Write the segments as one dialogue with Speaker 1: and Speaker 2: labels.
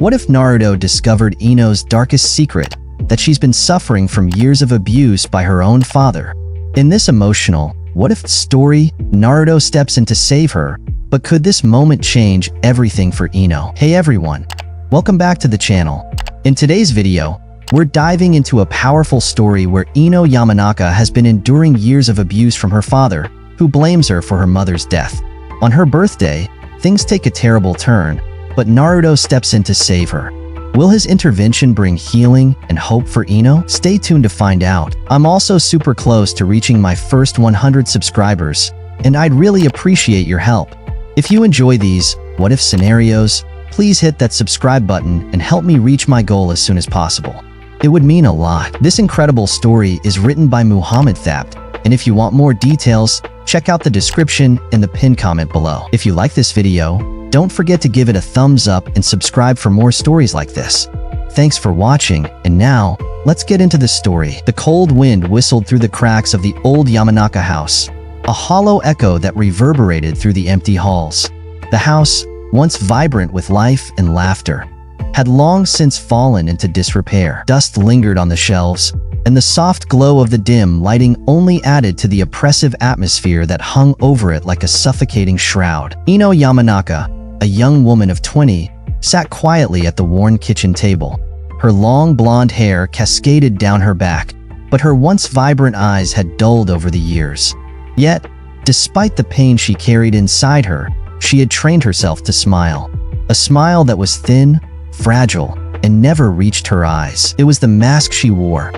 Speaker 1: What if Naruto discovered Ino's darkest secret, that she's been suffering from years of abuse by her own father? In this emotional, what if story, Naruto steps in to save her, but could this moment change everything for Ino? Hey everyone, welcome back to the channel. In today's video, we're diving into a powerful story where Ino Yamanaka has been enduring years of abuse from her father, who blames her for her mother's death. On her birthday, things take a terrible turn, but Naruto steps in to save her. Will his intervention bring healing and hope for Ino? Stay tuned to find out. I'm also super close to reaching my first 100 subscribers, and I'd really appreciate your help. If you enjoy these what-if scenarios, please hit that subscribe button and help me reach my goal as soon as possible. It would mean a lot. This incredible story is written by Muhamad Thabt, and if you want more details, check out the description in the pinned comment below. If you like this video, don't forget to give it a thumbs up and subscribe for more stories like this. Thanks for watching, and now, let's get into the story. The cold wind whistled through the cracks of the old Yamanaka house, a hollow echo that reverberated through the empty halls. The house, once vibrant with life and laughter, had long since fallen into disrepair. Dust lingered on the shelves, and the soft glow of the dim lighting only added to the oppressive atmosphere that hung over it like a suffocating shroud. Ino Yamanaka, a young woman of 20, sat quietly at the worn kitchen table. Her long blonde hair cascaded down her back, but her once vibrant eyes had dulled over the years. Yet, despite the pain she carried inside her, she had trained herself to smile. A smile that was thin, fragile, and never reached her eyes. It was the mask she wore.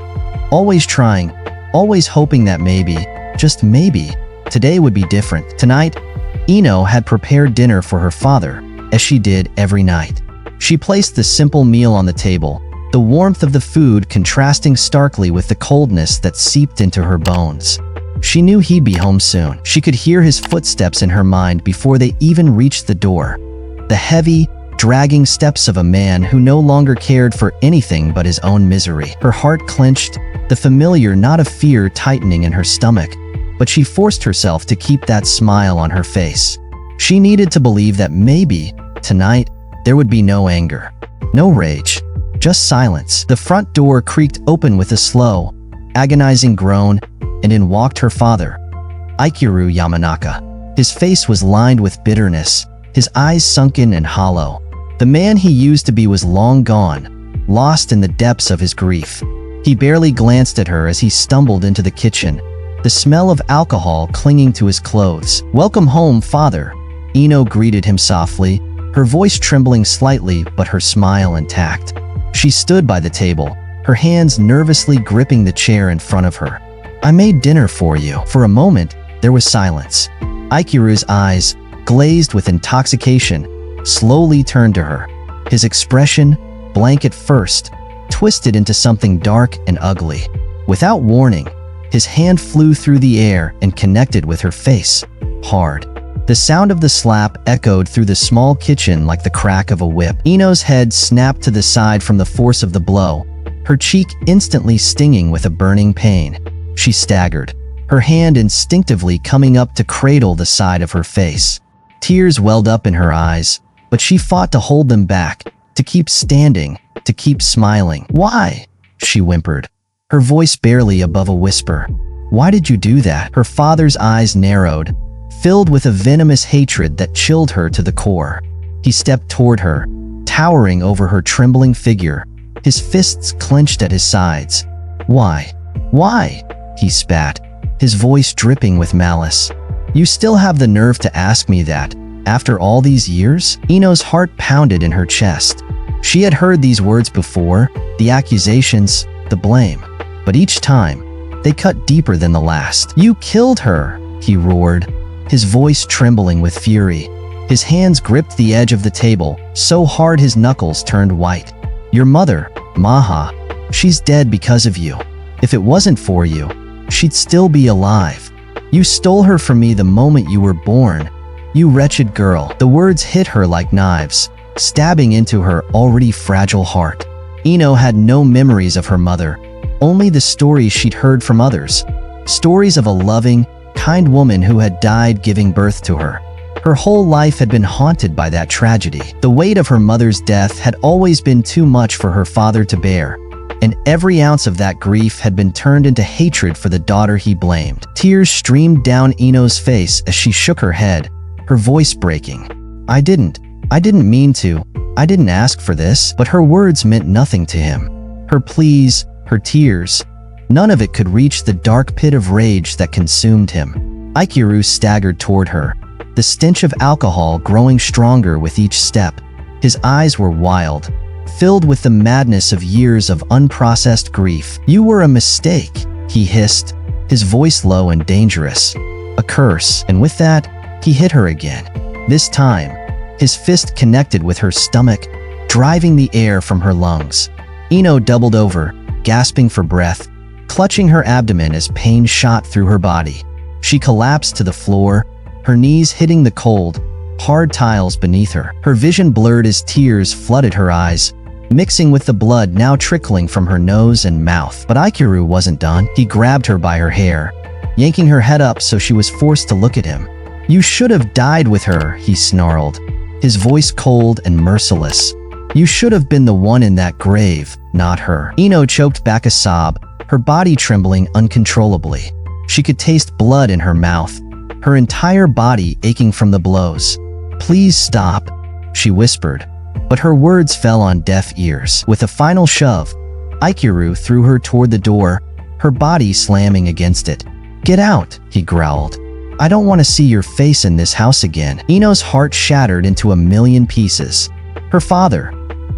Speaker 1: Always trying, always hoping that maybe, just maybe, today would be different. Tonight, Ino had prepared dinner for her father, as she did every night. She placed the simple meal on the table, the warmth of the food contrasting starkly with the coldness that seeped into her bones. She knew he'd be home soon. She could hear his footsteps in her mind before they even reached the door. The heavy, dragging steps of a man who no longer cared for anything but his own misery. Her heart clenched, the familiar knot of fear tightening in her stomach, but she forced herself to keep that smile on her face. She needed to believe that maybe, tonight, there would be no anger, no rage, just silence. The front door creaked open with a slow, agonizing groan, and in walked her father, Ino Yamanaka. His face was lined with bitterness, his eyes sunken and hollow. The man he used to be was long gone, lost in the depths of his grief. He barely glanced at her as he stumbled into the kitchen, the smell of alcohol clinging to his clothes. "Welcome home, father," Ino greeted him softly, her voice trembling slightly but her smile intact. She stood by the table, her hands nervously gripping the chair in front of her. "I made dinner for you." For a moment, there was silence. Ino's eyes, glazed with intoxication, slowly turned to her. His expression, blank at first, twisted into something dark and ugly. Without warning, his hand flew through the air and connected with her face, hard. The sound of the slap echoed through the small kitchen like the crack of a whip. Ino's head snapped to the side from the force of the blow, her cheek instantly stinging with a burning pain. She staggered, her hand instinctively coming up to cradle the side of her face. Tears welled up in her eyes, but she fought to hold them back, to keep standing, to keep smiling. "Why?" she whimpered, her voice barely above a whisper. "Why did you do that?" Her father's eyes narrowed, filled with a venomous hatred that chilled her to the core. He stepped toward her, towering over her trembling figure, his fists clenched at his sides. "Why? Why?" he spat, his voice dripping with malice. "You still have the nerve to ask me that, after all these years?" Ino's heart pounded in her chest. She had heard these words before, the accusations, the blame. But each time, they cut deeper than the last. "You killed her," he roared, his voice trembling with fury. His hands gripped the edge of the table, so hard his knuckles turned white. "Your mother, Maha, she's dead because of you. If it wasn't for you, she'd still be alive. You stole her from me the moment you were born. You wretched girl." The words hit her like knives, stabbing into her already fragile heart. Ino had no memories of her mother, only the stories she'd heard from others. Stories of a loving, kind woman who had died giving birth to her. Her whole life had been haunted by that tragedy. The weight of her mother's death had always been too much for her father to bear, and every ounce of that grief had been turned into hatred for the daughter he blamed. Tears streamed down Ino's face as she shook her head, her voice breaking. I didn't mean to. I didn't ask for this." But her words meant nothing to him. Her pleas, her tears, none of it could reach the dark pit of rage that consumed him. Aikiru staggered toward her, the stench of alcohol growing stronger with each step. His eyes were wild, filled with the madness of years of unprocessed grief. "You were a mistake," he hissed, his voice low and dangerous. A curse, and with that, he hit her again. This time, his fist connected with her stomach, driving the air from her lungs. Ino doubled over, gasping for breath, clutching her abdomen as pain shot through her body. She collapsed to the floor, her knees hitting the cold, hard tiles beneath her. Her vision blurred as tears flooded her eyes, mixing with the blood now trickling from her nose and mouth. But Aikiru wasn't done. He grabbed her by her hair, yanking her head up so she was forced to look at him. "You should have died with her," he snarled, his voice cold and merciless. "You should have been the one in that grave, not her." Ino choked back a sob, her body trembling uncontrollably. She could taste blood in her mouth, her entire body aching from the blows. "Please stop," she whispered, but her words fell on deaf ears. With a final shove, Aikiru threw her toward the door, her body slamming against it. "Get out," he growled. "I don't want to see your face in this house again." Ino's heart shattered into a million pieces. Her father,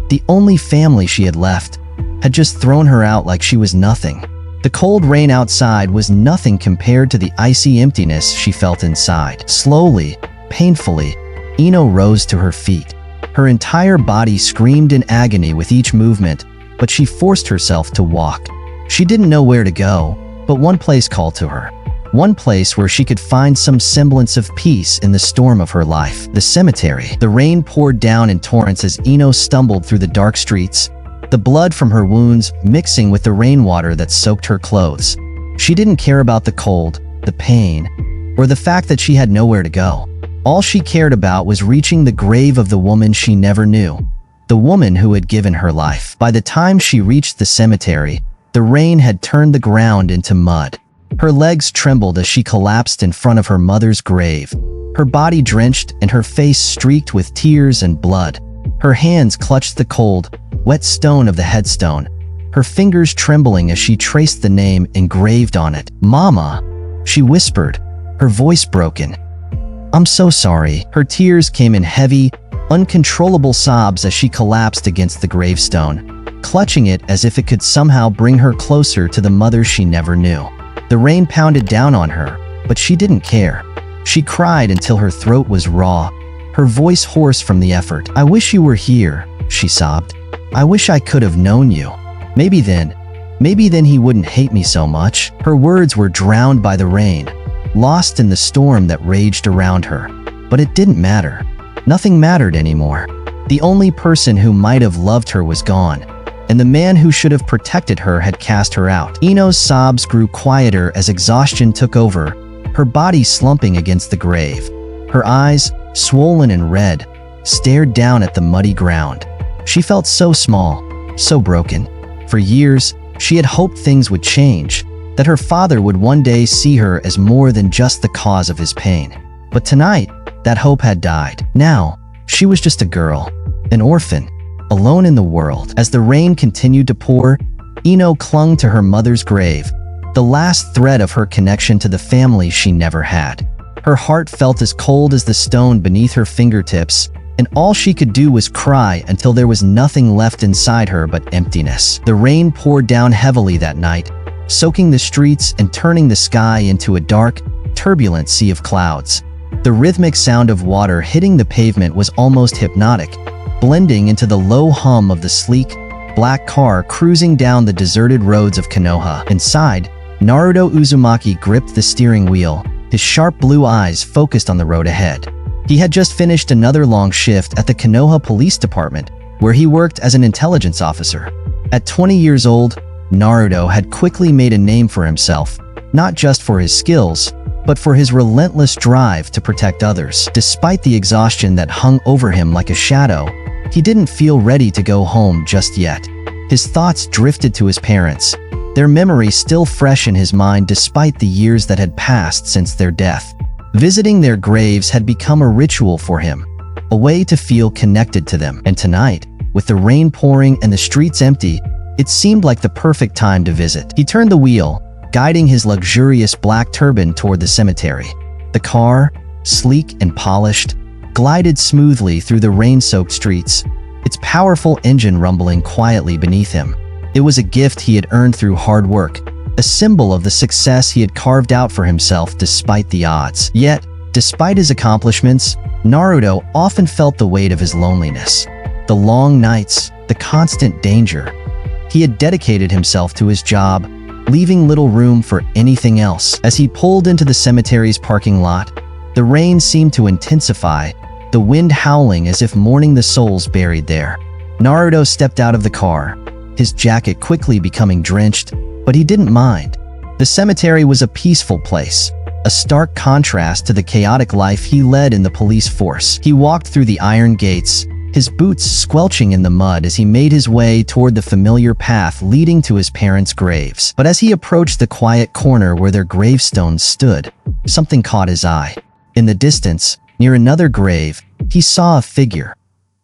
Speaker 1: the only family she had left, had just thrown her out like she was nothing. The cold rain outside was nothing compared to the icy emptiness she felt inside. Slowly, painfully, Ino rose to her feet. Her entire body screamed in agony with each movement, but she forced herself to walk. She didn't know where to go, but one place called to her. One place where she could find some semblance of peace in the storm of her life. The cemetery. The rain poured down in torrents as Ino stumbled through the dark streets, the blood from her wounds mixing with the rainwater that soaked her clothes. She didn't care about the cold, the pain, or the fact that she had nowhere to go. All she cared about was reaching the grave of the woman she never knew, the woman who had given her life. By the time she reached the cemetery, the rain had turned the ground into mud. Her legs trembled as she collapsed in front of her mother's grave, her body drenched and her face streaked with tears and blood. Her hands clutched the cold, wet stone of the headstone, her fingers trembling as she traced the name engraved on it. "Mama," she whispered, her voice broken. "I'm so sorry." Her tears came in heavy, uncontrollable sobs as she collapsed against the gravestone, clutching it as if it could somehow bring her closer to the mother she never knew. The rain pounded down on her, but she didn't care. She cried until her throat was raw, her voice hoarse from the effort. "I wish you were here," she sobbed. "I wish I could have known you. Maybe then he wouldn't hate me so much." Her words were drowned by the rain, lost in the storm that raged around her. But it didn't matter. Nothing mattered anymore. The only person who might have loved her was gone, and the man who should have protected her had cast her out. Ino's sobs grew quieter as exhaustion took over, her body slumping against the grave. Her eyes, swollen and red, stared down at the muddy ground. She felt so small, so broken. For years, she had hoped things would change, that her father would one day see her as more than just the cause of his pain. But tonight, that hope had died. Now, she was just a girl, an orphan, alone in the world. As the rain continued to pour, Ino clung to her mother's grave, the last thread of her connection to the family she never had. Her heart felt as cold as the stone beneath her fingertips, and all she could do was cry until there was nothing left inside her but emptiness. The rain poured down heavily that night, soaking the streets and turning the sky into a dark, turbulent sea of clouds. The rhythmic sound of water hitting the pavement was almost hypnotic, blending into the low hum of the sleek, black car cruising down the deserted roads of Konoha. Inside, Naruto Uzumaki gripped the steering wheel, his sharp blue eyes focused on the road ahead. He had just finished another long shift at the Konoha Police Department, where he worked as an intelligence officer. At 20 years old, Naruto had quickly made a name for himself, not just for his skills, but for his relentless drive to protect others. Despite the exhaustion that hung over him like a shadow, he didn't feel ready to go home just yet. His thoughts drifted to his parents, their memory still fresh in his mind despite the years that had passed since their death. Visiting their graves had become a ritual for him, a way to feel connected to them. And tonight, with the rain pouring and the streets empty, it seemed like the perfect time to visit. He turned the wheel, guiding his luxurious black turban toward the cemetery. The car, sleek and polished, glided smoothly through the rain-soaked streets, its powerful engine rumbling quietly beneath him. It was a gift he had earned through hard work, a symbol of the success he had carved out for himself despite the odds. Yet, despite his accomplishments, Naruto often felt the weight of his loneliness. The long nights, the constant danger. He had dedicated himself to his job, leaving little room for anything else. As he pulled into the cemetery's parking lot, the rain seemed to intensify, the wind howling as if mourning the souls buried there. Naruto stepped out of the car, his jacket quickly becoming drenched, but he didn't mind. The cemetery was a peaceful place, a stark contrast to the chaotic life he led in the police force. He walked through the iron gates, his boots squelching in the mud as he made his way toward the familiar path leading to his parents' graves. But as he approached the quiet corner where their gravestones stood, something caught his eye. In the distance, near another grave, he saw a figure.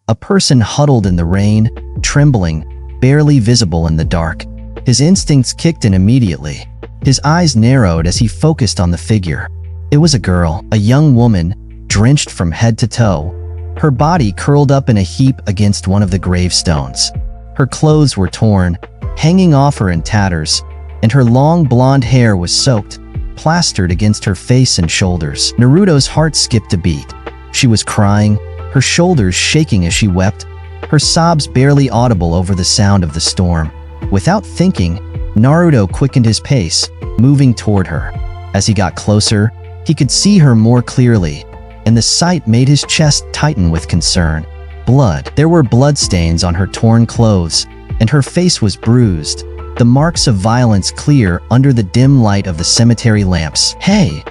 Speaker 1: A person huddled in the rain, trembling, barely visible in the dark. His instincts kicked in immediately. His eyes narrowed as he focused on the figure. It was a girl, a young woman, drenched from head to toe, her body curled up in a heap against one of the gravestones. Her clothes were torn, hanging off her in tatters, and her long blonde hair was soaked, plastered against her face and shoulders. Naruto's heart skipped a beat. She was crying, her shoulders shaking as she wept, her sobs barely audible over the sound of the storm. Without thinking, Naruto quickened his pace, moving toward her. As he got closer, he could see her more clearly, and the sight made his chest tighten with concern. Blood. There were bloodstains on her torn clothes, and her face was bruised, the marks of violence clear under the dim light of the cemetery lamps. "Hey!"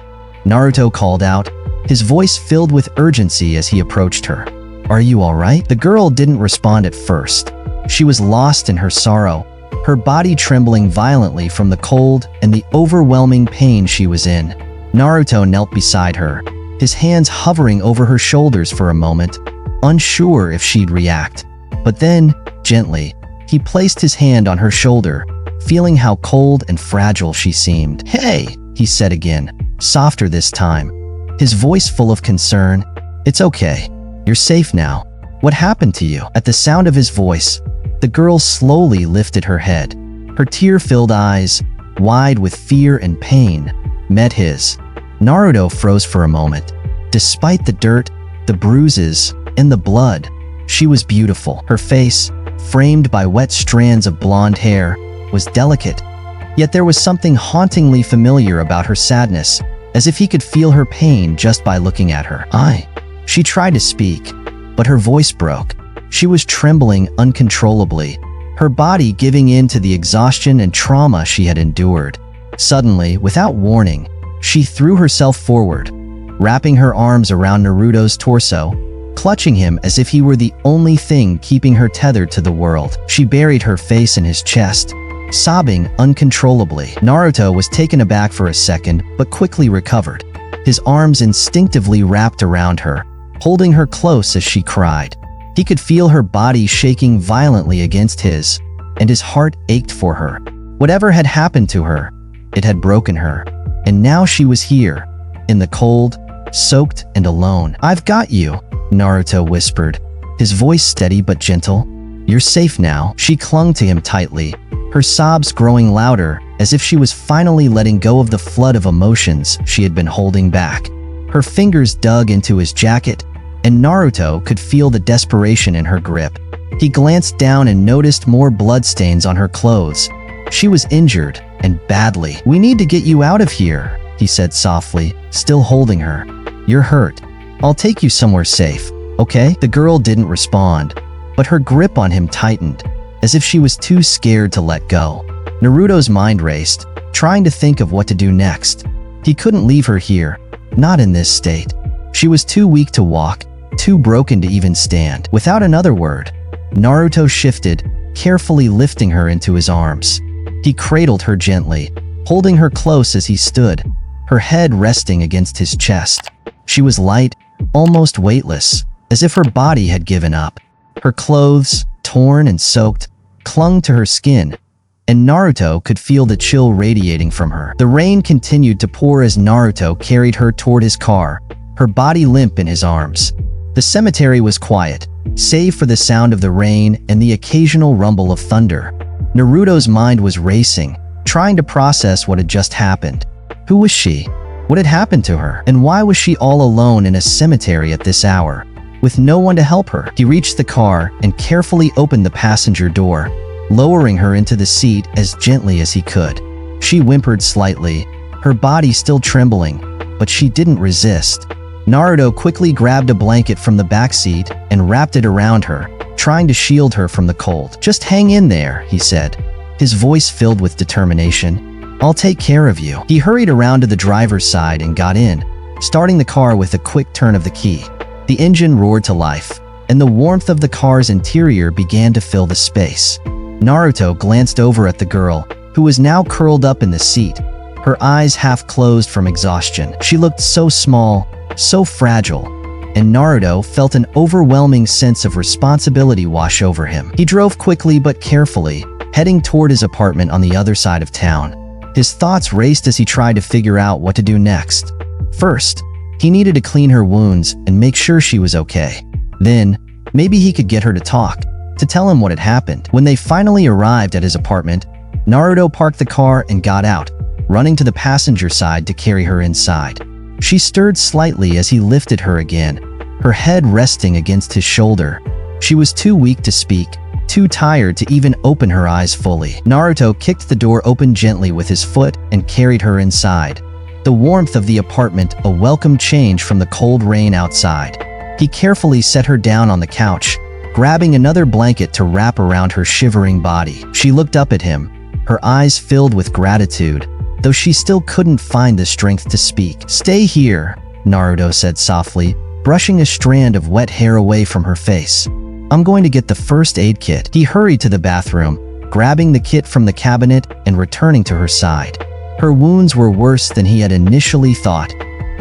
Speaker 1: Naruto called out, his voice filled with urgency as he approached her. "Are you all right?" The girl didn't respond at first. She was lost in her sorrow, her body trembling violently from the cold and the overwhelming pain she was in. Naruto knelt beside her, his hands hovering over her shoulders for a moment, unsure if she'd react. But then, gently, he placed his hand on her shoulder, feeling how cold and fragile she seemed. "Hey," he said again, softer this time, his voice full of concern. "It's okay. You're safe now. What happened to you?" At the sound of his voice, the girl slowly lifted her head. Her tear-filled eyes, wide with fear and pain, met his. Naruto froze for a moment. Despite the dirt, the bruises, and the blood, she was beautiful. Her face, framed by wet strands of blonde hair, was delicate. Yet there was something hauntingly familiar about her sadness, as if he could feel her pain just by looking at her. She tried to speak, but her voice broke. She was trembling uncontrollably, her body giving in to the exhaustion and trauma she had endured. Suddenly, without warning, she threw herself forward, wrapping her arms around Naruto's torso, clutching him as if he were the only thing keeping her tethered to the world. She buried her face in his chest, sobbing uncontrollably. Naruto was taken aback for a second, but quickly recovered. His arms instinctively wrapped around her, holding her close as she cried. He could feel her body shaking violently against his, and his heart ached for her. Whatever had happened to her, it had broken her, and now she was here, in the cold, soaked and alone. "I've got you," Naruto whispered, his voice steady but gentle. "You're safe now." She clung to him tightly, her sobs growing louder as if she was finally letting go of the flood of emotions she had been holding back. Her fingers dug into his jacket, and Naruto could feel the desperation in her grip. He glanced down and noticed more bloodstains on her clothes. She was injured, and badly. "We need to get you out of here," he said softly, still holding her. "You're hurt. I'll take you somewhere safe, okay?" The girl didn't respond, but her grip on him tightened, as if she was too scared to let go. Naruto's mind raced, trying to think of what to do next. He couldn't leave her here, not in this state. She was too weak to walk, too broken to even stand. Without another word, Naruto shifted, carefully lifting her into his arms. He cradled her gently, holding her close as he stood, her head resting against his chest. She was light, almost weightless, as if her body had given up. Her clothes, torn and soaked, clung to her skin, and Naruto could feel the chill radiating from her. The rain continued to pour as Naruto carried her toward his car, her body limp in his arms. The cemetery was quiet, save for the sound of the rain and the occasional rumble of thunder. Naruto's mind was racing, trying to process what had just happened. Who was she? What had happened to her? And why was she all alone in a cemetery at this hour, with no one to help her? He reached the car and carefully opened the passenger door, lowering her into the seat as gently as he could. She whimpered slightly, her body still trembling, but she didn't resist. Naruto quickly grabbed a blanket from the back seat and wrapped it around her, trying to shield her from the cold. "Just hang in there," he said, his voice filled with determination. "I'll take care of you." He hurried around to the driver's side and got in, starting the car with a quick turn of the key. The engine roared to life, and the warmth of the car's interior began to fill the space. Naruto glanced over at the girl, who was now curled up in the seat, her eyes half closed from exhaustion. She looked so small, so fragile, and Naruto felt an overwhelming sense of responsibility wash over him. He drove quickly but carefully, heading toward his apartment on the other side of town. His thoughts raced as he tried to figure out what to do next. First, he needed to clean her wounds and make sure she was okay. Then, maybe he could get her to talk, to tell him what had happened. When they finally arrived at his apartment, Naruto parked the car and got out, running to the passenger side to carry her inside. She stirred slightly as he lifted her again, her head resting against his shoulder. She was too weak to speak, too tired to even open her eyes fully. Naruto kicked the door open gently with his foot and carried her inside, the warmth of the apartment a welcome change from the cold rain outside. He carefully set her down on the couch, grabbing another blanket to wrap around her shivering body. She looked up at him, her eyes filled with gratitude, though she still couldn't find the strength to speak. "Stay here," Naruto said softly, brushing a strand of wet hair away from her face. "I'm going to get the first aid kit." He hurried to the bathroom, grabbing the kit from the cabinet and returning to her side. Her wounds were worse than he had initially thought.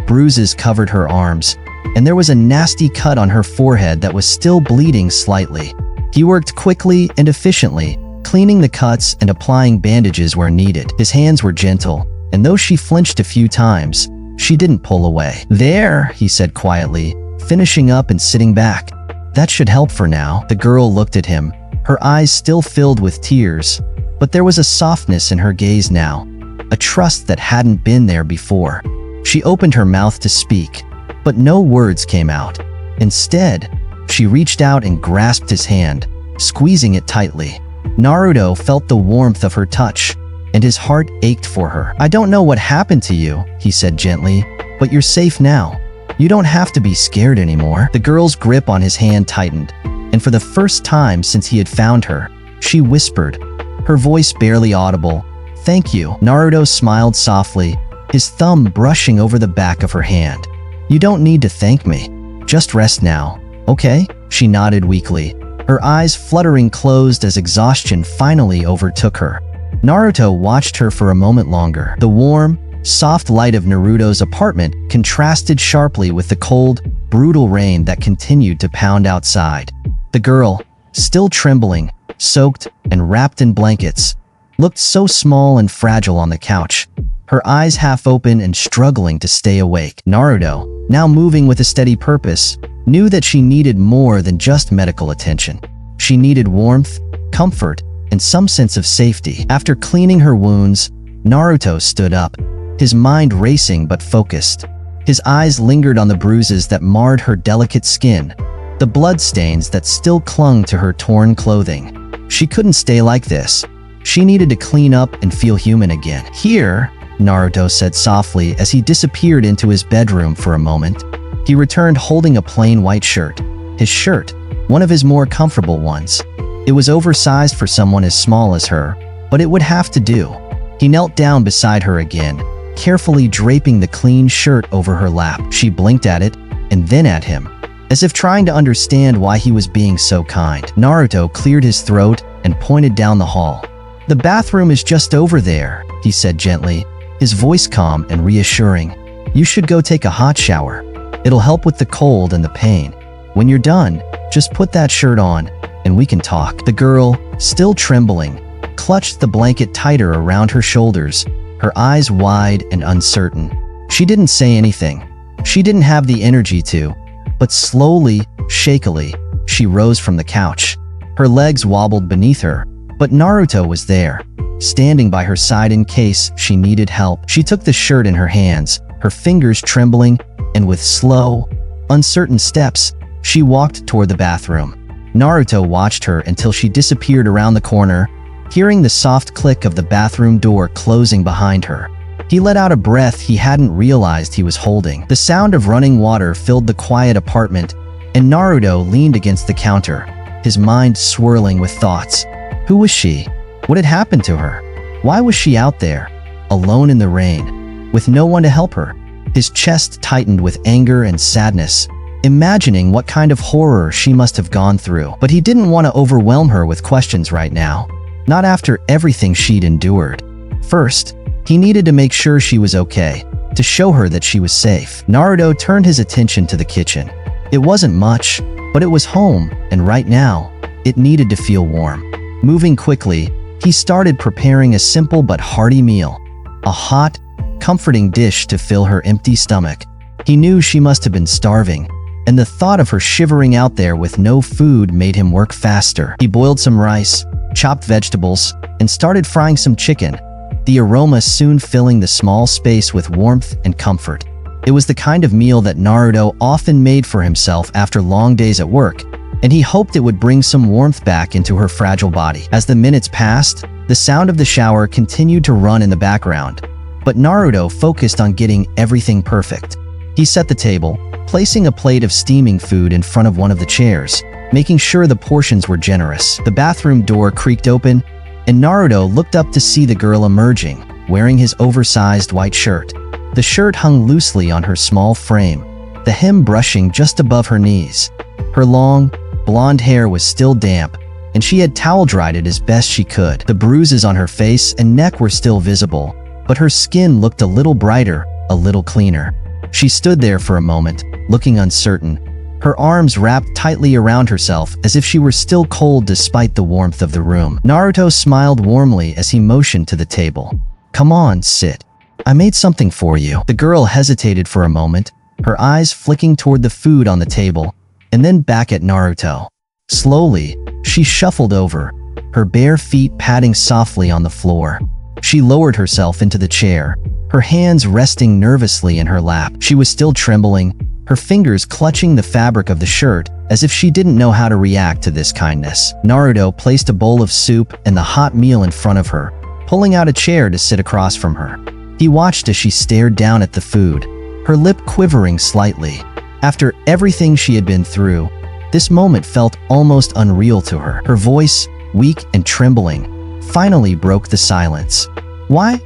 Speaker 1: Bruises covered her arms, and there was a nasty cut on her forehead that was still bleeding slightly. He worked quickly and efficiently, cleaning the cuts and applying bandages where needed. His hands were gentle, and though she flinched a few times, she didn't pull away. "There," he said quietly, finishing up and sitting back. "That should help for now." The girl looked at him, her eyes still filled with tears, but there was a softness in her gaze now, a trust that hadn't been there before. She opened her mouth to speak, but no words came out. Instead, she reached out and grasped his hand, squeezing it tightly. Naruto felt the warmth of her touch, and his heart ached for her. "I don't know what happened to you," he said gently, "but you're safe now. You don't have to be scared anymore." The girl's grip on his hand tightened, and for the first time since he had found her, she whispered, her voice barely audible, "Thank you." Naruto smiled softly, his thumb brushing over the back of her hand. "You don't need to thank me. Just rest now, okay?" She nodded weakly, her eyes fluttering closed as exhaustion finally overtook her. Naruto watched her for a moment longer. The warm, soft light of Naruto's apartment contrasted sharply with the cold, brutal rain that continued to pound outside. The girl, still trembling, soaked, and wrapped in blankets, looked so small and fragile on the couch, her eyes half open and struggling to stay awake. Naruto, now moving with a steady purpose, knew that she needed more than just medical attention. She needed warmth, comfort, and some sense of safety. After cleaning her wounds, Naruto stood up, his mind racing but focused. His eyes lingered on the bruises that marred her delicate skin, the bloodstains that still clung to her torn clothing. She couldn't stay like this. She needed to clean up and feel human again. "Here," Naruto said softly as he disappeared into his bedroom for a moment. He returned holding a plain white shirt. His shirt, one of his more comfortable ones. It was oversized for someone as small as her, but it would have to do. He knelt down beside her again, carefully draping the clean shirt over her lap. She blinked at it and then at him, as if trying to understand why he was being so kind. Naruto cleared his throat and pointed down the hall. "The bathroom is just over there," he said gently, his voice calm and reassuring. "You should go take a hot shower. It'll help with the cold and the pain. When you're done, just put that shirt on and we can talk." The girl, still trembling, clutched the blanket tighter around her shoulders, her eyes wide and uncertain. She didn't say anything. She didn't have the energy to, but slowly, shakily, she rose from the couch. Her legs wobbled beneath her, but Naruto was there, standing by her side in case she needed help. She took the shirt in her hands, her fingers trembling, and with slow, uncertain steps, she walked toward the bathroom. Naruto watched her until she disappeared around the corner, hearing the soft click of the bathroom door closing behind her. He let out a breath he hadn't realized he was holding. The sound of running water filled the quiet apartment, and Naruto leaned against the counter, his mind swirling with thoughts. Who was she? What had happened to her? Why was she out there, alone in the rain, with no one to help her? His chest tightened with anger and sadness, imagining what kind of horror she must have gone through. But he didn't want to overwhelm her with questions right now, not after everything she'd endured. First, he needed to make sure she was okay, to show her that she was safe. Naruto turned his attention to the kitchen. It wasn't much, but it was home, and right now, it needed to feel warm. Moving quickly, he started preparing a simple but hearty meal, a hot, comforting dish to fill her empty stomach. He knew she must have been starving, and the thought of her shivering out there with no food made him work faster. He boiled some rice, chopped vegetables, and started frying some chicken, the aroma soon filling the small space with warmth and comfort. It was the kind of meal that Naruto often made for himself after long days at work, and he hoped it would bring some warmth back into her fragile body. As the minutes passed, the sound of the shower continued to run in the background, but Naruto focused on getting everything perfect. He set the table, placing a plate of steaming food in front of one of the chairs, making sure the portions were generous. The bathroom door creaked open, and Naruto looked up to see the girl emerging, wearing his oversized white shirt. The shirt hung loosely on her small frame, the hem brushing just above her knees. Her long, blonde hair was still damp, and she had towel-dried it as best she could. The bruises on her face and neck were still visible, but her skin looked a little brighter, a little cleaner. She stood there for a moment, looking uncertain, her arms wrapped tightly around herself as if she were still cold despite the warmth of the room. Naruto smiled warmly as he motioned to the table. "Come on, sit. I made something for you." The girl hesitated for a moment, her eyes flicking toward the food on the table, and then back at Naruto. Slowly, she shuffled over, her bare feet padding softly on the floor. She lowered herself into the chair, her hands resting nervously in her lap. She was still trembling, her fingers clutching the fabric of the shirt as if she didn't know how to react to this kindness. Naruto placed a bowl of soup and the hot meal in front of her, pulling out a chair to sit across from her. He watched as she stared down at the food, her lip quivering slightly. After everything she had been through, this moment felt almost unreal to her. Her voice, weak and trembling, finally broke the silence. Why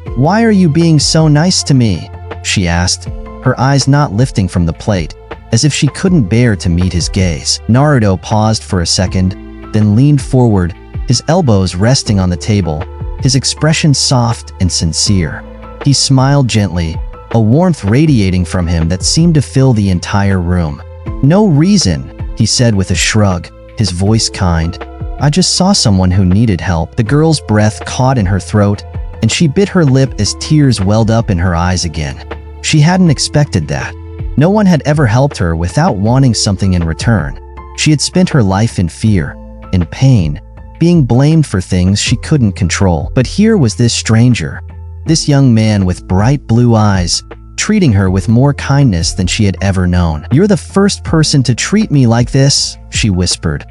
Speaker 1: are you being so nice to me?" she asked, her eyes not lifting from the plate, as if she couldn't bear to meet his gaze. Naruto paused for a second, then leaned forward, his elbows resting on the table, his expression soft and sincere. He smiled gently, a warmth radiating from him that seemed to fill the entire room. "No reason," he said with a shrug, his voice kind. "I just saw someone who needed help." The girl's breath caught in her throat, and she bit her lip as tears welled up in her eyes again. She hadn't expected that. No one had ever helped her without wanting something in return. She had spent her life in fear, in pain, being blamed for things she couldn't control. But here was this stranger, this young man with bright blue eyes, treating her with more kindness than she had ever known. "You're the first person to treat me like this," she whispered,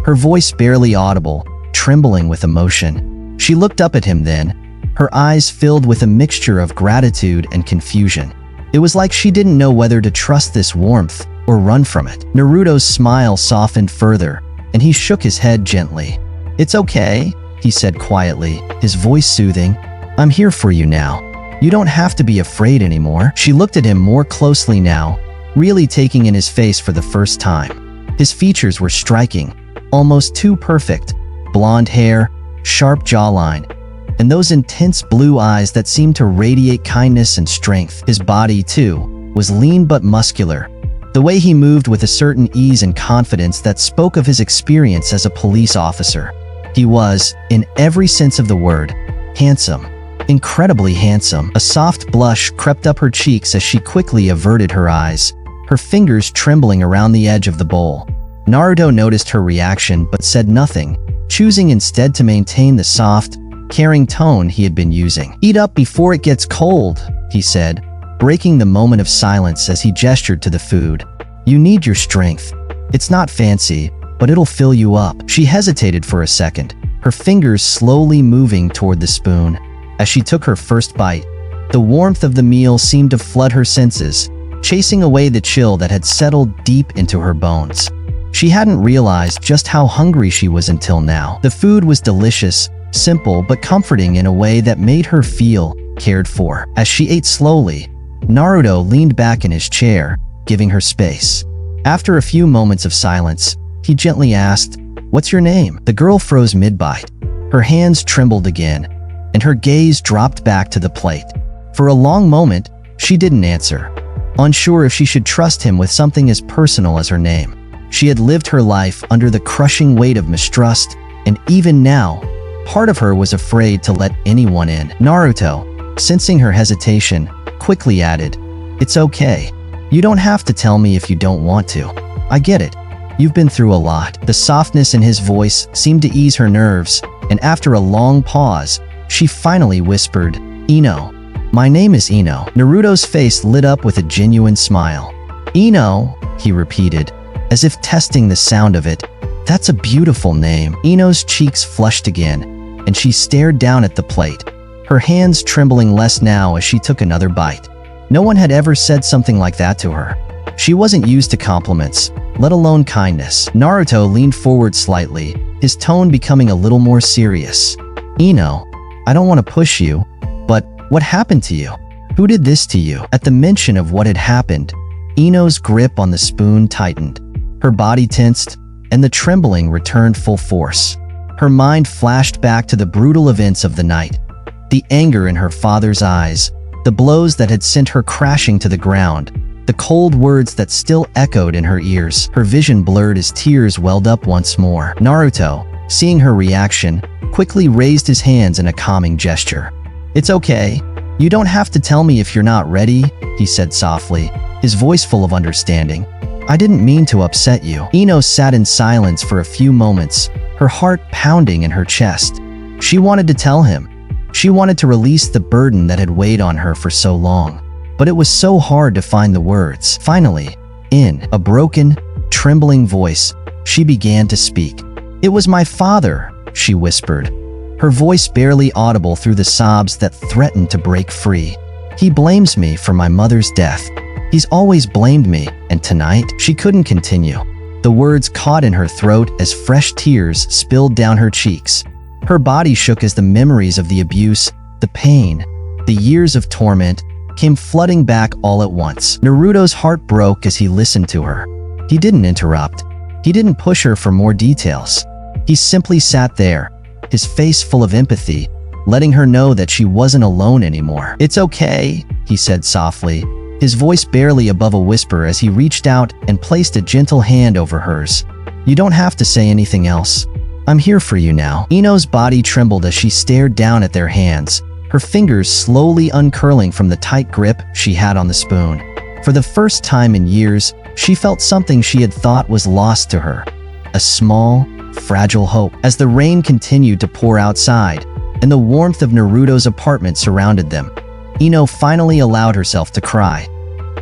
Speaker 1: her voice barely audible, trembling with emotion. She looked up at him then, her eyes filled with a mixture of gratitude and confusion. It was like she didn't know whether to trust this warmth or run from it. Naruto's smile softened further, and he shook his head gently. "It's okay," he said quietly, his voice soothing. "I'm here for you now. You don't have to be afraid anymore." She looked at him more closely now, really taking in his face for the first time. His features were striking, almost too perfect. Blonde hair, sharp jawline, and those intense blue eyes that seemed to radiate kindness and strength. His body, too, was lean but muscular. The way he moved with a certain ease and confidence that spoke of his experience as a police officer. He was, in every sense of the word, handsome. Incredibly handsome. A soft blush crept up her cheeks as she quickly averted her eyes, her fingers trembling around the edge of the bowl. Naruto noticed her reaction but said nothing, choosing instead to maintain the soft, caring tone he had been using. "Eat up before it gets cold," he said, breaking the moment of silence as he gestured to the food. "You need your strength. It's not fancy, but it'll fill you up." She hesitated for a second, her fingers slowly moving toward the spoon. As she took her first bite, the warmth of the meal seemed to flood her senses, chasing away the chill that had settled deep into her bones. She hadn't realized just how hungry she was until now. The food was delicious, simple but comforting in a way that made her feel cared for. As she ate slowly, Naruto leaned back in his chair, giving her space. After a few moments of silence, he gently asked, "What's your name?" The girl froze mid-bite. Her hands trembled again, and her gaze dropped back to the plate. For a long moment, she didn't answer, unsure if she should trust him with something as personal as her name. She had lived her life under the crushing weight of mistrust, and even now, part of her was afraid to let anyone in. Naruto, sensing her hesitation, quickly added, "It's okay. You don't have to tell me if you don't want to. I get it. You've been through a lot." The softness in his voice seemed to ease her nerves, and after a long pause, she finally whispered, "Ino. My name is Ino." Naruto's face lit up with a genuine smile. "Ino," he repeated, as if testing the sound of it. "That's a beautiful name." Ino's cheeks flushed again, and she stared down at the plate, her hands trembling less now as she took another bite. No one had ever said something like that to her. She wasn't used to compliments, let alone kindness. Naruto leaned forward slightly, his tone becoming a little more serious. "Ino, I don't want to push you, but what happened to you? Who did this to you?" At the mention of what had happened, Ino's grip on the spoon tightened. Her body tensed, and the trembling returned full force. Her mind flashed back to the brutal events of the night. The anger in her father's eyes, the blows that had sent her crashing to the ground, the cold words that still echoed in her ears. Her vision blurred as tears welled up once more. Naruto, seeing her reaction, quickly raised his hands in a calming gesture. "It's okay. You don't have to tell me if you're not ready," he said softly, his voice full of understanding. "I didn't mean to upset you." Ino sat in silence for a few moments, her heart pounding in her chest. She wanted to tell him. She wanted to release the burden that had weighed on her for so long. But it was so hard to find the words. Finally, in a broken, trembling voice, she began to speak. "It was my father," she whispered, her voice barely audible through the sobs that threatened to break free. "He blames me for my mother's death. He's always blamed me, and tonight," she couldn't continue. The words caught in her throat as fresh tears spilled down her cheeks. Her body shook as the memories of the abuse, the pain, the years of torment came flooding back all at once. Naruto's heart broke as he listened to her. He didn't interrupt. He didn't push her for more details. He simply sat there, his face full of empathy, letting her know that she wasn't alone anymore. "It's okay," he said softly, his voice barely above a whisper as he reached out and placed a gentle hand over hers. "You don't have to say anything else. I'm here for you now." Ino's body trembled as she stared down at their hands, her fingers slowly uncurling from the tight grip she had on the spoon. For the first time in years, she felt something she had thought was lost to her. A small, fragile hope. As the rain continued to pour outside, and the warmth of Naruto's apartment surrounded them, Ino finally allowed herself to cry.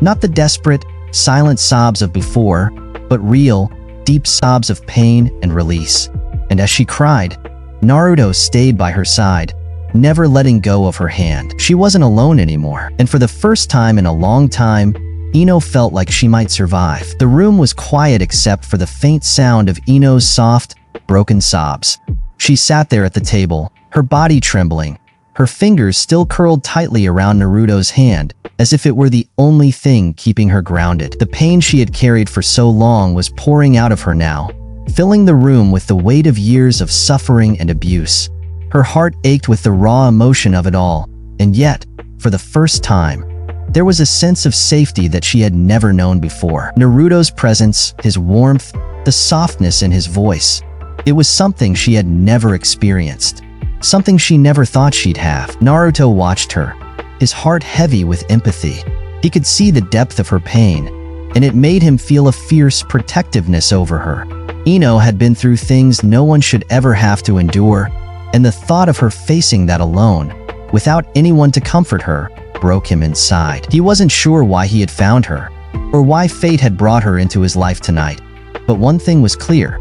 Speaker 1: Not the desperate, silent sobs of before, but real, deep sobs of pain and release. And as she cried, Naruto stayed by her side, never letting go of her hand. She wasn't alone anymore, and for the first time in a long time, Ino felt like she might survive. The room was quiet except for the faint sound of Ino's soft, broken sobs. She sat there at the table, her body trembling, her fingers still curled tightly around Naruto's hand, as if it were the only thing keeping her grounded. The pain she had carried for so long was pouring out of her now, filling the room with the weight of years of suffering and abuse. Her heart ached with the raw emotion of it all, and yet, for the first time, there was a sense of safety that she had never known before. Naruto's presence, his warmth, the softness in his voice. It was something she had never experienced. Something she never thought she'd have. Naruto watched her, his heart heavy with empathy. He could see the depth of her pain, and it made him feel a fierce protectiveness over her. Ino had been through things no one should ever have to endure, and the thought of her facing that alone, without anyone to comfort her, broke him inside. He wasn't sure why he had found her, or why fate had brought her into his life tonight. But one thing was clear.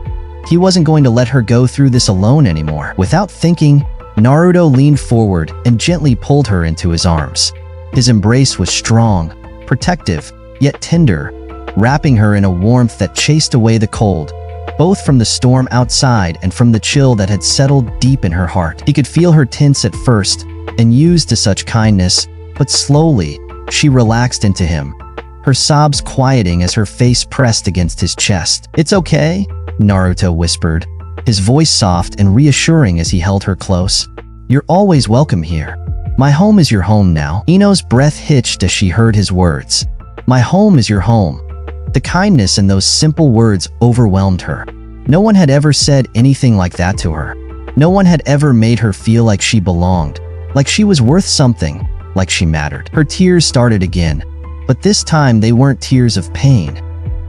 Speaker 1: He wasn't going to let her go through this alone anymore. Without thinking, Naruto leaned forward and gently pulled her into his arms. His embrace was strong, protective, yet tender, wrapping her in a warmth that chased away the cold, both from the storm outside and from the chill that had settled deep in her heart. He could feel her tense at first and used to such kindness, but slowly, she relaxed into him, her sobs quieting as her face pressed against his chest. "It's okay," Naruto whispered, his voice soft and reassuring as he held her close. "You're always welcome here. My home is your home now." Ino's breath hitched as she heard his words. "My home is your home." The kindness in those simple words overwhelmed her. No one had ever said anything like that to her. No one had ever made her feel like she belonged, like she was worth something, like she mattered. Her tears started again, but this time they weren't tears of pain.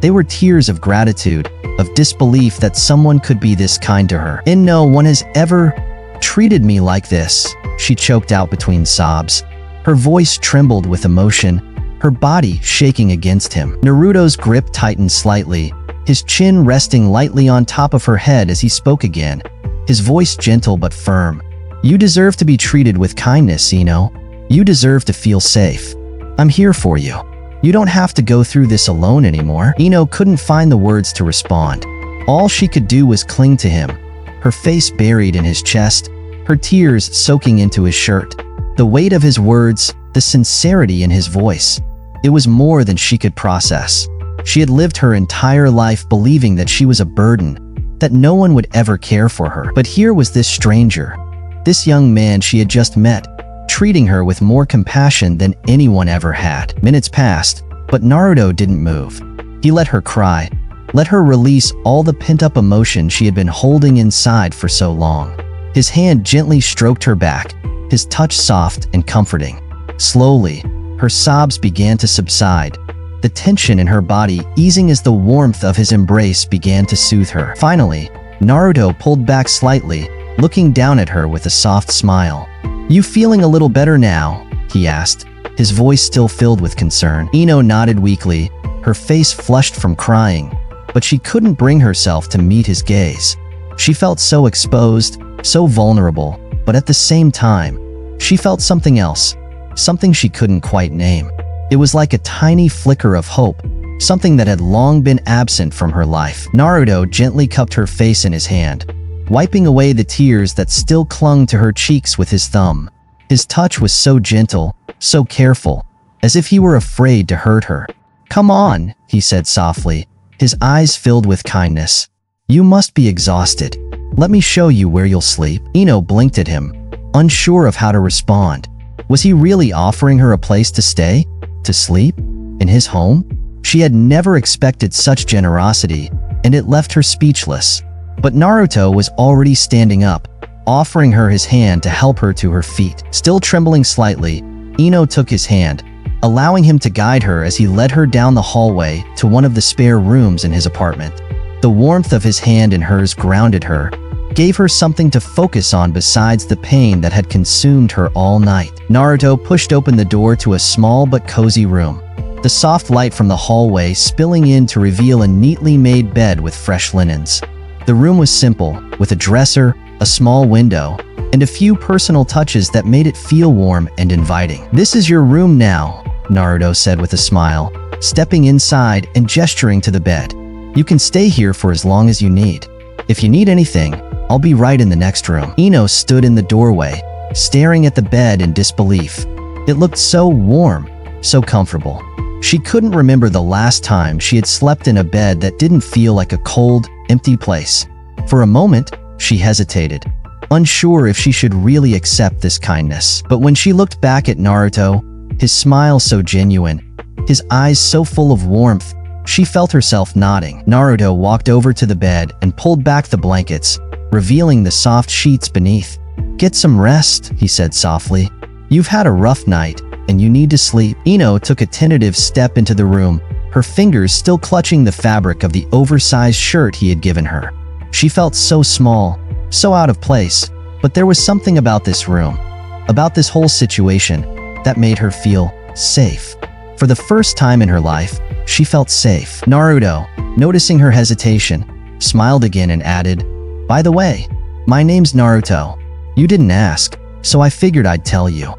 Speaker 1: They were tears of gratitude, of disbelief that someone could be this kind to her. "And no one has ever treated me like this," she choked out between sobs. Her voice trembled with emotion, her body shaking against him. Naruto's grip tightened slightly, his chin resting lightly on top of her head as he spoke again, his voice gentle but firm. "You deserve to be treated with kindness, Ino. You deserve to feel safe. I'm here for you. You don't have to go through this alone anymore." Ino couldn't find the words to respond. All she could do was cling to him, her face buried in his chest, her tears soaking into his shirt. The weight of his words, the sincerity in his voice. It was more than she could process. She had lived her entire life believing that she was a burden, that no one would ever care for her. But here was this stranger, this young man she had just met, treating her with more compassion than anyone ever had. Minutes passed, but Naruto didn't move. He let her cry, let her release all the pent-up emotion she had been holding inside for so long. His hand gently stroked her back, his touch soft and comforting. Slowly, her sobs began to subside, the tension in her body easing as the warmth of his embrace began to soothe her. Finally, Naruto pulled back slightly, looking down at her with a soft smile. "You feeling a little better now?" he asked, his voice still filled with concern. Ino nodded weakly, her face flushed from crying, but she couldn't bring herself to meet his gaze. She felt so exposed, so vulnerable, but at the same time, she felt something else, something she couldn't quite name. It was like a tiny flicker of hope, something that had long been absent from her life. Naruto gently cupped her face in his hand, wiping away the tears that still clung to her cheeks with his thumb. His touch was so gentle, so careful, as if he were afraid to hurt her. "Come on," he said softly, his eyes filled with kindness. "You must be exhausted. Let me show you where you'll sleep." Ino blinked at him, unsure of how to respond. Was he really offering her a place to stay? To sleep? In his home? She had never expected such generosity, and it left her speechless. But Naruto was already standing up, offering her his hand to help her to her feet. Still trembling slightly, Ino took his hand, allowing him to guide her as he led her down the hallway to one of the spare rooms in his apartment. The warmth of his hand in hers grounded her, gave her something to focus on besides the pain that had consumed her all night. Naruto pushed open the door to a small but cozy room, the soft light from the hallway spilling in to reveal a neatly made bed with fresh linens. The room was simple, with a dresser, a small window, and a few personal touches that made it feel warm and inviting. "This is your room now," Naruto said with a smile, stepping inside and gesturing to the bed. "You can stay here for as long as you need. If you need anything, I'll be right in the next room." Ino stood in the doorway, staring at the bed in disbelief. It looked so warm, so comfortable. She couldn't remember the last time she had slept in a bed that didn't feel like a cold, empty place. For a moment, she hesitated, unsure if she should really accept this kindness. But when she looked back at Naruto, his smile so genuine, his eyes so full of warmth, she felt herself nodding. Naruto walked over to the bed and pulled back the blankets, revealing the soft sheets beneath. "Get some rest," he said softly. "You've had a rough night, and you need to sleep." Ino took a tentative step into the room, her fingers still clutching the fabric of the oversized shirt he had given her. She felt so small, so out of place, but there was something about this room, about this whole situation, that made her feel safe. For the first time in her life, she felt safe. Naruto, noticing her hesitation, smiled again and added, "By the way, my name's Naruto. You didn't ask, so I figured I'd tell you."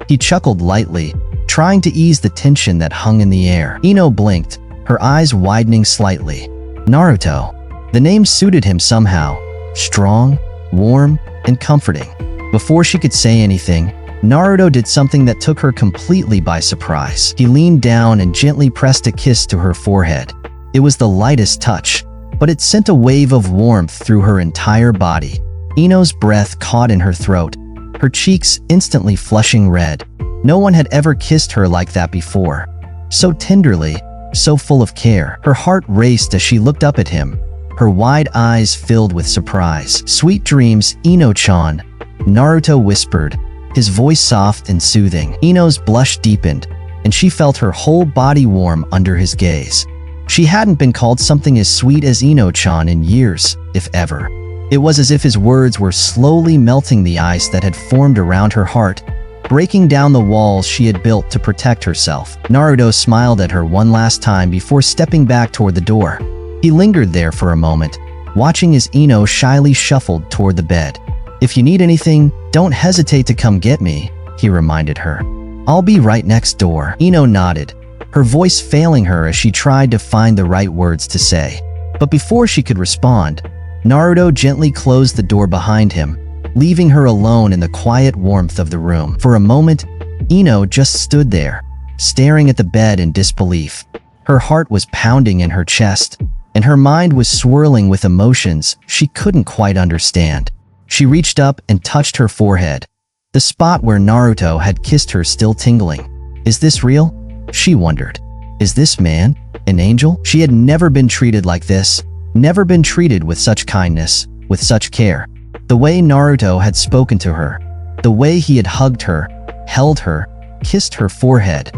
Speaker 1: He chuckled lightly, trying to ease the tension that hung in the air. Ino blinked, her eyes widening slightly. Naruto. The name suited him somehow, strong, warm, and comforting. Before she could say anything, Naruto did something that took her completely by surprise. He leaned down and gently pressed a kiss to her forehead. It was the lightest touch, but it sent a wave of warmth through her entire body. Ino's breath caught in her throat, her cheeks instantly flushing red. No one had ever kissed her like that before. So tenderly, so full of care. Her heart raced as she looked up at him, her wide eyes filled with surprise. "Sweet dreams, Ino-chan," Naruto whispered, his voice soft and soothing. Ino's blush deepened, and she felt her whole body warm under his gaze. She hadn't been called something as sweet as Ino-chan in years, if ever. It was as if his words were slowly melting the ice that had formed around her heart, breaking down the walls she had built to protect herself. Naruto smiled at her one last time before stepping back toward the door. He lingered there for a moment, watching as Ino shyly shuffled toward the bed. "If you need anything, don't hesitate to come get me," he reminded her. "I'll be right next door." Ino nodded, her voice failing her as she tried to find the right words to say. But before she could respond, Naruto gently closed the door behind him, leaving her alone in the quiet warmth of the room. For a moment, Ino just stood there, staring at the bed in disbelief. Her heart was pounding in her chest, and her mind was swirling with emotions she couldn't quite understand. She reached up and touched her forehead, the spot where Naruto had kissed her still tingling. "Is this real?" she wondered. "Is this man an angel?" She had never been treated like this, never been treated with such kindness, with such care. The way Naruto had spoken to her, the way he had hugged her, held her, kissed her forehead.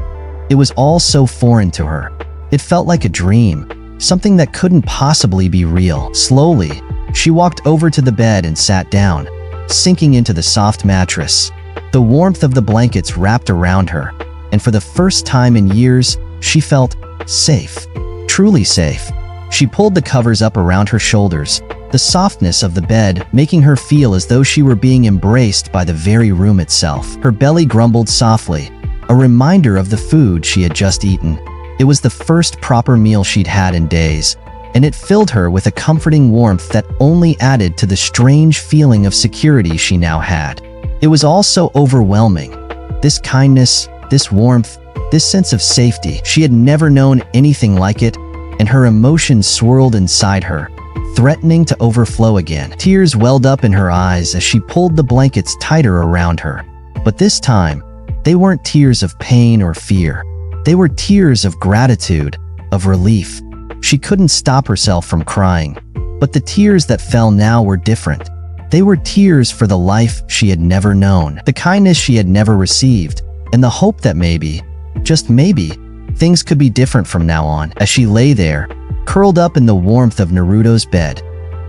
Speaker 1: It was all so foreign to her. It felt like a dream, something that couldn't possibly be real. Slowly, she walked over to the bed and sat down, sinking into the soft mattress. The warmth of the blankets wrapped around her, and for the first time in years, she felt safe, truly safe. She pulled the covers up around her shoulders, the softness of the bed making her feel as though she were being embraced by the very room itself. Her belly grumbled softly, a reminder of the food she had just eaten. It was the first proper meal she'd had in days, and it filled her with a comforting warmth that only added to the strange feeling of security she now had. It was all so overwhelming. This kindness, this warmth, this sense of safety. She had never known anything like it, and her emotions swirled inside her, threatening to overflow again. Tears welled up in her eyes as she pulled the blankets tighter around her. But this time, they weren't tears of pain or fear. They were tears of gratitude, of relief. She couldn't stop herself from crying, but the tears that fell now were different. They were tears for the life she had never known, the kindness she had never received, and the hope that maybe, just maybe, things could be different from now on. As she lay there, curled up in the warmth of Naruto's bed,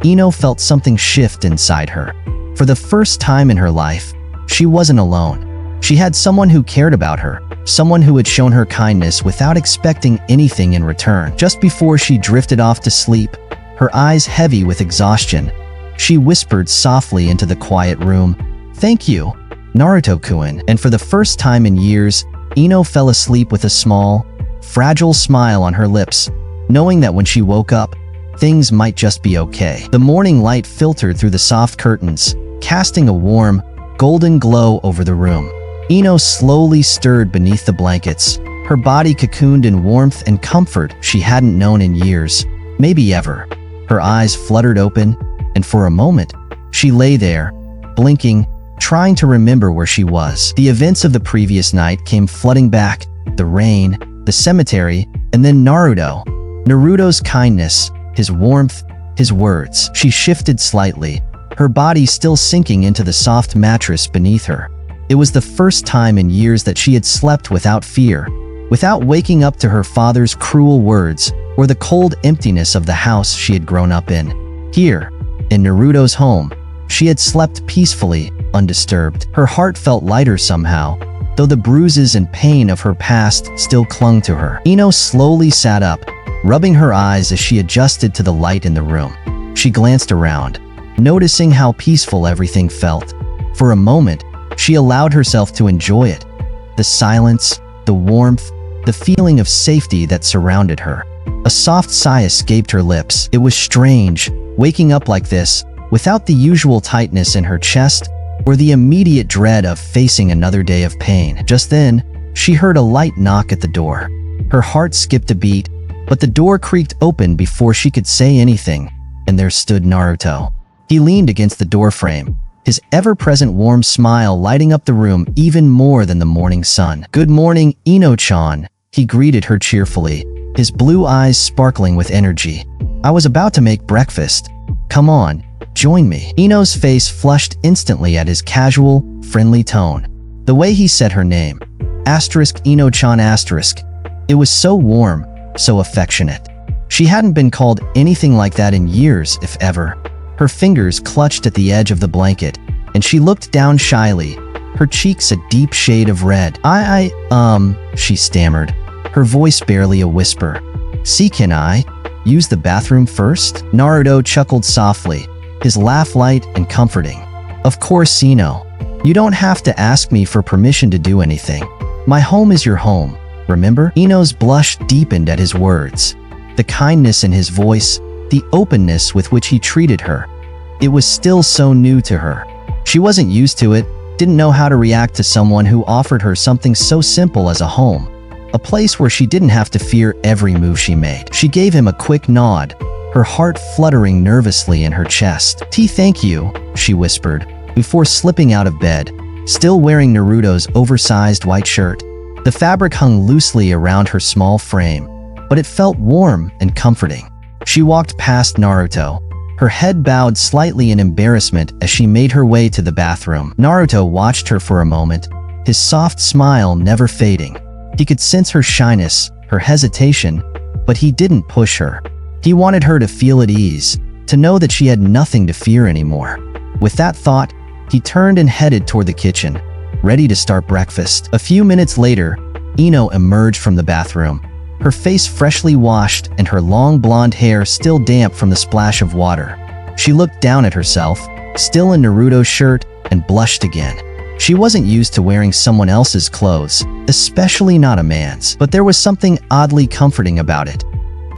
Speaker 1: Ino felt something shift inside her. For the first time in her life, she wasn't alone. She had someone who cared about her, someone who had shown her kindness without expecting anything in return. Just before she drifted off to sleep, her eyes heavy with exhaustion, she whispered softly into the quiet room, "Thank you, Naruto-kun." And for the first time in years, Ino fell asleep with a small, fragile smile on her lips, knowing that when she woke up, things might just be okay. The morning light filtered through the soft curtains, casting a warm, golden glow over the room. Ino slowly stirred beneath the blankets, her body cocooned in warmth and comfort she hadn't known in years, maybe ever. Her eyes fluttered open, and for a moment, she lay there, blinking, trying to remember where she was. The events of the previous night came flooding back: the rain, the cemetery, and then Naruto. Naruto's kindness, his warmth, his words. She shifted slightly, her body still sinking into the soft mattress beneath her. It was the first time in years that she had slept without fear, without waking up to her father's cruel words or the cold emptiness of the house she had grown up in. Here, in Naruto's home, she had slept peacefully, undisturbed. Her heart felt lighter somehow, though the bruises and pain of her past still clung to her. Ino slowly sat up, rubbing her eyes as she adjusted to the light in the room. She glanced around, noticing how peaceful everything felt. For a moment, she allowed herself to enjoy it. The silence, the warmth, the feeling of safety that surrounded her. A soft sigh escaped her lips. It was strange, waking up like this, without the usual tightness in her chest or the immediate dread of facing another day of pain. Just then, she heard a light knock at the door. Her heart skipped a beat, but the door creaked open before she could say anything, and there stood Naruto. He leaned against the doorframe, his ever-present warm smile lighting up the room even more than the morning sun. "Good morning, Ino-chan," he greeted her cheerfully, his blue eyes sparkling with energy. "I was about to make breakfast. Come on, join me." Ino's face flushed instantly at his casual, friendly tone. The way he said her name, *Ino-chan*, it was so warm, so affectionate. She hadn't been called anything like that in years, if ever. Her fingers clutched at the edge of the blanket, and she looked down shyly, her cheeks a deep shade of red. She stammered, her voice barely a whisper. "See, can I use the bathroom first?" Naruto chuckled softly, his laugh light and comforting. "Of course, Ino. You don't have to ask me for permission to do anything. My home is your home, remember?" Ino's blush deepened at his words. The kindness in his voice, the openness with which he treated her. It was still so new to her. She wasn't used to it, didn't know how to react to someone who offered her something so simple as a home, a place where she didn't have to fear every move she made. She gave him a quick nod, her heart fluttering nervously in her chest. "Thank you," she whispered, before slipping out of bed, still wearing Naruto's oversized white shirt. The fabric hung loosely around her small frame, but it felt warm and comforting. She walked past Naruto, her head bowed slightly in embarrassment as she made her way to the bathroom. Naruto watched her for a moment, his soft smile never fading. He could sense her shyness, her hesitation, but he didn't push her. He wanted her to feel at ease, to know that she had nothing to fear anymore. With that thought, he turned and headed toward the kitchen, ready to start breakfast. A few minutes later, Ino emerged from the bathroom, her face freshly washed and her long blonde hair still damp from the splash of water. She looked down at herself, still in Naruto's shirt, and blushed again. She wasn't used to wearing someone else's clothes, especially not a man's, but there was something oddly comforting about it.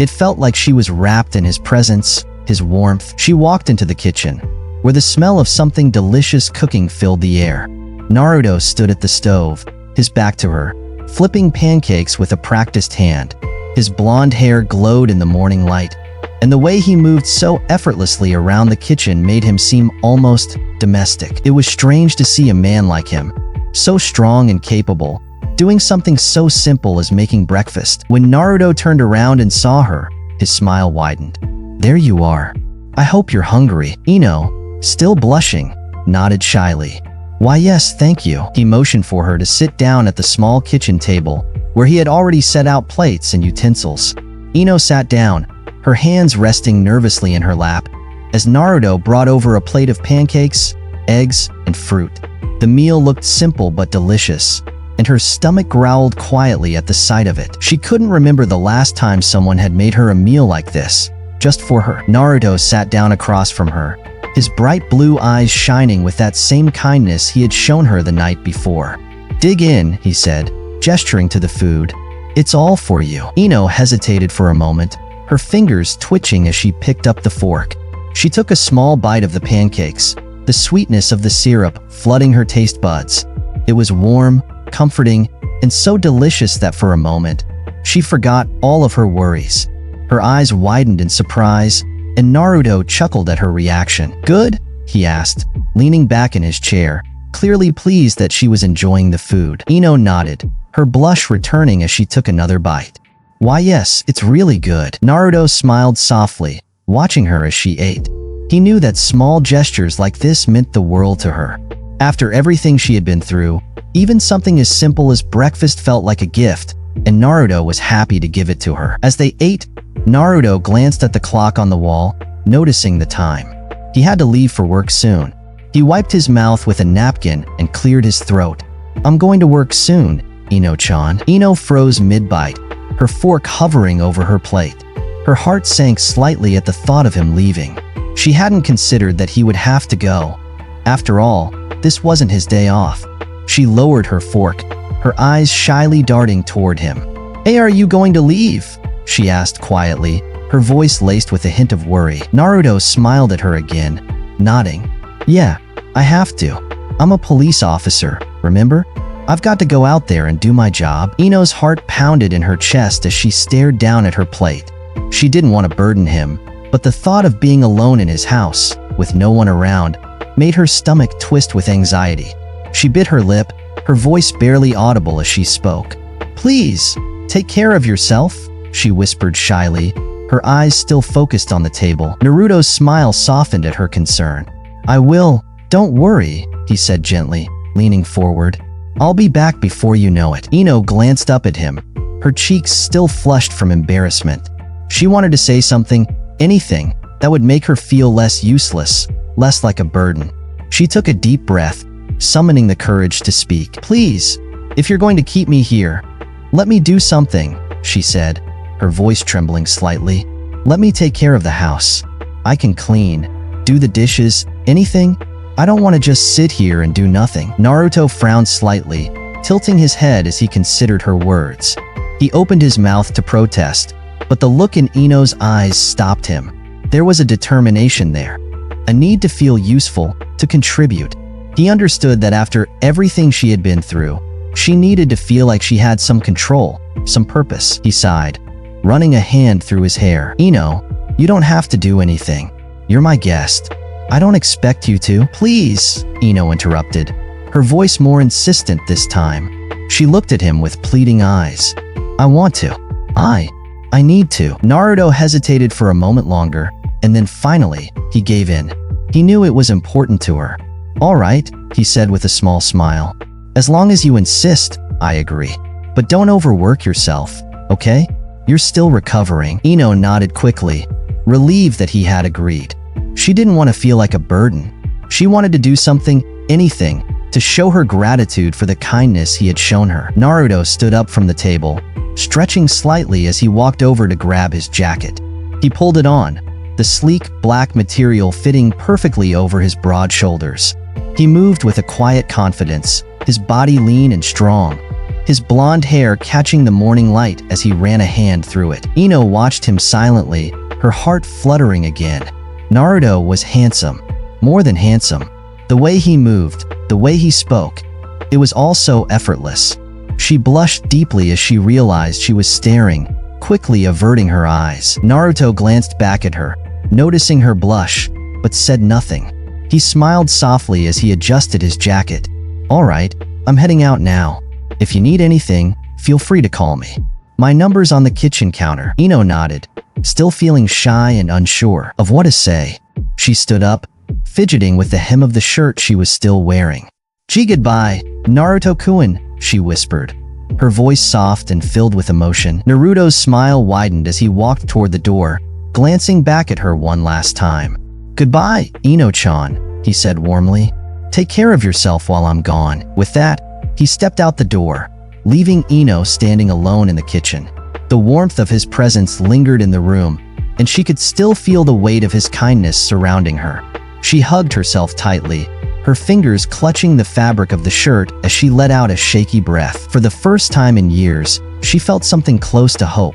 Speaker 1: It felt like she was wrapped in his presence, his warmth. She walked into the kitchen, where the smell of something delicious cooking filled the air. Naruto stood at the stove, his back to her, flipping pancakes with a practiced hand. His blonde hair glowed in the morning light, and the way he moved so effortlessly around the kitchen made him seem almost domestic. It was strange to see a man like him, so strong and capable, doing something so simple as making breakfast. When Naruto turned around and saw her, his smile widened. "There you are. I hope you're hungry." Ino, still blushing, nodded shyly. "Why yes, thank you." He motioned for her to sit down at the small kitchen table, where he had already set out plates and utensils. Ino sat down, her hands resting nervously in her lap, as Naruto brought over a plate of pancakes, eggs, and fruit. The meal looked simple but delicious, and her stomach growled quietly at the sight of it. She couldn't remember the last time someone had made her a meal like this, just for her. Naruto sat down across from her, his bright blue eyes shining with that same kindness he had shown her the night before. "Dig in," he said, gesturing to the food. "It's all for you." Ino hesitated for a moment, her fingers twitching as she picked up the fork. She took a small bite of the pancakes, the sweetness of the syrup flooding her taste buds. It was warm, comforting, and so delicious that for a moment, she forgot all of her worries. Her eyes widened in surprise, and Naruto chuckled at her reaction. "Good?" he asked, leaning back in his chair, clearly pleased that she was enjoying the food. Ino nodded, her blush returning as she took another bite. "Why yes, it's really good." Naruto smiled softly, watching her as she ate. He knew that small gestures like this meant the world to her. After everything she had been through, even something as simple as breakfast felt like a gift, and Naruto was happy to give it to her. As they ate, Naruto glanced at the clock on the wall, noticing the time. He had to leave for work soon. He wiped his mouth with a napkin and cleared his throat. "I'm going to work soon, Ino-chan." Ino froze mid-bite, her fork hovering over her plate. Her heart sank slightly at the thought of him leaving. She hadn't considered that he would have to go. After all, this wasn't his day off. She lowered her fork, her eyes shyly darting toward him. "Hey, are you going to leave?" she asked quietly, her voice laced with a hint of worry. Naruto smiled at her again, nodding. "Yeah, I have to. I'm a police officer, remember? I've got to go out there and do my job." Ino's heart pounded in her chest as she stared down at her plate. She didn't want to burden him, but the thought of being alone in his house, with no one around, made her stomach twist with anxiety. She bit her lip, her voice barely audible as she spoke. "Please, take care of yourself," she whispered shyly, her eyes still focused on the table. Naruto's smile softened at her concern. "I will, don't worry," he said gently, leaning forward. "I'll be back before you know it." Ino glanced up at him, her cheeks still flushed from embarrassment. She wanted to say something, anything, that would make her feel less useless, less like a burden. She took a deep breath, summoning the courage to speak. "Please, if you're going to keep me here, let me do something," she said, her voice trembling slightly. "Let me take care of the house. I can clean, do the dishes, anything. I don't want to just sit here and do nothing." Naruto frowned slightly, tilting his head as he considered her words. He opened his mouth to protest, but the look in Ino's eyes stopped him. There was a determination there, a need to feel useful, to contribute. He understood that after everything she had been through, she needed to feel like she had some control, some purpose. He sighed, running a hand through his hair. "Ino, you don't have to do anything. You're my guest. I don't expect you to." "Please," Ino interrupted, her voice more insistent this time. She looked at him with pleading eyes. "I want to. I need to." Naruto hesitated for a moment longer, and then finally, he gave in. He knew it was important to her. "All right," he said with a small smile. "As long as you insist, I agree. But don't overwork yourself, okay? You're still recovering." Ino nodded quickly, relieved that he had agreed. She didn't want to feel like a burden. She wanted to do something, anything, to show her gratitude for the kindness he had shown her. Naruto stood up from the table, stretching slightly as he walked over to grab his jacket. He pulled it on, the sleek, black material fitting perfectly over his broad shoulders. He moved with a quiet confidence, his body lean and strong, his blonde hair catching the morning light as he ran a hand through it. Ino watched him silently, her heart fluttering again. Naruto was handsome, more than handsome. The way he moved, the way he spoke, it was all so effortless. She blushed deeply as she realized she was staring, quickly averting her eyes. Naruto glanced back at her, noticing her blush, but said nothing. He smiled softly as he adjusted his jacket. "All right, I'm heading out now. If you need anything, feel free to call me. My number's on the kitchen counter." Ino nodded, still feeling shy and unsure of what to say. She stood up, fidgeting with the hem of the shirt she was still wearing. "Gee, goodbye, Naruto-kun," she whispered, her voice soft and filled with emotion. Naruto's smile widened as he walked toward the door, glancing back at her one last time. "Goodbye, Ino-chan," he said warmly. "Take care of yourself while I'm gone." With that, he stepped out the door, leaving Ino standing alone in the kitchen. The warmth of his presence lingered in the room, and she could still feel the weight of his kindness surrounding her. She hugged herself tightly, her fingers clutching the fabric of the shirt as she let out a shaky breath. For the first time in years, she felt something close to hope.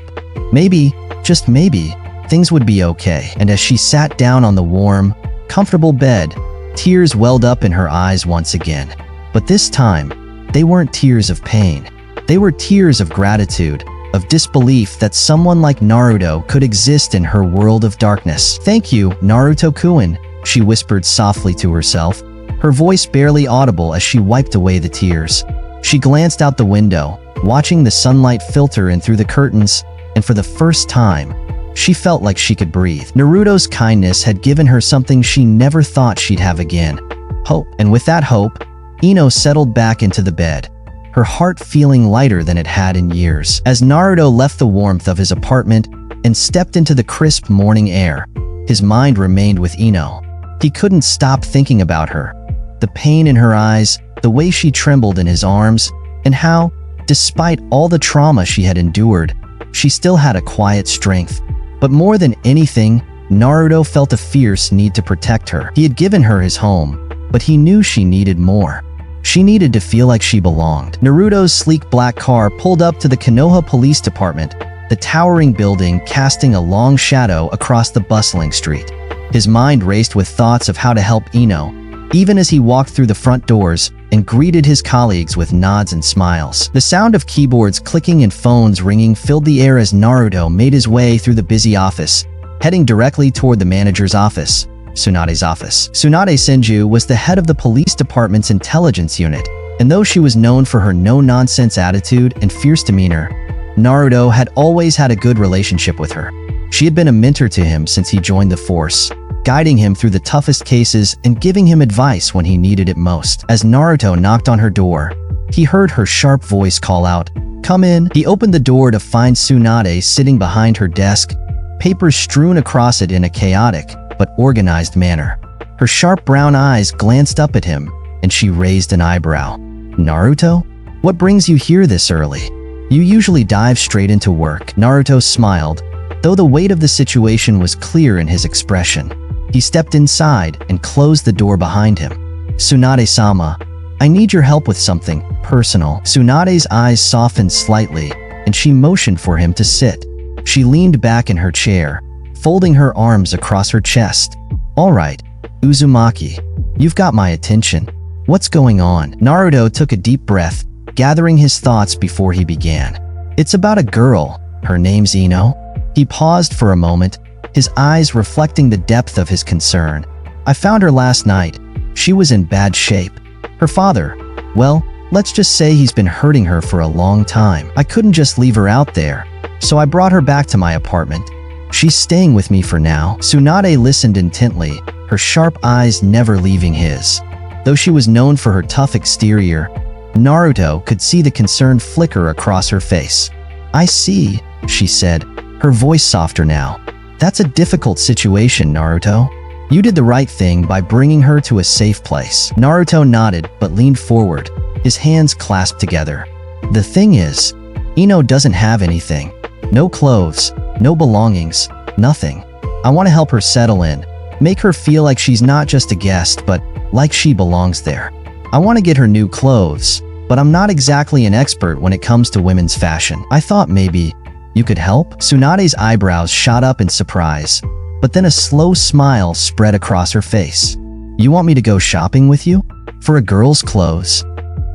Speaker 1: Maybe, just maybe, things would be okay. And as she sat down on the warm, comfortable bed, Tears welled up in her eyes once again. But this time, they weren't tears of pain. They were tears of gratitude, of disbelief that someone like Naruto could exist in her world of darkness. "Thank you, Naruto-kun," she whispered softly to herself, her voice barely audible as she wiped away the tears. She glanced out the window, watching the sunlight filter in through the curtains, and for the first time, she felt like she could breathe. Naruto's kindness had given her something she never thought she'd have again: hope. And with that hope, Ino settled back into the bed, her heart feeling lighter than it had in years. As Naruto left the warmth of his apartment and stepped into the crisp morning air, his mind remained with Ino. He couldn't stop thinking about her, the pain in her eyes, the way she trembled in his arms, and how, despite all the trauma she had endured, she still had a quiet strength. But more than anything, Naruto felt a fierce need to protect her. He had given her his home, but he knew she needed more. She needed to feel like she belonged. Naruto's sleek black car pulled up to the Konoha Police Department, the towering building casting a long shadow across the bustling street. His mind raced with thoughts of how to help Ino, even as he walked through the front doors and greeted his colleagues with nods and smiles. The sound of keyboards clicking and phones ringing filled the air as Naruto made his way through the busy office, heading directly toward the manager's office, Tsunade's office. Tsunade Senju was the head of the police department's intelligence unit, and though she was known for her no-nonsense attitude and fierce demeanor, Naruto had always had a good relationship with her. She had been a mentor to him since he joined the force, guiding him through the toughest cases and giving him advice when he needed it most. As Naruto knocked on her door, he heard her sharp voice call out, "Come in." He opened the door to find Tsunade sitting behind her desk, papers strewn across it in a chaotic but organized manner. Her sharp brown eyes glanced up at him, and she raised an eyebrow. "Naruto? What brings you here this early? You usually dive straight into work." Naruto smiled, though the weight of the situation was clear in his expression. He stepped inside and closed the door behind him. "Tsunade-sama, I need your help with something personal." Tsunade's eyes softened slightly, and she motioned for him to sit. She leaned back in her chair, folding her arms across her chest. "All right, Uzumaki, you've got my attention. What's going on?" Naruto took a deep breath, gathering his thoughts before he began. "It's about a girl. Her name's Ino." He paused for a moment, his eyes reflecting the depth of his concern. "I found her last night. She was in bad shape. Her father, well, let's just say he's been hurting her for a long time. I couldn't just leave her out there, so I brought her back to my apartment. She's staying with me for now." Tsunade listened intently, her sharp eyes never leaving his. Though she was known for her tough exterior, Naruto could see the concern flicker across her face. "I see," she said, her voice softer now. "That's a difficult situation, Naruto. You did the right thing by bringing her to a safe place." Naruto nodded but leaned forward, his hands clasped together. "The thing is, Ino doesn't have anything. No clothes, no belongings, nothing. I want to help her settle in, make her feel like she's not just a guest but like she belongs there. I want to get her new clothes, but I'm not exactly an expert when it comes to women's fashion. I thought maybe you could help?" Tsunade's eyebrows shot up in surprise, but then a slow smile spread across her face. "You want me to go shopping with you? For a girl's clothes?"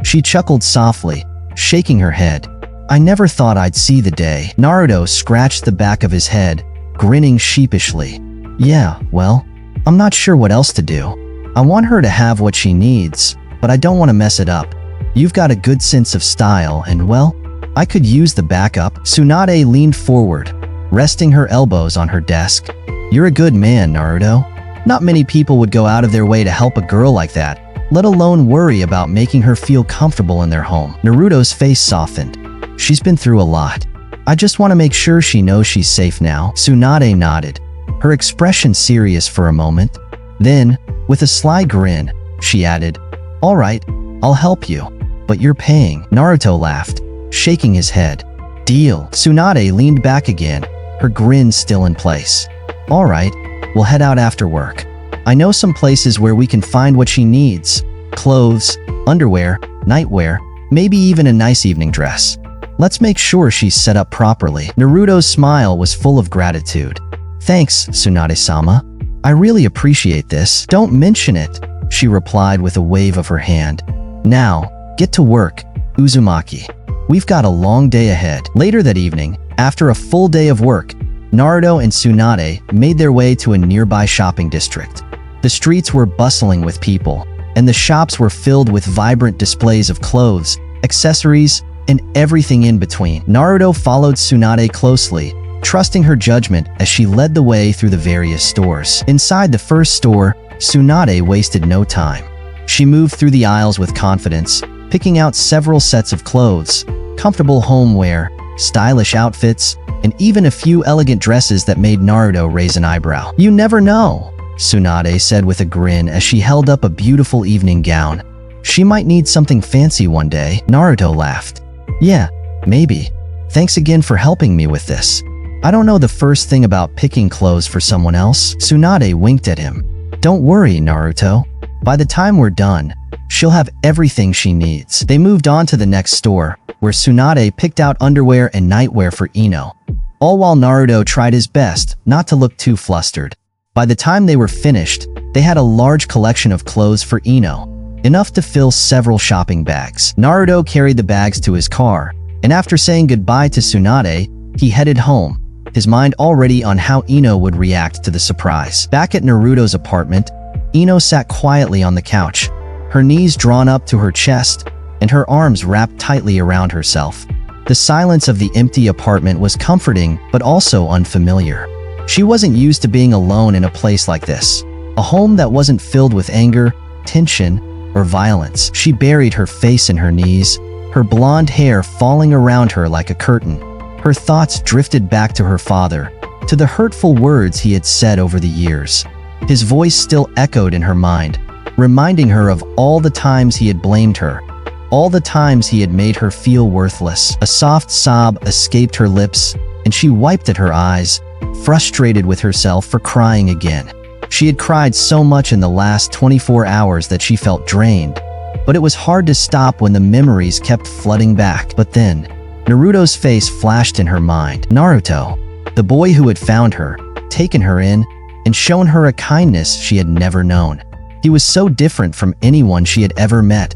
Speaker 1: She chuckled softly, shaking her head. "I never thought I'd see the day." Naruto scratched the back of his head, grinning sheepishly. "Yeah, well, I'm not sure what else to do. I want her to have what she needs, but I don't want to mess it up. You've got a good sense of style and, well, I could use the backup." Tsunade leaned forward, resting her elbows on her desk. "You're a good man, Naruto. Not many people would go out of their way to help a girl like that, let alone worry about making her feel comfortable in their home." Naruto's face softened. "She's been through a lot. I just want to make sure she knows she's safe now." Tsunade nodded, her expression serious for a moment. Then, with a sly grin, she added, "All right, I'll help you, but you're paying." Naruto laughed, shaking his head. "Deal." Tsunade leaned back again, her grin still in place. "All right, we'll head out after work. I know some places where we can find what she needs. Clothes, underwear, nightwear, maybe even a nice evening dress. Let's make sure she's set up properly." Naruto's smile was full of gratitude. "Thanks, Tsunade-sama. I really appreciate this." "Don't mention it," she replied with a wave of her hand. Now, get to work, Uzumaki. We've got a long day ahead. Later that evening, after a full day of work, Naruto and Tsunade made their way to a nearby shopping district. The streets were bustling with people, and the shops were filled with vibrant displays of clothes, accessories, and everything in between. Naruto followed Tsunade closely, trusting her judgment as she led the way through the various stores. Inside the first store, Tsunade wasted no time. She moved through the aisles with confidence, picking out several sets of clothes, comfortable homeware, stylish outfits, and even a few elegant dresses that made Naruto raise an eyebrow. "You never know," Tsunade said with a grin as she held up a beautiful evening gown. "She might need something fancy one day." Naruto laughed. "Yeah, maybe. Thanks again for helping me with this. I don't know the first thing about picking clothes for someone else." Tsunade winked at him. "Don't worry, Naruto. By the time we're done, she'll have everything she needs." They moved on to the next store, where Tsunade picked out underwear and nightwear for Ino, all while Naruto tried his best not to look too flustered. By the time they were finished, they had a large collection of clothes for Ino, enough to fill several shopping bags. Naruto carried the bags to his car, and after saying goodbye to Tsunade, he headed home, his mind already on how Ino would react to the surprise. Back at Naruto's apartment, Ino sat quietly on the couch, her knees drawn up to her chest, and her arms wrapped tightly around herself. The silence of the empty apartment was comforting, but also unfamiliar. She wasn't used to being alone in a place like this, a home that wasn't filled with anger, tension, or violence. She buried her face in her knees, her blonde hair falling around her like a curtain. Her thoughts drifted back to her father, to the hurtful words he had said over the years. His voice still echoed in her mind, reminding her of all the times he had blamed her, all the times he had made her feel worthless. A soft sob escaped her lips, and she wiped at her eyes, frustrated with herself for crying again. She had cried so much in the last 24 hours that she felt drained, but it was hard to stop when the memories kept flooding back. But then, Naruto's face flashed in her mind. Naruto, the boy who had found her, taken her in, and shown her a kindness she had never known. He was so different from anyone she had ever met.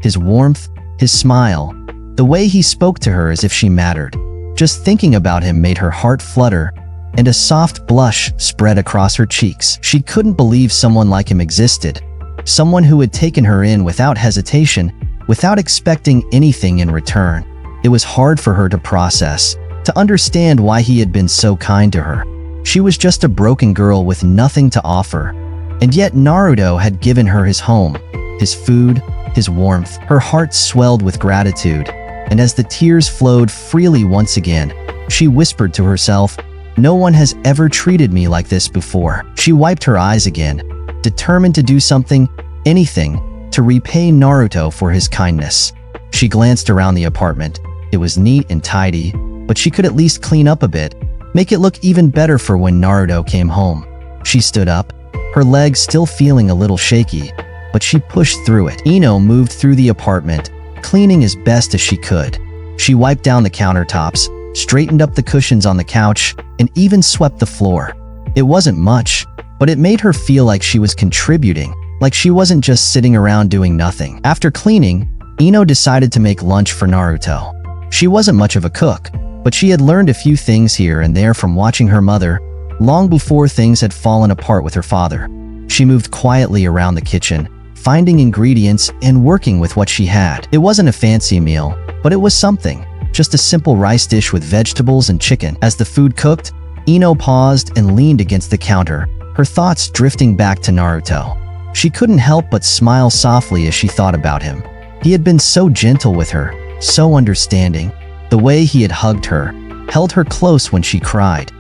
Speaker 1: His warmth, his smile, the way he spoke to her as if she mattered. Just thinking about him made her heart flutter, and a soft blush spread across her cheeks. She couldn't believe someone like him existed, someone who had taken her in without hesitation, without expecting anything in return. It was hard for her to process, to understand why he had been so kind to her. She was just a broken girl with nothing to offer, and yet Naruto had given her his home, his food, his warmth. Her heart swelled with gratitude, and as the tears flowed freely once again, she whispered to herself, "No one has ever treated me like this before." She wiped her eyes again, determined to do something, anything, to repay Naruto for his kindness. She glanced around the apartment. It was neat and tidy, but she could at least clean up a bit, make it look even better for when Naruto came home. She stood up, her legs still feeling a little shaky, but she pushed through it. Ino moved through the apartment, cleaning as best as she could. She wiped down the countertops, straightened up the cushions on the couch, and even swept the floor. It wasn't much, but it made her feel like she was contributing, like she wasn't just sitting around doing nothing. After cleaning, Ino decided to make lunch for Naruto. She wasn't much of a cook, but she had learned a few things here and there from watching her mother, long before things had fallen apart with her father. She moved quietly around the kitchen, finding ingredients and working with what she had. It wasn't a fancy meal, but it was something. Just a simple rice dish with vegetables and chicken. As the food cooked, Ino paused and leaned against the counter, her thoughts drifting back to Naruto. She couldn't help but smile softly as she thought about him. He had been so gentle with her, so understanding. The way he had hugged her, held her close when she cried.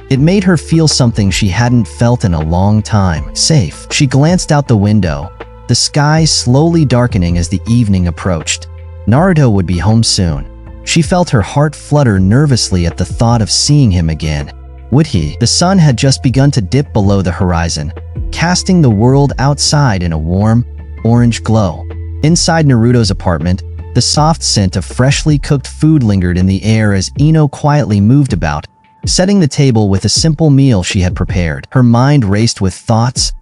Speaker 1: It made her feel something she hadn't felt in a long time. Safe. She glanced out the window, the sky slowly darkening as the evening approached. Naruto would be home soon. She felt her heart flutter nervously at the thought of seeing him again. Would he? The sun had just begun to dip below the horizon, casting the world outside in a warm, orange glow. Inside Naruto's apartment, the soft scent of freshly cooked food lingered in the air as Ino quietly moved about, setting the table with a simple meal she had prepared. Her mind raced with thoughts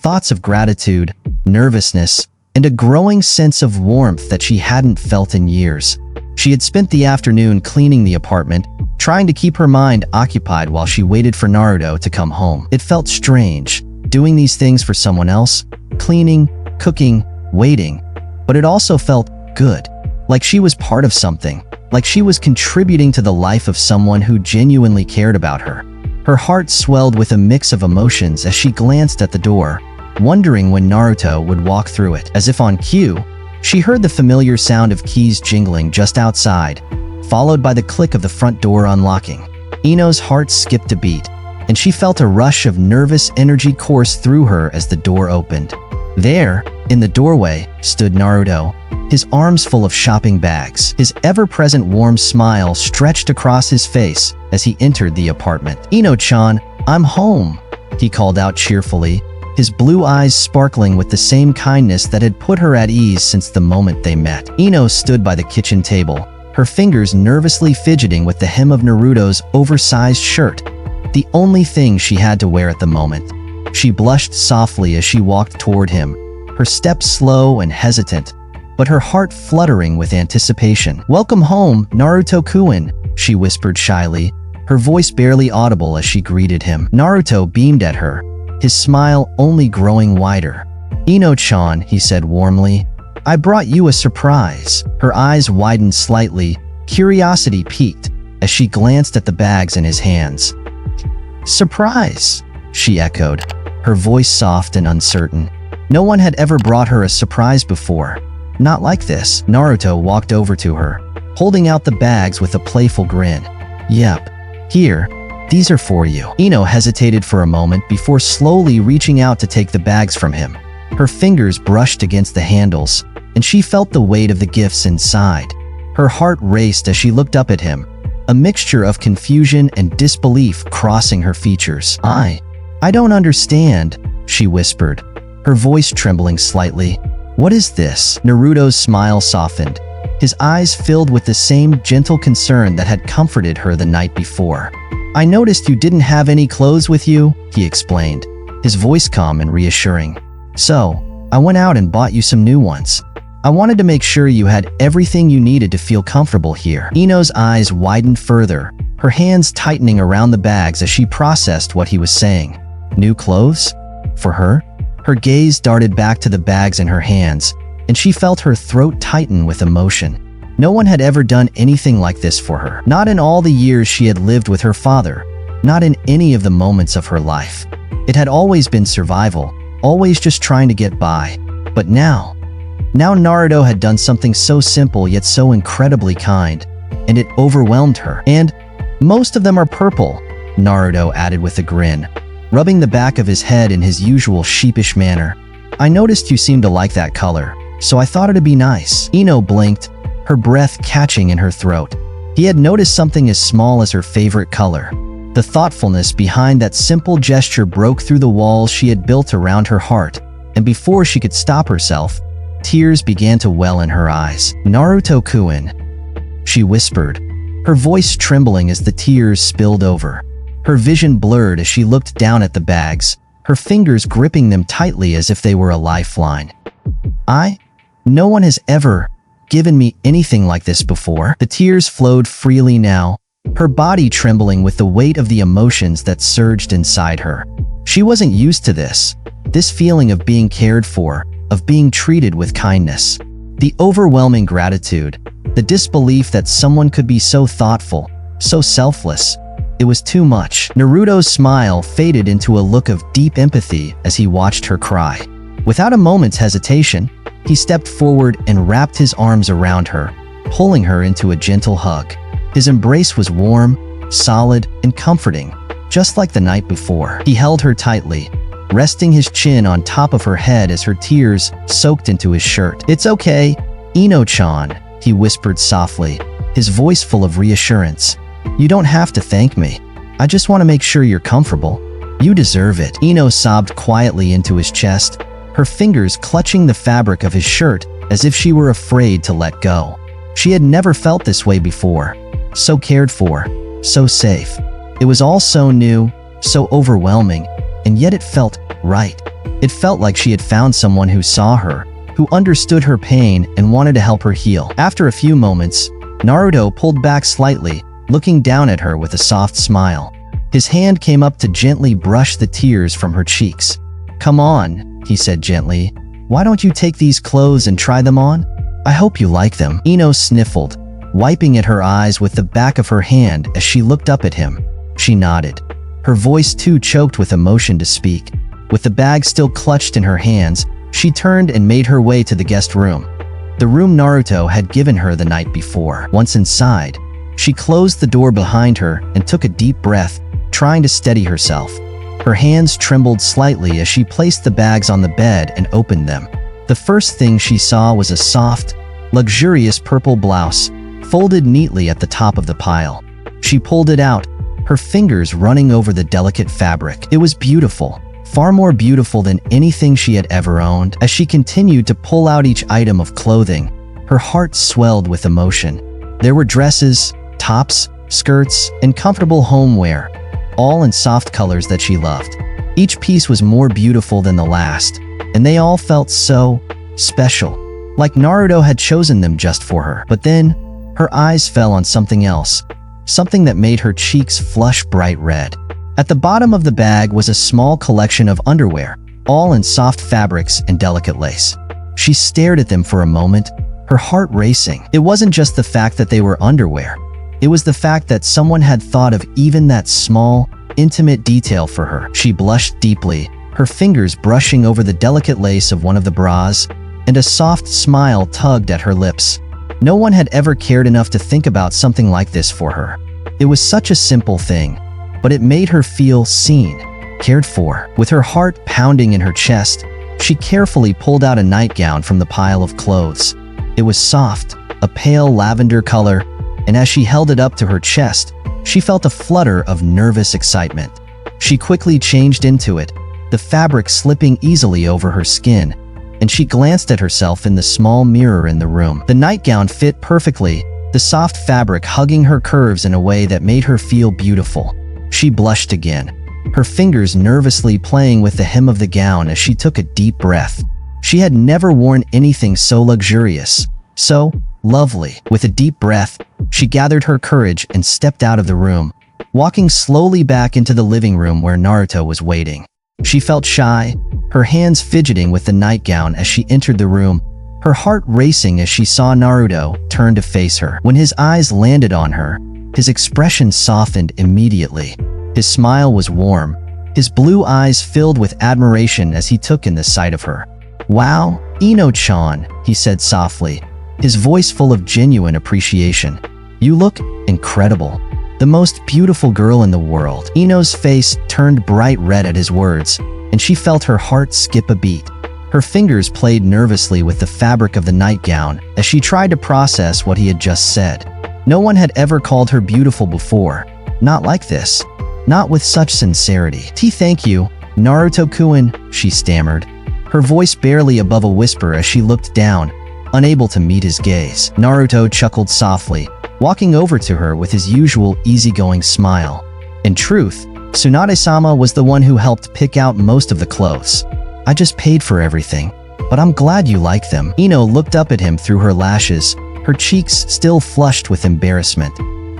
Speaker 1: thoughts of gratitude, nervousness, and a growing sense of warmth that she hadn't felt in years. She had spent the afternoon cleaning the apartment, trying to keep her mind occupied while she waited for Naruto to come home. It felt strange, doing these things for someone else, cleaning, cooking, waiting, but it also felt good, like she was part of something, like she was contributing to the life of someone who genuinely cared about her. Her heart swelled with a mix of emotions as she glanced at the door, wondering when Naruto would walk through it. As if on cue, she heard the familiar sound of keys jingling just outside, followed by the click of the front door unlocking. Ino's heart skipped a beat, and she felt a rush of nervous energy course through her as the door opened. There, in the doorway, stood Naruto, his arms full of shopping bags. His ever-present warm smile stretched across his face as he entered the apartment. "Ino-chan, I'm home," he called out cheerfully, his blue eyes sparkling with the same kindness that had put her at ease since the moment they met. Ino stood by the kitchen table, her fingers nervously fidgeting with the hem of Naruto's oversized shirt, the only thing she had to wear at the moment. She blushed softly as she walked toward him, her steps slow and hesitant, but her heart fluttering with anticipation. "Welcome home, Naruto-kun," she whispered shyly, her voice barely audible as she greeted him. Naruto beamed at her, his smile only growing wider. "Ino-chan," he said warmly, "I brought you a surprise." Her eyes widened slightly, curiosity piqued, as she glanced at the bags in his hands. "Surprise?" she echoed, her voice soft and uncertain. No one had ever brought her a surprise before. Not like this. Naruto walked over to her, holding out the bags with a playful grin. "Yep. Here, these are for you." Ino hesitated for a moment before slowly reaching out to take the bags from him. Her fingers brushed against the handles, and she felt the weight of the gifts inside. Her heart raced as she looked up at him, a mixture of confusion and disbelief crossing her features. I don't understand," she whispered, her voice trembling slightly. "What is this?" Naruto's smile softened, his eyes filled with the same gentle concern that had comforted her the night before. "I noticed you didn't have any clothes with you," he explained, his voice calm and reassuring. "So, I went out and bought you some new ones. I wanted to make sure you had everything you needed to feel comfortable here." Ino's eyes widened further, her hands tightening around the bags as she processed what he was saying. New clothes? For her? Her gaze darted back to the bags in her hands, and she felt her throat tighten with emotion. No one had ever done anything like this for her. Not in all the years she had lived with her father, not in any of the moments of her life. It had always been survival, always just trying to get by. But now Naruto had done something so simple yet so incredibly kind, and it overwhelmed her. "And most of them are purple," Naruto added with a grin, rubbing the back of his head in his usual sheepish manner. "I noticed you seemed to like that color, so I thought it'd be nice." Ino blinked, her breath catching in her throat. He had noticed something as small as her favorite color. The thoughtfulness behind that simple gesture broke through the walls she had built around her heart, and before she could stop herself, tears began to well in her eyes. "Naruto-kun," she whispered, her voice trembling as the tears spilled over. Her vision blurred as she looked down at the bags, her fingers gripping them tightly as if they were a lifeline. No one has ever given me anything like this before." The tears flowed freely now, her body trembling with the weight of the emotions that surged inside her. She wasn't used to this feeling of being cared for, of being treated with kindness. The overwhelming gratitude, the disbelief that someone could be so thoughtful, so selfless. It was too much. Naruto's smile faded into a look of deep empathy as he watched her cry. Without a moment's hesitation, he stepped forward and wrapped his arms around her, pulling her into a gentle hug. His embrace was warm, solid, and comforting, just like the night before. He held her tightly, resting his chin on top of her head as her tears soaked into his shirt. "It's okay, Ino-chan," he whispered softly, his voice full of reassurance. "You don't have to thank me. I just want to make sure you're comfortable. You deserve it." Ino sobbed quietly into his chest, her fingers clutching the fabric of his shirt as if she were afraid to let go. She had never felt this way before. So cared for, so safe. It was all so new, so overwhelming, and yet it felt right. It felt like she had found someone who saw her, who understood her pain and wanted to help her heal. After a few moments, Naruto pulled back slightly, looking down at her with a soft smile. His hand came up to gently brush the tears from her cheeks. "Come on," he said gently. "Why don't you take these clothes and try them on? I hope you like them." Ino sniffled, wiping at her eyes with the back of her hand as she looked up at him. She nodded, her voice too choked with emotion to speak. With the bag still clutched in her hands, she turned and made her way to the guest room. The room Naruto had given her the night before. Once inside, she closed the door behind her and took a deep breath, trying to steady herself. Her hands trembled slightly as she placed the bags on the bed and opened them. The first thing she saw was a soft, luxurious purple blouse, folded neatly at the top of the pile. She pulled it out, her fingers running over the delicate fabric. It was beautiful, far more beautiful than anything she had ever owned. As she continued to pull out each item of clothing, her heart swelled with emotion. There were dresses, tops, skirts, and comfortable homeware, all in soft colors that she loved. Each piece was more beautiful than the last, and they all felt so special, like Naruto had chosen them just for her. But then, her eyes fell on something else, something that made her cheeks flush bright red. At the bottom of the bag was a small collection of underwear, all in soft fabrics and delicate lace. She stared at them for a moment, her heart racing. It wasn't just the fact that they were underwear. It was the fact that someone had thought of even that small, intimate detail for her. She blushed deeply, her fingers brushing over the delicate lace of one of the bras, and a soft smile tugged at her lips. No one had ever cared enough to think about something like this for her. It was such a simple thing, but it made her feel seen, cared for. With her heart pounding in her chest, she carefully pulled out a nightgown from the pile of clothes. It was soft, a pale lavender color, and as she held it up to her chest, she felt a flutter of nervous excitement. She quickly changed into it, the fabric slipping easily over her skin, and she glanced at herself in the small mirror in the room. The nightgown fit perfectly, the soft fabric hugging her curves in a way that made her feel beautiful. She blushed again, her fingers nervously playing with the hem of the gown as she took a deep breath. She had never worn anything so luxurious, so lovely. With a deep breath, she gathered her courage and stepped out of the room, walking slowly back into the living room where Naruto was waiting. She felt shy, her hands fidgeting with the nightgown as she entered the room, her heart racing as she saw Naruto turn to face her. When his eyes landed on her, his expression softened immediately. His smile was warm, his blue eyes filled with admiration as he took in the sight of her. "Wow, Ino-chan," he said softly, his voice full of genuine appreciation. "You look incredible. The most beautiful girl in the world." Ino's face turned bright red at his words, and she felt her heart skip a beat. Her fingers played nervously with the fabric of the nightgown as she tried to process what he had just said. No one had ever called her beautiful before, not like this, not with such sincerity. "Thank you, Naruto-kun," she stammered, her voice barely above a whisper as she looked down, unable to meet his gaze. Naruto chuckled softly, walking over to her with his usual easygoing smile. In truth, Tsunade-sama was the one who helped pick out most of the clothes. "I just paid for everything, but I'm glad you like them." Ino looked up at him through her lashes, her cheeks still flushed with embarrassment.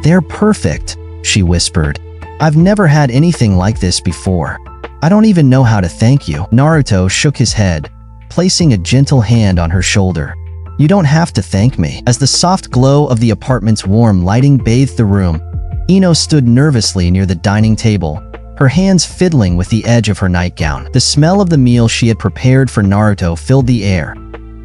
Speaker 1: "They're perfect," she whispered. "I've never had anything like this before. I don't even know how to thank you." Naruto shook his head, placing a gentle hand on her shoulder. "You don't have to thank me." As the soft glow of the apartment's warm lighting bathed the room, Ino stood nervously near the dining table, her hands fiddling with the edge of her nightgown. The smell of the meal she had prepared for Naruto filled the air.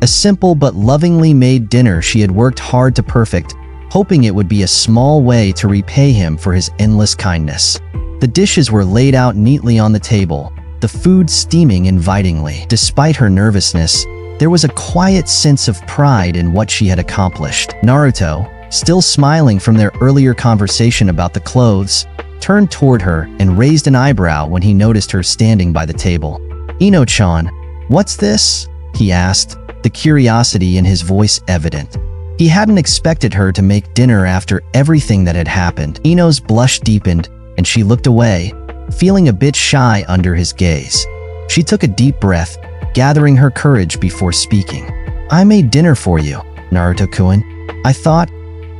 Speaker 1: A simple but lovingly made dinner she had worked hard to perfect, hoping it would be a small way to repay him for his endless kindness. The dishes were laid out neatly on the table, the food steaming invitingly. Despite her nervousness, there was a quiet sense of pride in what she had accomplished. Naruto, still smiling from their earlier conversation about the clothes, turned toward her and raised an eyebrow when he noticed her standing by the table. "Ino-chan, what's this?" he asked, the curiosity in his voice evident. He hadn't expected her to make dinner after everything that had happened. Ino's blush deepened, and she looked away, feeling a bit shy under his gaze. She took a deep breath, gathering her courage before speaking. I made dinner for you, Naruto-kun. I thought,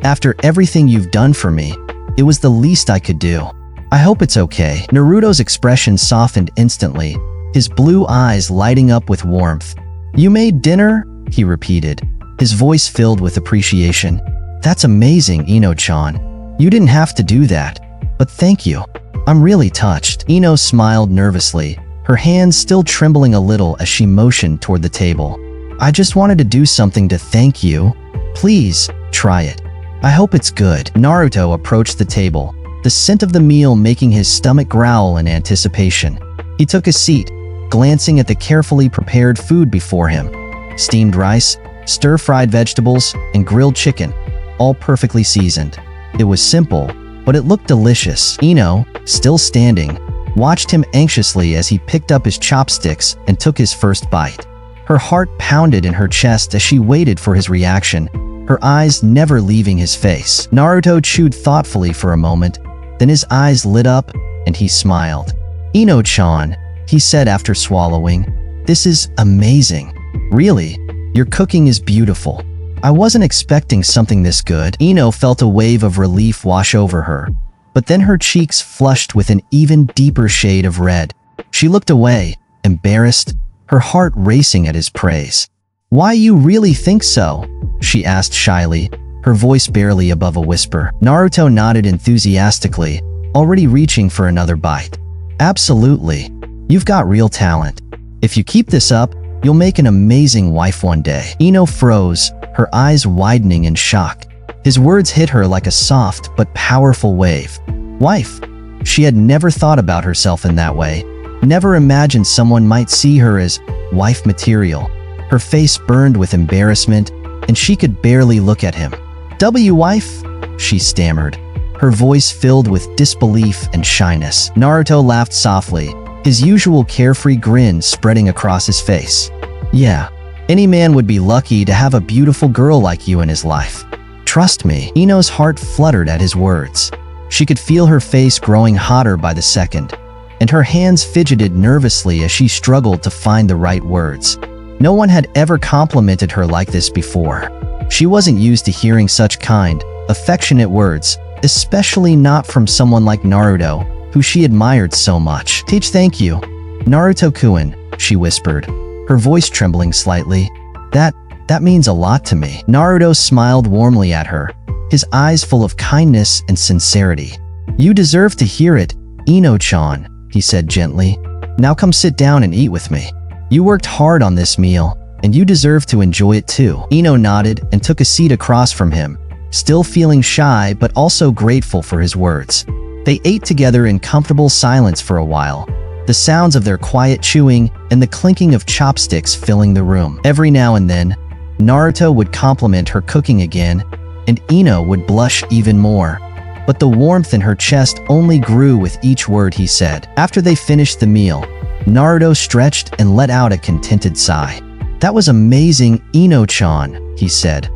Speaker 1: after everything you've done for me, it was the least I could do. I hope it's okay. Naruto's expression softened instantly, his blue eyes lighting up with warmth. You made dinner? He repeated, his voice filled with appreciation. That's amazing, Ino-chan. You didn't have to do that, but thank you. I'm really touched. Ino smiled nervously, her hands still trembling a little as she motioned toward the table. I just wanted to do something to thank you. Please, try it. I hope it's good. Naruto approached the table, the scent of the meal making his stomach growl in anticipation. He took a seat, glancing at the carefully prepared food before him. Steamed rice, stir-fried vegetables, and grilled chicken, all perfectly seasoned. It was simple, but it looked delicious. Ino, still standing, watched him anxiously as he picked up his chopsticks and took his first bite. Her heart pounded in her chest as she waited for his reaction, her eyes never leaving his face. Naruto chewed thoughtfully for a moment, then his eyes lit up and he smiled. Ino-chan, he said after swallowing, this is amazing. Really, your cooking is beautiful. I wasn't expecting something this good. Ino felt a wave of relief wash over her, but then her cheeks flushed with an even deeper shade of red. She looked away, embarrassed, her heart racing at his praise. Why you really think so? She asked shyly, her voice barely above a whisper. Naruto nodded enthusiastically, already reaching for another bite. Absolutely. You've got real talent. If you keep this up, you'll make an amazing wife one day. Ino froze, her eyes widening in shock. His words hit her like a soft but powerful wave. Wife. She had never thought about herself in that way, never imagined someone might see her as wife material. Her face burned with embarrassment, and she could barely look at him. Wife? She stammered, her voice filled with disbelief and shyness. Naruto laughed softly, his usual carefree grin spreading across his face. Yeah, any man would be lucky to have a beautiful girl like you in his life. Trust me. Ino's heart fluttered at his words. She could feel her face growing hotter by the second, and her hands fidgeted nervously as she struggled to find the right words. No one had ever complimented her like this before. She wasn't used to hearing such kind, affectionate words, especially not from someone like Naruto, who she admired so much. Thank you, Naruto-kun, she whispered, her voice trembling slightly. That means a lot to me. Naruto smiled warmly at her, his eyes full of kindness and sincerity. You deserve to hear it, Ino-chan, he said gently. Now come sit down and eat with me. You worked hard on this meal, and you deserve to enjoy it too. Ino nodded and took a seat across from him, still feeling shy but also grateful for his words. They ate together in comfortable silence for a while, the sounds of their quiet chewing and the clinking of chopsticks filling the room. Every now and then, Naruto would compliment her cooking again, and Ino would blush even more. But the warmth in her chest only grew with each word he said. After they finished the meal, Naruto stretched and let out a contented sigh. That was amazing, Ino-chan, he said,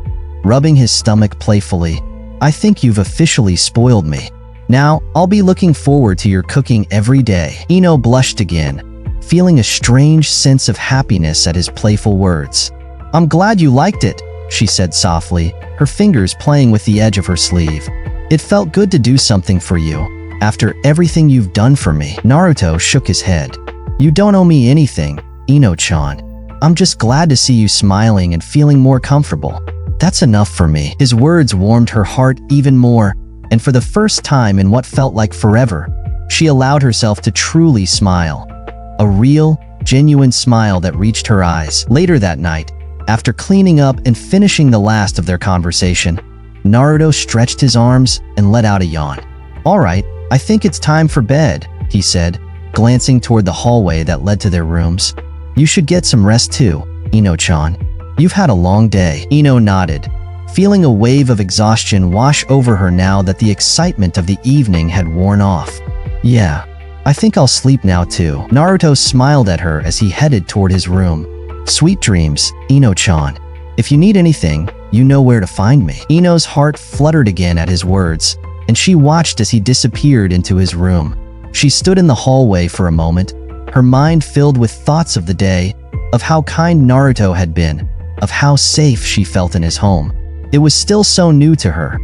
Speaker 1: rubbing his stomach playfully. I think you've officially spoiled me. Now, I'll be looking forward to your cooking every day. Ino blushed again, feeling a strange sense of happiness at his playful words. I'm glad you liked it, she said softly, her fingers playing with the edge of her sleeve. It felt good to do something for you, after everything you've done for me. Naruto shook his head. You don't owe me anything, Ino-chan. I'm just glad to see you smiling and feeling more comfortable. That's enough for me. His words warmed her heart even more, and for the first time in what felt like forever, she allowed herself to truly smile. A real, genuine smile that reached her eyes. Later that night, after cleaning up and finishing the last of their conversation, Naruto stretched his arms and let out a yawn. All right, I think it's time for bed, he said, glancing toward the hallway that led to their rooms. You should get some rest too, Ino-chan. You've had a long day. Ino nodded, feeling a wave of exhaustion wash over her now that the excitement of the evening had worn off. Yeah, I think I'll sleep now too. Naruto smiled at her as he headed toward his room. Sweet dreams, Ino-chan. If you need anything, you know where to find me. Ino's heart fluttered again at his words, and she watched as he disappeared into his room. She stood in the hallway for a moment, her mind filled with thoughts of the day, of how kind Naruto had been, of how safe she felt in his home. It was still so new to her.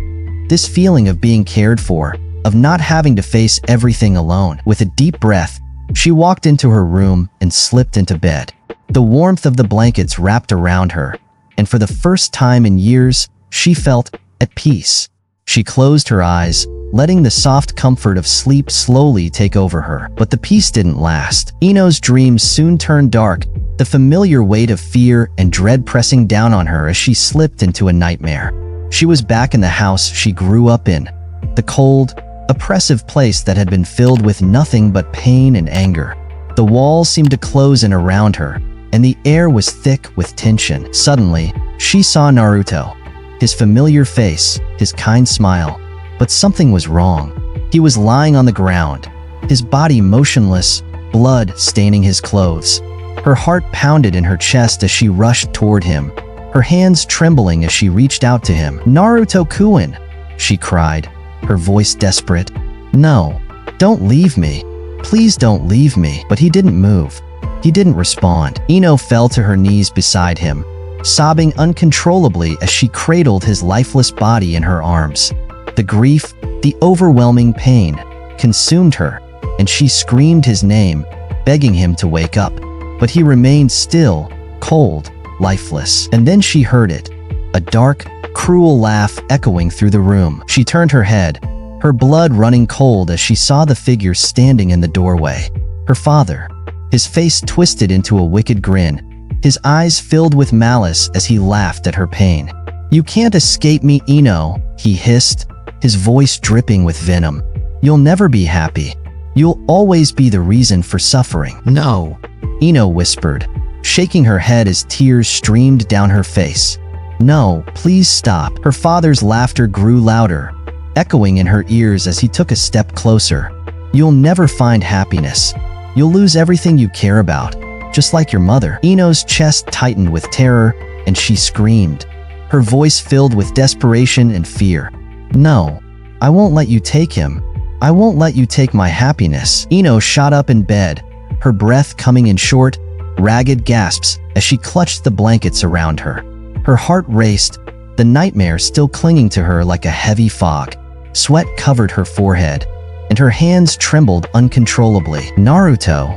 Speaker 1: This feeling of being cared for, of not having to face everything alone. With a deep breath, she walked into her room and slipped into bed. The warmth of the blankets wrapped around her, and for the first time in years, she felt at peace. She closed her eyes, letting the soft comfort of sleep slowly take over her. But the peace didn't last. Ino's dreams soon turned dark, the familiar weight of fear and dread pressing down on her as she slipped into a nightmare. She was back in the house she grew up in, the cold, oppressive place that had been filled with nothing but pain and anger. The walls seemed to close in around her, and the air was thick with tension. Suddenly, she saw Naruto. His familiar face, his kind smile. But something was wrong. He was lying on the ground, his body motionless, blood staining his clothes. Her heart pounded in her chest as she rushed toward him, her hands trembling as she reached out to him. "Naruto-kun," she cried, her voice desperate. "No, don't leave me. Please don't leave me." But he didn't move. He didn't respond. Ino fell to her knees beside him, sobbing uncontrollably as she cradled his lifeless body in her arms. The grief, the overwhelming pain, consumed her, and she screamed his name, begging him to wake up. But he remained still, cold, lifeless. And then she heard it, a dark, cruel laugh echoing through the room. She turned her head, her blood running cold as she saw the figure standing in the doorway. Her father, his face twisted into a wicked grin, his eyes filled with malice as he laughed at her pain. "You can't escape me, Ino," he hissed, his voice dripping with venom. "You'll never be happy. You'll always be the reason for suffering." "No," Ino whispered, shaking her head as tears streamed down her face. "No, please stop." Her father's laughter grew louder, echoing in her ears as he took a step closer. "You'll never find happiness. You'll lose everything you care about, just like your mother." Ino's chest tightened with terror, and she screamed, her voice filled with desperation and fear. "No, I won't let you take him. I won't let you take my happiness." Ino shot up in bed, her breath coming in short, ragged gasps as she clutched the blankets around her. Her heart raced, the nightmare still clinging to her like a heavy fog. Sweat covered her forehead, and her hands trembled uncontrollably. "Naruto,"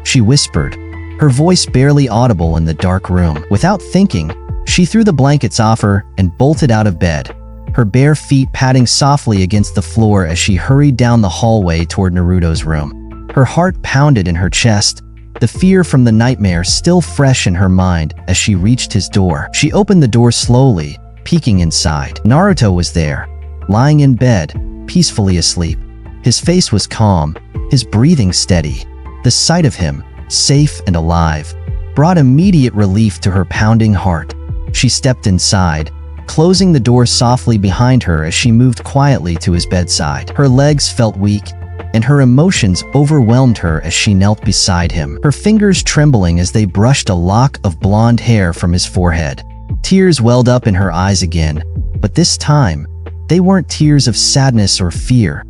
Speaker 1: she whispered, her voice barely audible in the dark room. Without thinking, she threw the blankets off her and bolted out of bed, her bare feet padding softly against the floor as she hurried down the hallway toward Naruto's room. Her heart pounded in her chest, the fear from the nightmare still fresh in her mind as she reached his door. She opened the door slowly, peeking inside. Naruto was there, lying in bed, peacefully asleep. His face was calm, his breathing steady. The sight of him, safe and alive, brought immediate relief to her pounding heart. She stepped inside, closing the door softly behind her as she moved quietly to his bedside. Her legs felt weak, and her emotions overwhelmed her as she knelt beside him, her fingers trembling as they brushed a lock of blonde hair from his forehead. Tears welled up in her eyes again, but this time, they weren't tears of sadness or fear.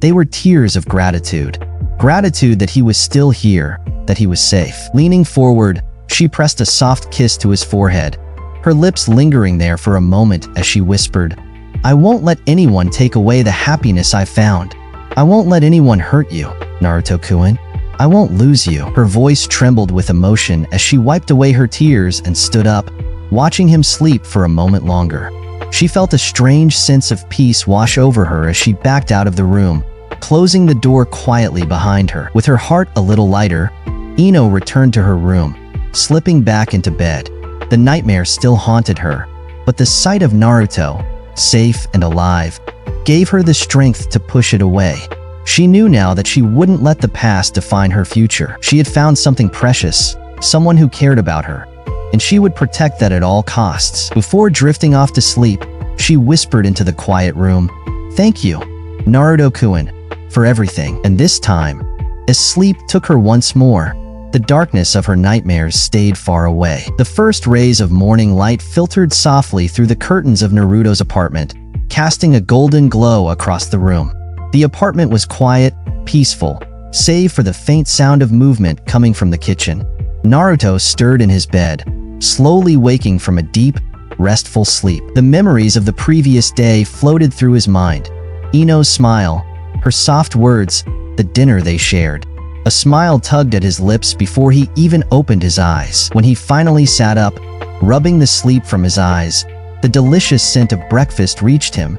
Speaker 1: They were tears of gratitude. Gratitude that he was still here, that he was safe. Leaning forward, she pressed a soft kiss to his forehead, her lips lingering there for a moment as she whispered, "I won't let anyone take away the happiness I found. I won't let anyone hurt you, Naruto-kun. I won't lose you." Her voice trembled with emotion as she wiped away her tears and stood up, watching him sleep for a moment longer. She felt a strange sense of peace wash over her as she backed out of the room, closing the door quietly behind her. With her heart a little lighter, Ino returned to her room, slipping back into bed. The nightmare still haunted her, but the sight of Naruto, safe and alive, gave her the strength to push it away. She knew now that she wouldn't let the past define her future. She had found something precious, someone who cared about her, and she would protect that at all costs. Before drifting off to sleep, she whispered into the quiet room, "Thank you, Naruto-kun, for everything." And this time, as sleep took her once more, the darkness of her nightmares stayed far away. The first rays of morning light filtered softly through the curtains of Naruto's apartment, casting a golden glow across the room. The apartment was quiet, peaceful, save for the faint sound of movement coming from the kitchen. Naruto stirred in his bed, slowly waking from a deep, restful sleep. The memories of the previous day floated through his mind. Ino's smile, her soft words, the dinner they shared. A smile tugged at his lips before he even opened his eyes. When he finally sat up, rubbing the sleep from his eyes, the delicious scent of breakfast reached him.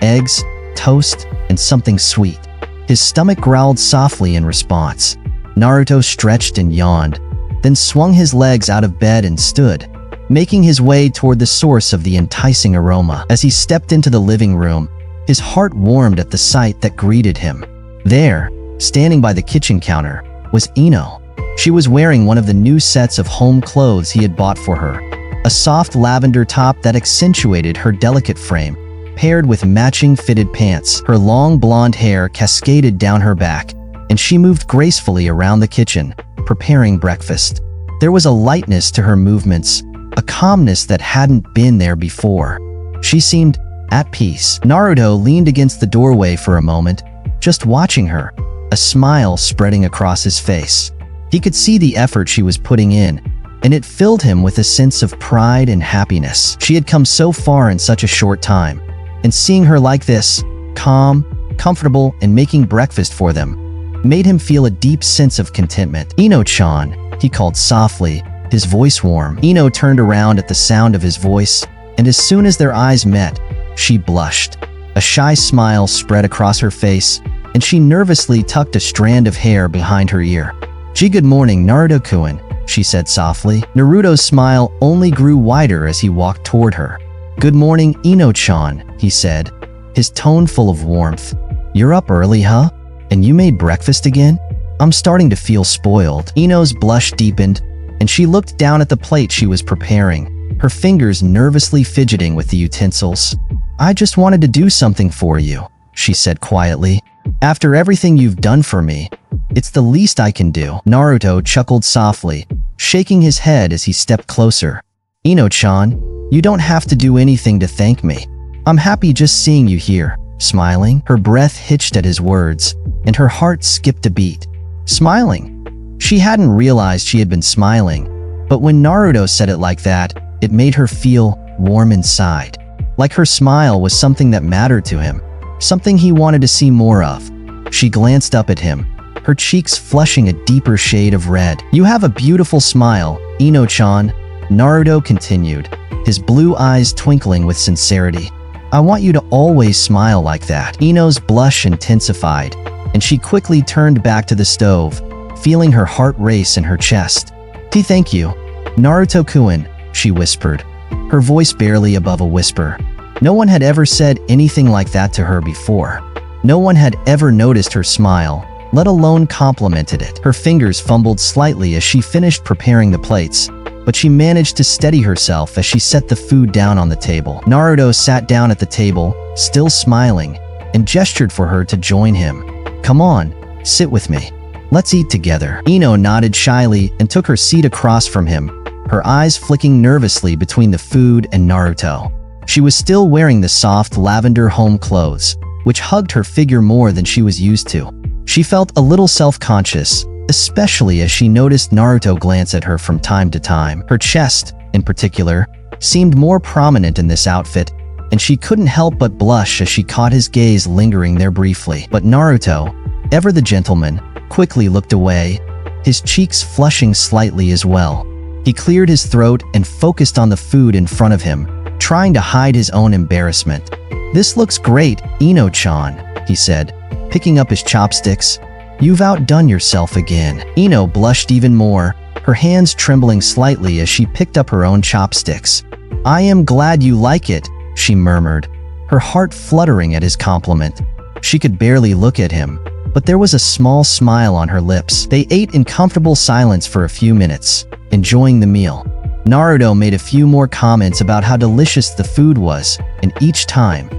Speaker 1: Eggs, toast, and something sweet. His stomach growled softly in response. Naruto stretched and yawned, then swung his legs out of bed and stood, making his way toward the source of the enticing aroma. As he stepped into the living room, his heart warmed at the sight that greeted him. There, standing by the kitchen counter, was Ino. She was wearing one of the new sets of home clothes he had bought for her, a soft lavender top that accentuated her delicate frame, paired with matching fitted pants. Her long blonde hair cascaded down her back, and she moved gracefully around the kitchen, preparing breakfast. There was a lightness to her movements, a calmness that hadn't been there before. She seemed at peace. Naruto leaned against the doorway for a moment, just watching her, a smile spreading across his face. He could see the effort she was putting in, and it filled him with a sense of pride and happiness. She had come so far in such a short time, and seeing her like this, calm, comfortable, and making breakfast for them, made him feel a deep sense of contentment. "Ino-chan," he called softly, his voice warm. Ino turned around at the sound of his voice, and as soon as their eyes met, she blushed. A shy smile spread across her face, and she nervously tucked a strand of hair behind her ear. "Good morning, Naruto-kun," she said softly. Naruto's smile only grew wider as he walked toward her. "Good morning, Ino-chan," he said, his tone full of warmth. "You're up early, huh? And you made breakfast again? I'm starting to feel spoiled." Ino's blush deepened, and she looked down at the plate she was preparing, her fingers nervously fidgeting with the utensils. "I just wanted to do something for you," she said quietly. "After everything you've done for me, it's the least I can do." Naruto chuckled softly, shaking his head as he stepped closer. "Ino-chan, you don't have to do anything to thank me. I'm happy just seeing you here." Smiling, her breath hitched at his words, and her heart skipped a beat. Smiling. She hadn't realized she had been smiling, but when Naruto said it like that, it made her feel warm inside. Like her smile was something that mattered to him, something he wanted to see more of. She glanced up at him, her cheeks flushing a deeper shade of red. "You have a beautiful smile, Ino-chan," Naruto continued, his blue eyes twinkling with sincerity. "I want you to always smile like that." Ino's blush intensified, and she quickly turned back to the stove, feeling her heart race in her chest. Thank you, Naruto-kun," she whispered, her voice barely above a whisper. No one had ever said anything like that to her before. No one had ever noticed her smile, let alone complimented it. Her fingers fumbled slightly as she finished preparing the plates, but she managed to steady herself as she set the food down on the table. Naruto sat down at the table, still smiling, and gestured for her to join him. "Come on, sit with me. Let's eat together." Ino nodded shyly and took her seat across from him, her eyes flicking nervously between the food and Naruto. She was still wearing the soft lavender home clothes, which hugged her figure more than she was used to. She felt a little self-conscious, especially as she noticed Naruto glance at her from time to time. Her chest, in particular, seemed more prominent in this outfit, and she couldn't help but blush as she caught his gaze lingering there briefly. But Naruto, ever the gentleman, quickly looked away, his cheeks flushing slightly as well. He cleared his throat and focused on the food in front of him, trying to hide his own embarrassment. "This looks great, Ino-chan," he said, picking up his chopsticks. "You've outdone yourself again." Ino blushed even more, her hands trembling slightly as she picked up her own chopsticks. "I am glad you like it," she murmured, her heart fluttering at his compliment. She could barely look at him, but there was a small smile on her lips. They ate in comfortable silence for a few minutes, enjoying the meal. Naruto made a few more comments about how delicious the food was, and each time,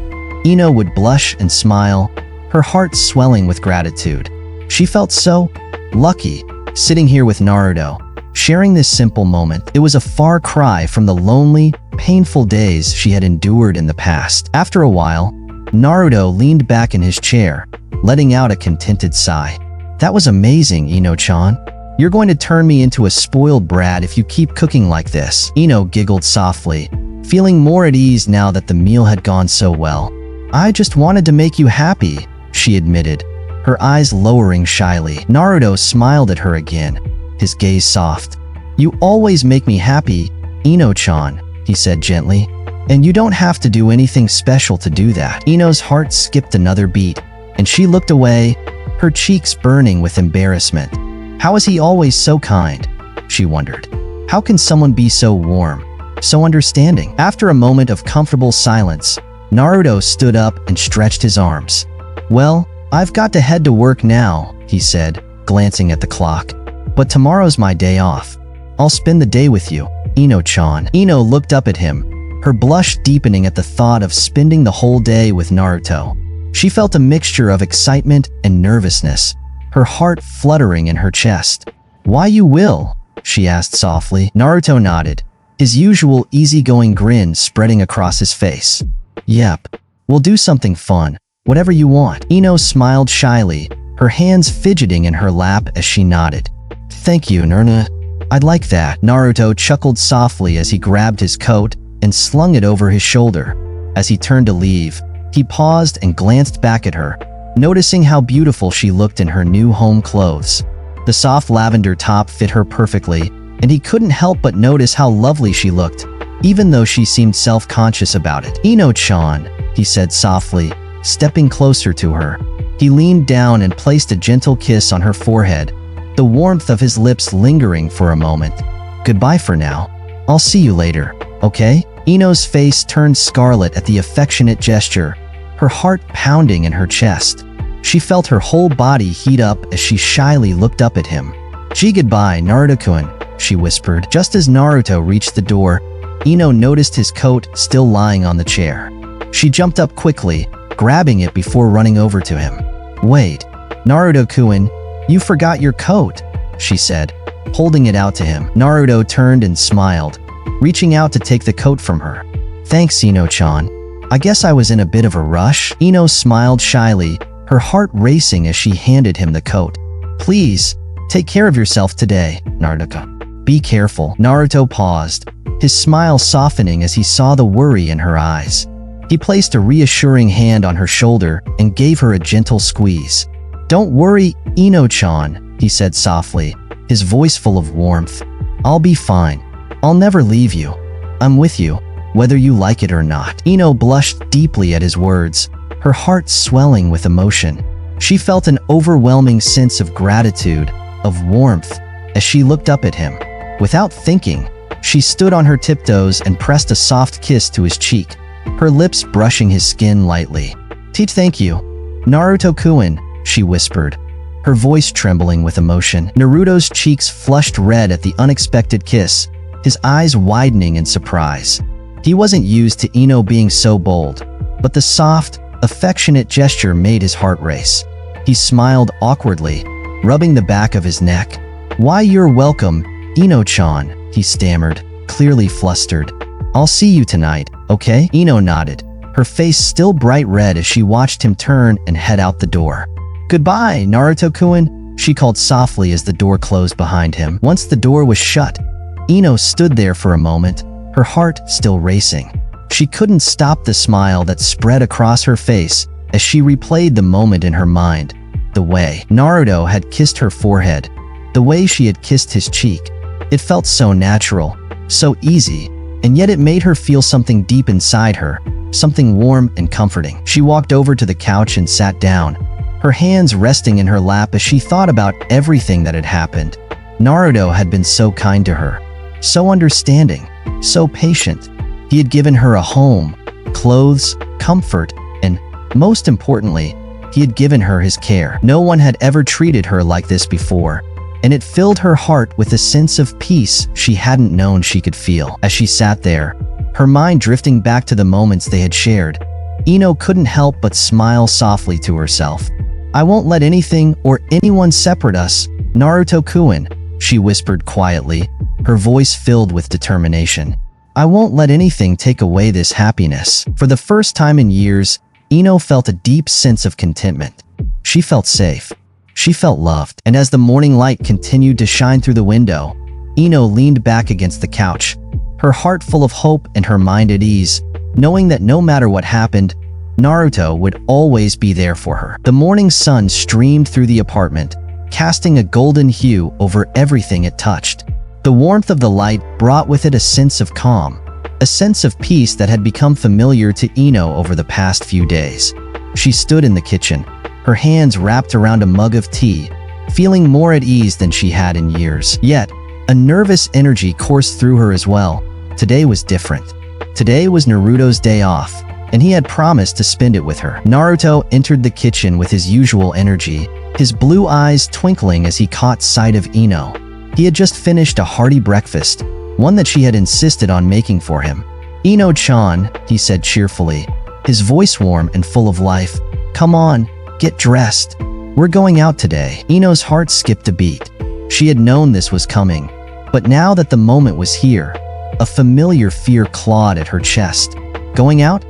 Speaker 1: Ino would blush and smile, her heart swelling with gratitude. She felt so lucky, sitting here with Naruto, sharing this simple moment. It was a far cry from the lonely, painful days she had endured in the past. After a while, Naruto leaned back in his chair, letting out a contented sigh. That was amazing, Ino-chan. You're going to turn me into a spoiled brat if you keep cooking like this. Ino giggled softly, feeling more at ease now that the meal had gone so well. I just wanted to make you happy, she admitted, her eyes lowering shyly. Naruto smiled at her again, his gaze soft. You always make me happy, Ino-chan, he said gently. And you don't have to do anything special to do that. Ino's heart skipped another beat, and she looked away, her cheeks burning with embarrassment. How is he always so kind? She wondered. How can someone be so warm, so understanding? After a moment of comfortable silence, Naruto stood up and stretched his arms. Well, I've got to head to work now, he said, glancing at the clock. But tomorrow's my day off. I'll spend the day with you, Ino-chan. Ino looked up at him, her blush deepening at the thought of spending the whole day with Naruto. She felt a mixture of excitement and nervousness, her heart fluttering in her chest. Why you will? She asked softly. Naruto nodded, his usual easygoing grin spreading across his face. Yep, we'll do something fun, whatever you want. Ino smiled shyly, her hands fidgeting in her lap as she nodded. Thank you, Nurna. I'd like that. Naruto chuckled softly as he grabbed his coat and slung it over his shoulder. As he turned to leave, he paused and glanced back at her, noticing how beautiful she looked in her new home clothes. The soft lavender top fit her perfectly, and he couldn't help but notice how lovely she looked, even though she seemed self-conscious about it. Ino-chan, he said softly, stepping closer to her. He leaned down and placed a gentle kiss on her forehead, the warmth of his lips lingering for a moment. Goodbye for now. I'll see you later, okay? Ino's face turned scarlet at the affectionate gesture, her heart pounding in her chest. She felt her whole body heat up as she shyly looked up at him. Gee, goodbye, Naruto-kun, she whispered. Just as Naruto reached the door, Ino noticed his coat still lying on the chair. She jumped up quickly, grabbing it before running over to him. Wait, Naruto-kun, you forgot your coat, she said, holding it out to him. Naruto turned and smiled, reaching out to take the coat from her. Thanks, Ino-chan. I guess I was in a bit of a rush. Ino smiled shyly, her heart racing as she handed him the coat. Please, take care of yourself today, Naruto. Be careful. Naruto paused, his smile softening as he saw the worry in her eyes. He placed a reassuring hand on her shoulder and gave her a gentle squeeze. Don't worry, Ino-chan, he said softly, his voice full of warmth. I'll be fine. I'll never leave you. I'm with you, whether you like it or not. Ino blushed deeply at his words, her heart swelling with emotion. She felt an overwhelming sense of gratitude, of warmth, as she looked up at him. Without thinking, she stood on her tiptoes and pressed a soft kiss to his cheek, her lips brushing his skin lightly. Thank you, Naruto-kun, she whispered, her voice trembling with emotion. Naruto's cheeks flushed red at the unexpected kiss, his eyes widening in surprise. He wasn't used to Ino being so bold, but the soft, affectionate gesture made his heart race. He smiled awkwardly, rubbing the back of his neck. Why, you're welcome, Ino-chan, he stammered, clearly flustered. I'll see you tonight, okay? Ino nodded, her face still bright red as she watched him turn and head out the door. Goodbye, Naruto-kun, she called softly as the door closed behind him. Once the door was shut, Ino stood there for a moment, her heart still racing. She couldn't stop the smile that spread across her face as she replayed the moment in her mind. The way Naruto had kissed her forehead, the way she had kissed his cheek. It felt so natural, so easy, and yet it made her feel something deep inside her, something warm and comforting. She walked over to the couch and sat down, her hands resting in her lap as she thought about everything that had happened. Naruto had been so kind to her, so understanding, so patient. He had given her a home, clothes, comfort, and, most importantly, he had given her his care. No one had ever treated her like this before, and it filled her heart with a sense of peace she hadn't known she could feel. As she sat there, her mind drifting back to the moments they had shared, Ino couldn't help but smile softly to herself. I won't let anything or anyone separate us, Naruto-kun, she whispered quietly, her voice filled with determination. I won't let anything take away this happiness. For the first time in years, Ino felt a deep sense of contentment. She felt safe. She felt loved. And as the morning light continued to shine through the window, Ino leaned back against the couch, her heart full of hope and her mind at ease, knowing that no matter what happened, Naruto would always be there for her. The morning sun streamed through the apartment, casting a golden hue over everything it touched. The warmth of the light brought with it a sense of calm, a sense of peace that had become familiar to Ino over the past few days. She stood in the kitchen, her hands wrapped around a mug of tea, feeling more at ease than she had in years. Yet, a nervous energy coursed through her as well. Today was different. Today was Naruto's day off, and he had promised to spend it with her. Naruto entered the kitchen with his usual energy, his blue eyes twinkling as he caught sight of Ino. He had just finished a hearty breakfast, one that she had insisted on making for him. "Ino-chan," he said cheerfully, his voice warm and full of life. "Come on, get dressed. We're going out today." Ino's heart skipped a beat. She had known this was coming, but now that the moment was here, a familiar fear clawed at her chest. Going out?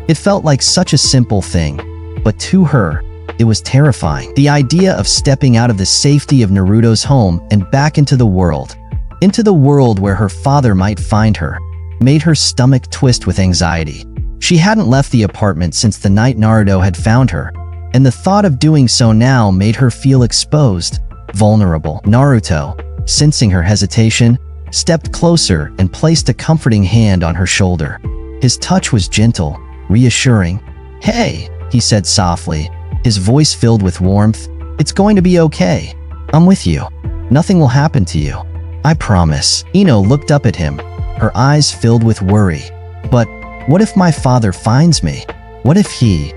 Speaker 1: It felt like such a simple thing, but to her, it was terrifying. The idea of stepping out of the safety of Naruto's home and back into the world where her father might find her, made her stomach twist with anxiety. She hadn't left the apartment since the night Naruto had found her, and the thought of doing so now made her feel exposed, vulnerable. Naruto, sensing her hesitation, stepped closer and placed a comforting hand on her shoulder. His touch was gentle, reassuring. "Hey," he said softly, his voice filled with warmth. "It's going to be okay. I'm with you. Nothing will happen to you. I promise." Ino looked up at him, her eyes filled with worry. "But what if my father finds me? What if he—"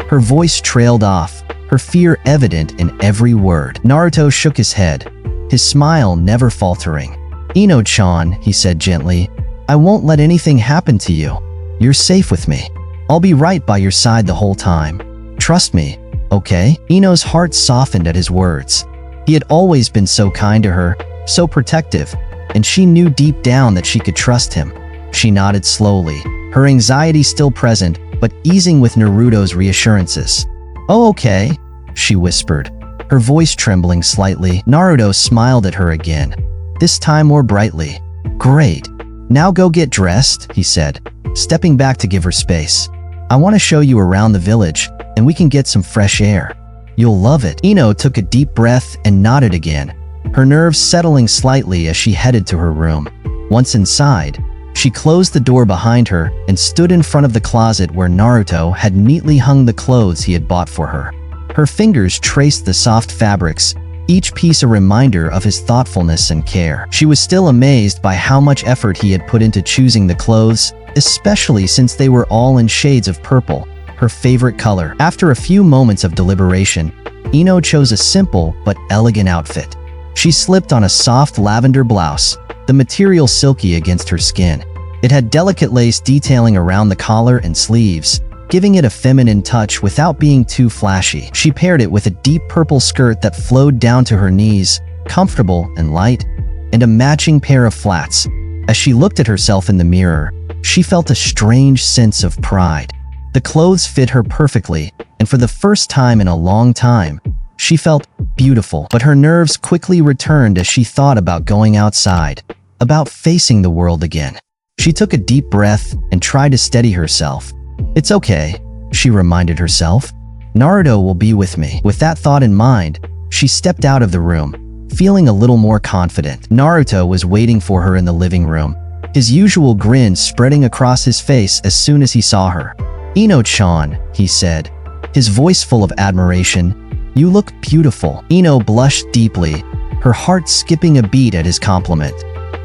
Speaker 1: Her voice trailed off, her fear evident in every word. Naruto shook his head, his smile never faltering. "Ino-chan," he said gently, "I won't let anything happen to you. You're safe with me. I'll be right by your side the whole time. Trust me, okay?" Ino's heart softened at his words. He had always been so kind to her, so protective, and she knew deep down that she could trust him. She nodded slowly, her anxiety still present, but easing with Naruto's reassurances. "Oh, okay," she whispered, her voice trembling slightly. Naruto smiled at her again, this time more brightly. "Great. Now go get dressed," he said, stepping back to give her space. "I want to show you around the village, and we can get some fresh air. You'll love it." Ino took a deep breath and nodded again, her nerves settling slightly as she headed to her room. Once inside, she closed the door behind her and stood in front of the closet where Naruto had neatly hung the clothes he had bought for her. Her fingers traced the soft fabrics, each piece a reminder of his thoughtfulness and care. She was still amazed by how much effort he had put into choosing the clothes, especially since they were all in shades of purple, her favorite color. After a few moments of deliberation, Ino chose a simple but elegant outfit. She slipped on a soft lavender blouse, the material silky against her skin. It had delicate lace detailing around the collar and sleeves, giving it a feminine touch without being too flashy. She paired it with a deep purple skirt that flowed down to her knees, comfortable and light, and a matching pair of flats. As she looked at herself in the mirror, she felt a strange sense of pride. The clothes fit her perfectly, and for the first time in a long time, she felt beautiful. But her nerves quickly returned as she thought about going outside, about facing the world again. She took a deep breath and tried to steady herself. "It's okay," she reminded herself. "Naruto will be with me." With that thought in mind, she stepped out of the room, feeling a little more confident. Naruto was waiting for her in the living room, his usual grin spreading across his face as soon as he saw her. "Ino-chan," he said, his voice full of admiration, "you look beautiful." Ino blushed deeply, her heart skipping a beat at his compliment.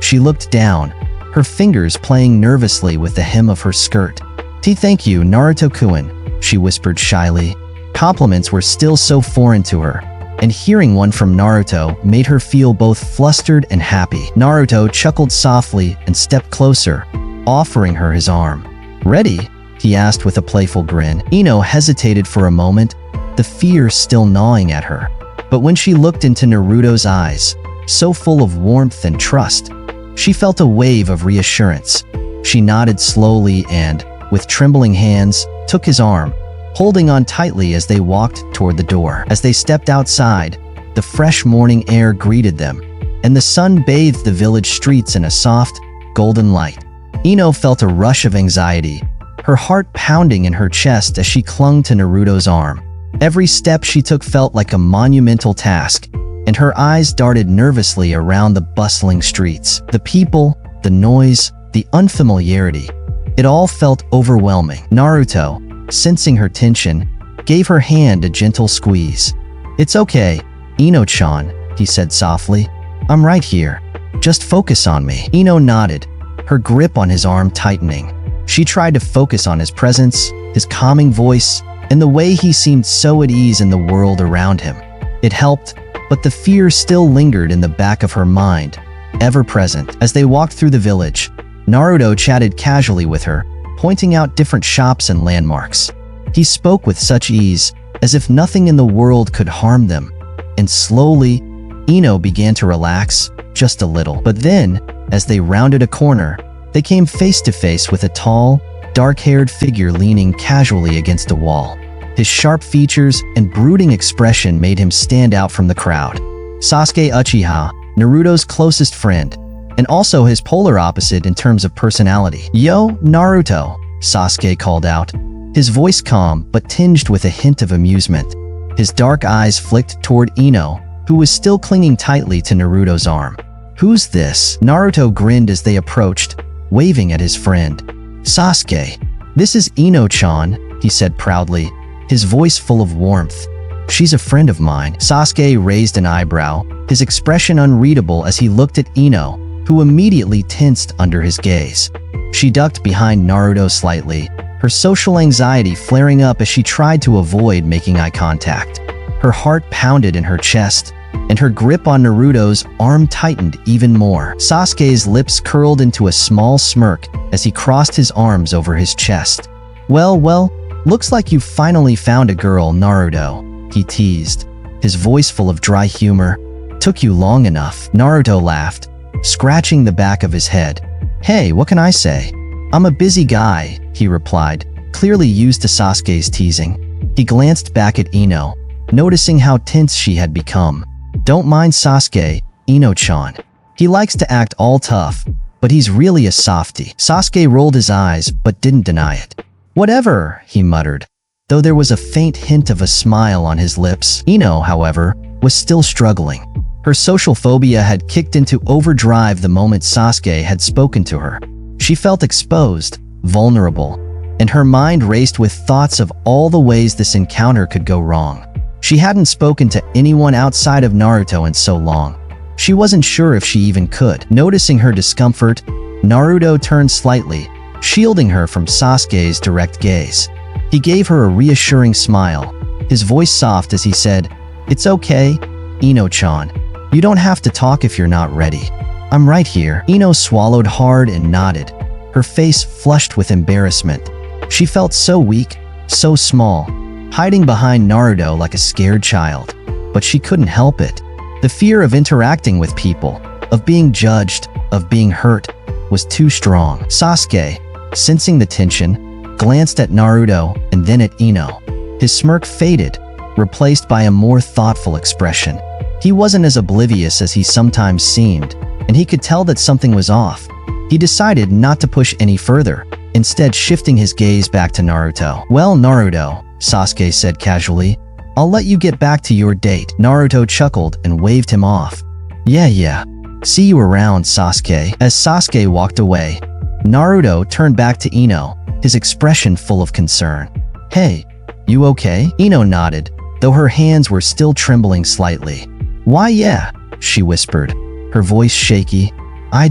Speaker 1: She looked down, her fingers playing nervously with the hem of her skirt. Thank you, Naruto-kun," she whispered shyly. Compliments were still so foreign to her, and hearing one from Naruto made her feel both flustered and happy. Naruto chuckled softly and stepped closer, offering her his arm. "Ready?" he asked with a playful grin. Ino hesitated for a moment, the fear still gnawing at her. But when she looked into Naruto's eyes, so full of warmth and trust, she felt a wave of reassurance. She nodded slowly and, with trembling hands, took his arm, holding on tightly as they walked toward the door. As they stepped outside, the fresh morning air greeted them, and the sun bathed the village streets in a soft, golden light. Ino felt a rush of anxiety, her heart pounding in her chest as she clung to Naruto's arm. Every step she took felt like a monumental task, and her eyes darted nervously around the bustling streets. The people, the noise, the unfamiliarity. It all felt overwhelming. Naruto, sensing her tension, gave her hand a gentle squeeze. "It's okay, Ino-chan," he said softly. "I'm right here. Just focus on me." Ino nodded, her grip on his arm tightening. She tried to focus on his presence, his calming voice, and the way he seemed so at ease in the world around him. It helped, but the fear still lingered in the back of her mind, ever present. As they walked through the village, Naruto chatted casually with her, pointing out different shops and landmarks. He spoke with such ease, as if nothing in the world could harm them. And slowly, Ino began to relax, just a little. But then, as they rounded a corner, they came face to face with a tall, dark-haired figure leaning casually against a wall. His sharp features and brooding expression made him stand out from the crowd. Sasuke Uchiha, Naruto's closest friend, and also his polar opposite in terms of personality. "Yo, Naruto," Sasuke called out, his voice calm but tinged with a hint of amusement. His dark eyes flicked toward Ino, who was still clinging tightly to Naruto's arm. "Who's this?" Naruto grinned as they approached, waving at his friend. "Sasuke, this is Ino-chan," he said proudly, his voice full of warmth. "She's a friend of mine." Sasuke raised an eyebrow, his expression unreadable as he looked at Ino, who immediately tensed under his gaze. She ducked behind Naruto slightly, her social anxiety flaring up as she tried to avoid making eye contact. Her heart pounded in her chest, and her grip on Naruto's arm tightened even more. Sasuke's lips curled into a small smirk as he crossed his arms over his chest. Well, looks like you finally found a girl, Naruto," he teased, his voice full of dry humor. "Took you long enough." Naruto laughed, scratching the back of his head. "Hey, what can I say? I'm a busy guy," he replied, clearly used to Sasuke's teasing. He glanced back at Ino, noticing how tense she had become. "Don't mind Sasuke, Ino-chan. He likes to act all tough, but he's really a softie." Sasuke rolled his eyes but didn't deny it. "Whatever," he muttered, though there was a faint hint of a smile on his lips. Ino, however, was still struggling. Her social phobia had kicked into overdrive the moment Sasuke had spoken to her. She felt exposed, vulnerable, and her mind raced with thoughts of all the ways this encounter could go wrong. She hadn't spoken to anyone outside of Naruto in so long. She wasn't sure if she even could. Noticing her discomfort, Naruto turned slightly, shielding her from Sasuke's direct gaze. He gave her a reassuring smile, his voice soft as he said, "It's okay, Ino-chan. You don't have to talk if you're not ready. I'm right here." Ino swallowed hard and nodded, her face flushed with embarrassment. She felt so weak, so small, hiding behind Naruto like a scared child. But she couldn't help it. The fear of interacting with people, of being judged, of being hurt, was too strong. Sasuke, sensing the tension, glanced at Naruto and then at Ino. His smirk faded, replaced by a more thoughtful expression. He wasn't as oblivious as he sometimes seemed, and he could tell that something was off. He decided not to push any further, instead shifting his gaze back to Naruto. "Well, Naruto," Sasuke said casually, "I'll let you get back to your date." Naruto chuckled and waved him off. Yeah. See you around, Sasuke." As Sasuke walked away, Naruto turned back to Ino, his expression full of concern. "Hey, you okay?" Ino nodded, though her hands were still trembling slightly. "Why, yeah," she whispered, her voice shaky. I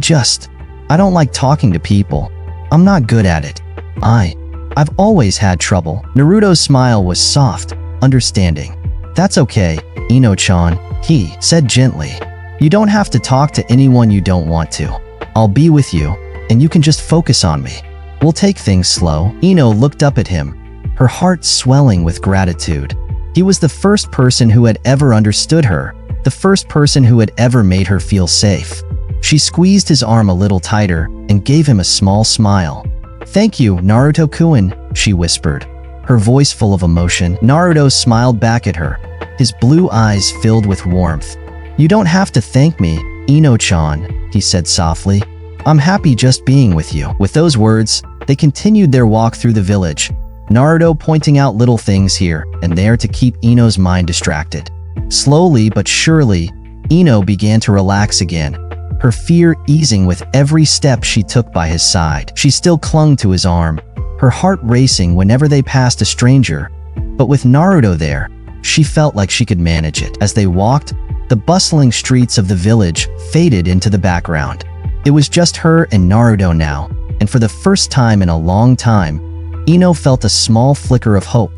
Speaker 1: don't like talking to people. I'm not good at it. I've always had trouble." Naruto's smile was soft, understanding. "That's okay, Ino-chan," he said gently. "You don't have to talk to anyone you don't want to. I'll be with you, and you can just focus on me. We'll take things slow." Ino looked up at him, her heart swelling with gratitude. He was the first person who had ever understood her, the first person who had ever made her feel safe. She squeezed his arm a little tighter and gave him a small smile. "Thank you, Naruto-kun," she whispered, her voice full of emotion. Naruto smiled back at her, his blue eyes filled with warmth. "You don't have to thank me, Ino-chan," he said softly. "I'm happy just being with you." With those words, they continued their walk through the village, Naruto pointing out little things here and there to keep Ino's mind distracted. Slowly but surely, Ino began to relax again, her fear easing with every step she took by his side. She still clung to his arm, her heart racing whenever they passed a stranger, but with Naruto there, she felt like she could manage it. As they walked, the bustling streets of the village faded into the background. It was just her and Naruto now, and for the first time in a long time, Ino felt a small flicker of hope.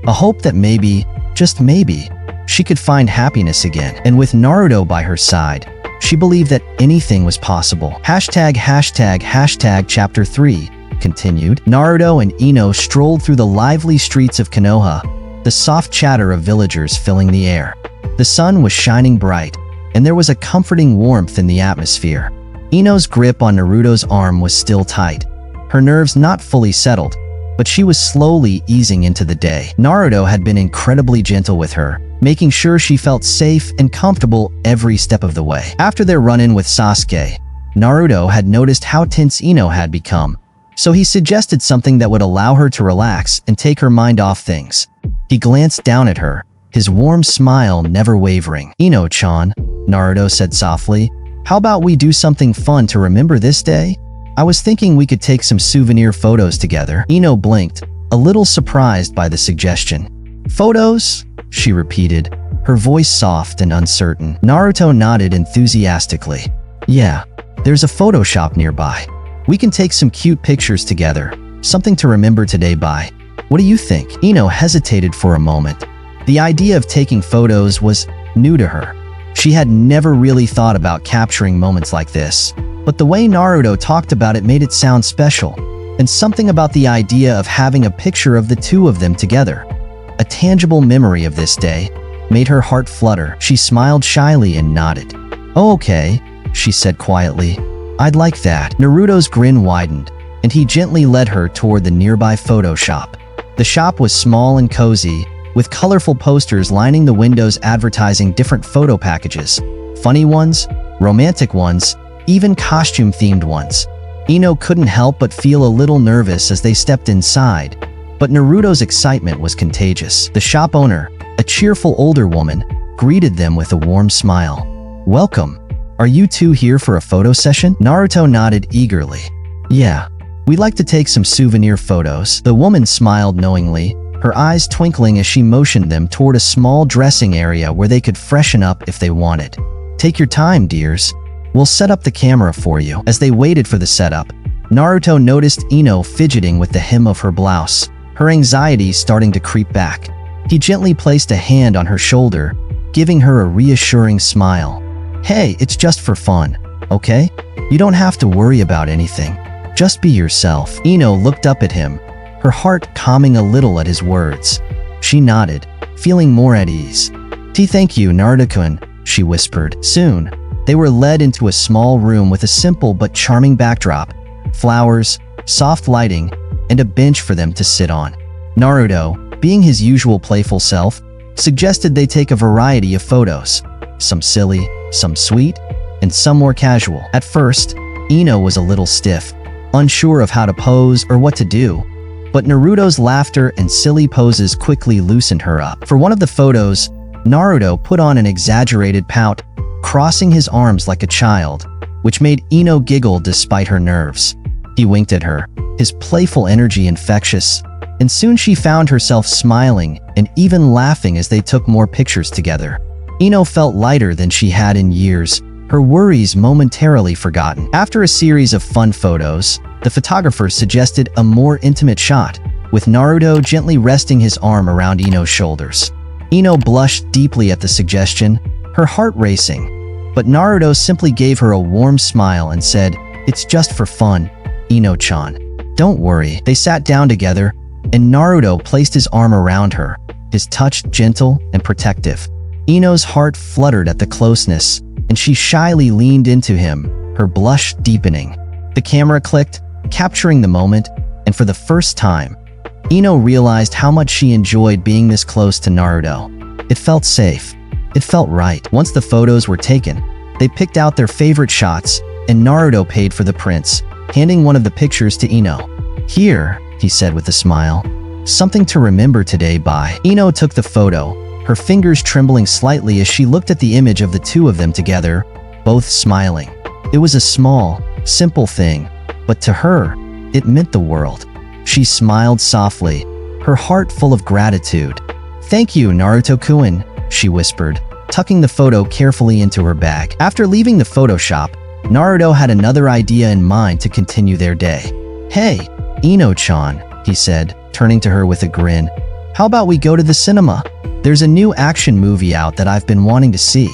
Speaker 1: A hope that maybe, just maybe, she could find happiness again. And with Naruto by her side, she believed that anything was possible. Hashtag Chapter 3 continued. Naruto and Ino strolled through the lively streets of Konoha, the soft chatter of villagers filling the air. The sun was shining bright, and there was a comforting warmth in the atmosphere. Ino's grip on Naruto's arm was still tight, her nerves not fully settled, but she was slowly easing into the day. Naruto had been incredibly gentle with her, making sure she felt safe and comfortable every step of the way. After their run-in with Sasuke, Naruto had noticed how tense Ino had become, so he suggested something that would allow her to relax and take her mind off things. He glanced down at her, his warm smile never wavering. "Ino-chan," Naruto said softly, "how about we do something fun to remember this day? I was thinking we could take some souvenir photos together." Ino blinked, a little surprised by the suggestion. "Photos?" she repeated, her voice soft and uncertain. Naruto nodded enthusiastically. "Yeah, there's a photo shop nearby. We can take some cute pictures together, something to remember today by. What do you think?" Ino hesitated for a moment. The idea of taking photos was new to her. She had never really thought about capturing moments like this, but the way Naruto talked about it made it sound special, and something about the idea of having a picture of the two of them together, a tangible memory of this day, made her heart flutter. She smiled shyly and nodded. "Oh, okay," she said quietly. "I'd like that." Naruto's grin widened, and he gently led her toward the nearby photo shop. The shop was small and cozy, with colorful posters lining the windows advertising different photo packages. Funny ones, romantic ones, even costume-themed ones. Ino couldn't help but feel a little nervous as they stepped inside, but Naruto's excitement was contagious. The shop owner, a cheerful older woman, greeted them with a warm smile. "Welcome. Are you two here for a photo session?" Naruto nodded eagerly. "Yeah, we'd like to take some souvenir photos." The woman smiled knowingly, her eyes twinkling as she motioned them toward a small dressing area where they could freshen up if they wanted. "Take your time, dears. We'll set up the camera for you." As they waited for the setup, Naruto noticed Ino fidgeting with the hem of her blouse, her anxiety starting to creep back. He gently placed a hand on her shoulder, giving her a reassuring smile. "Hey, it's just for fun, okay? You don't have to worry about anything. Just be yourself." Ino looked up at him, her heart calming a little at his words. She nodded, feeling more at ease. Thank you, Naruto-kun," she whispered. Soon, they were led into a small room with a simple but charming backdrop, flowers, soft lighting, and a bench for them to sit on. Naruto, being his usual playful self, suggested they take a variety of photos, some silly, some sweet, and some more casual. At first, Ino was a little stiff, unsure of how to pose or what to do, but Naruto's laughter and silly poses quickly loosened her up. For one of the photos, Naruto put on an exaggerated pout, crossing his arms like a child, which made Ino giggle despite her nerves. He winked at her, his playful energy infectious, and soon she found herself smiling and even laughing as they took more pictures together. Ino felt lighter than she had in years, her worries momentarily forgotten. After a series of fun photos, the photographer suggested a more intimate shot, with Naruto gently resting his arm around Ino's shoulders. Ino blushed deeply at the suggestion, her heart racing, but Naruto simply gave her a warm smile and said, "It's just for fun, Ino-chan. Don't worry." They sat down together, and Naruto placed his arm around her, his touch gentle and protective. Ino's heart fluttered at the closeness, and she shyly leaned into him, her blush deepening. The camera clicked, capturing the moment, and for the first time, Ino realized how much she enjoyed being this close to Naruto. It felt safe. It felt right. Once the photos were taken, they picked out their favorite shots, and Naruto paid for the prints, handing one of the pictures to Ino. "Here," he said with a smile. "Something to remember today by." Ino took the photo, her fingers trembling slightly as she looked at the image of the two of them together, both smiling. It was a small, simple thing, but to her, it meant the world. She smiled softly, her heart full of gratitude. "Thank you, Naruto-kun," she whispered, tucking the photo carefully into her bag. After leaving the photo shop, Naruto had another idea in mind to continue their day. "Hey, Ino-chan," he said, turning to her with a grin. "How about we go to the cinema? There's a new action movie out that I've been wanting to see.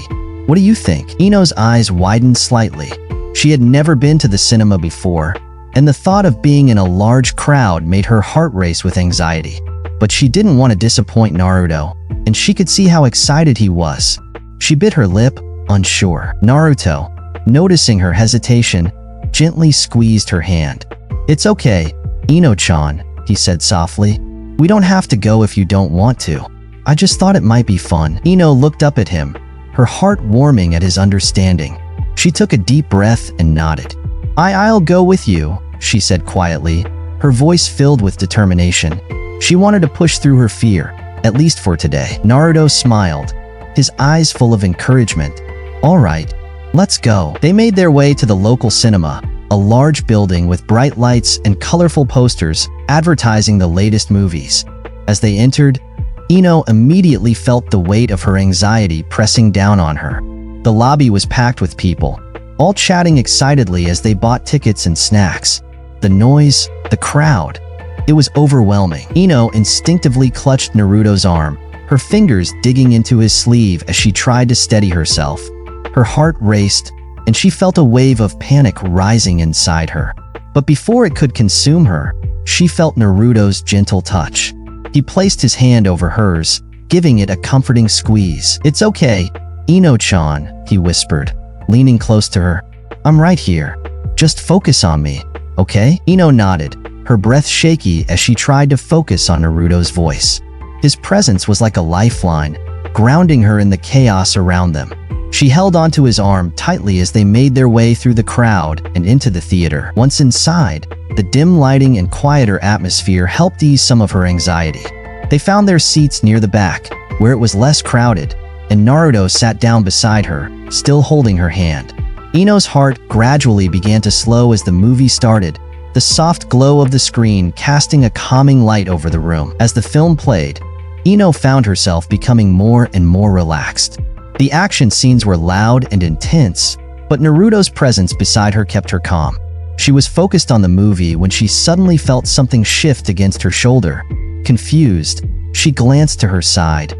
Speaker 1: What do you think?" Ino's eyes widened slightly. She had never been to the cinema before, and the thought of being in a large crowd made her heart race with anxiety. But she didn't want to disappoint Naruto, and she could see how excited he was. She bit her lip, unsure. Naruto, noticing her hesitation, gently squeezed her hand. "It's okay, Ino-chan," he said softly. "We don't have to go if you don't want to. I just thought it might be fun." Ino looked up at him, her heart warming at his understanding. She took a deep breath and nodded. I'll go with you," she said quietly, her voice filled with determination. She wanted to push through her fear, at least for today. Naruto smiled, his eyes full of encouragement. "All right, let's go." They made their way to the local cinema, a large building with bright lights and colorful posters advertising the latest movies. As they entered, Ino immediately felt the weight of her anxiety pressing down on her. The lobby was packed with people, all chatting excitedly as they bought tickets and snacks. The noise, the crowd. It was overwhelming. Ino instinctively clutched Naruto's arm, her fingers digging into his sleeve as she tried to steady herself. Her heart raced, and she felt a wave of panic rising inside her. But before it could consume her, she felt Naruto's gentle touch. He placed his hand over hers, giving it a comforting squeeze. "It's okay, Ino-chan," he whispered, leaning close to her. "I'm right here. Just focus on me, okay?" Ino nodded, her breath shaky as she tried to focus on Naruto's voice. His presence was like a lifeline, grounding her in the chaos around them. She held onto his arm tightly as they made their way through the crowd and into the theater. Once inside, the dim lighting and quieter atmosphere helped ease some of her anxiety. They found their seats near the back, where it was less crowded, and Naruto sat down beside her, still holding her hand. Ino's heart gradually began to slow as the movie started, the soft glow of the screen casting a calming light over the room. As the film played, Ino found herself becoming more and more relaxed. The action scenes were loud and intense, but Naruto's presence beside her kept her calm. She was focused on the movie when she suddenly felt something shift against her shoulder. Confused, she glanced to her side,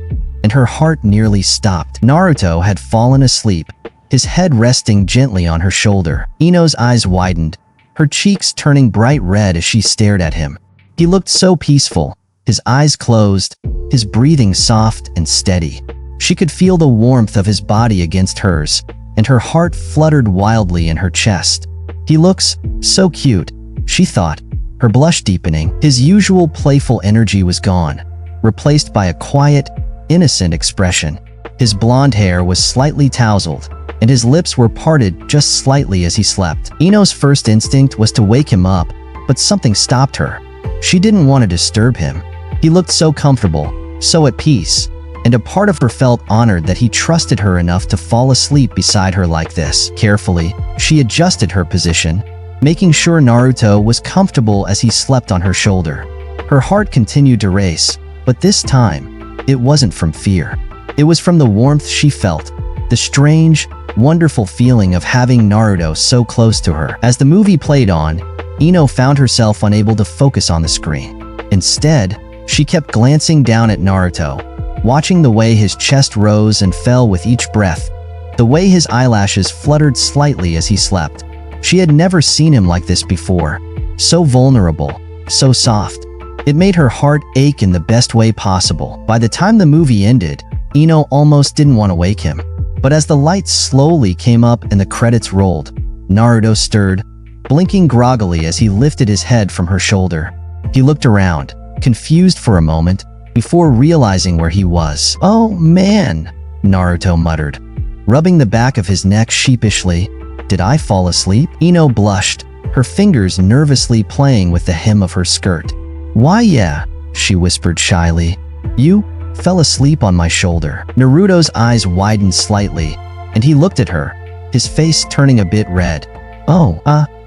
Speaker 1: and her heart nearly stopped. Naruto had fallen asleep, his head resting gently on her shoulder. Ino's eyes widened, her cheeks turning bright red as she stared at him. He looked so peaceful, his eyes closed, his breathing soft and steady. She could feel the warmth of his body against hers, and her heart fluttered wildly in her chest. "He looks so cute," she thought, her blush deepening. His usual playful energy was gone, replaced by a quiet, innocent expression. His blonde hair was slightly tousled, and his lips were parted just slightly as he slept. Ino's first instinct was to wake him up, but something stopped her. She didn't want to disturb him. He looked so comfortable, so at peace, and a part of her felt honored that he trusted her enough to fall asleep beside her like this. Carefully, she adjusted her position, making sure Naruto was comfortable as he slept on her shoulder. Her heart continued to race, but this time, it wasn't from fear. It was from the warmth she felt, the strange, wonderful feeling of having Naruto so close to her. As the movie played on, Ino found herself unable to focus on the screen. Instead, she kept glancing down at Naruto, watching the way his chest rose and fell with each breath, the way his eyelashes fluttered slightly as he slept. She had never seen him like this before, so vulnerable, so soft. It made her heart ache in the best way possible. By the time the movie ended, Ino almost didn't want to wake him. But as the lights slowly came up and the credits rolled, Naruto stirred, blinking groggily as he lifted his head from her shoulder. He looked around, confused for a moment before realizing where he was. "Oh man," Naruto muttered, rubbing the back of his neck sheepishly. "Did I fall asleep?" Ino blushed, her fingers nervously playing with the hem of her skirt. "Why yeah," she whispered shyly. "You fell asleep on my shoulder." Naruto's eyes widened slightly, and he looked at her, his face turning a bit red. "Oh,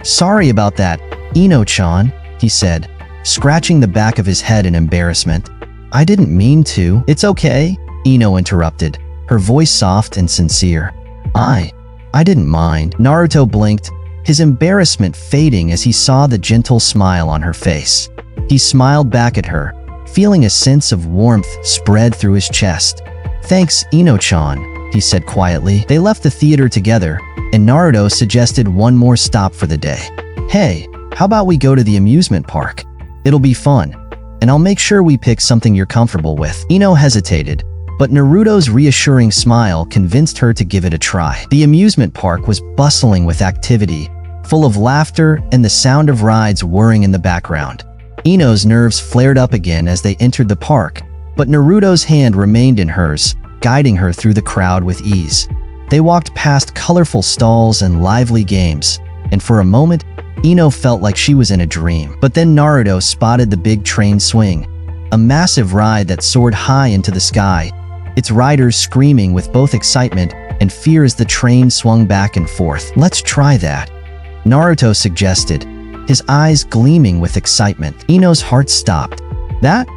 Speaker 1: sorry about that, Ino-chan," he said, scratching the back of his head in embarrassment. "I didn't mean to." "It's okay," Ino interrupted, her voice soft and sincere. I didn't mind." Naruto blinked, his embarrassment fading as he saw the gentle smile on her face. He smiled back at her, feeling a sense of warmth spread through his chest. "Thanks, Ino-chan," he said quietly. They left the theater together, and Naruto suggested one more stop for the day. "Hey, how about we go to the amusement park? It'll be fun, and I'll make sure we pick something you're comfortable with." Ino hesitated, but Naruto's reassuring smile convinced her to give it a try. The amusement park was bustling with activity, full of laughter and the sound of rides whirring in the background. Ino's nerves flared up again as they entered the park, but Naruto's hand remained in hers, guiding her through the crowd with ease. They walked past colorful stalls and lively games, and for a moment, Ino felt like she was in a dream. But then Naruto spotted the big train swing, a massive ride that soared high into the sky, its riders screaming with both excitement and fear as the train swung back and forth. "Let's try that," Naruto suggested, his eyes gleaming with excitement. Ino's heart stopped. "That?"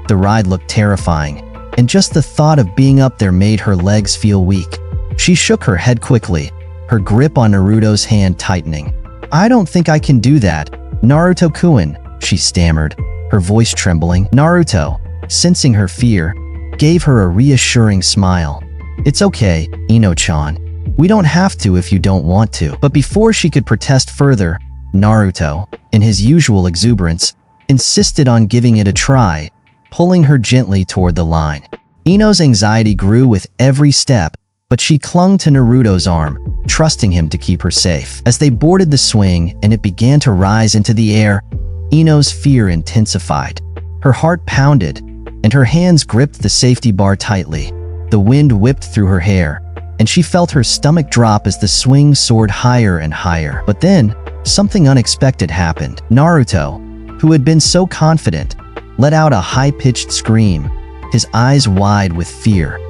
Speaker 1: The ride looked terrifying, and just the thought of being up there made her legs feel weak. She shook her head quickly, her grip on Naruto's hand tightening. "I don't think I can do that, Naruto-kun," she stammered, her voice trembling. Naruto, sensing her fear, gave her a reassuring smile. "It's okay, Ino-chan. We don't have to if you don't want to." But before she could protest further, Naruto, in his usual exuberance, insisted on giving it a try, pulling her gently toward the line. Ino's anxiety grew with every step, but she clung to Naruto's arm, trusting him to keep her safe. As they boarded the swing and it began to rise into the air, Ino's fear intensified. Her heart pounded, and her hands gripped the safety bar tightly. The wind whipped through her hair, and she felt her stomach drop as the swing soared higher and higher. But then, something unexpected happened. Naruto, who had been so confident, let out a high-pitched scream, his eyes wide with fear.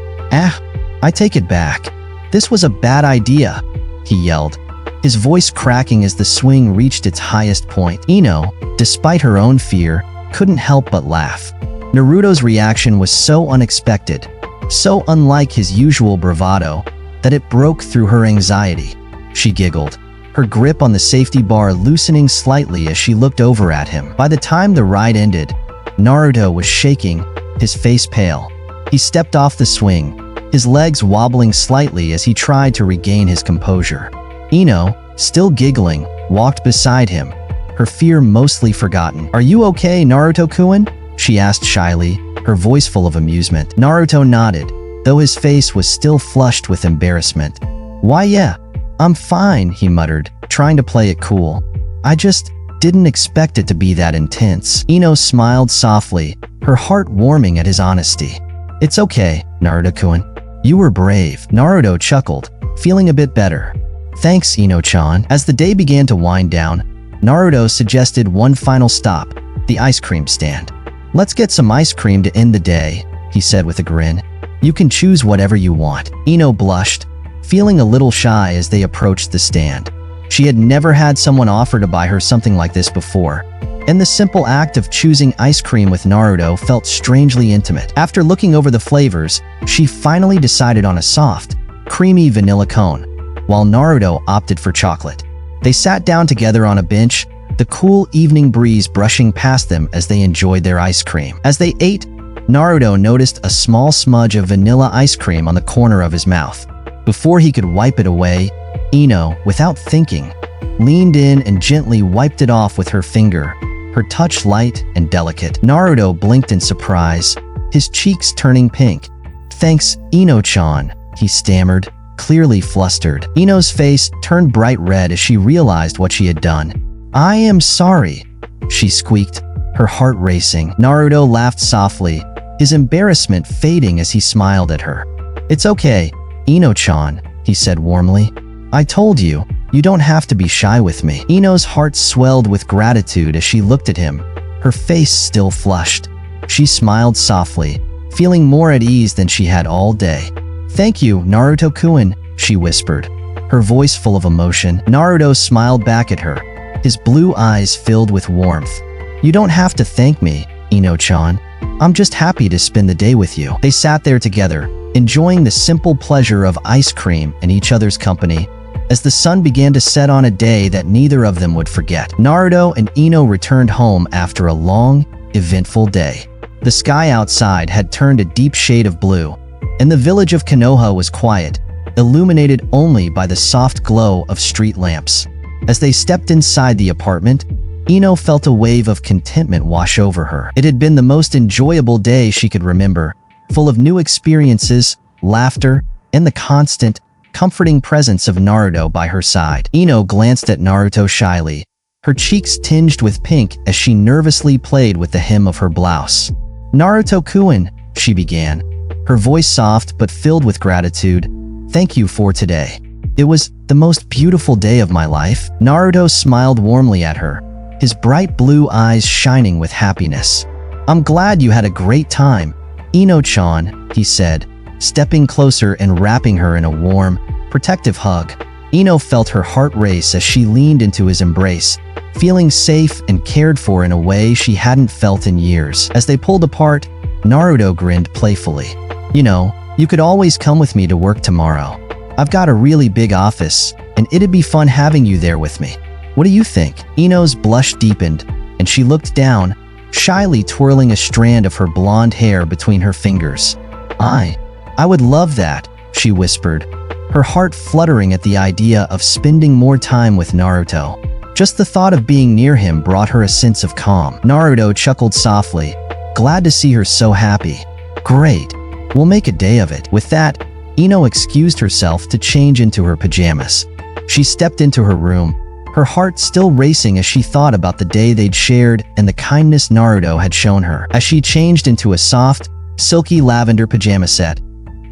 Speaker 1: I take it back. This was a bad idea," he yelled, his voice cracking as the swing reached its highest point. Ino, despite her own fear, couldn't help but laugh. Naruto's reaction was so unexpected, so unlike his usual bravado, that it broke through her anxiety. She giggled, her grip on the safety bar loosening slightly as she looked over at him. By the time the ride ended, Naruto was shaking, his face pale. He stepped off the swing, his legs wobbling slightly as he tried to regain his composure. Ino, still giggling, walked beside him, her fear mostly forgotten. "Are you okay, Naruto-kun?" she asked shyly, her voice full of amusement. Naruto nodded, though his face was still flushed with embarrassment. "Why yeah, I'm fine," he muttered, trying to play it cool. "I just didn't expect it to be that intense." Ino smiled softly, her heart warming at his honesty. "It's okay, Naruto-kun. You were brave." Naruto chuckled, feeling a bit better. "Thanks, Ino-chan." As the day began to wind down, Naruto suggested one final stop, the ice cream stand. "Let's get some ice cream to end the day," he said with a grin. "You can choose whatever you want." Ino blushed, feeling a little shy as they approached the stand. She had never had someone offer to buy her something like this before, and the simple act of choosing ice cream with Naruto felt strangely intimate. After looking over the flavors, she finally decided on a soft, creamy vanilla cone, while Naruto opted for chocolate. They sat down together on a bench, the cool evening breeze brushing past them as they enjoyed their ice cream. As they ate, Naruto noticed a small smudge of vanilla ice cream on the corner of his mouth. Before he could wipe it away, Ino, without thinking, leaned in and gently wiped it off with her finger, her touch light and delicate. Naruto blinked in surprise, his cheeks turning pink. "Thanks, Ino-chan," he stammered, clearly flustered. Ino's face turned bright red as she realized what she had done. "I am sorry," she squeaked, her heart racing. Naruto laughed softly, his embarrassment fading as he smiled at her. "It's okay, Ino-chan," he said warmly. "I told you, you don't have to be shy with me." Ino's heart swelled with gratitude as she looked at him, her face still flushed. She smiled softly, feeling more at ease than she had all day. "Thank you, Naruto-kun," she whispered, her voice full of emotion. Naruto smiled back at her, his blue eyes filled with warmth. "You don't have to thank me, Ino-chan. I'm just happy to spend the day with you." They sat there together, enjoying the simple pleasure of ice cream and each other's company, as the sun began to set on a day that neither of them would forget. Naruto and Ino returned home after a long, eventful day. The sky outside had turned a deep shade of blue, and the village of Konoha was quiet, illuminated only by the soft glow of street lamps. As they stepped inside the apartment, Ino felt a wave of contentment wash over her. It had been the most enjoyable day she could remember, full of new experiences, laughter, and the constant, comforting presence of Naruto by her side. Ino glanced at Naruto shyly, her cheeks tinged with pink as she nervously played with the hem of her blouse. "Naruto-kun," she began, her voice soft but filled with gratitude. "Thank you for today. It was the most beautiful day of my life." Naruto smiled warmly at her, his bright blue eyes shining with happiness. "I'm glad you had a great time, Ino-chan," he said, stepping closer and wrapping her in a warm, protective hug. Ino felt her heart race as she leaned into his embrace, feeling safe and cared for in a way she hadn't felt in years. As they pulled apart, Naruto grinned playfully. "You know, you could always come with me to work tomorrow. I've got a really big office, and it'd be fun having you there with me. What do you think?" Ino's blush deepened, and she looked down, shyly twirling a strand of her blonde hair between her fingers. I would love that," she whispered, her heart fluttering at the idea of spending more time with Naruto. Just the thought of being near him brought her a sense of calm. Naruto chuckled softly, glad to see her so happy. "Great, we'll make a day of it." With that, Ino excused herself to change into her pajamas. She stepped into her room, her heart still racing as she thought about the day they'd shared and the kindness Naruto had shown her. As she changed into a soft, silky lavender pajama set,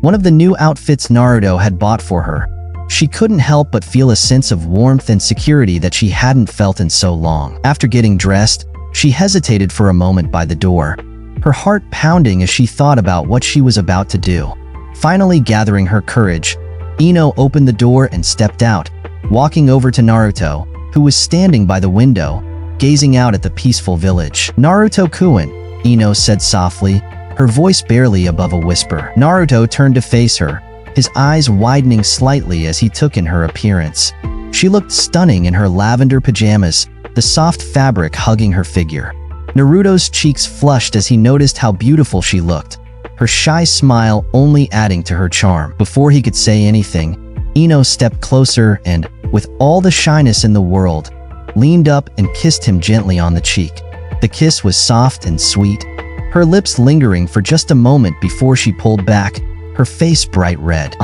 Speaker 1: one of the new outfits Naruto had bought for her, she couldn't help but feel a sense of warmth and security that she hadn't felt in so long. After getting dressed, she hesitated for a moment by the door, her heart pounding as she thought about what she was about to do. Finally gathering her courage, Ino opened the door and stepped out, walking over to Naruto, who was standing by the window, gazing out at the peaceful village. "Naruto-kun," Ino said softly, her voice barely above a whisper. Naruto turned to face her, his eyes widening slightly as he took in her appearance. She looked stunning in her lavender pajamas, the soft fabric hugging her figure. Naruto's cheeks flushed as he noticed how beautiful she looked, her shy smile only adding to her charm. Before he could say anything, Ino stepped closer and, with all the shyness in the world, leaned up and kissed him gently on the cheek. The kiss was soft and sweet, her lips lingering for just a moment before she pulled back, her face bright red.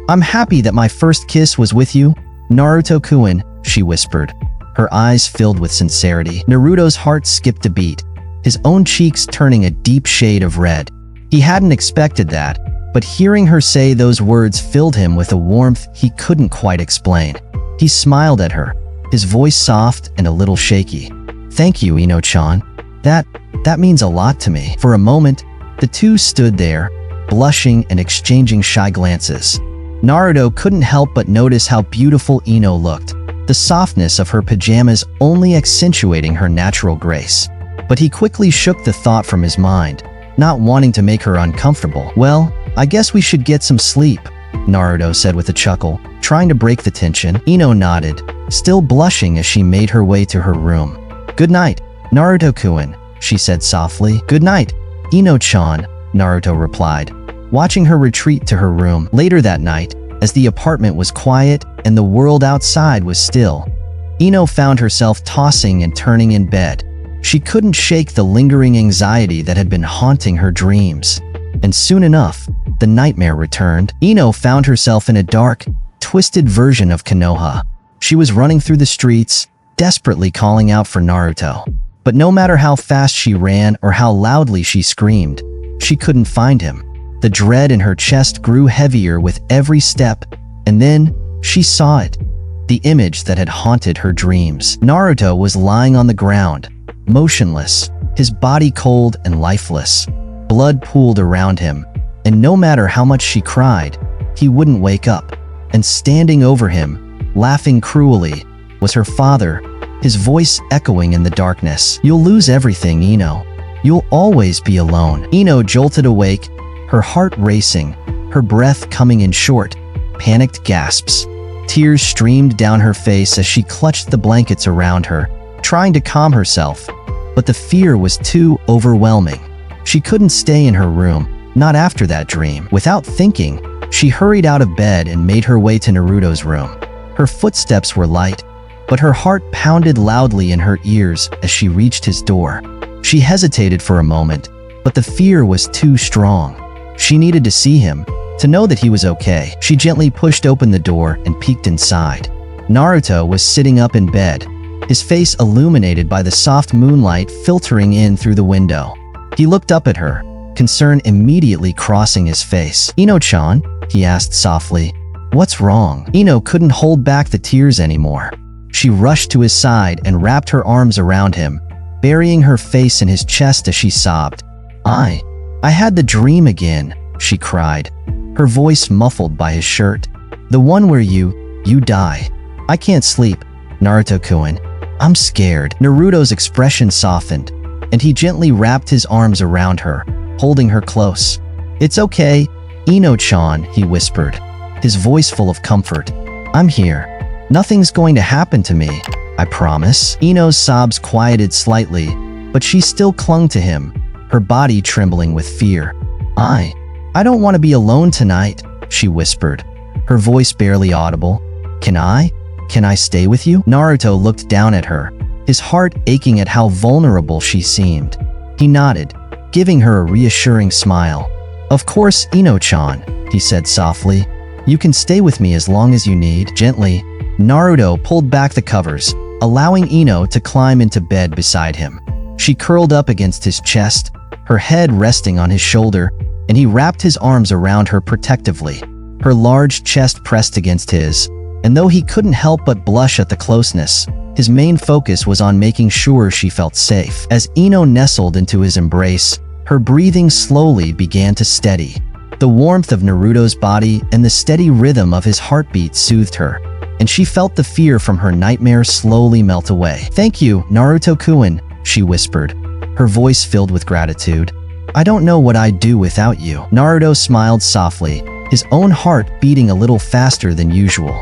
Speaker 1: I'm happy that my first kiss was with you, Naruto-kun," she whispered, her eyes filled with sincerity. Naruto's heart skipped a beat, his own cheeks turning a deep shade of red. He hadn't expected that, but hearing her say those words filled him with a warmth he couldn't quite explain. He smiled at her, his voice soft and a little shaky. "Thank you, Ino-chan. That means a lot to me." For a moment, the two stood there, blushing and exchanging shy glances. Naruto couldn't help but notice how beautiful Ino looked, the softness of her pajamas only accentuating her natural grace. But he quickly shook the thought from his mind, not wanting to make her uncomfortable. "Well, I guess we should get some sleep," Naruto said with a chuckle, trying to break the tension. Ino nodded, still blushing as she made her way to her room. "Good night, Naruto-kun," she said softly. "Good night, Ino-chan," Naruto replied, watching her retreat to her room. Later that night, as the apartment was quiet and the world outside was still, Ino found herself tossing and turning in bed. She couldn't shake the lingering anxiety that had been haunting her dreams. And soon enough, the nightmare returned. Ino found herself in a dark, twisted version of Konoha. She was running through the streets, desperately calling out for Naruto. But no matter how fast she ran or how loudly she screamed, she couldn't find him. The dread in her chest grew heavier with every step, and then she saw it. The image that had haunted her dreams. Naruto was lying on the ground, motionless, his body cold and lifeless. Blood pooled around him, and no matter how much she cried, he wouldn't wake up. And standing over him, laughing cruelly, was her father, his voice echoing in the darkness. "You'll lose everything, Ino. You'll always be alone." Ino jolted awake, her heart racing, her breath coming in short, panicked gasps. Tears streamed down her face as she clutched the blankets around her, trying to calm herself. But the fear was too overwhelming. She couldn't stay in her room, not after that dream. Without thinking, she hurried out of bed and made her way to Naruto's room. Her footsteps were light, but her heart pounded loudly in her ears as she reached his door. She hesitated for a moment, but the fear was too strong. She needed to see him, to know that he was okay. She gently pushed open the door and peeked inside. Naruto was sitting up in bed, his face illuminated by the soft moonlight filtering in through the window. He looked up at her, concern immediately crossing his face. "Ino-chan?" he asked softly. "What's wrong?" Ino couldn't hold back the tears anymore. She rushed to his side and wrapped her arms around him, burying her face in his chest as she sobbed. I had the dream again," she cried, her voice muffled by his shirt. "The one where you die. I can't sleep, Naruto-kun. I'm scared." Naruto's expression softened, and he gently wrapped his arms around her, holding her close. "It's okay, Ino-chan," he whispered, his voice full of comfort. "I'm here. Nothing's going to happen to me, I promise." Ino's sobs quieted slightly, but she still clung to him, her body trembling with fear. I don't want to be alone tonight," she whispered, her voice barely audible. Can I stay with you?" Naruto looked down at her, his heart aching at how vulnerable she seemed. He nodded, giving her a reassuring smile. "Of course, Ino-chan," he said softly. "You can stay with me as long as you need." Gently, Naruto pulled back the covers, allowing Ino to climb into bed beside him. She curled up against his chest, her head resting on his shoulder, and he wrapped his arms around her protectively, her large chest pressed against his. And though he couldn't help but blush at the closeness, his main focus was on making sure she felt safe. As Ino nestled into his embrace, her breathing slowly began to steady. The warmth of Naruto's body and the steady rhythm of his heartbeat soothed her, and she felt the fear from her nightmare slowly melt away. "Thank you, Naruto-kun," she whispered, her voice filled with gratitude. "I don't know what I'd do without you." Naruto smiled softly, his own heart beating a little faster than usual.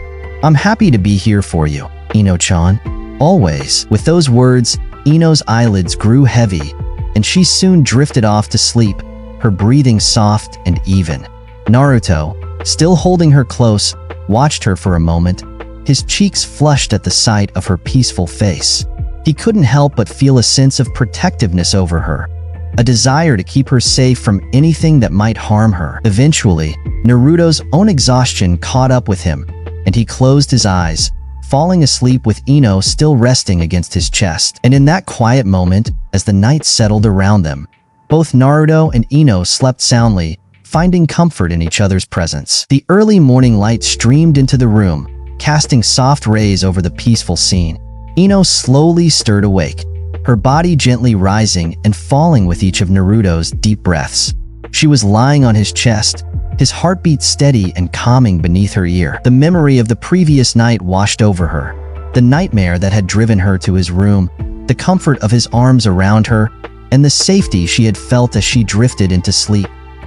Speaker 1: "I'm happy to be here for you, Ino-chan. Always." With those words, Ino's eyelids grew heavy, and she soon drifted off to sleep, her breathing soft and even. Naruto, still holding her close, watched her for a moment, his cheeks flushed at the sight of her peaceful face. He couldn't help but feel a sense of protectiveness over her, a desire to keep her safe from anything that might harm her. Eventually, Naruto's own exhaustion caught up with him, and he closed his eyes, falling asleep with Ino still resting against his chest. And in that quiet moment, as the night settled around them, both Naruto and Ino slept soundly, finding comfort in each other's presence. The early morning light streamed into the room, casting soft rays over the peaceful scene. Ino slowly stirred awake, her body gently rising and falling with each of Naruto's deep breaths. She was lying on his chest, his heartbeat steady and calming beneath her ear. The memory of the previous night washed over her, the nightmare that had driven her to his room, the comfort of his arms around her, and the safety she had felt as she drifted into sleep.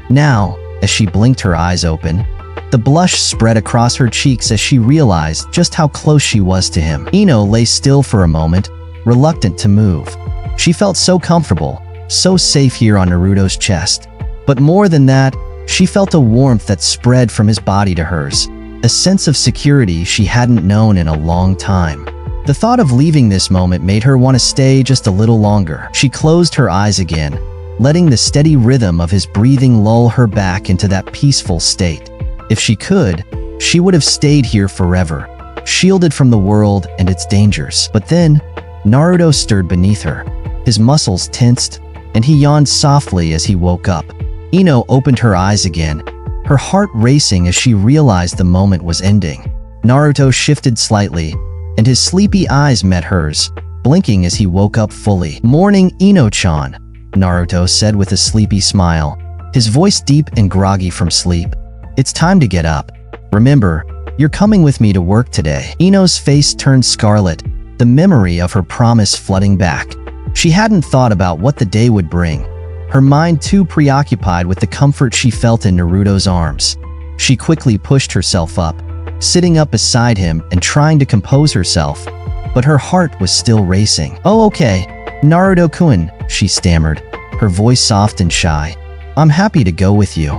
Speaker 1: Now, as she blinked her eyes open, the blush spread across her cheeks as she realized just how close she was to him. Ino lay still for a moment, reluctant to move. She felt so comfortable, so safe here on Naruto's chest. But more than that, she felt a warmth that spread from his body to hers, a sense of security she hadn't known in a long time. The thought of leaving this moment made her want to stay just a little longer. She closed her eyes again, letting the steady rhythm of his breathing lull her back into that peaceful state. If she could, she would have stayed here forever, shielded from the world and its dangers. But then, Naruto stirred beneath her, His muscles tensed, and he yawned softly as he woke up. Ino opened her eyes again, her heart racing as she realized the moment was ending. Naruto shifted slightly, and his sleepy eyes met hers, blinking as he woke up fully. "Morning, Ino-chan," Naruto said with a sleepy smile, his voice deep and groggy from sleep. "It's time to get up. Remember, you're coming with me to work today." Ino's face turned scarlet, the memory of her promise flooding back. She hadn't thought about what the day would bring, her mind too preoccupied with the comfort she felt in Naruto's arms. She quickly pushed herself up, sitting up beside him and trying to compose herself, but her heart was still racing. "Oh, okay, Naruto-kun," she stammered, her voice soft and shy. "I'm happy to go with you."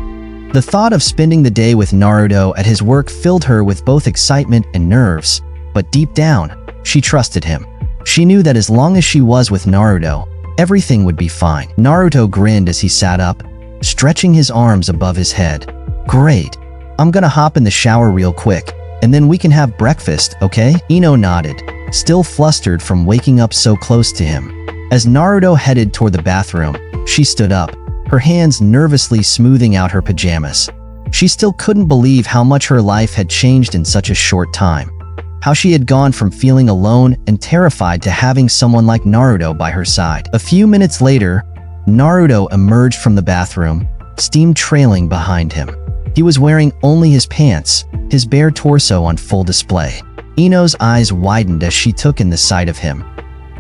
Speaker 1: The thought of spending the day with Naruto at his work filled her with both excitement and nerves, but deep down, she trusted him. She knew that as long as she was with Naruto, everything would be fine. Naruto grinned as he sat up, stretching his arms above his head. "Great. I'm gonna hop in the shower real quick, and then we can have breakfast, okay?" Ino nodded, still flustered from waking up so close to him. As Naruto headed toward the bathroom, she stood up, her hands nervously smoothing out her pajamas. She still couldn't believe how much her life had changed in such a short time. How she had gone from feeling alone and terrified to having someone like Naruto by her side. A few minutes later, Naruto emerged from the bathroom, steam trailing behind him. He was wearing only his pants, his bare torso on full display. Ino's eyes widened as she took in the sight of him.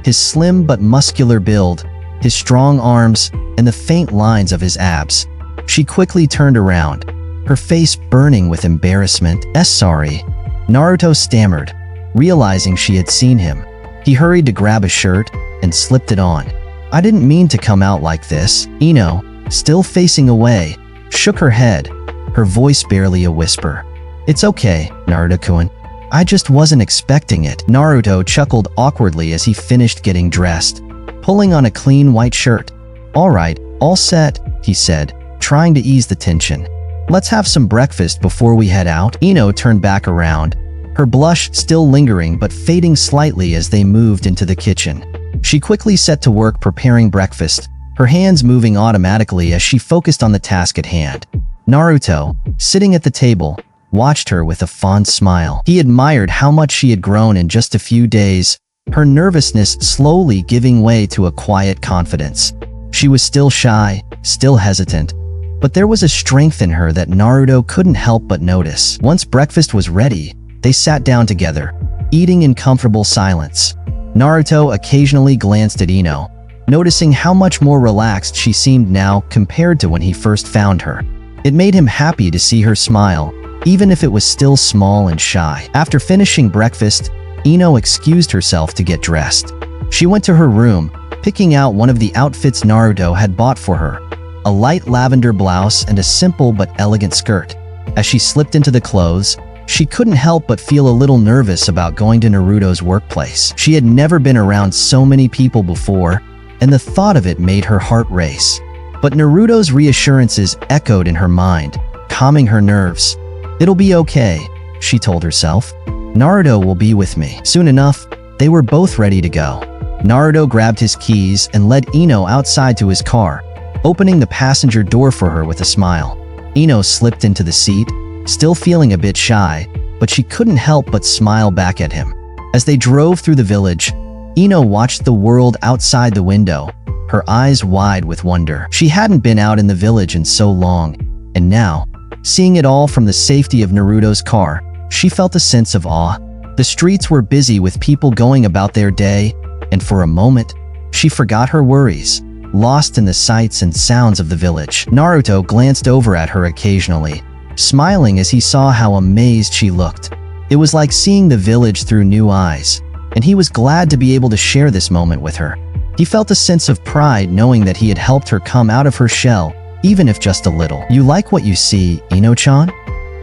Speaker 1: His slim but muscular build, his strong arms, and the faint lines of his abs. She quickly turned around, her face burning with embarrassment. Sorry," Naruto stammered, realizing she had seen him. He hurried to grab a shirt and slipped it on. "I didn't mean to come out like this." Ino, still facing away, shook her head, her voice barely a whisper. "It's okay, Naruto-kun. I just wasn't expecting it." Naruto chuckled awkwardly as he finished getting dressed, pulling on a clean white shirt. "All right, all set," he said, trying to ease the tension. "Let's have some breakfast before we head out." Ino turned back around, her blush still lingering but fading slightly as they moved into the kitchen. She quickly set to work preparing breakfast, her hands moving automatically as she focused on the task at hand. Naruto, sitting at the table, watched her with a fond smile. He admired how much she had grown in just a few days, her nervousness slowly giving way to a quiet confidence. She was still shy, still hesitant, but there was a strength in her that Naruto couldn't help but notice. Once breakfast was ready, they sat down together, eating in comfortable silence. Naruto occasionally glanced at Ino, noticing how much more relaxed she seemed now compared to when he first found her. It made him happy to see her smile, even if it was still small and shy. After finishing breakfast, Ino excused herself to get dressed. She went to her room, picking out one of the outfits Naruto had bought for her, a light lavender blouse and a simple but elegant skirt. As she slipped into the clothes, she couldn't help but feel a little nervous about going to Naruto's workplace. She had never been around so many people before, and the thought of it made her heart race. But Naruto's reassurances echoed in her mind, calming her nerves. "It'll be okay," she told herself. "Naruto will be with me." Soon enough, they were both ready to go. Naruto grabbed his keys and led Ino outside to his car, opening the passenger door for her with a smile. Ino slipped into the seat, still feeling a bit shy, but she couldn't help but smile back at him. As they drove through the village, Ino watched the world outside the window, her eyes wide with wonder. She hadn't been out in the village in so long, and now, seeing it all from the safety of Naruto's car, she felt a sense of awe. The streets were busy with people going about their day, and for a moment, she forgot her worries, lost in the sights and sounds of the village. Naruto glanced over at her occasionally, smiling as he saw how amazed she looked. It was like seeing the village through new eyes, and he was glad to be able to share this moment with her. He felt a sense of pride knowing that he had helped her come out of her shell, even if just a little. "You like what you see, Ino-chan?"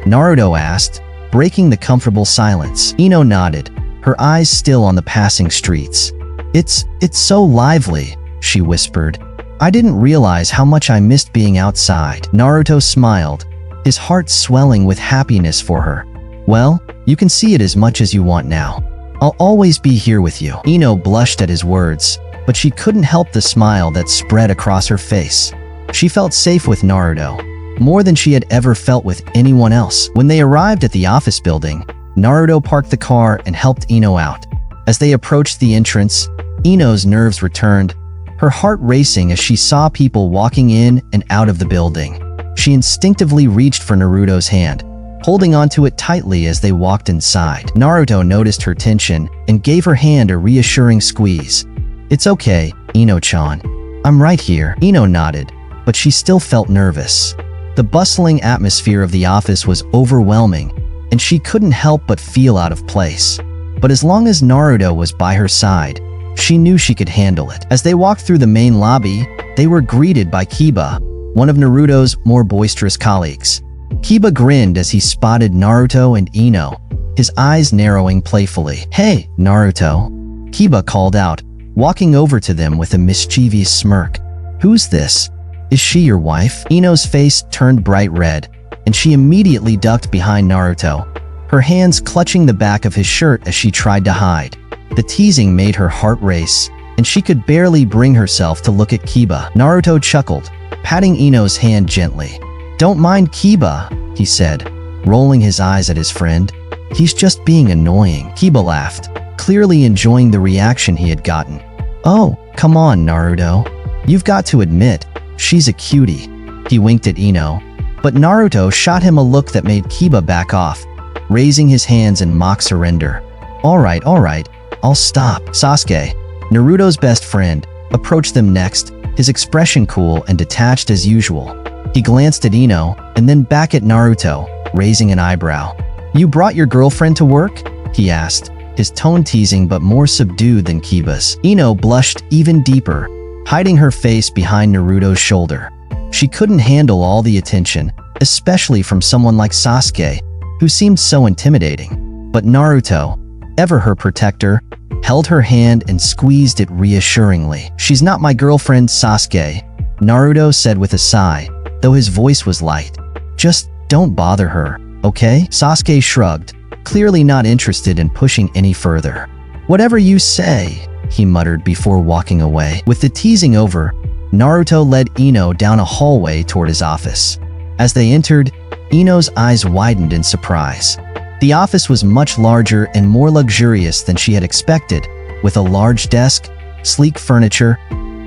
Speaker 1: Naruto asked, breaking the comfortable silence. Ino nodded, her eyes still on the passing streets. It's so lively," she whispered. "I didn't realize how much I missed being outside." Naruto smiled, his heart swelling with happiness for her. "Well, you can see it as much as you want now. I'll always be here with you." Ino blushed at his words, but she couldn't help the smile that spread across her face. She felt safe with Naruto, more than she had ever felt with anyone else. When they arrived at the office building, Naruto parked the car and helped Ino out. As they approached the entrance, Ino's nerves returned, her heart racing as she saw people walking in and out of the building. She instinctively reached for Naruto's hand, holding onto it tightly as they walked inside. Naruto noticed her tension and gave her hand a reassuring squeeze. "It's okay, Ino-chan. I'm right here." Ino nodded, but she still felt nervous. The bustling atmosphere of the office was overwhelming, and she couldn't help but feel out of place. But as long as Naruto was by her side, she knew she could handle it. As they walked through the main lobby, they were greeted by Kiba, one of Naruto's more boisterous colleagues. Kiba grinned as he spotted Naruto and Ino, his eyes narrowing playfully. "Hey, Naruto," Kiba called out, walking over to them with a mischievous smirk. "Who's this? Is she your wife?" Ino's face turned bright red, and she immediately ducked behind Naruto, her hands clutching the back of his shirt as she tried to hide. The teasing made her heart race, and she could barely bring herself to look at Kiba. Naruto chuckled, patting Ino's hand gently. "Don't mind Kiba," he said, rolling his eyes at his friend. "He's just being annoying." Kiba laughed, clearly enjoying the reaction he had gotten. "Oh, come on, Naruto. You've got to admit, she's a cutie." He winked at Ino, but Naruto shot him a look that made Kiba back off, raising his hands in mock surrender. All right, I'll stop." Sasuke, Naruto's best friend, approached them next, his expression cool and detached as usual. He glanced at Ino and then back at Naruto, raising an eyebrow. "You brought your girlfriend to work?" he asked, his tone teasing but more subdued than Kiba's. Ino blushed even deeper, hiding her face behind Naruto's shoulder. She couldn't handle all the attention, especially from someone like Sasuke, who seemed so intimidating. But Naruto, ever her protector, held her hand and squeezed it reassuringly. "She's not my girlfriend, Sasuke," Naruto said with a sigh, though his voice was light. "Just don't bother her, okay?" Sasuke shrugged, clearly not interested in pushing any further. "Whatever you say," he muttered before walking away. With the teasing over, Naruto led Ino down a hallway toward his office. As they entered, Ino's eyes widened in surprise. The office was much larger and more luxurious than she had expected, with a large desk, sleek furniture,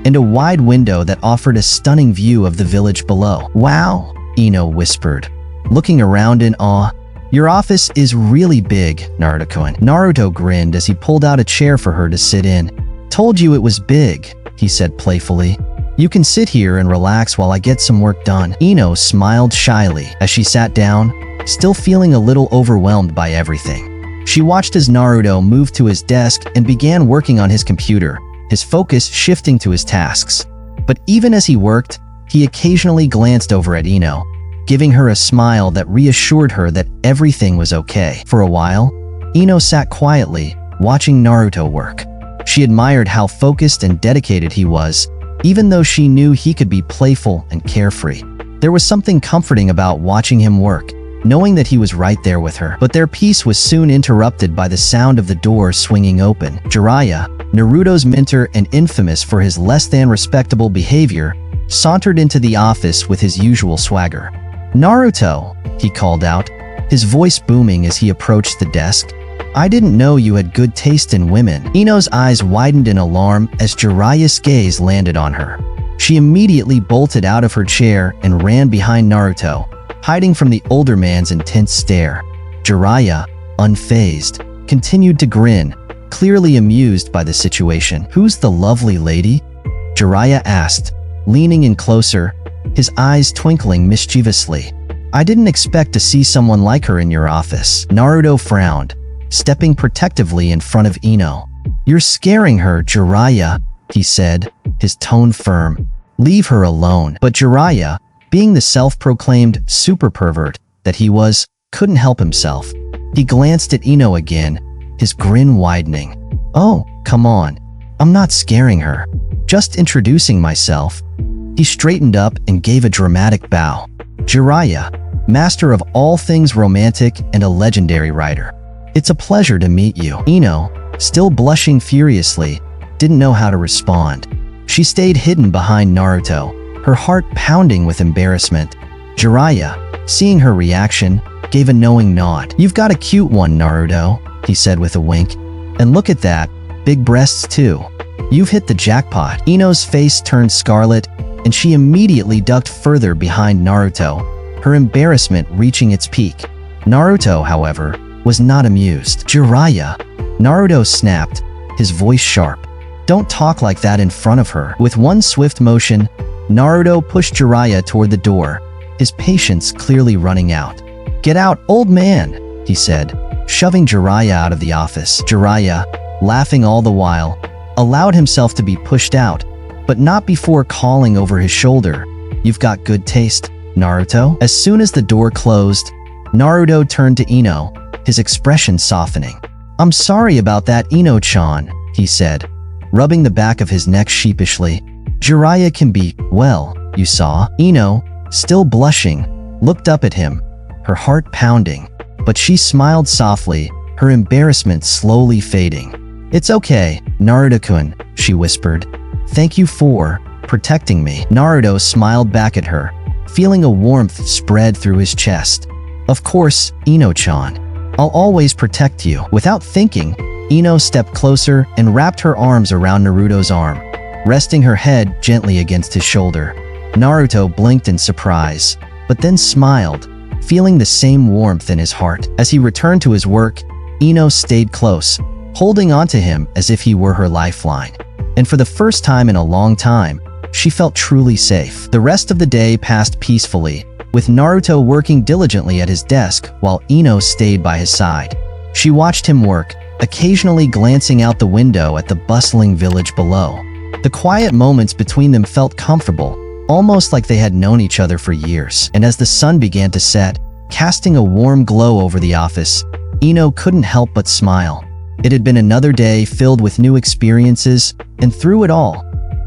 Speaker 1: and a wide window that offered a stunning view of the village below. "Wow," Ino whispered, looking around in awe. "Your office is really big, Naruto-kun." Naruto grinned as he pulled out a chair for her to sit in. "Told you it was big," he said playfully. "You can sit here and relax while I get some work done." Ino smiled shyly as she sat down, still feeling a little overwhelmed by everything. She watched as Naruto moved to his desk and began working on his computer, his focus shifting to his tasks. But even as he worked, he occasionally glanced over at Ino, giving her a smile that reassured her that everything was okay. For a while, Ino sat quietly, watching Naruto work. She admired how focused and dedicated he was, even though she knew he could be playful and carefree. There was something comforting about watching him work, knowing that he was right there with her. But their peace was soon interrupted by the sound of the door swinging open. Jiraiya, Naruto's mentor and infamous for his less-than-respectable behavior, sauntered into the office with his usual swagger. "Naruto," he called out, his voice booming as he approached the desk. "I didn't know you had good taste in women." Ino's eyes widened in alarm as Jiraiya's gaze landed on her. She immediately bolted out of her chair and ran behind Naruto, hiding from the older man's intense stare. Jiraiya, unfazed, continued to grin, clearly amused by the situation. "Who's the lovely lady?" Jiraiya asked, leaning in closer, his eyes twinkling mischievously. "I didn't expect to see someone like her in your office." Naruto frowned, stepping protectively in front of Ino. "You're scaring her, Jiraiya," he said, his tone firm. "Leave her alone." But Jiraiya, being the self-proclaimed super pervert that he was, couldn't help himself. He glanced at Ino again, his grin widening. "Oh, come on. I'm not scaring her. Just introducing myself." He straightened up and gave a dramatic bow. "Jiraiya, master of all things romantic and a legendary writer. It's a pleasure to meet you." Ino, still blushing furiously, didn't know how to respond. She stayed hidden behind Naruto, her heart pounding with embarrassment. Jiraiya, seeing her reaction, gave a knowing nod. "You've got a cute one, Naruto," he said with a wink. "And look at that, big breasts too. You've hit the jackpot." Ino's face turned scarlet, and she immediately ducked further behind Naruto, her embarrassment reaching its peak. Naruto, however, was not amused. "Jiraiya," Naruto snapped, his voice sharp. "Don't talk like that in front of her." With one swift motion, Naruto pushed Jiraiya toward the door, his patience clearly running out. "Get out, old man," he said, shoving Jiraiya out of the office. Jiraiya, laughing all the while, allowed himself to be pushed out, but not before calling over his shoulder, "You've got good taste, Naruto." As soon as the door closed, Naruto turned to Ino, his expression softening. "I'm sorry about that, Ino-chan," he said, rubbing the back of his neck sheepishly. "Jiraiya can be, well, you saw." Ino, still blushing, looked up at him, her heart pounding, but she smiled softly, her embarrassment slowly fading. "It's okay, Naruto-kun," she whispered. "Thank you for protecting me." Naruto smiled back at her, feeling a warmth spread through his chest. "Of course, Ino-chan. I'll always protect you." Without thinking, Ino stepped closer and wrapped her arms around Naruto's arm, resting her head gently against his shoulder. Naruto blinked in surprise, but then smiled, feeling the same warmth in his heart. As he returned to his work, Ino stayed close, holding onto him as if he were her lifeline. And for the first time in a long time, she felt truly safe. The rest of the day passed peacefully, with Naruto working diligently at his desk while Ino stayed by his side. She watched him work, occasionally glancing out the window at the bustling village below. The quiet moments between them felt comfortable, almost like they had known each other for years. And as the sun began to set, casting a warm glow over the office, Ino couldn't help but smile. It had been another day filled with new experiences, and through it all,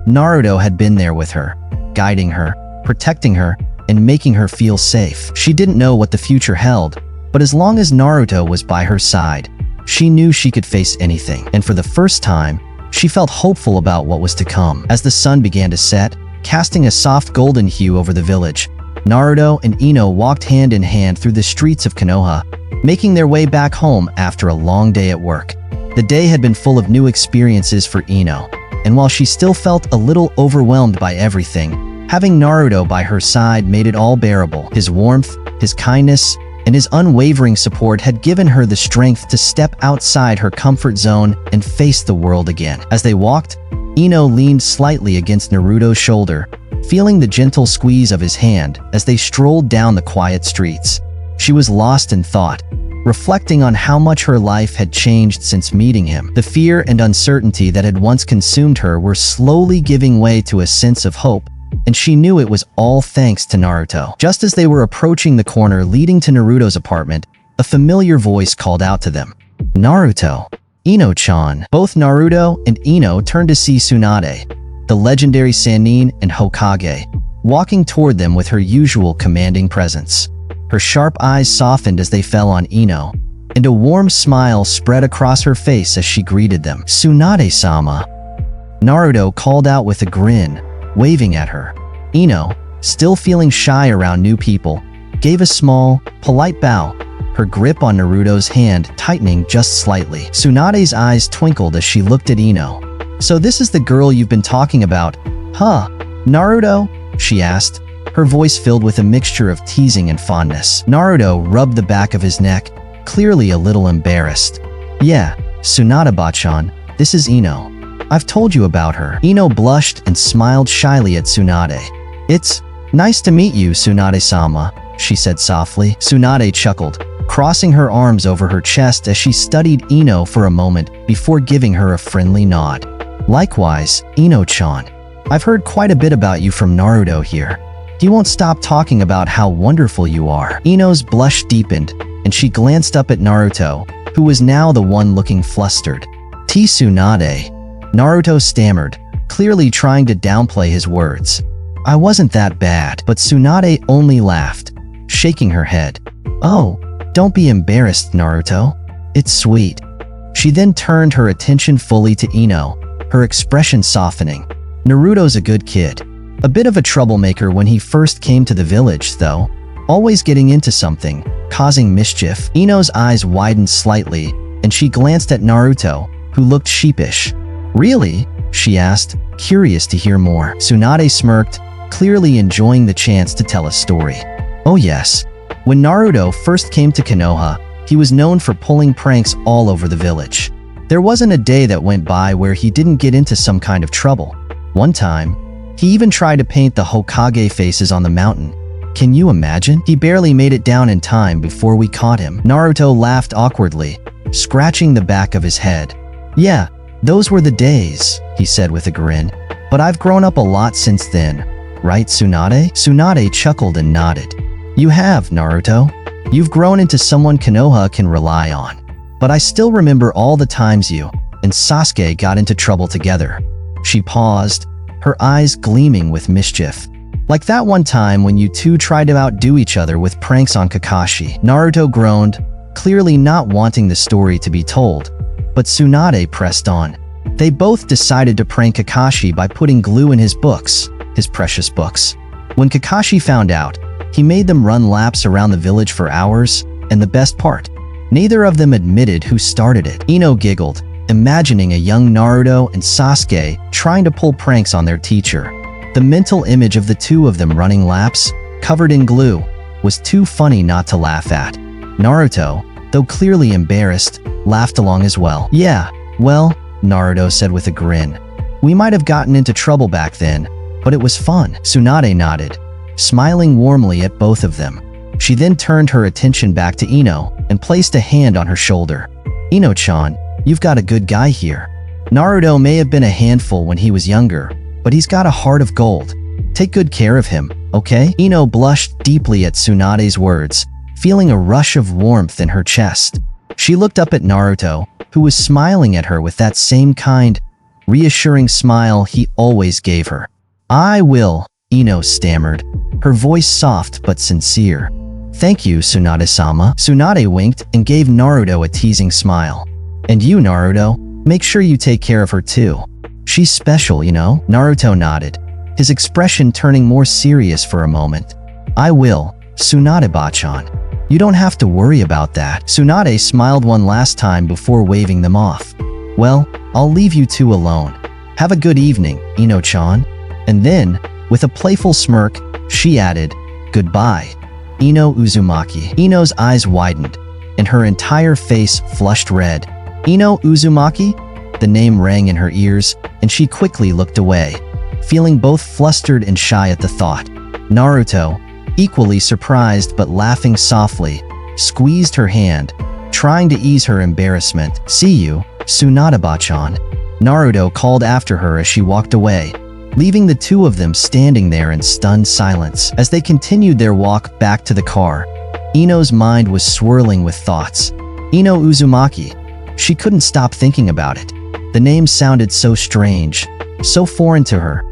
Speaker 1: Naruto had been there with her, guiding her, protecting her, and making her feel safe. She didn't know what the future held, but as long as Naruto was by her side, she knew she could face anything. And for the first time, she felt hopeful about what was to come. As the sun began to set, casting a soft golden hue over the village, Naruto and Ino walked hand in hand through the streets of Konoha, making their way back home after a long day at work. The day had been full of new experiences for Ino, and while she still felt a little overwhelmed by everything, having Naruto by her side made it all bearable. His warmth, his kindness, and his unwavering support had given her the strength to step outside her comfort zone and face the world again. As they walked, Ino leaned slightly against Naruto's shoulder, feeling the gentle squeeze of his hand as they strolled down the quiet streets. She was lost in thought, reflecting on how much her life had changed since meeting him. The fear and uncertainty that had once consumed her were slowly giving way to a sense of hope, and she knew it was all thanks to Naruto. Just as they were approaching the corner leading to Naruto's apartment, a familiar voice called out to them. "Naruto, Ino-chan." Both Naruto and Ino turned to see Tsunade, the legendary Sannin and Hokage, walking toward them with her usual commanding presence. Her sharp eyes softened as they fell on Ino, and a warm smile spread across her face as she greeted them. "Tsunade-sama," Naruto called out with a grin, waving at her. Ino, still feeling shy around new people, gave a small, polite bow, her grip on Naruto's hand tightening just slightly. Tsunade's eyes twinkled as she looked at Ino. "So this is the girl you've been talking about, huh, Naruto?" she asked, her voice filled with a mixture of teasing and fondness. Naruto rubbed the back of his neck, clearly a little embarrassed. "Yeah, Tsunade-bachan, this is Ino. I've told you about her." Ino blushed and smiled shyly at Tsunade. "It's nice to meet you, Tsunade-sama," she said softly. Tsunade chuckled, crossing her arms over her chest as she studied Ino for a moment before giving her a friendly nod. "Likewise, Ino-chan. I've heard quite a bit about you from Naruto here. He won't stop talking about how wonderful you are." Ino's blush deepened, and she glanced up at Naruto, who was now the one looking flustered. "Tsunade," Naruto stammered, clearly trying to downplay his words. "I wasn't that bad." But Tsunade only laughed, shaking her head. "Oh, don't be embarrassed, Naruto. It's sweet." She then turned her attention fully to Ino, her expression softening. Naruto's a good kid. A bit of a troublemaker when he first came to the village, though. Always getting into something, causing mischief. Ino's eyes widened slightly, and she glanced at Naruto, who looked sheepish. "Really?" she asked, curious to hear more. Tsunade smirked, clearly enjoying the chance to tell a story. "Oh yes. When Naruto first came to Konoha, he was known for pulling pranks all over the village. There wasn't a day that went by where he didn't get into some kind of trouble. One time, he even tried to paint the Hokage faces on the mountain. Can you imagine? He barely made it down in time before we caught him." Naruto laughed awkwardly, scratching the back of his head. "Yeah, those were the days," he said with a grin. "But I've grown up a lot since then. Right, Tsunade?" Tsunade chuckled and nodded. "You have, Naruto. You've grown into someone Konoha can rely on. But I still remember all the times you and Sasuke got into trouble together." She paused, her eyes gleaming with mischief. "Like that one time when you two tried to outdo each other with pranks on Kakashi." Naruto groaned, clearly not wanting the story to be told. But Tsunade pressed on. "They both decided to prank Kakashi by putting glue in his books, his precious books. When Kakashi found out, he made them run laps around the village for hours, and the best part, neither of them admitted who started it." Ino giggled, imagining a young Naruto and Sasuke trying to pull pranks on their teacher. The mental image of the two of them running laps, covered in glue, was too funny not to laugh at. Naruto, though clearly embarrassed, laughed along as well. "Yeah, well," Naruto said with a grin. "We might have gotten into trouble back then, but it was fun." Tsunade nodded, smiling warmly at both of them. She then turned her attention back to Ino and placed a hand on her shoulder. "Ino-chan, you've got a good guy here. Naruto may have been a handful when he was younger, but he's got a heart of gold. Take good care of him, okay?" Ino blushed deeply at Tsunade's words, feeling a rush of warmth in her chest. She looked up at Naruto, who was smiling at her with that same kind, reassuring smile he always gave her. "I will," Ino stammered, her voice soft but sincere. "Thank you, Tsunade-sama." Tsunade winked and gave Naruto a teasing smile. "And you, Naruto, make sure you take care of her too. She's special, you know?" Naruto nodded, his expression turning more serious for a moment. "I will, Tsunade-bachan. You don't have to worry about that." Tsunade smiled one last time before waving them off. "Well, I'll leave you two alone. Have a good evening, Ino-chan." And then, with a playful smirk, she added, "Goodbye, Ino Uzumaki." Ino's eyes widened, and her entire face flushed red. "Ino Uzumaki?" The name rang in her ears, and she quickly looked away, feeling both flustered and shy at the thought. Naruto, equally surprised but laughing softly, squeezed her hand, trying to ease her embarrassment. "See you, Tsunade-bachan," Naruto called after her as she walked away, leaving the two of them standing there in stunned silence. As they continued their walk back to the car, Ino's mind was swirling with thoughts. Ino Uzumaki. She couldn't stop thinking about it. The name sounded so strange, so foreign to her.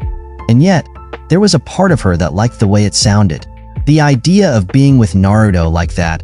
Speaker 1: And yet, there was a part of her that liked the way it sounded. The idea of being with Naruto like that,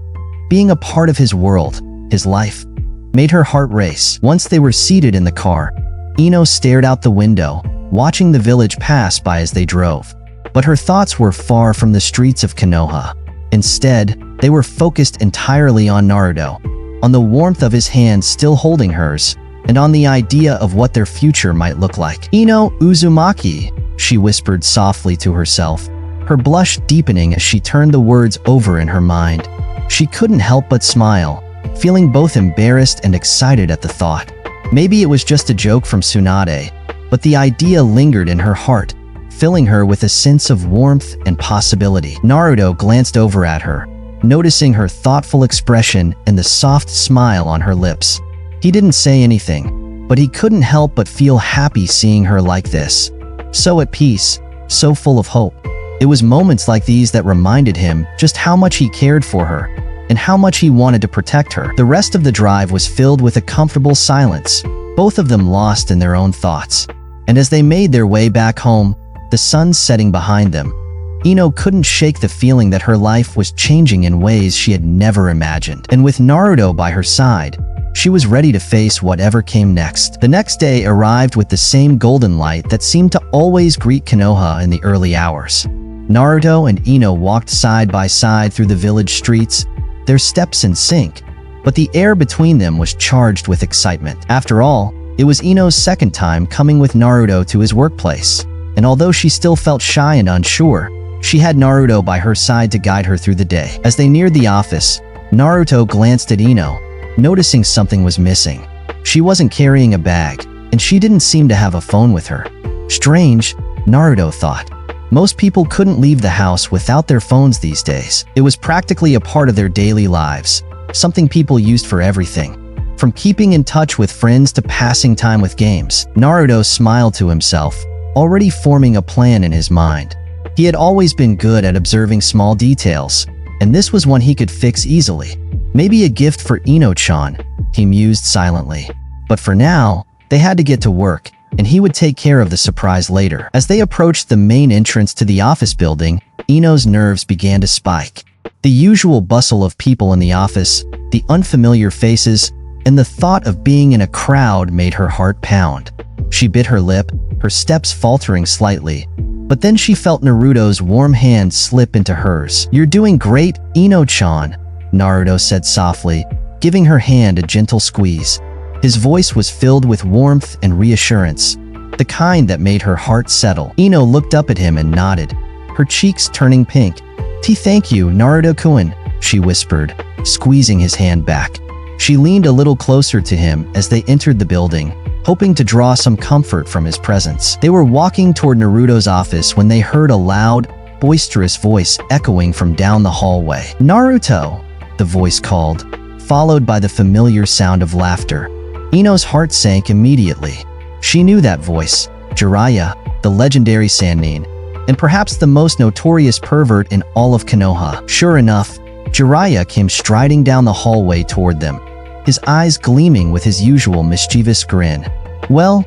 Speaker 1: being a part of his world, his life, made her heart race. Once they were seated in the car, Ino stared out the window, watching the village pass by as they drove. But her thoughts were far from the streets of Konoha. Instead, they were focused entirely on Naruto, on the warmth of his hand still holding hers, and on the idea of what their future might look like. "Ino Uzumaki," she whispered softly to herself, her blush deepening as she turned the words over in her mind. She couldn't help but smile, feeling both embarrassed and excited at the thought. Maybe it was just a joke from Tsunade, but the idea lingered in her heart, filling her with a sense of warmth and possibility. Naruto glanced over at her, noticing her thoughtful expression and the soft smile on her lips. He didn't say anything, but he couldn't help but feel happy seeing her like this. So at peace, so full of hope. It was moments like these that reminded him just how much he cared for her, and how much he wanted to protect her. The rest of the drive was filled with a comfortable silence, both of them lost in their own thoughts. And as they made their way back home, the sun setting behind them, Ino couldn't shake the feeling that her life was changing in ways she had never imagined. And with Naruto by her side, She was ready to face whatever came next. The next day arrived with the same golden light that seemed to always greet Konoha in the early hours. Naruto and Ino walked side by side through the village streets, their steps in sync, but the air between them was charged with excitement. After all, it was Ino's second time coming with Naruto to his workplace, and although she still felt shy and unsure, she had Naruto by her side to guide her through the day. As they neared the office, Naruto glanced at Ino, noticing something was missing. She wasn't carrying a bag, and she didn't seem to have a phone with her. Strange, Naruto thought. Most people couldn't leave the house without their phones these days. It was practically a part of their daily lives, something people used for everything. From keeping in touch with friends to passing time with games. Naruto smiled to himself, already forming a plan in his mind. He had always been good at observing small details, and this was one he could fix easily. Maybe a gift for Ino-chan, he mused silently. But for now, they had to get to work, and he would take care of the surprise later. As they approached the main entrance to the office building, Ino's nerves began to spike. The usual bustle of people in the office, the unfamiliar faces, and the thought of being in a crowd made her heart pound. She bit her lip, her steps faltering slightly, but then she felt Naruto's warm hand slip into hers. "You're doing great, Ino-chan," Naruto said softly, giving her hand a gentle squeeze. His voice was filled with warmth and reassurance, the kind that made her heart settle. Ino looked up at him and nodded, her cheeks turning pink. "Thank you, Naruto-kun," she whispered, squeezing his hand back. She leaned a little closer to him as they entered the building, hoping to draw some comfort from his presence. They were walking toward Naruto's office when they heard a loud, boisterous voice echoing from down the hallway. "Naruto!" the voice called, followed by the familiar sound of laughter. Ino's heart sank immediately. She knew that voice, Jiraiya, the legendary Sannin, and perhaps the most notorious pervert in all of Konoha. Sure enough, Jiraiya came striding down the hallway toward them, his eyes gleaming with his usual mischievous grin. Well,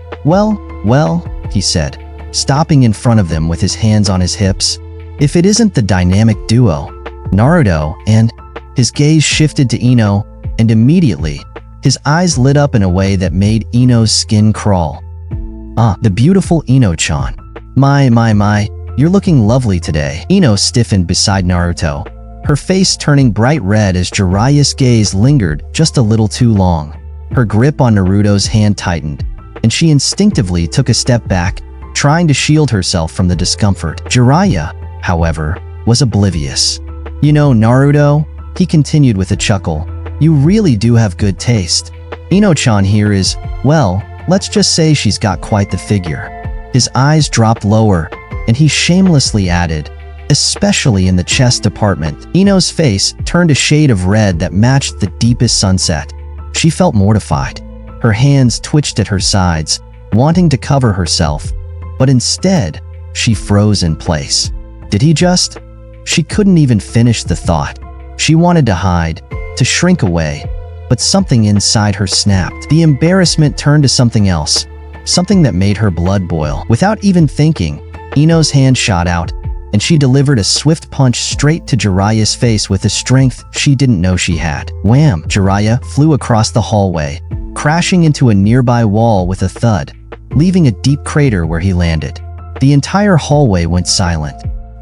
Speaker 1: he said, stopping in front of them with his hands on his hips. "If it isn't the dynamic duo, Naruto and..." His gaze shifted to Ino, and immediately, his eyes lit up in a way that made Ino's skin crawl. "Ah, the beautiful Ino-chan. My, you're looking lovely today." Ino stiffened beside Naruto, her face turning bright red as Jiraiya's gaze lingered just a little too long. Her grip on Naruto's hand tightened, and she instinctively took a step back, trying to shield herself from the discomfort. Jiraiya, however, was oblivious. "You know, Naruto," he continued with a chuckle, "you really do have good taste. Ino-chan here is, well, let's just say she's got quite the figure." His eyes dropped lower, and he shamelessly added, "especially in the chest department." Ino's face turned a shade of red that matched the deepest sunset. She felt mortified. Her hands twitched at her sides, wanting to cover herself, but instead, she froze in place. Did he just? She couldn't even finish the thought. She wanted to hide, to shrink away, but something inside her snapped. The embarrassment turned to something else, something that made her blood boil. Without even thinking, Ino's hand shot out, and she delivered a swift punch straight to Jiraiya's face with a strength she didn't know she had. Wham! Jiraiya flew across the hallway, crashing into a nearby wall with a thud, leaving a deep crater where he landed. The entire hallway went silent.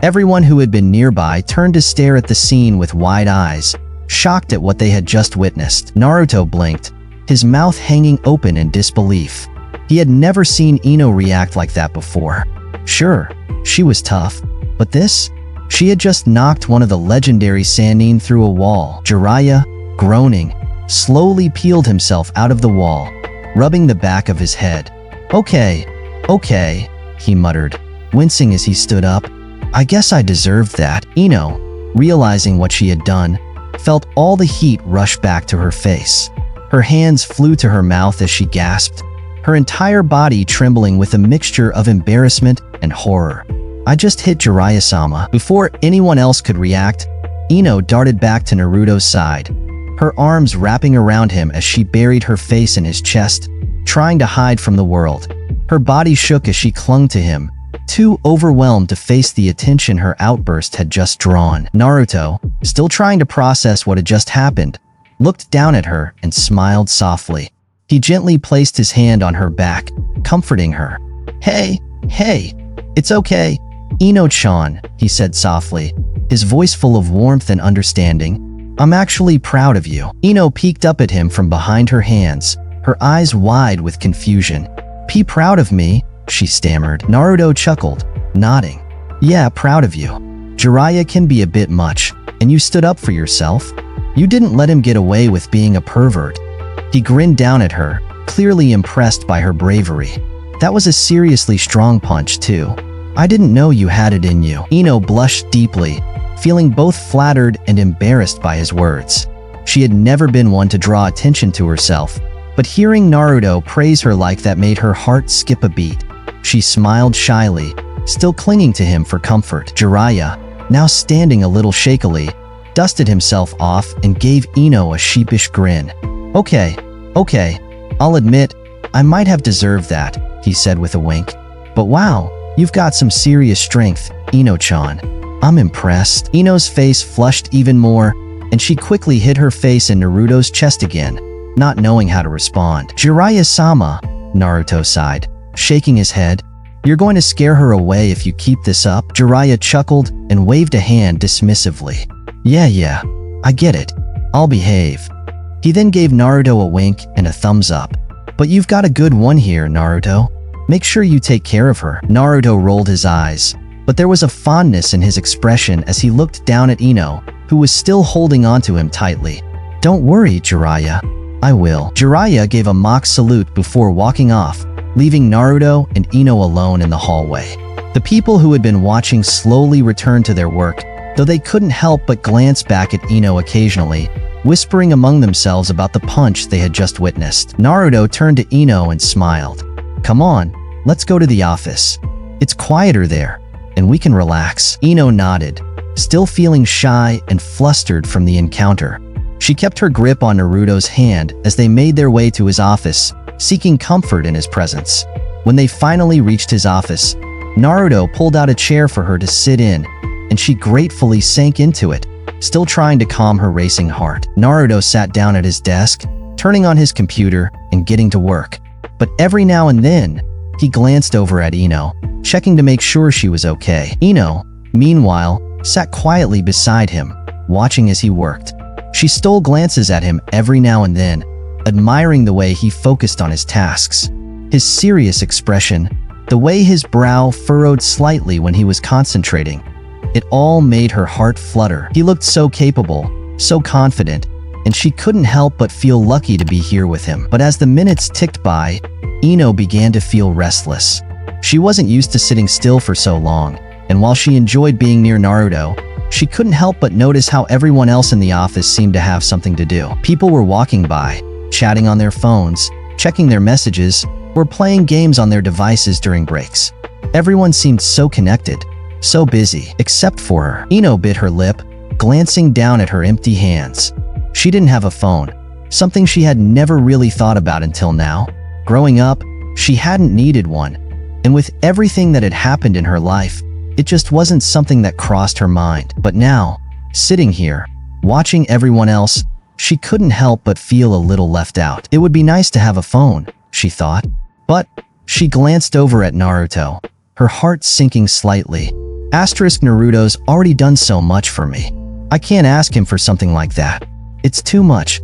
Speaker 1: Everyone who had been nearby turned to stare at the scene with wide eyes, shocked at what they had just witnessed. Naruto blinked, his mouth hanging open in disbelief. He had never seen Ino react like that before. Sure, she was tough, but this? She had just knocked one of the legendary Sannin through a wall. Jiraiya, groaning, slowly peeled himself out of the wall, rubbing the back of his head. Okay, he muttered, wincing as he stood up. "I guess I deserved that." Ino, realizing what she had done, felt all the heat rush back to her face. Her hands flew to her mouth as she gasped, her entire body trembling with a mixture of embarrassment and horror. "I just hit Jiraiya-sama." Before anyone else could react, Ino darted back to Naruto's side, her arms wrapping around him as she buried her face in his chest, trying to hide from the world. Her body shook as she clung to him, too overwhelmed to face the attention her outburst had just drawn. Naruto, still trying to process what had just happened, looked down at her and smiled softly. He gently placed his hand on her back, comforting her. Hey, it's okay. Ino-chan, he said softly, his voice full of warmth and understanding. I'm actually proud of you. Ino peeked up at him from behind her hands, her eyes wide with confusion. Be proud of me, she stammered. Naruto chuckled, nodding. Yeah, proud of you. Jiraiya can be a bit much, and you stood up for yourself. You didn't let him get away with being a pervert. He grinned down at her, clearly impressed by her bravery. That was a seriously strong punch, too. I didn't know you had it in you. Ino blushed deeply, feeling both flattered and embarrassed by his words. She had never been one to draw attention to herself, but hearing Naruto praise her like that made her heart skip a beat. She smiled shyly, still clinging to him for comfort. Jiraiya, now standing a little shakily, dusted himself off and gave Ino a sheepish grin. Okay, I'll admit, I might have deserved that, he said with a wink. But wow, you've got some serious strength, Ino-chan. I'm impressed. Ino's face flushed even more, and she quickly hid her face in Naruto's chest again, not knowing how to respond. Jiraiya-sama, Naruto sighed, shaking his head. You're going to scare her away if you keep this up? Jiraiya chuckled and waved a hand dismissively. Yeah, I get it. I'll behave. He then gave Naruto a wink and a thumbs up. But you've got a good one here, Naruto. Make sure you take care of her. Naruto rolled his eyes, but there was a fondness in his expression as he looked down at Ino, who was still holding onto him tightly. Don't worry, Jiraiya. I will. Jiraiya gave a mock salute before walking off, leaving Naruto and Ino alone in the hallway. The people who had been watching slowly returned to their work, though they couldn't help but glance back at Ino occasionally, whispering among themselves about the punch they had just witnessed. Naruto turned to Ino and smiled. Come on, let's go to the office. It's quieter there, and we can relax. Ino nodded, still feeling shy and flustered from the encounter. She kept her grip on Naruto's hand as they made their way to his office, seeking comfort in his presence. When they finally reached his office, Naruto pulled out a chair for her to sit in, and she gratefully sank into it, still trying to calm her racing heart. Naruto sat down at his desk, turning on his computer and getting to work. But every now and then, he glanced over at Ino, checking to make sure she was okay. Ino, meanwhile, sat quietly beside him, watching as he worked. She stole glances at him every now and then, admiring the way he focused on his tasks. His serious expression, the way his brow furrowed slightly when he was concentrating. It all made her heart flutter. He looked so capable, so confident, and she couldn't help but feel lucky to be here with him. But as the minutes ticked by, Ino began to feel restless. She wasn't used to sitting still for so long, and while she enjoyed being near Naruto, she couldn't help but notice how everyone else in the office seemed to have something to do. People were walking by, chatting on their phones, checking their messages, or playing games on their devices during breaks. Everyone seemed so connected, so busy, except for her. Ino bit her lip, glancing down at her empty hands. She didn't have a phone, something she had never really thought about until now. Growing up, she hadn't needed one, and with everything that had happened in her life, it just wasn't something that crossed her mind. But now, sitting here, watching everyone else, she couldn't help but feel a little left out. It would be nice to have a phone, she thought. But she glanced over at Naruto, her heart sinking slightly. Naruto's already done so much for me. I can't ask him for something like that. It's too much.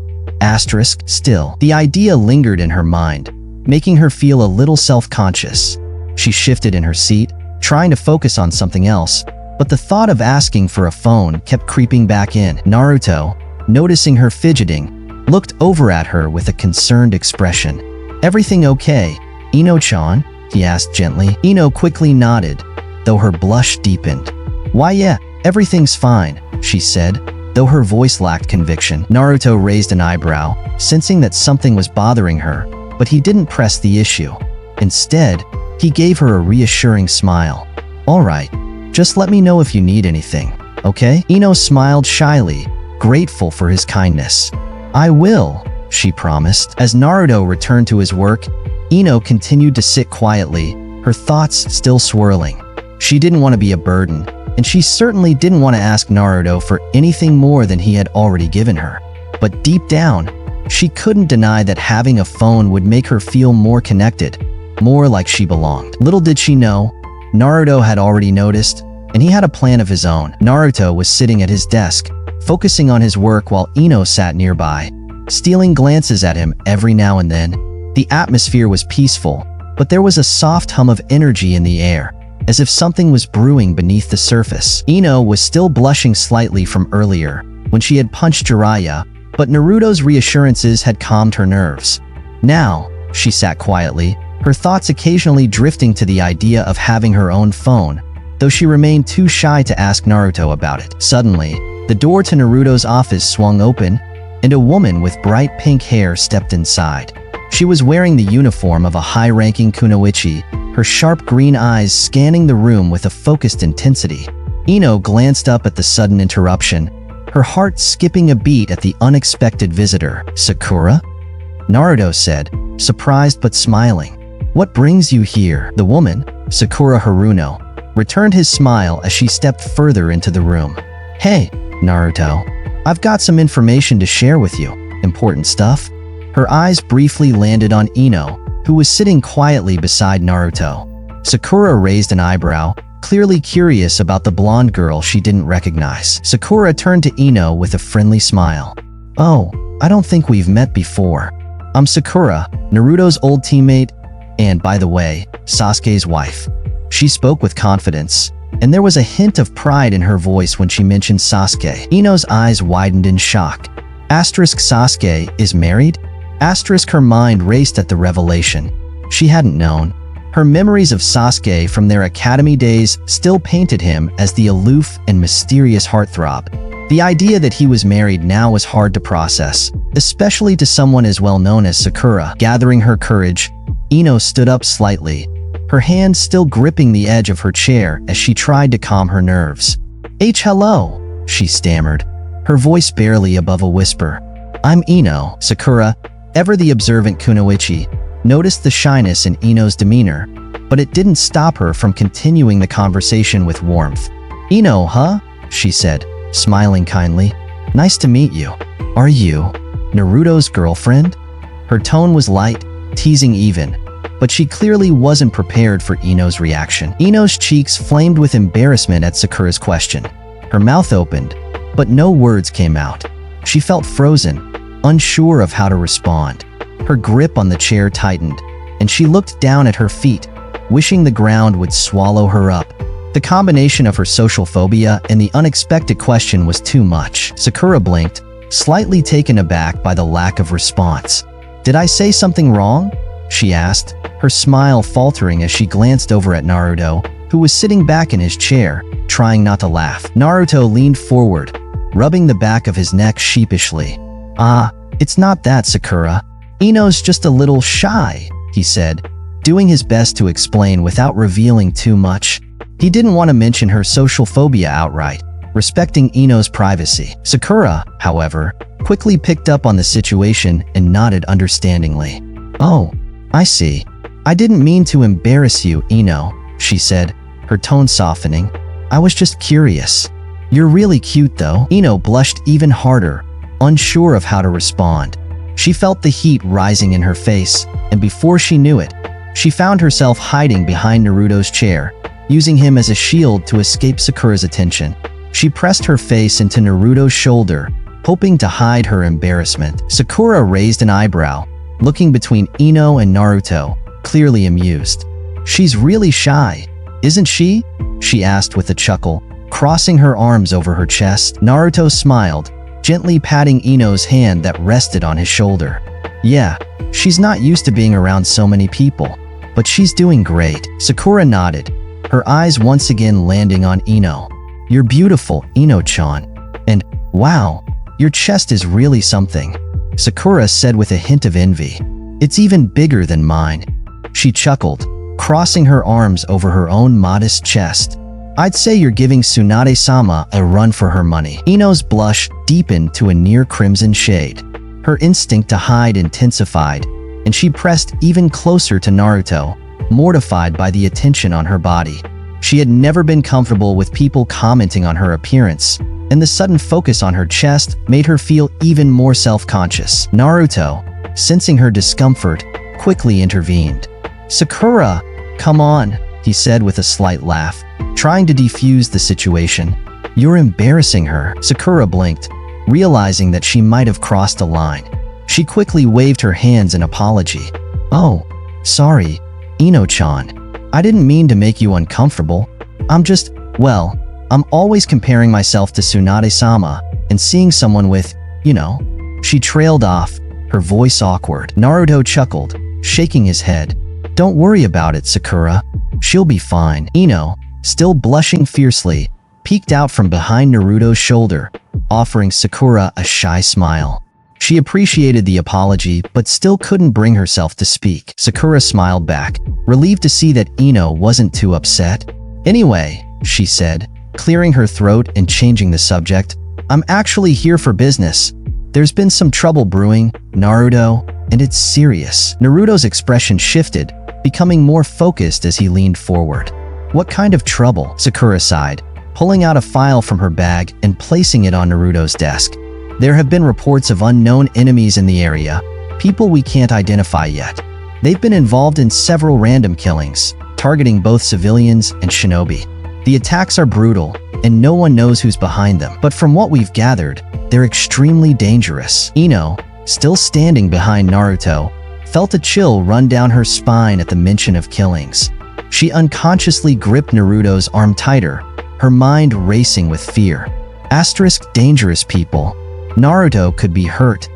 Speaker 1: Still, the idea lingered in her mind, making her feel a little self-conscious. She shifted in her seat, trying to focus on something else, but the thought of asking for a phone kept creeping back in. Naruto, noticing her fidgeting, looked over at her with a concerned expression. Everything okay, Ino-chan? He asked gently. Ino quickly nodded, though her blush deepened. Why yeah, everything's fine, she said, though her voice lacked conviction. Naruto raised an eyebrow, sensing that something was bothering her, but he didn't press the issue. Instead, he gave her a reassuring smile. All right, just let me know if you need anything, okay? Ino smiled shyly, grateful for his kindness. I will, she promised. As Naruto returned to his work, Ino continued to sit quietly, her thoughts still swirling. She didn't want to be a burden, and she certainly didn't want to ask Naruto for anything more than he had already given her. But deep down, she couldn't deny that having a phone would make her feel more connected, more like she belonged. Little did she know, Naruto had already noticed, and he had a plan of his own. Naruto was sitting at his desk, focusing on his work while Ino sat nearby, stealing glances at him every now and then. The atmosphere was peaceful, but there was a soft hum of energy in the air, as if something was brewing beneath the surface. Ino was still blushing slightly from earlier, when she had punched Jiraiya, but Naruto's reassurances had calmed her nerves. Now, she sat quietly, her thoughts occasionally drifting to the idea of having her own phone, though she remained too shy to ask Naruto about it. Suddenly, the door to Naruto's office swung open, and a woman with bright pink hair stepped inside. She was wearing the uniform of a high-ranking kunoichi, her sharp green eyes scanning the room with a focused intensity. Ino glanced up at the sudden interruption, her heart skipping a beat at the unexpected visitor. "Sakura?" Naruto said, surprised but smiling. "What brings you here?" The woman, Sakura Haruno, returned his smile as she stepped further into the room. "Hey, Naruto. I've got some information to share with you. Important stuff?" Her eyes briefly landed on Ino, who was sitting quietly beside Naruto. Sakura raised an eyebrow, clearly curious about the blonde girl she didn't recognize. Sakura turned to Ino with a friendly smile. "Oh, I don't think we've met before. I'm Sakura, Naruto's old teammate, and by the way, Sasuke's wife." She spoke with confidence, and there was a hint of pride in her voice when she mentioned Sasuke. Ino's eyes widened in shock. Sasuke is married? Her mind raced at the revelation. She hadn't known. Her memories of Sasuke from their academy days still painted him as the aloof and mysterious heartthrob. The idea that he was married now was hard to process, especially to someone as well known as Sakura. Gathering her courage, Ino stood up slightly, her hand still gripping the edge of her chair as she tried to calm her nerves. Hello, she stammered, her voice barely above a whisper. "I'm Ino." Sakura, ever the observant kunoichi, noticed the shyness in Ino's demeanor, but it didn't stop her from continuing the conversation with warmth. "Ino, huh?" she said, smiling kindly. "Nice to meet you. Are you Naruto's girlfriend?" Her tone was light, teasing even, but she clearly wasn't prepared for Ino's reaction. Ino's cheeks flamed with embarrassment at Sakura's question. Her mouth opened, but no words came out. She felt frozen, unsure of how to respond. Her grip on the chair tightened, and she looked down at her feet, wishing the ground would swallow her up. The combination of her social phobia and the unexpected question was too much. Sakura blinked, slightly taken aback by the lack of response. "Did I say something wrong?" she asked, her smile faltering as she glanced over at Naruto, who was sitting back in his chair, trying not to laugh. Naruto leaned forward, rubbing the back of his neck sheepishly. It's not that, Sakura. Ino's just a little shy," he said, doing his best to explain without revealing too much. He didn't want to mention her social phobia outright, respecting Ino's privacy. Sakura, however, quickly picked up on the situation and nodded understandingly. "Oh, I see. I didn't mean to embarrass you, Ino," she said, her tone softening. "I was just curious. You're really cute though." Ino blushed even harder, unsure of how to respond. She felt the heat rising in her face, and before she knew it, she found herself hiding behind Naruto's chair, using him as a shield to escape Sakura's attention. She pressed her face into Naruto's shoulder, hoping to hide her embarrassment. Sakura raised an eyebrow, looking between Ino and Naruto, clearly amused. "She's really shy, isn't she?" she asked with a chuckle, crossing her arms over her chest. Naruto smiled, gently patting Ino's hand that rested on his shoulder. "Yeah, she's not used to being around so many people, but she's doing great." Sakura nodded, her eyes once again landing on Ino. "You're beautiful, Ino-chan. And, wow, your chest is really something," Sakura said with a hint of envy. "It's even bigger than mine." She chuckled, crossing her arms over her own modest chest. "I'd say you're giving Tsunade-sama a run for her money." Ino's blush deepened to a near crimson shade. Her instinct to hide intensified, and she pressed even closer to Naruto, mortified by the attention on her body. She had never been comfortable with people commenting on her appearance, and the sudden focus on her chest made her feel even more self-conscious. Naruto, sensing her discomfort, quickly intervened. "Sakura, come on," he said with a slight laugh, trying to defuse the situation. "You're embarrassing her." Sakura blinked, realizing that she might have crossed a line. She quickly waved her hands in apology. "Oh, sorry, Ino-chan. I didn't mean to make you uncomfortable. I'm always comparing myself to Tsunade-sama and seeing someone with, you know." She trailed off, her voice awkward. Naruto chuckled, shaking his head. "Don't worry about it, Sakura. She'll be fine." Ino, still blushing fiercely, peeked out from behind Naruto's shoulder, offering Sakura a shy smile. She appreciated the apology, but still couldn't bring herself to speak. Sakura smiled back, relieved to see that Ino wasn't too upset. "Anyway," she said, clearing her throat and changing the subject, "I'm actually here for business. There's been some trouble brewing, Naruto, and it's serious." Naruto's expression shifted, becoming more focused as he leaned forward. "What kind of trouble?" Sakura sighed, pulling out a file from her bag and placing it on Naruto's desk. "There have been reports of unknown enemies in the area, people we can't identify yet. They've been involved in several random killings, targeting both civilians and shinobi. The attacks are brutal, and no one knows who's behind them. But from what we've gathered, they're extremely dangerous." Ino, still standing behind Naruto, felt a chill run down her spine at the mention of killings. She unconsciously gripped Naruto's arm tighter, her mind racing with fear. Dangerous people. Naruto could be hurt.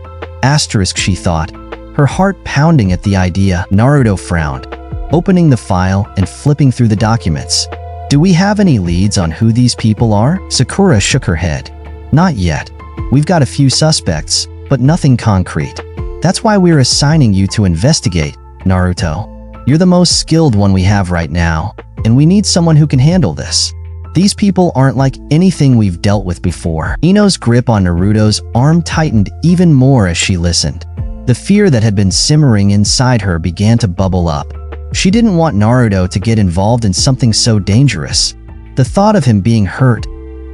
Speaker 1: She thought, her heart pounding at the idea. Naruto frowned, opening the file and flipping through the documents. "Do we have any leads on who these people are?" Sakura shook her head. "Not yet. We've got a few suspects, but nothing concrete. That's why we're assigning you to investigate, Naruto. You're the most skilled one we have right now, and we need someone who can handle this. These people aren't like anything we've dealt with before." Ino's grip on Naruto's arm tightened even more as she listened. The fear that had been simmering inside her began to bubble up. She didn't want Naruto to get involved in something so dangerous. The thought of him being hurt,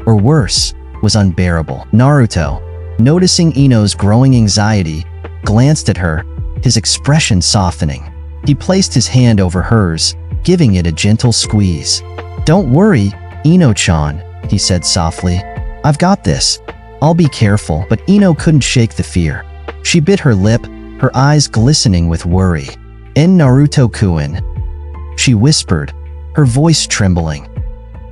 Speaker 1: or worse, was unbearable. Naruto, noticing Ino's growing anxiety, glanced at her, his expression softening. He placed his hand over hers, giving it a gentle squeeze. "Don't worry, Ino-chan," he said softly. "I've got this. I'll be careful." But Ino couldn't shake the fear. She bit her lip, her eyes glistening with worry. "En Naruto-kun," she whispered, her voice trembling.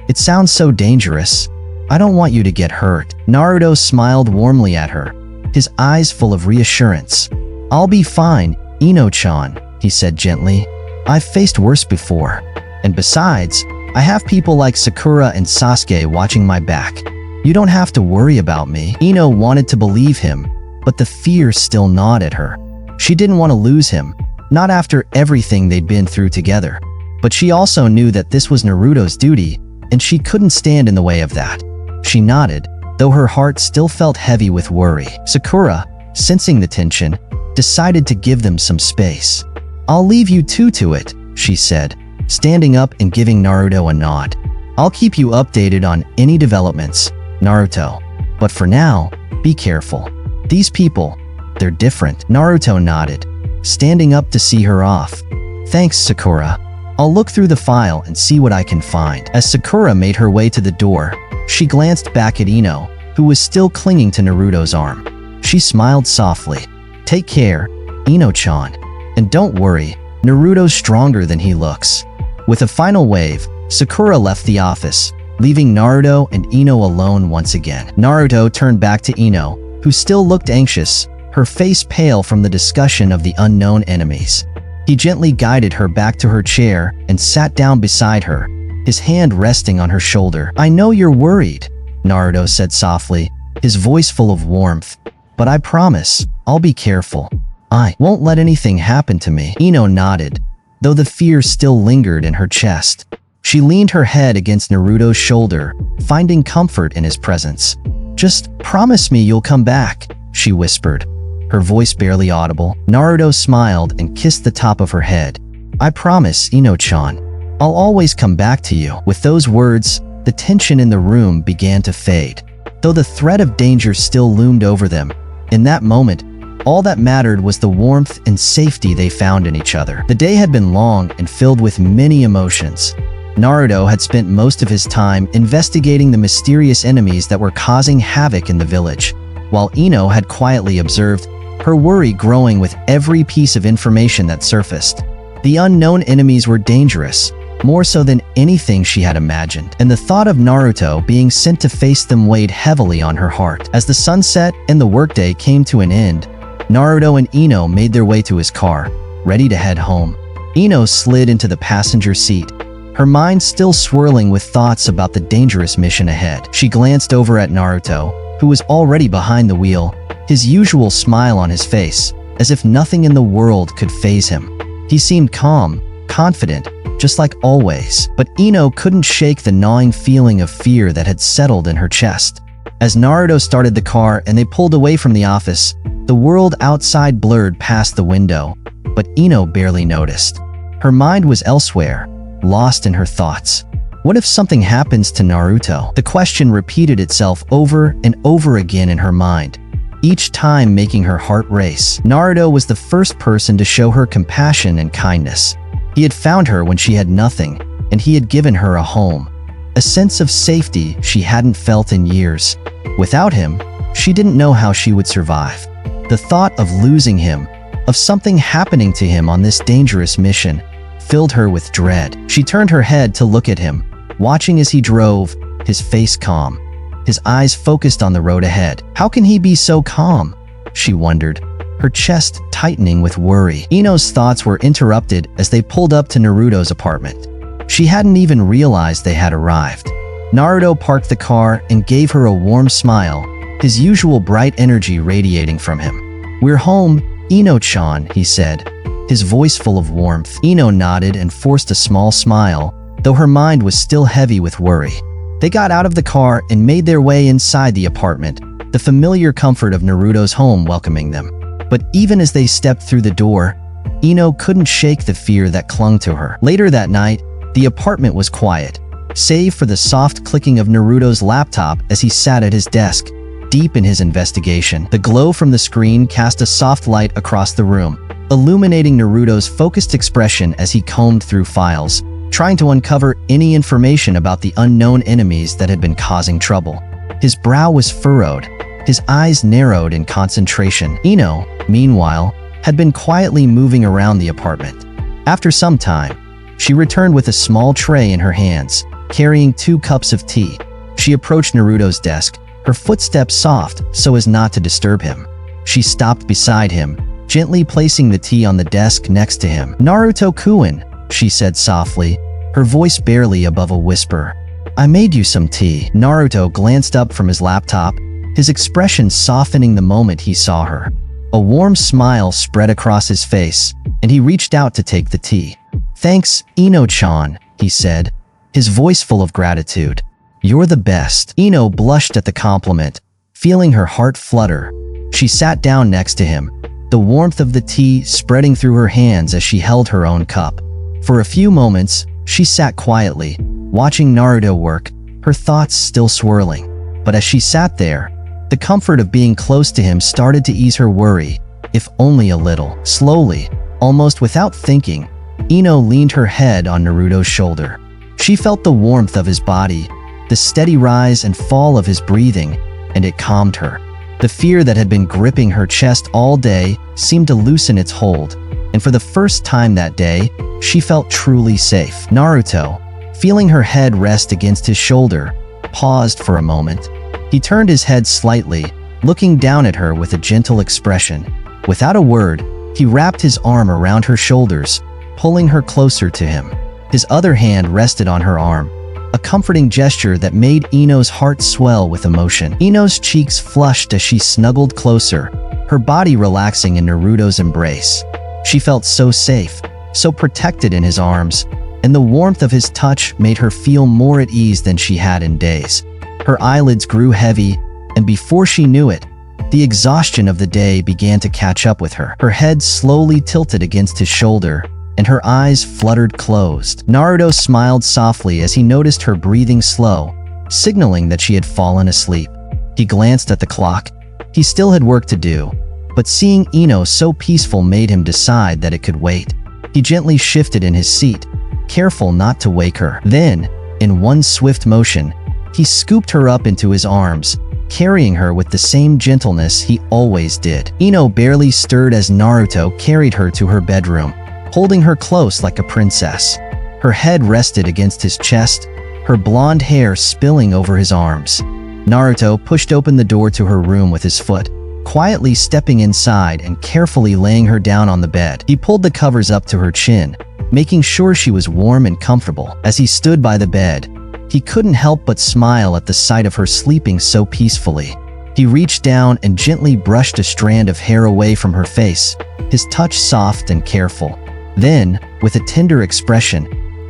Speaker 1: "It sounds so dangerous. I don't want you to get hurt." Naruto smiled warmly at her, his eyes full of reassurance. "I'll be fine, Ino-chan," he said gently. "I've faced worse before. And besides, I have people like Sakura and Sasuke watching my back. You don't have to worry about me." Ino wanted to believe him, but the fear still gnawed at her. She didn't want to lose him, not after everything they'd been through together. But she also knew that this was Naruto's duty, and she couldn't stand in the way of that. She nodded, though her heart still felt heavy with worry. Sakura, sensing the tension, decided to give them some space. "I'll leave you two to it," she said, standing up and giving Naruto a nod. "I'll keep you updated on any developments, Naruto. But for now, be careful. These people, they're different." Naruto nodded, standing up to see her off. "Thanks, Sakura. I'll look through the file and see what I can find." As Sakura made her way to the door, she glanced back at Ino, who was still clinging to Naruto's arm. She smiled softly. "Take care, Ino-chan. And don't worry, Naruto's stronger than he looks." With a final wave, Sakura left the office, leaving Naruto and Ino alone once again. Naruto turned back to Ino, who still looked anxious, her face pale from the discussion of the unknown enemies. He gently guided her back to her chair and sat down beside her, his hand resting on her shoulder. "I know you're worried," Naruto said softly, his voice full of warmth. "But I promise, I'll be careful. I won't let anything happen to me." Ino nodded, though the fear still lingered in her chest. She leaned her head against Naruto's shoulder, finding comfort in his presence. "Just promise me you'll come back," she whispered, her voice barely audible. Naruto smiled and kissed the top of her head. "I promise, Ino-chan." I'll always come back to you." With those words, the tension in the room began to fade. Though the threat of danger still loomed over them, in that moment, all that mattered was the warmth and safety they found in each other. The day had been long and filled with many emotions. Naruto had spent most of his time investigating the mysterious enemies that were causing havoc in the village, while Ino had quietly observed, her worry growing with every piece of information that surfaced. The unknown enemies were dangerous, more so than anything she had imagined, and the thought of Naruto being sent to face them weighed heavily on her heart. As the sun set and the workday came to an end, Naruto and Ino made their way to his car, ready to head home. Ino slid into the passenger seat, her mind still swirling with thoughts about the dangerous mission ahead. She glanced over at Naruto, who was already behind the wheel, his usual smile on his face, as if nothing in the world could faze him. He seemed calm, confident, just like always, but Ino couldn't shake the gnawing feeling of fear that had settled in her chest. As Naruto started the car and they pulled away from the office, the world outside blurred past the window, but Ino barely noticed. Her mind was elsewhere, lost in her thoughts. What if something happens to Naruto? The question repeated itself over and over again in her mind, each time making her heart race. Naruto was the first person to show her compassion and kindness. He had found her when she had nothing, and he had given her a home, a sense of safety she hadn't felt in years. Without him, she didn't know how she would survive. The thought of losing him, of something happening to him on this dangerous mission, filled her with dread. She turned her head to look at him, watching as he drove, his face calm, his eyes focused on the road ahead. How can he be so calm? She wondered, her chest tightening with worry. Ino's thoughts were interrupted as they pulled up to Naruto's apartment. She hadn't even realized they had arrived. Naruto parked the car and gave her a warm smile, his usual bright energy radiating from him. "We're home, Ino-chan," he said, his voice full of warmth. Ino nodded and forced a small smile, though her mind was still heavy with worry. They got out of the car and made their way inside the apartment, the familiar comfort of Naruto's home welcoming them. But even as they stepped through the door, Ino couldn't shake the fear that clung to her. Later that night, the apartment was quiet, save for the soft clicking of Naruto's laptop as he sat at his desk, deep in his investigation. The glow from the screen cast a soft light across the room, illuminating Naruto's focused expression as he combed through files, trying to uncover any information about the unknown enemies that had been causing trouble. His brow was furrowed, his eyes narrowed in concentration. Ino, meanwhile, had been quietly moving around the apartment. After some time, she returned with a small tray in her hands, carrying 2 cups of tea. She approached Naruto's desk, her footsteps soft so as not to disturb him. She stopped beside him, gently placing the tea on the desk next to him. "Naruto-kun," she said softly, her voice barely above a whisper. "I made you some tea." Naruto glanced up from his laptop, his expression softening the moment he saw her. A warm smile spread across his face, and he reached out to take the tea. "Thanks, Ino-chan," he said, his voice full of gratitude. "You're the best." Ino blushed at the compliment, feeling her heart flutter. She sat down next to him, the warmth of the tea spreading through her hands as she held her own cup. For a few moments, she sat quietly, watching Naruto work, her thoughts still swirling. But as she sat there, the comfort of being close to him started to ease her worry, if only a little. Slowly, almost without thinking, Ino leaned her head on Naruto's shoulder. She felt the warmth of his body, the steady rise and fall of his breathing, and it calmed her. The fear that had been gripping her chest all day seemed to loosen its hold, and for the first time that day, she felt truly safe. Naruto, feeling her head rest against his shoulder, paused for a moment. He turned his head slightly, looking down at her with a gentle expression. Without a word, he wrapped his arm around her shoulders, pulling her closer to him. His other hand rested on her arm, a comforting gesture that made Ino's heart swell with emotion. Ino's cheeks flushed as she snuggled closer, her body relaxing in Naruto's embrace. She felt so safe, so protected in his arms, and the warmth of his touch made her feel more at ease than she had in days. Her eyelids grew heavy, and before she knew it, the exhaustion of the day began to catch up with her. Her head slowly tilted against his shoulder, and her eyes fluttered closed. Naruto smiled softly as he noticed her breathing slow, signaling that she had fallen asleep. He glanced at the clock. He still had work to do, but seeing Ino so peaceful made him decide that it could wait. He gently shifted in his seat, careful not to wake her. Then, in one swift motion, he scooped her up into his arms, carrying her with the same gentleness he always did. Ino barely stirred as Naruto carried her to her bedroom, holding her close like a princess. Her head rested against his chest, her blonde hair spilling over his arms. Naruto pushed open the door to her room with his foot, quietly stepping inside and carefully laying her down on the bed. He pulled the covers up to her chin, making sure she was warm and comfortable. As he stood by the bed, he couldn't help but smile at the sight of her sleeping so peacefully. He reached down and gently brushed a strand of hair away from her face, his touch soft and careful. Then, with a tender expression,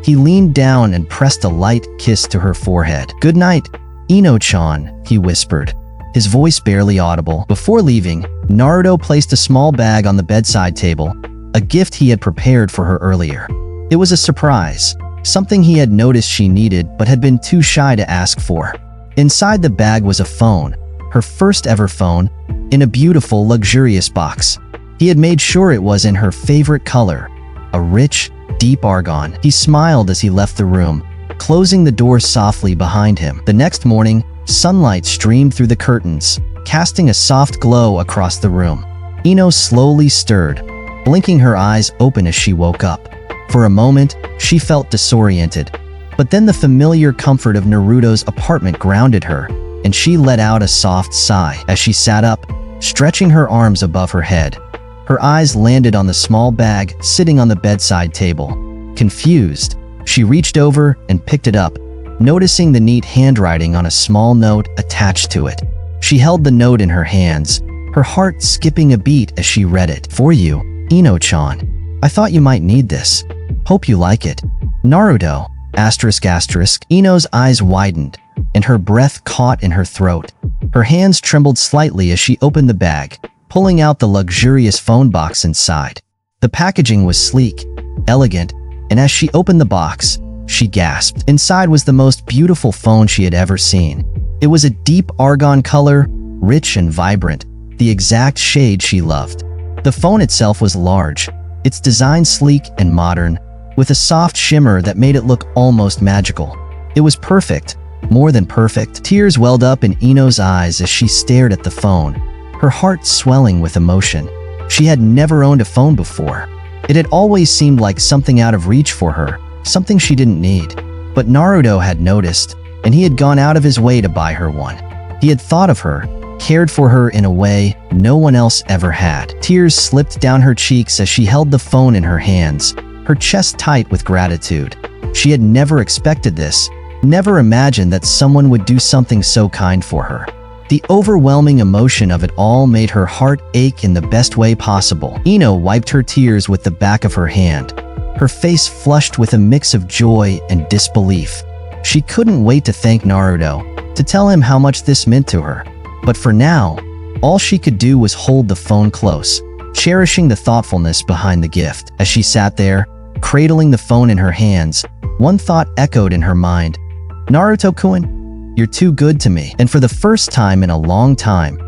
Speaker 1: he leaned down and pressed a light kiss to her forehead. "Good night, Ino-chan," he whispered, his voice barely audible. Before leaving, Naruto placed a small bag on the bedside table, a gift he had prepared for her earlier. It was a surprise, something he had noticed she needed but had been too shy to ask for. Inside the bag was a phone, her first ever phone, in a beautiful, luxurious box. He had made sure it was in her favorite color, a rich, deep argan. He smiled as he left the room, closing the door softly behind him. The next morning, sunlight streamed through the curtains, casting a soft glow across the room. Ino slowly stirred, blinking her eyes open as she woke up. For a moment, she felt disoriented, but then the familiar comfort of Naruto's apartment grounded her, and she let out a soft sigh. As she sat up, stretching her arms above her head, her eyes landed on the small bag sitting on the bedside table. Confused, she reached over and picked it up, noticing the neat handwriting on a small note attached to it. She held the note in her hands, her heart skipping a beat as she read it. "For you, Ino-chan. I thought you might need this. Hope you like it. Naruto, ***. Ino's eyes widened, and her breath caught in her throat. Her hands trembled slightly as she opened the bag, pulling out the luxurious phone box inside. The packaging was sleek, elegant, and as she opened the box, she gasped. Inside was the most beautiful phone she had ever seen. It was a deep argan color, rich and vibrant, the exact shade she loved. The phone itself was large, its design sleek and modern, with a soft shimmer that made it look almost magical. It was perfect, more than perfect. Tears welled up in Ino's eyes as she stared at the phone, her heart swelling with emotion. She had never owned a phone before. It had always seemed like something out of reach for her, something she didn't need. But Naruto had noticed, and he had gone out of his way to buy her one. He had thought of her, cared for her in a way no one else ever had. Tears slipped down her cheeks as she held the phone in her hands, her chest tight with gratitude. She had never expected this, never imagined that someone would do something so kind for her. The overwhelming emotion of it all made her heart ache in the best way possible. Ino wiped her tears with the back of her hand, her face flushed with a mix of joy and disbelief. She couldn't wait to thank Naruto, to tell him how much this meant to her. But for now, all she could do was hold the phone close, cherishing the thoughtfulness behind the gift. As she sat there, cradling the phone in her hands, one thought echoed in her mind. "Naruto-kun, you're too good to me." And for the first time in a long time,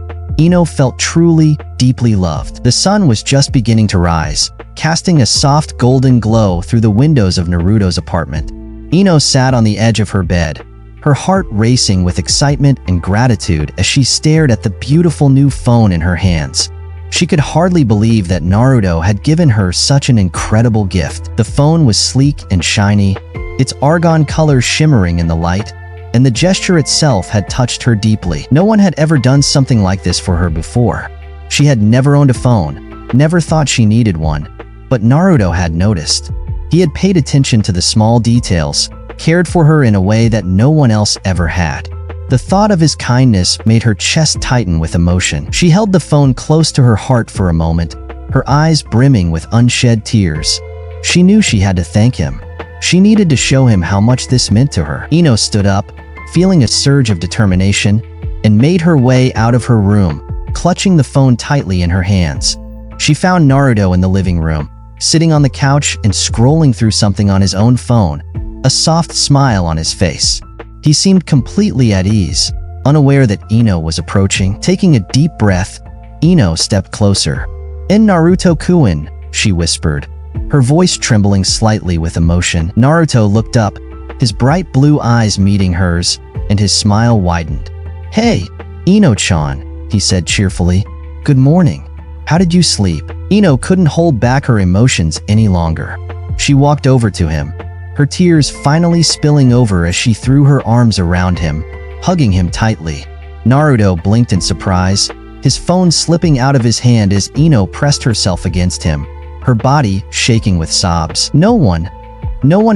Speaker 1: Ino felt truly, deeply loved. The sun was just beginning to rise, casting a soft golden glow through the windows of Naruto's apartment. Ino sat on the edge of her bed, her heart racing with excitement and gratitude as she stared at the beautiful new phone in her hands. She could hardly believe that Naruto had given her such an incredible gift. The phone was sleek and shiny, its argan color shimmering in the light, and the gesture itself had touched her deeply. No one had ever done something like this for her before. She had never owned a phone, never thought she needed one, but Naruto had noticed. He had paid attention to the small details, cared for her in a way that no one else ever had. The thought of his kindness made her chest tighten with emotion. She held the phone close to her heart for a moment, her eyes brimming with unshed tears. She knew she had to thank him. She needed to show him how much this meant to her. Ino stood up, feeling a surge of determination, and made her way out of her room, clutching the phone tightly in her hands. She found Naruto in the living room, sitting on the couch and scrolling through something on his own phone, a soft smile on his face. He seemed completely at ease, unaware that Ino was approaching. Taking a deep breath, Ino stepped closer. "In Naruto-kun," she whispered, her voice trembling slightly with emotion. Naruto looked up, his bright blue eyes meeting hers, and his smile widened. "Hey, Ino-chan," he said cheerfully. "Good morning. How did you sleep?" Ino couldn't hold back her emotions any longer. She walked over to him, her tears finally spilling over as she threw her arms around him, hugging him tightly. Naruto blinked in surprise, his phone slipping out of his hand as Ino pressed herself against him, her body shaking with sobs. No one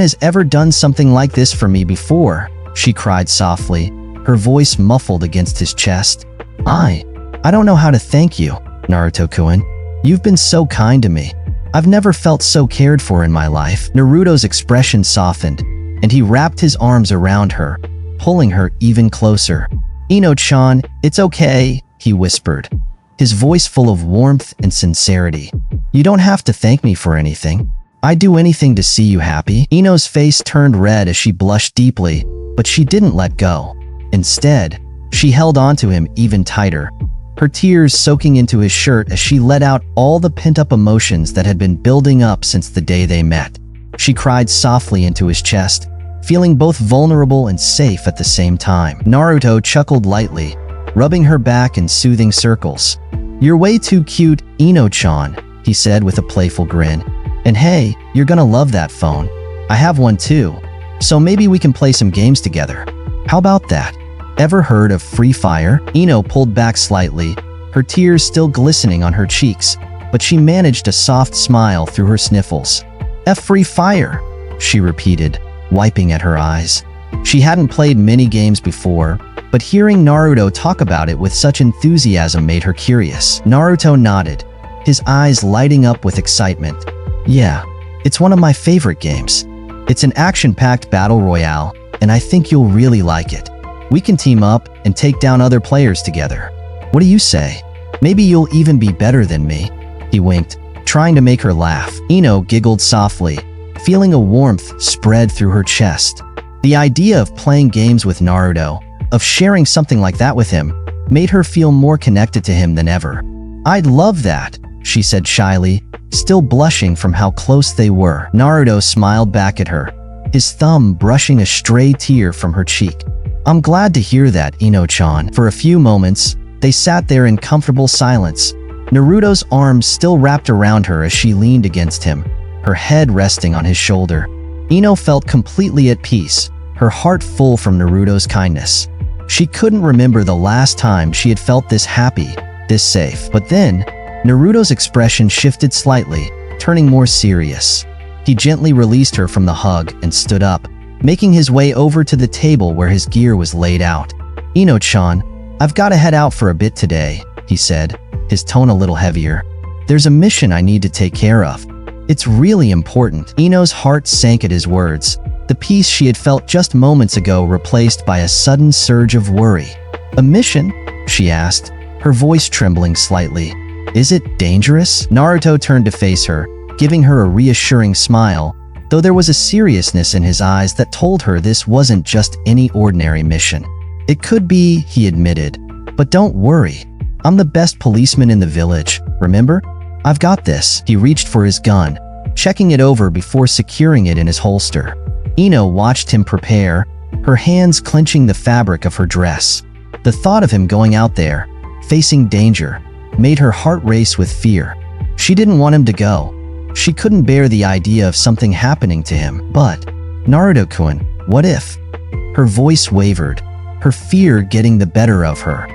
Speaker 1: has ever done something like this for me before," she cried softly, her voice muffled against his chest. I don't know how to thank you, Naruto-kun. You've been so kind to me. I've never felt so cared for in my life." Naruto's expression softened, and he wrapped his arms around her, pulling her even closer. "Ino-chan, it's okay," he whispered, his voice full of warmth and sincerity. "You don't have to thank me for anything. I'd do anything to see you happy." Ino's face turned red as she blushed deeply, but she didn't let go. Instead, she held onto him even tighter, her tears soaking into his shirt as she let out all the pent-up emotions that had been building up since the day they met. She cried softly into his chest, feeling both vulnerable and safe at the same time. Naruto chuckled lightly, rubbing her back in soothing circles. "You're way too cute, Ino-chan," he said with a playful grin. "And hey, you're gonna love that phone. I have one too, so maybe we can play some games together. How about that? Ever heard of Free Fire?" Ino pulled back slightly, her tears still glistening on her cheeks, but she managed a soft smile through her sniffles. "Free Fire," she repeated, wiping at her eyes. She hadn't played many games before, but hearing Naruto talk about it with such enthusiasm made her curious. Naruto nodded, his eyes lighting up with excitement. "Yeah, it's one of my favorite games. It's an action-packed battle royale, and I think you'll really like it. We can team up and take down other players together. What do you say? Maybe you'll even be better than me." He winked, trying to make her laugh. Ino giggled softly, feeling a warmth spread through her chest. The idea of playing games with Naruto, of sharing something like that with him, made her feel more connected to him than ever. "I'd love that," she said shyly, still blushing from how close they were. Naruto smiled back at her, his thumb brushing a stray tear from her cheek. "I'm glad to hear that, Ino-chan." For a few moments, they sat there in comfortable silence, Naruto's arms still wrapped around her as she leaned against him, her head resting on his shoulder. Ino felt completely at peace, her heart full from Naruto's kindness. She couldn't remember the last time she had felt this happy, this safe. But then, Naruto's expression shifted slightly, turning more serious. He gently released her from the hug and stood up, making his way over to the table where his gear was laid out. "Ino-chan, I've got to head out for a bit today," he said, his tone a little heavier. "There's a mission I need to take care of. It's really important." Ino's heart sank at his words, the peace she had felt just moments ago replaced by a sudden surge of worry. "A mission?" she asked, her voice trembling slightly. "Is it dangerous?" Naruto turned to face her, giving her a reassuring smile, though there was a seriousness in his eyes that told her this wasn't just any ordinary mission. "It could be," he admitted, "but don't worry. I'm the best policeman in the village, remember? I've got this." He reached for his gun, checking it over before securing it in his holster. Ino watched him prepare, her hands clenching the fabric of her dress. The thought of him going out there, facing danger, made her heart race with fear. She didn't want him to go. She couldn't bear the idea of something happening to him. But, "Naruto-kun, what if?" Her voice wavered, her fear getting the better of her.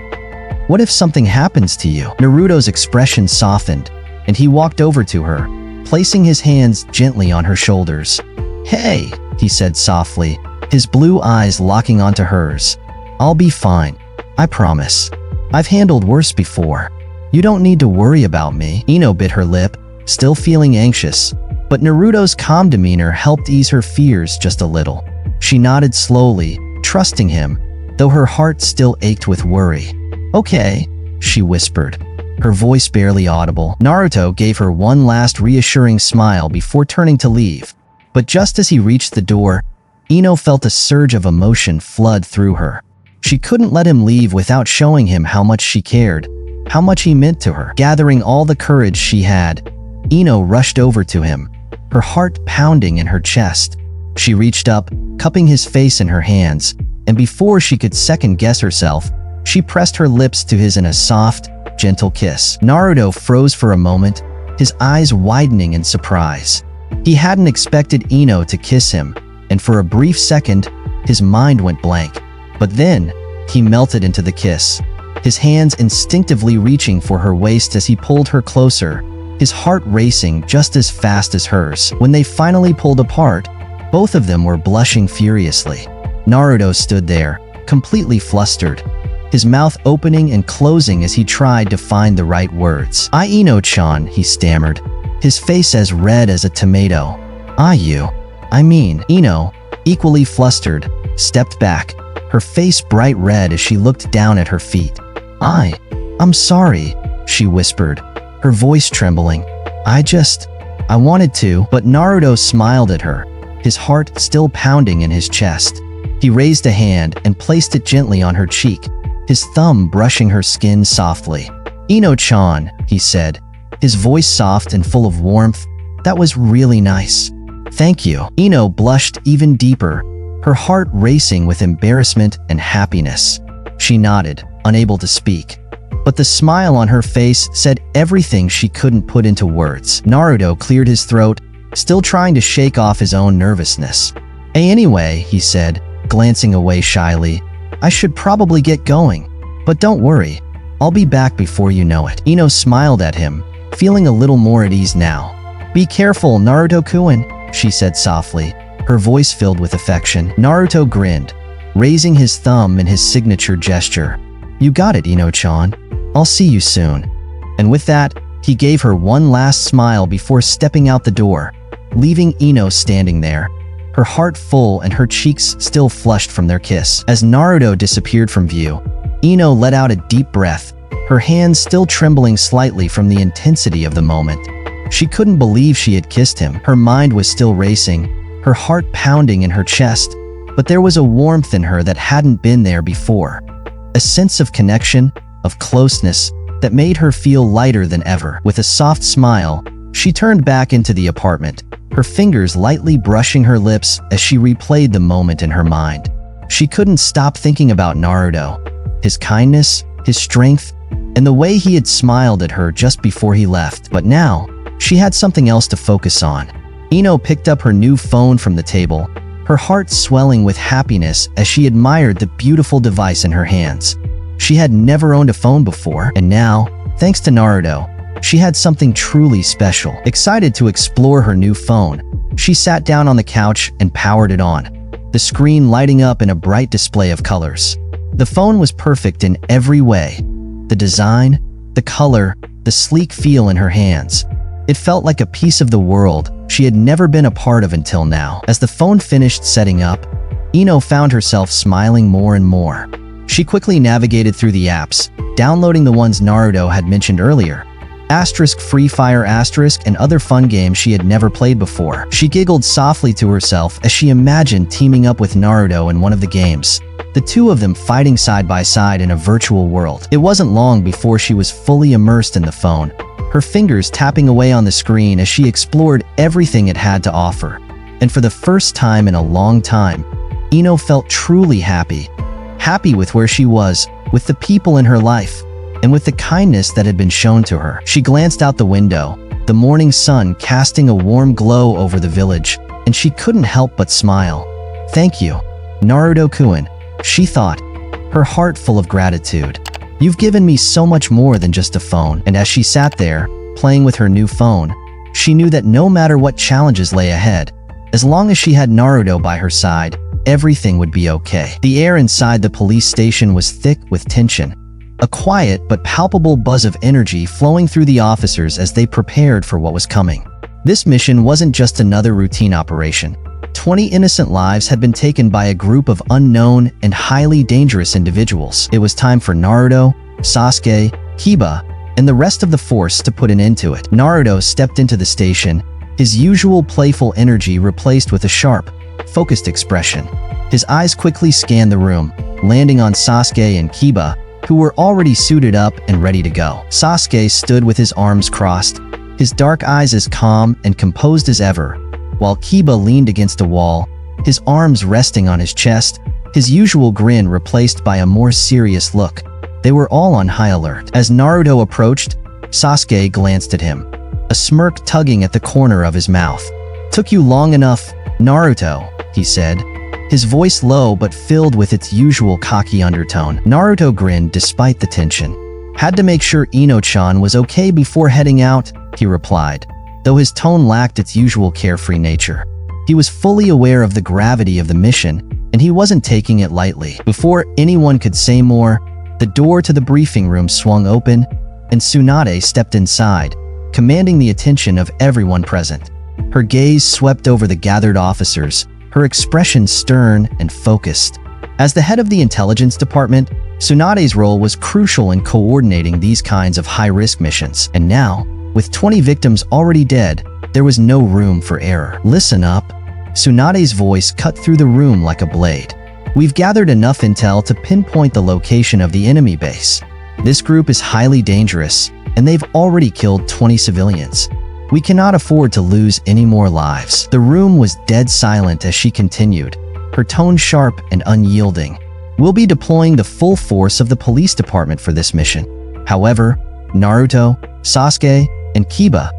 Speaker 1: "What if something happens to you?" Naruto's expression softened, and he walked over to her, placing his hands gently on her shoulders. "Hey," he said softly, his blue eyes locking onto hers. "I'll be fine. I promise. I've handled worse before. You don't need to worry about me." Ino bit her lip, still feeling anxious, but Naruto's calm demeanor helped ease her fears just a little. She nodded slowly, trusting him, though her heart still ached with worry. "Okay," she whispered, her voice barely audible. Naruto gave her one last reassuring smile before turning to leave. But just as he reached the door, Ino felt a surge of emotion flood through her. She couldn't let him leave without showing him how much she cared, how much he meant to her. Gathering all the courage she had, Ino rushed over to him, her heart pounding in her chest. She reached up, cupping his face in her hands, and before she could second-guess herself, she pressed her lips to his in a soft, gentle kiss. Naruto froze for a moment, his eyes widening in surprise. He hadn't expected Ino to kiss him, and for a brief second, his mind went blank. But then, he melted into the kiss, his hands instinctively reaching for her waist as he pulled her closer, his heart racing just as fast as hers. When they finally pulled apart, both of them were blushing furiously. Naruto stood there, completely flustered, his mouth opening and closing as he tried to find the right words. Ino-chan, he stammered, his face as red as a tomato. Ino, equally flustered, stepped back, her face bright red as she looked down at her feet. I'm sorry, she whispered, her voice trembling. I wanted to, but Naruto smiled at her, his heart still pounding in his chest. He raised a hand and placed it gently on her cheek, his thumb brushing her skin softly. Ino-chan, he said, his voice soft and full of warmth. That was really nice. Thank you. Ino blushed even deeper, her heart racing with embarrassment and happiness. She nodded, unable to speak. But the smile on her face said everything she couldn't put into words. Naruto cleared his throat, still trying to shake off his own nervousness. Anyway, he said, glancing away shyly, I should probably get going. But don't worry, I'll be back before you know it. Ino smiled at him, feeling a little more at ease now. Be careful, Naruto-kun, she said softly, her voice filled with affection. Naruto grinned, raising his thumb in his signature gesture. You got it, Ino-chan. I'll see you soon. And with that, he gave her one last smile before stepping out the door, leaving Ino standing there, her heart full and her cheeks still flushed from their kiss. As Naruto disappeared from view, Ino let out a deep breath, her hands still trembling slightly from the intensity of the moment. She couldn't believe she had kissed him. Her mind was still racing, her heart pounding in her chest, but there was a warmth in her that hadn't been there before. A sense of connection, of closeness, that made her feel lighter than ever. With a soft smile, she turned back into the apartment, her fingers lightly brushing her lips as she replayed the moment in her mind. She couldn't stop thinking about Naruto, his kindness, his strength, and the way he had smiled at her just before he left. But now, she had something else to focus on. Ino picked up her new phone from the table, her heart swelling with happiness as she admired the beautiful device in her hands. She had never owned a phone before, and now, thanks to Naruto, she had something truly special. Excited to explore her new phone, she sat down on the couch and powered it on, the screen lighting up in a bright display of colors. The phone was perfect in every way. The design, the color, the sleek feel in her hands. It felt like a piece of the world she had never been a part of until now. As the phone finished setting up, Ino found herself smiling more and more. She quickly navigated through the apps, downloading the ones Naruto had mentioned earlier. Free Fire and other fun games she had never played before. She giggled softly to herself as she imagined teaming up with Naruto in one of the games, the two of them fighting side by side in a virtual world. It wasn't long before she was fully immersed in the phone, her fingers tapping away on the screen as she explored everything it had to offer. And for the first time in a long time, Ino felt truly happy. Happy with where she was, with the people in her life, and with the kindness that had been shown to her. She glanced out the window, the morning sun casting a warm glow over the village, and she couldn't help but smile. Thank you, Naruto-kun, she thought, her heart full of gratitude. You've given me so much more than just a phone. And as she sat there, playing with her new phone, she knew that no matter what challenges lay ahead, as long as she had Naruto by her side, everything would be okay. The air inside the police station was thick with tension, a quiet but palpable buzz of energy flowing through the officers as they prepared for what was coming. This mission wasn't just another routine operation. 20 innocent lives had been taken by a group of unknown and highly dangerous individuals. It was time for Naruto, Sasuke, Kiba, and the rest of the force to put an end to it. Naruto stepped into the station, his usual playful energy replaced with a sharp, focused expression. His eyes quickly scanned the room, landing on Sasuke and Kiba, who were already suited up and ready to go. Sasuke stood with his arms crossed, his dark eyes as calm and composed as ever, while Kiba leaned against a wall, his arms resting on his chest, his usual grin replaced by a more serious look. They were all on high alert. As Naruto approached, Sasuke glanced at him, a smirk tugging at the corner of his mouth. "Took you long enough, Naruto," he said, his voice low but filled with its usual cocky undertone. Naruto grinned despite the tension. "Had to make sure Ino-chan was okay before heading out," he replied, though his tone lacked its usual carefree nature. He was fully aware of the gravity of the mission, and he wasn't taking it lightly. Before anyone could say more, the door to the briefing room swung open, and Tsunade stepped inside, commanding the attention of everyone present. Her gaze swept over the gathered officers, her expression stern and focused. As the head of the intelligence department, Tsunade's role was crucial in coordinating these kinds of high-risk missions. And now, with 20 victims already dead, there was no room for error. "Listen up," Tsunade's voice cut through the room like a blade. "We've gathered enough intel to pinpoint the location of the enemy base. This group is highly dangerous, and they've already killed 20 civilians. We cannot afford to lose any more lives." The room was dead silent as she continued, her tone sharp and unyielding. "We'll be deploying the full force of the police department for this mission. However, Naruto, Sasuke, and Kiba,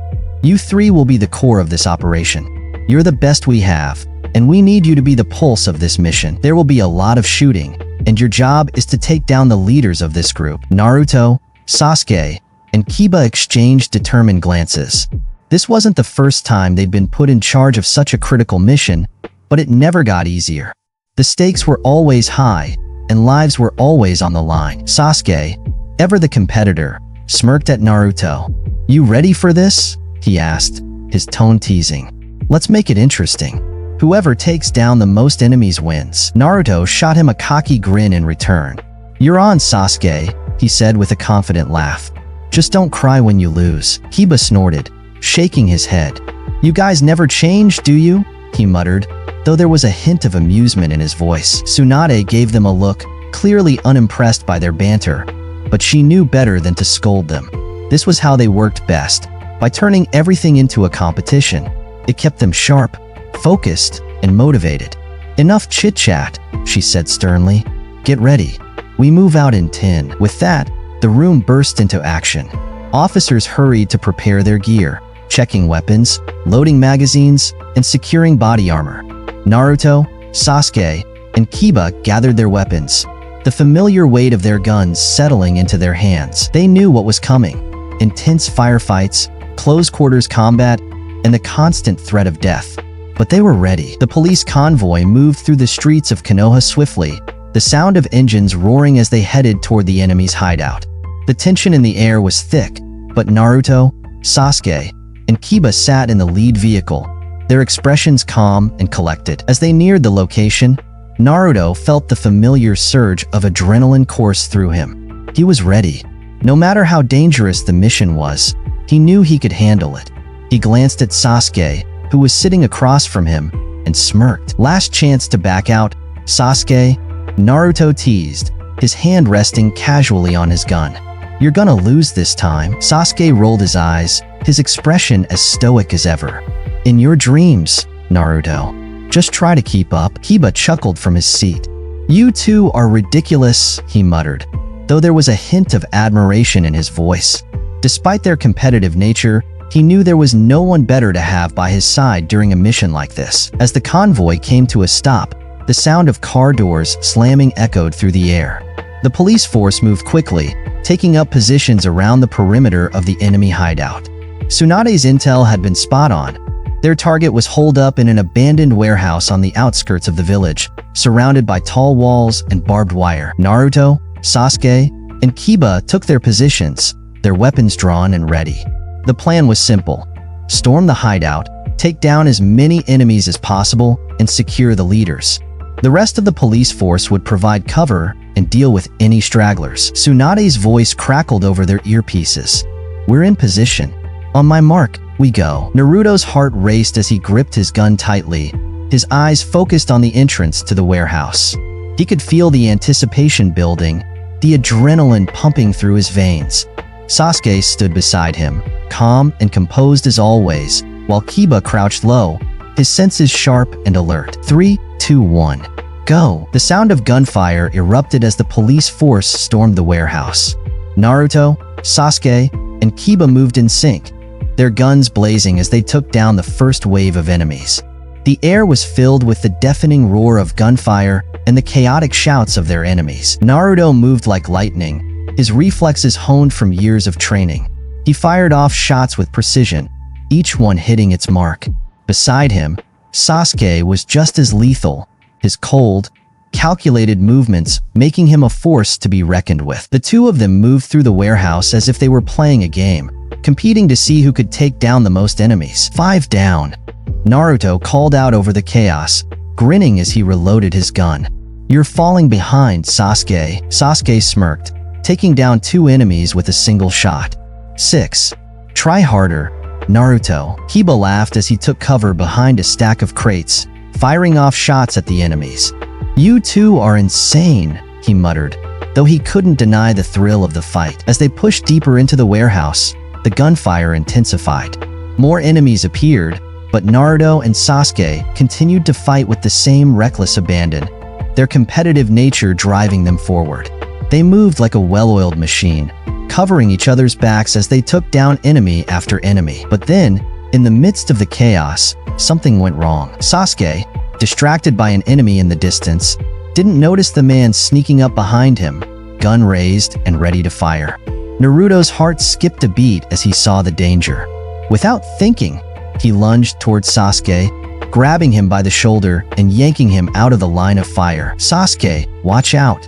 Speaker 1: you three will be the core of this operation. You're the best we have, and we need you to be the pulse of this mission. There will be a lot of shooting, and your job is to take down the leaders of this group." Naruto, Sasuke, and Kiba exchanged determined glances. This wasn't the first time they'd been put in charge of such a critical mission, but it never got easier. The stakes were always high, and lives were always on the line. Sasuke, ever the competitor, smirked at Naruto. "You ready for this?" he asked, his tone teasing. "Let's make it interesting. Whoever takes down the most enemies wins." Naruto shot him a cocky grin in return. "You're on, Sasuke," he said with a confident laugh. "Just don't cry when you lose." Kiba snorted, shaking his head. "You guys never change, do you?" he muttered, though there was a hint of amusement in his voice. Tsunade gave them a look, clearly unimpressed by their banter, but she knew better than to scold them. This was how they worked best, by turning everything into a competition. It kept them sharp, focused, and motivated. "Enough chit-chat," she said sternly. "Get ready. We move out in 10. With that, the room burst into action. Officers hurried to prepare their gear, checking weapons, loading magazines, and securing body armor. Naruto, Sasuke, and Kiba gathered their weapons, the familiar weight of their guns settling into their hands. They knew what was coming: intense firefights, close-quarters combat, and the constant threat of death. But they were ready. The police convoy moved through the streets of Konoha swiftly, the sound of engines roaring as they headed toward the enemy's hideout. The tension in the air was thick, but Naruto, Sasuke, and Kiba sat in the lead vehicle, their expressions calm and collected. As they neared the location, Naruto felt the familiar surge of adrenaline course through him. He was ready. No matter how dangerous the mission was, he knew he could handle it. He glanced at Sasuke, who was sitting across from him, and smirked. "Last chance to back out, Sasuke," Naruto teased, his hand resting casually on his gun. "You're gonna lose this time." Sasuke rolled his eyes, his expression as stoic as ever. "In your dreams, Naruto. Just try to keep up." Kiba chuckled from his seat. "You two are ridiculous," he muttered, though there was a hint of admiration in his voice. Despite their competitive nature, he knew there was no one better to have by his side during a mission like this. As the convoy came to a stop, the sound of car doors slamming echoed through the air. The police force moved quickly, taking up positions around the perimeter of the enemy hideout. Tsunade's intel had been spot on. Their target was holed up in an abandoned warehouse on the outskirts of the village, surrounded by tall walls and barbed wire. Naruto, Sasuke, and Kiba took their positions, their weapons drawn and ready. The plan was simple: storm the hideout, take down as many enemies as possible, and secure the leaders. The rest of the police force would provide cover and deal with any stragglers. Tsunade's voice crackled over their earpieces. We're in position. On my mark, we go. Naruto's heart raced as he gripped his gun tightly, his eyes focused on the entrance to the warehouse. He could feel the anticipation building, the adrenaline pumping through his veins. Sasuke stood beside him, calm and composed as always, while Kiba crouched low, his senses sharp and alert. 3, 2, 1. Go! The sound of gunfire erupted as the police force stormed the warehouse. Naruto, Sasuke, and Kiba moved in sync, their guns blazing as they took down the first wave of enemies. The air was filled with the deafening roar of gunfire and the chaotic shouts of their enemies. Naruto moved like lightning, his reflexes honed from years of training. He fired off shots with precision, each one hitting its mark. Beside him, Sasuke was just as lethal, his cold, calculated movements making him a force to be reckoned with. The two of them moved through the warehouse as if they were playing a game, competing to see who could take down the most enemies. 5 down. Naruto called out over the chaos, grinning as he reloaded his gun. You're falling behind, Sasuke. Sasuke smirked, taking down 2 enemies with a single shot. 6. Try harder, Naruto. Kiba laughed as he took cover behind a stack of crates, firing off shots at the enemies. You two are insane, he muttered, though he couldn't deny the thrill of the fight. As they pushed deeper into the warehouse, the gunfire intensified. More enemies appeared, but Naruto and Sasuke continued to fight with the same reckless abandon, their competitive nature driving them forward. They moved like a well-oiled machine, covering each other's backs as they took down enemy after enemy. But then, in the midst of the chaos, something went wrong. Sasuke, distracted by an enemy in the distance, didn't notice the man sneaking up behind him, gun raised and ready to fire. Naruto's heart skipped a beat as he saw the danger. Without thinking, he lunged towards Sasuke, grabbing him by the shoulder and yanking him out of the line of fire. Sasuke, watch out!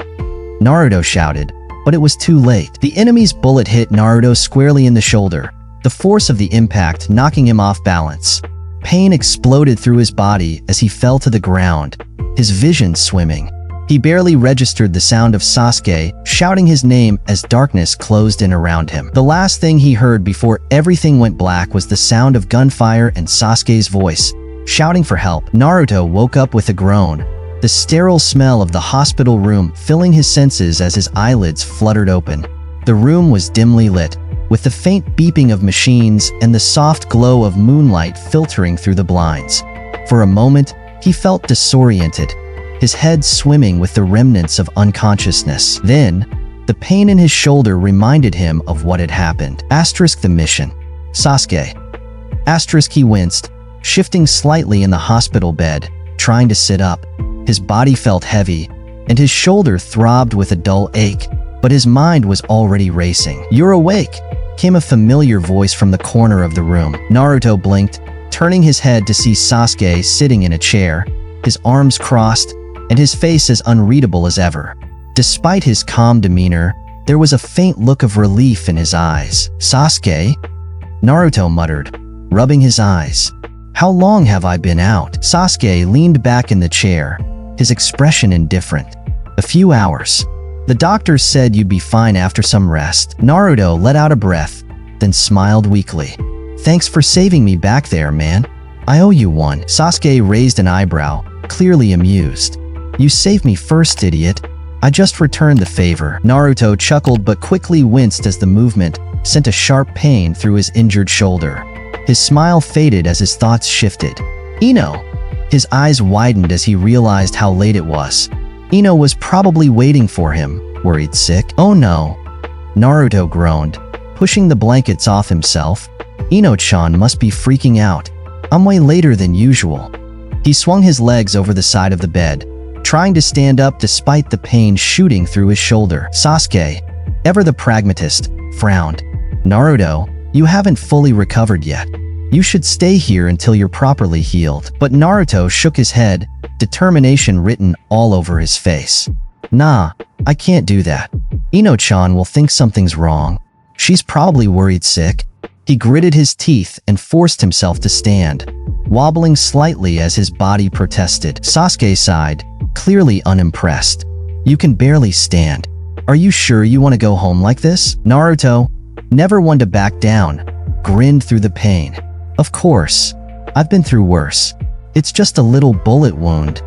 Speaker 1: Naruto shouted, but it was too late. The enemy's bullet hit Naruto squarely in the shoulder, the force of the impact knocking him off balance. Pain exploded through his body as he fell to the ground, his vision swimming. He barely registered the sound of Sasuke shouting his name as darkness closed in around him. The last thing he heard before everything went black was the sound of gunfire and Sasuke's voice, shouting for help. Naruto woke up with a groan, the sterile smell of the hospital room filling his senses as his eyelids fluttered open. The room was dimly lit, with the faint beeping of machines and the soft glow of moonlight filtering through the blinds. For a moment, he felt disoriented, his head swimming with the remnants of unconsciousness. Then, the pain in his shoulder reminded him of what had happened. Asterisk the mission. Sasuke. Asterisk he winced, shifting slightly in the hospital bed, trying to sit up. His body felt heavy, and his shoulder throbbed with a dull ache, but his mind was already racing. You're awake, came a familiar voice from the corner of the room. Naruto blinked, turning his head to see Sasuke sitting in a chair, his arms crossed, and his face as unreadable as ever. Despite his calm demeanor, there was a faint look of relief in his eyes. Sasuke? Naruto muttered, rubbing his eyes. How long have I been out? Sasuke leaned back in the chair, his expression indifferent. A few hours. The doctor said you'd be fine after some rest. Naruto let out a breath, then smiled weakly. Thanks for saving me back there, man. I owe you one. Sasuke raised an eyebrow, clearly amused. You saved me first, idiot. I just returned the favor. Naruto chuckled but quickly winced as the movement sent a sharp pain through his injured shoulder. His smile faded as his thoughts shifted. Ino! His eyes widened as he realized how late it was. Ino was probably waiting for him, worried sick. Oh no! Naruto groaned, pushing the blankets off himself. Ino-chan must be freaking out. I'm way later than usual. He swung his legs over the side of the bed, trying to stand up despite the pain shooting through his shoulder. Sasuke, ever the pragmatist, frowned. Naruto, you haven't fully recovered yet. You should stay here until you're properly healed. But Naruto shook his head, determination written all over his face. Nah, I can't do that. Ino-chan will think something's wrong. She's probably worried sick. He gritted his teeth and forced himself to stand, wobbling slightly as his body protested. Sasuke sighed, clearly unimpressed. You can barely stand. Are you sure you want to go home like this? Naruto, never one to back down, grinned through the pain. Of course. I've been through worse. It's just a little bullet wound.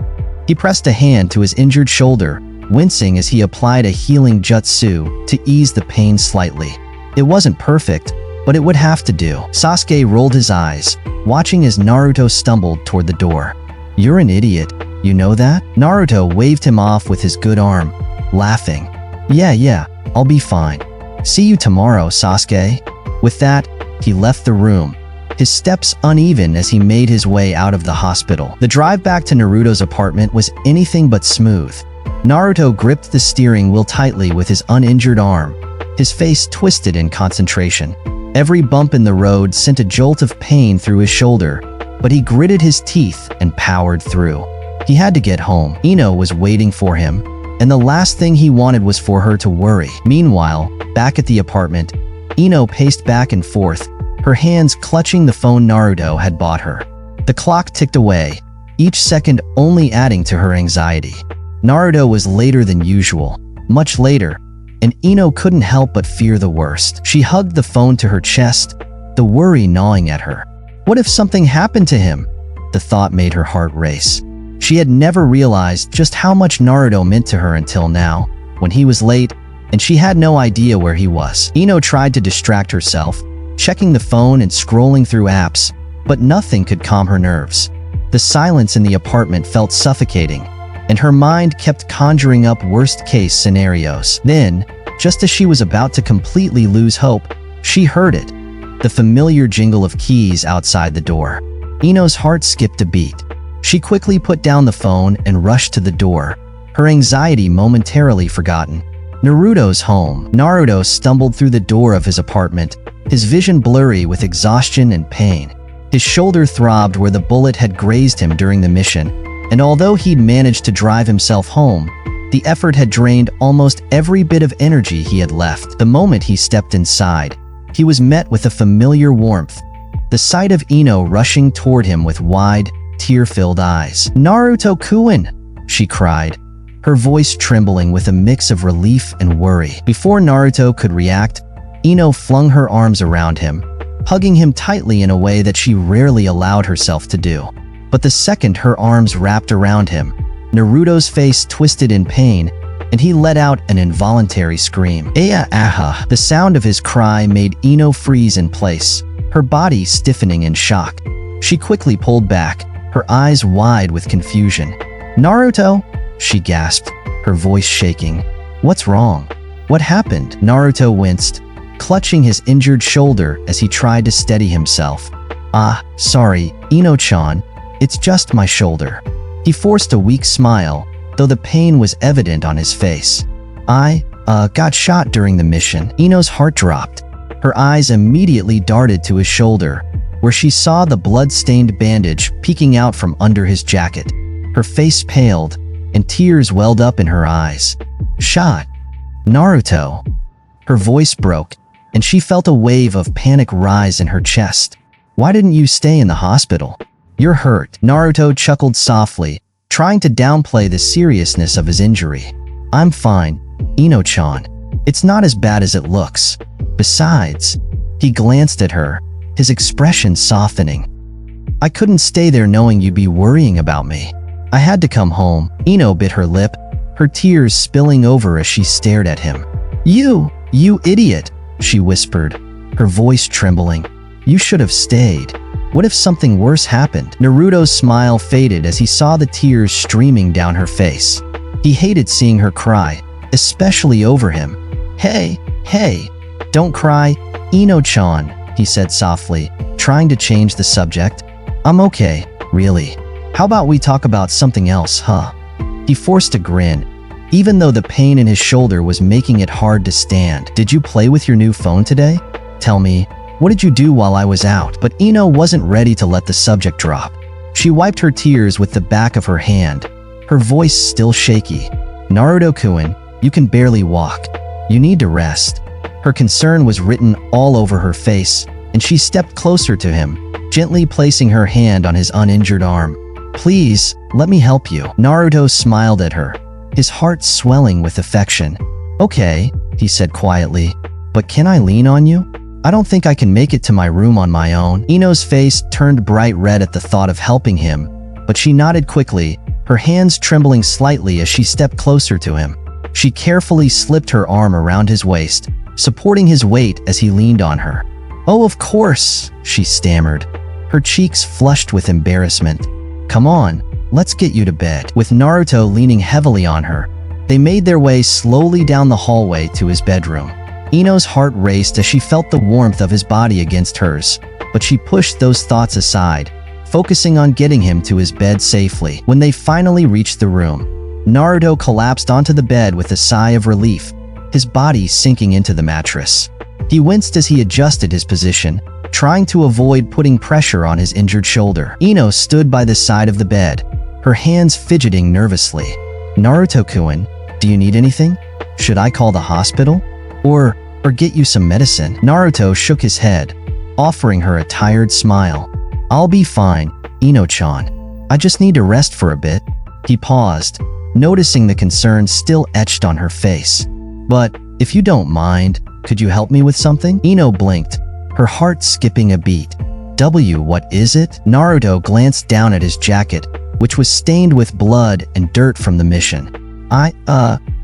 Speaker 1: He pressed a hand to his injured shoulder, wincing as he applied a healing jutsu to ease the pain slightly. It wasn't perfect, but it would have to do. Sasuke rolled his eyes, watching as Naruto stumbled toward the door. You're an idiot, you know that? Naruto waved him off with his good arm, laughing. Yeah, I'll be fine. See you tomorrow, Sasuke. With that, he left the room, his steps uneven as he made his way out of the hospital. The drive back to Naruto's apartment was anything but smooth. Naruto gripped the steering wheel tightly with his uninjured arm, his face twisted in concentration. Every bump in the road sent a jolt of pain through his shoulder, but he gritted his teeth and powered through. He had to get home. Ino was waiting for him, and the last thing he wanted was for her to worry. Meanwhile, back at the apartment, Ino paced back and forth, her hands clutching the phone Naruto had bought her. The clock ticked away, each second only adding to her anxiety. Naruto was later than usual, much later, and Ino couldn't help but fear the worst. She hugged the phone to her chest, the worry gnawing at her. What if something happened to him? The thought made her heart race. She had never realized just how much Naruto meant to her until now, when he was late, and she had no idea where he was. Ino tried to distract herself, checking the phone and scrolling through apps, but nothing could calm her nerves. The silence in the apartment felt suffocating, and her mind kept conjuring up worst-case scenarios. Then, just as she was about to completely lose hope, she heard it, the familiar jingle of keys outside the door. Ino's heart skipped a beat. She quickly put down the phone and rushed to the door, her anxiety momentarily forgotten. Naruto's home. Naruto stumbled through the door of his apartment, his vision blurry with exhaustion and pain. His shoulder throbbed where the bullet had grazed him during the mission, and although he'd managed to drive himself home, the effort had drained almost every bit of energy he had left. The moment he stepped inside, he was met with a familiar warmth, the sight of Ino rushing toward him with wide, tear-filled eyes. "Naruto-kun!" she cried, her voice trembling with a mix of relief and worry. Before Naruto could react, Ino flung her arms around him, hugging him tightly in a way that she rarely allowed herself to do. But the second her arms wrapped around him, Naruto's face twisted in pain, and he let out an involuntary scream. "Aya aha!" The sound of his cry made Ino freeze in place, her body stiffening in shock. She quickly pulled back, her eyes wide with confusion. "Naruto?" she gasped, her voice shaking. "What's wrong? What happened?" Naruto winced, clutching his injured shoulder as he tried to steady himself. "Ah, sorry, Ino-chan. It's just my shoulder." He forced a weak smile, though the pain was evident on his face. I got shot during the mission." Ino's heart dropped. Her eyes immediately darted to his shoulder, where she saw the blood-stained bandage peeking out from under his jacket. Her face paled, and tears welled up in her eyes. "Shot? Naruto?" Her voice broke, and she felt a wave of panic rise in her chest. "Why didn't you stay in the hospital? You're hurt." Naruto chuckled softly, trying to downplay the seriousness of his injury. "I'm fine, Ino-chan. It's not as bad as it looks. Besides," he glanced at her, his expression softening. "I couldn't stay there knowing you'd be worrying about me. I had to come home." Ino bit her lip, her tears spilling over as she stared at him. You idiot," she whispered, her voice trembling. "You should have stayed. What if something worse happened?" Naruto's smile faded as he saw the tears streaming down her face. He hated seeing her cry, especially over him. Hey, don't cry, Ino-chan," he said softly, trying to change the subject. "I'm okay, really. How about we talk about something else, huh?" He forced a grin, even though the pain in his shoulder was making it hard to stand. "Did you play with your new phone today? Tell me, what did you do while I was out?" But Ino wasn't ready to let the subject drop. She wiped her tears with the back of her hand, her voice still shaky. "Naruto-kun, you can barely walk. You need to rest." Her concern was written all over her face, and she stepped closer to him, gently placing her hand on his uninjured arm. "Please, let me help you." Naruto smiled at her, his heart swelling with affection. "Okay," he said quietly, "but can I lean on you? I don't think I can make it to my room on my own." Ino's face turned bright red at the thought of helping him, but she nodded quickly, her hands trembling slightly as she stepped closer to him. She carefully slipped her arm around his waist, supporting his weight as he leaned on her. "Oh, of course," she stammered, her cheeks flushed with embarrassment. "Come on, let's get you to bed." With Naruto leaning heavily on her, they made their way slowly down the hallway to his bedroom. Ino's heart raced as she felt the warmth of his body against hers, but she pushed those thoughts aside, focusing on getting him to his bed safely. When they finally reached the room, Naruto collapsed onto the bed with a sigh of relief, his body sinking into the mattress. He winced as he adjusted his position, trying to avoid putting pressure on his injured shoulder. Ino stood by the side of the bed, her hands fidgeting nervously. "Naruto-kun, do you need anything? Should I call the hospital? Or get you some medicine?" Naruto shook his head, offering her a tired smile. "I'll be fine, Ino-chan. I just need to rest for a bit." He paused, noticing the concern still etched on her face. "But if you don't mind, could you help me with something?" Ino blinked, her heart skipping a beat. What is it?" Naruto glanced down at his jacket, which was stained with blood and dirt from the mission. I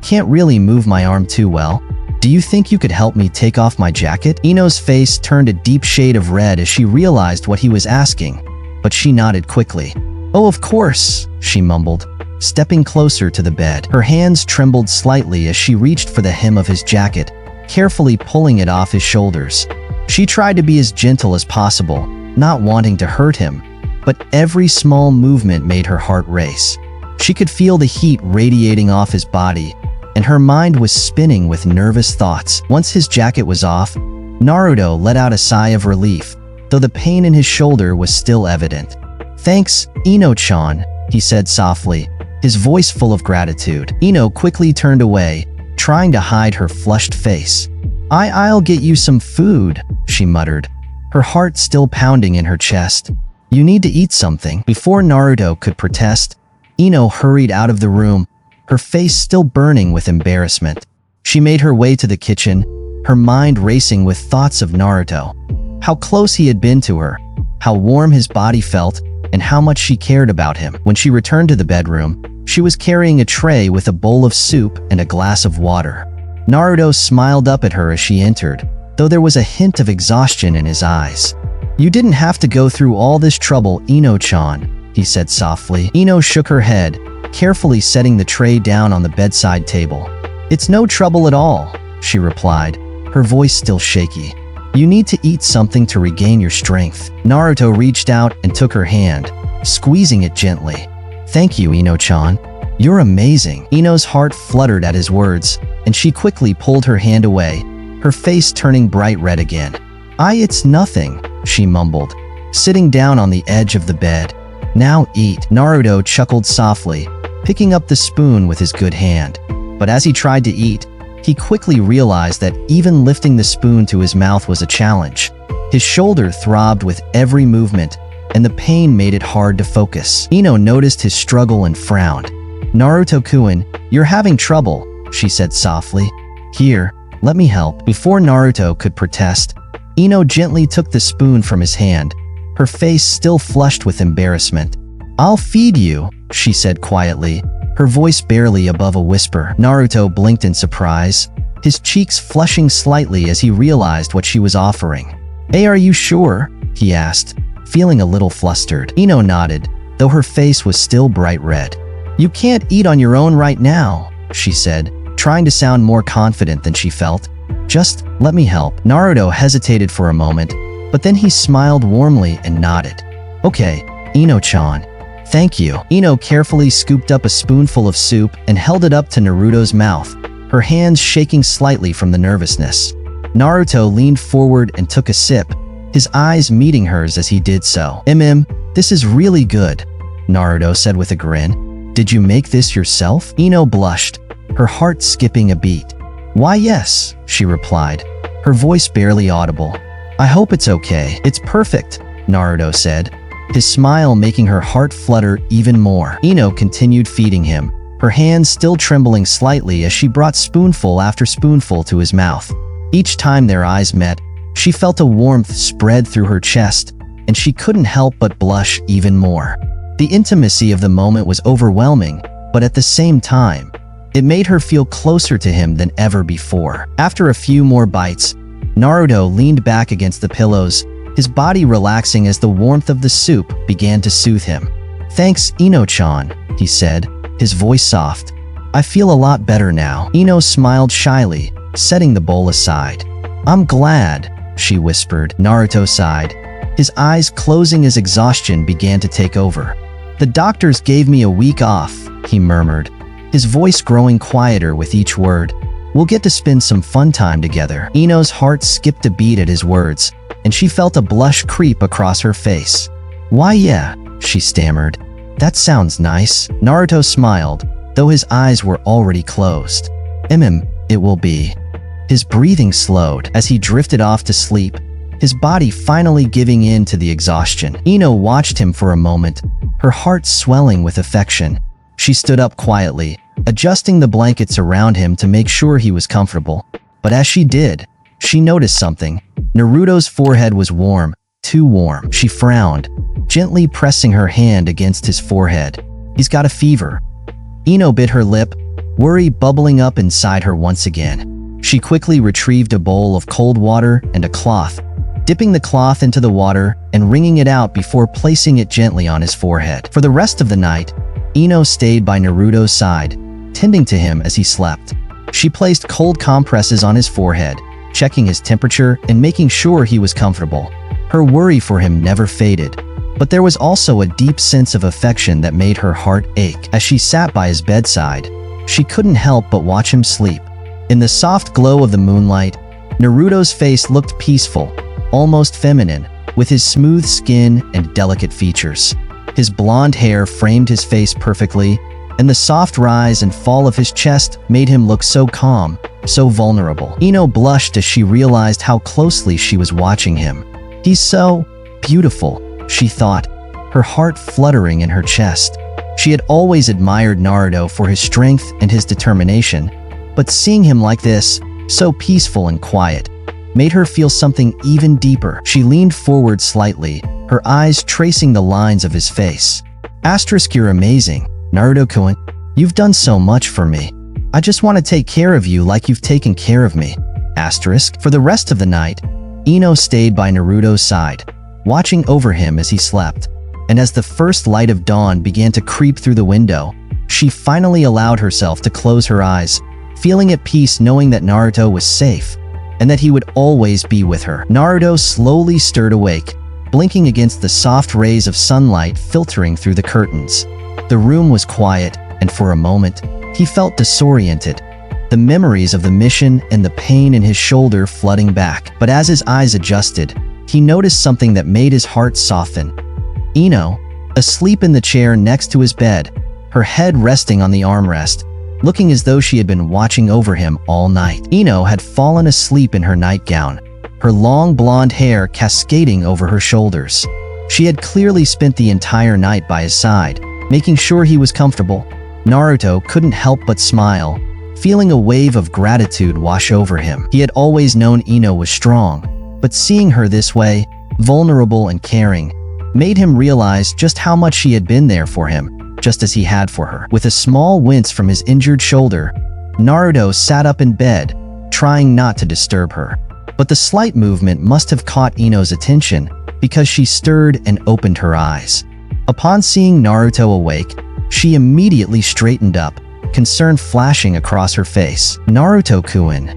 Speaker 1: can't really move my arm too well. Do you think you could help me take off my jacket?" Ino's face turned a deep shade of red as she realized what he was asking, but she nodded quickly. "Oh, of course," she mumbled, stepping closer to the bed. Her hands trembled slightly as she reached for the hem of his jacket, carefully pulling it off his shoulders. She tried to be as gentle as possible, not wanting to hurt him, but every small movement made her heart race. She could feel the heat radiating off his body, and her mind was spinning with nervous thoughts. Once his jacket was off, Naruto let out a sigh of relief, though the pain in his shoulder was still evident. "Thanks, Ino-chan," he said softly, his voice full of gratitude. Ino quickly turned away, trying to hide her flushed face. I'll get you some food," she muttered, her heart still pounding in her chest. "You need to eat something." Before Naruto could protest, Ino hurried out of the room, her face still burning with embarrassment. She made her way to the kitchen, her mind racing with thoughts of Naruto. How close he had been to her, how warm his body felt, and how much she cared about him. When she returned to the bedroom, she was carrying a tray with a bowl of soup and a glass of water. Naruto smiled up at her as she entered, though there was a hint of exhaustion in his eyes. "You didn't have to go through all this trouble, Ino-chan," he said softly. Ino shook her head, carefully setting the tray down on the bedside table. "It's no trouble at all," she replied, her voice still shaky. "You need to eat something to regain your strength." Naruto reached out and took her hand, squeezing it gently. "Thank you, Ino-chan. You're amazing." Ino's heart fluttered at his words, and she quickly pulled her hand away, her face turning bright red again. It's nothing," she mumbled, sitting down on the edge of the bed. "Now eat." Naruto chuckled softly, picking up the spoon with his good hand. But as he tried to eat, he quickly realized that even lifting the spoon to his mouth was a challenge. His shoulder throbbed with every movement, and the pain made it hard to focus. Ino noticed his struggle and frowned. "Naruto-kun, you're having trouble," she said softly. "Here, let me help." Before Naruto could protest, Ino gently took the spoon from his hand, her face still flushed with embarrassment. "I'll feed you," she said quietly, her voice barely above a whisper. Naruto blinked in surprise, his cheeks flushing slightly as he realized what she was offering. "Hey, are you sure?" he asked, feeling a little flustered. Ino nodded, though her face was still bright red. "You can't eat on your own right now," she said, trying to sound more confident than she felt. "Just let me help." Naruto hesitated for a moment, but then he smiled warmly and nodded. "Okay, Ino-chan. Thank you." Ino carefully scooped up a spoonful of soup and held it up to Naruto's mouth, her hands shaking slightly from the nervousness. Naruto leaned forward and took a sip, his eyes meeting hers as he did so. This is really good," Naruto said with a grin. "Did you make this yourself?" Ino blushed, her heart skipping a beat. "Why, yes," she replied, her voice barely audible. "I hope it's okay." "It's perfect," Naruto said, his smile making her heart flutter even more. Ino continued feeding him, her hands still trembling slightly as she brought spoonful after spoonful to his mouth. Each time their eyes met, she felt a warmth spread through her chest, and she couldn't help but blush even more. The intimacy of the moment was overwhelming, but at the same time, it made her feel closer to him than ever before. After a few more bites, Naruto leaned back against the pillows, his body relaxing as the warmth of the soup began to soothe him. "Thanks, Ino-chan," he said, his voice soft. "I feel a lot better now." Ino smiled shyly, setting the bowl aside. "I'm glad," she whispered. Naruto sighed, his eyes closing as exhaustion began to take over. "The doctors gave me a week off," he murmured, his voice growing quieter with each word. "We'll get to spend some fun time together." Ino's heart skipped a beat at his words, and she felt a blush creep across her face. "Why yeah," she stammered. "That sounds nice." Naruto smiled, though his eyes were already closed. It will be." His breathing slowed as he drifted off to sleep, his body finally giving in to the exhaustion. Ino watched him for a moment, her heart swelling with affection. She stood up quietly, adjusting the blankets around him to make sure he was comfortable. But as she did, she noticed something. Naruto's forehead was warm, too warm. She frowned, gently pressing her hand against his forehead. "He's got a fever." Ino bit her lip, worry bubbling up inside her once again. She quickly retrieved a bowl of cold water and a cloth, dipping the cloth into the water and wringing it out before placing it gently on his forehead. For the rest of the night, Ino stayed by Naruto's side, tending to him as he slept. She placed cold compresses on his forehead, checking his temperature and making sure he was comfortable. Her worry for him never faded, but there was also a deep sense of affection that made her heart ache. As she sat by his bedside, she couldn't help but watch him sleep. In the soft glow of the moonlight, Naruto's face looked peaceful, almost feminine, with his smooth skin and delicate features. His blonde hair framed his face perfectly, and the soft rise and fall of his chest made him look so calm, so vulnerable. Ino blushed as she realized how closely she was watching him. "He's so beautiful," she thought, her heart fluttering in her chest. She had always admired Naruto for his strength and his determination, but seeing him like this, so peaceful and quiet, made her feel something even deeper. She leaned forward slightly, her eyes tracing the lines of his face. "You're amazing, Naruto-kun. You've done so much for me. I just want to take care of you like you've taken care of me." For the rest of the night, Ino stayed by Naruto's side, watching over him as he slept. And as the first light of dawn began to creep through the window, she finally allowed herself to close her eyes, feeling at peace knowing that Naruto was safe, and that he would always be with her. Naruto slowly stirred awake, blinking against the soft rays of sunlight filtering through the curtains. The room was quiet, and for a moment, he felt disoriented, the memories of the mission and the pain in his shoulder flooding back. But as his eyes adjusted, he noticed something that made his heart soften. Ino, asleep in the chair next to his bed, her head resting on the armrest, looking as though she had been watching over him all night. Ino had fallen asleep in her nightgown, her long blonde hair cascading over her shoulders. She had clearly spent the entire night by his side, making sure he was comfortable. Naruto couldn't help but smile, feeling a wave of gratitude wash over him. He had always known Ino was strong, but seeing her this way, vulnerable and caring, made him realize just how much she had been there for him, just as he had for her. With a small wince from his injured shoulder, Naruto sat up in bed, trying not to disturb her. But the slight movement must have caught Ino's attention, because she stirred and opened her eyes. Upon seeing Naruto awake, she immediately straightened up, concern flashing across her face. "Naruto-kun,"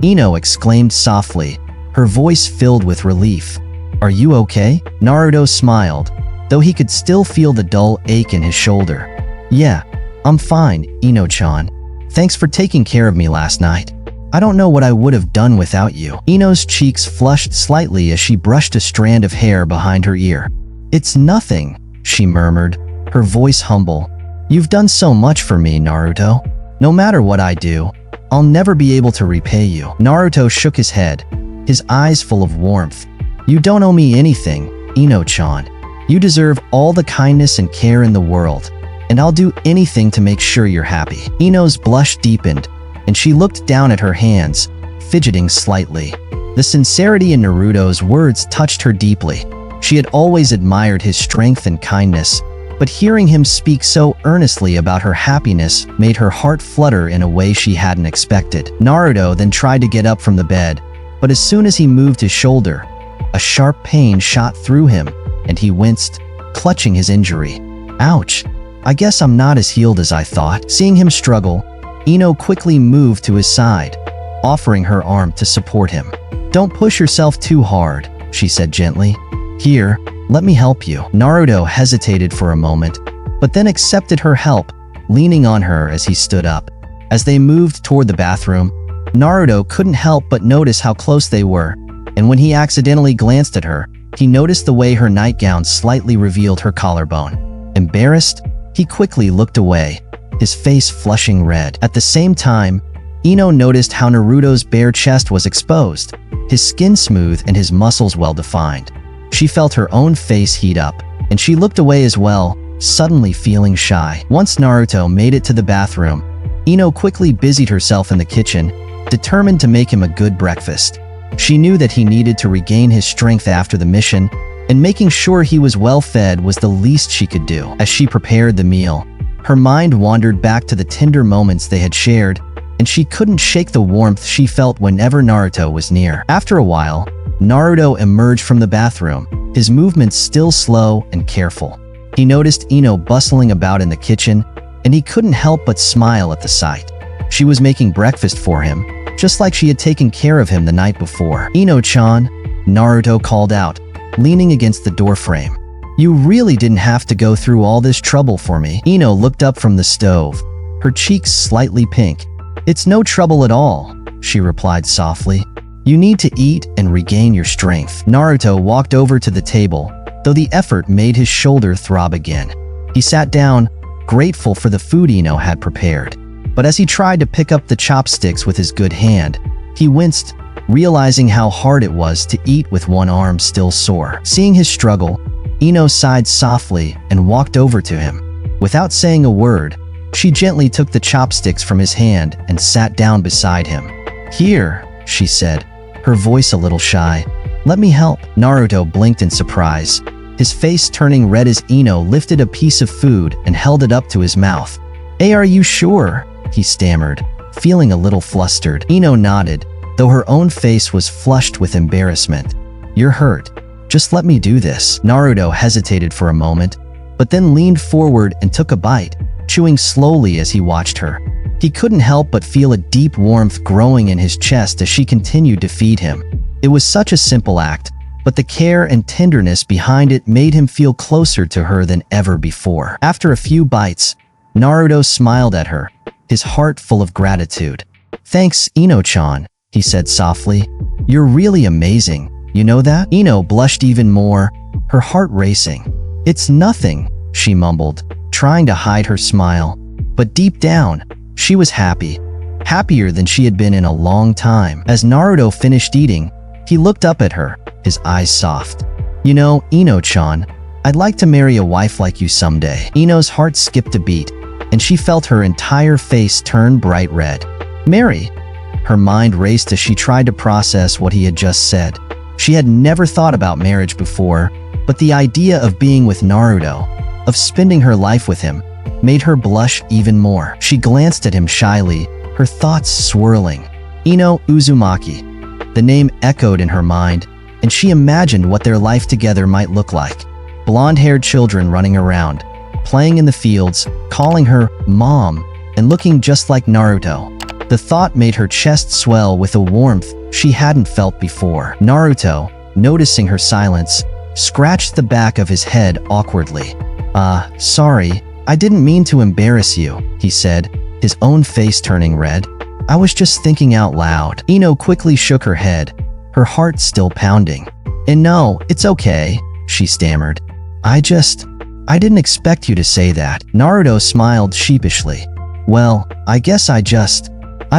Speaker 1: Ino exclaimed softly, her voice filled with relief. "Are you okay?" Naruto smiled, though he could still feel the dull ache in his shoulder. "Yeah, I'm fine, Ino-chan. Thanks for taking care of me last night. I don't know what I would have done without you." Ino's cheeks flushed slightly as she brushed a strand of hair behind her ear. "It's nothing," she murmured, her voice humble. "You've done so much for me, Naruto. No matter what I do, I'll never be able to repay you." Naruto shook his head, his eyes full of warmth. "You don't owe me anything, Ino-chan. You deserve all the kindness and care in the world." and I'll do anything to make sure you're happy." Ino's blush deepened, and she looked down at her hands, fidgeting slightly. The sincerity in Naruto's words touched her deeply. She had always admired his strength and kindness, but hearing him speak so earnestly about her happiness made her heart flutter in a way she hadn't expected. Naruto then tried to get up from the bed, but as soon as he moved his shoulder, a sharp pain shot through him, and he winced, clutching his injury. "Ouch. I guess I'm not as healed as I thought." Seeing him struggle, Ino quickly moved to his side, offering her arm to support him. "Don't push yourself too hard," she said gently. "Here, let me help you." Naruto hesitated for a moment, but then accepted her help, leaning on her as he stood up. As they moved toward the bathroom, Naruto couldn't help but notice how close they were, and when he accidentally glanced at her, he noticed the way her nightgown slightly revealed her collarbone. Embarrassed, he quickly looked away, his face flushing red. At the same time, Ino noticed how Naruto's bare chest was exposed, his skin smooth and his muscles well-defined. She felt her own face heat up, and she looked away as well, suddenly feeling shy. Once Naruto made it to the bathroom, Ino quickly busied herself in the kitchen, determined to make him a good breakfast. She knew that he needed to regain his strength after the mission, and making sure he was well fed was the least she could do. As she prepared the meal, her mind wandered back to the tender moments they had shared, and she couldn't shake the warmth she felt whenever Naruto was near. After a while, Naruto emerged from the bathroom, his movements still slow and careful. He noticed Ino bustling about in the kitchen, and he couldn't help but smile at the sight. She was making breakfast for him, just like she had taken care of him the night before. "Ino-chan," Naruto called out, leaning against the doorframe. "You really didn't have to go through all this trouble for me." Ino looked up from the stove, her cheeks slightly pink. "It's no trouble at all," she replied softly. "You need to eat and regain your strength." Naruto walked over to the table, though the effort made his shoulder throb again. He sat down, grateful for the food Ino had prepared. But as he tried to pick up the chopsticks with his good hand, he winced, realizing how hard it was to eat with one arm still sore. Seeing his struggle, Ino sighed softly and walked over to him. Without saying a word, she gently took the chopsticks from his hand and sat down beside him. "Here," she said, her voice a little shy. "Let me help." Naruto blinked in surprise, his face turning red as Ino lifted a piece of food and held it up to his mouth. "Are you sure?" he stammered, feeling a little flustered. Ino nodded, though her own face was flushed with embarrassment. "You're hurt. Just let me do this." Naruto hesitated for a moment, but then leaned forward and took a bite, chewing slowly as he watched her. He couldn't help but feel a deep warmth growing in his chest as she continued to feed him. It was such a simple act, but the care and tenderness behind it made him feel closer to her than ever before. After a few bites, Naruto smiled at her, his heart full of gratitude. "Thanks, Ino-chan," he said softly. "You're really amazing, you know that?" Ino blushed even more, her heart racing. "It's nothing," she mumbled, trying to hide her smile. But deep down, she was happy, happier than she had been in a long time. As Naruto finished eating, he looked up at her, his eyes soft. "You know, Ino-chan, I'd like to marry a wife like you someday." Ino's heart skipped a beat, and she felt her entire face turn bright red. "Marry?" Her mind raced as she tried to process what he had just said. She had never thought about marriage before, but the idea of being with Naruto, of spending her life with him, made her blush even more. She glanced at him shyly, her thoughts swirling. Ino Uzumaki. The name echoed in her mind, and she imagined what their life together might look like. Blonde-haired children running around, playing in the fields, calling her Mom, and looking just like Naruto. The thought made her chest swell with a warmth she hadn't felt before. Naruto, noticing her silence, scratched the back of his head awkwardly. Sorry, I didn't mean to embarrass you," he said, his own face turning red. "I was just thinking out loud." Ino quickly shook her head, her heart still pounding. "And no, it's okay," she stammered. I didn't expect you to say that." Naruto smiled sheepishly. "Well, I guess I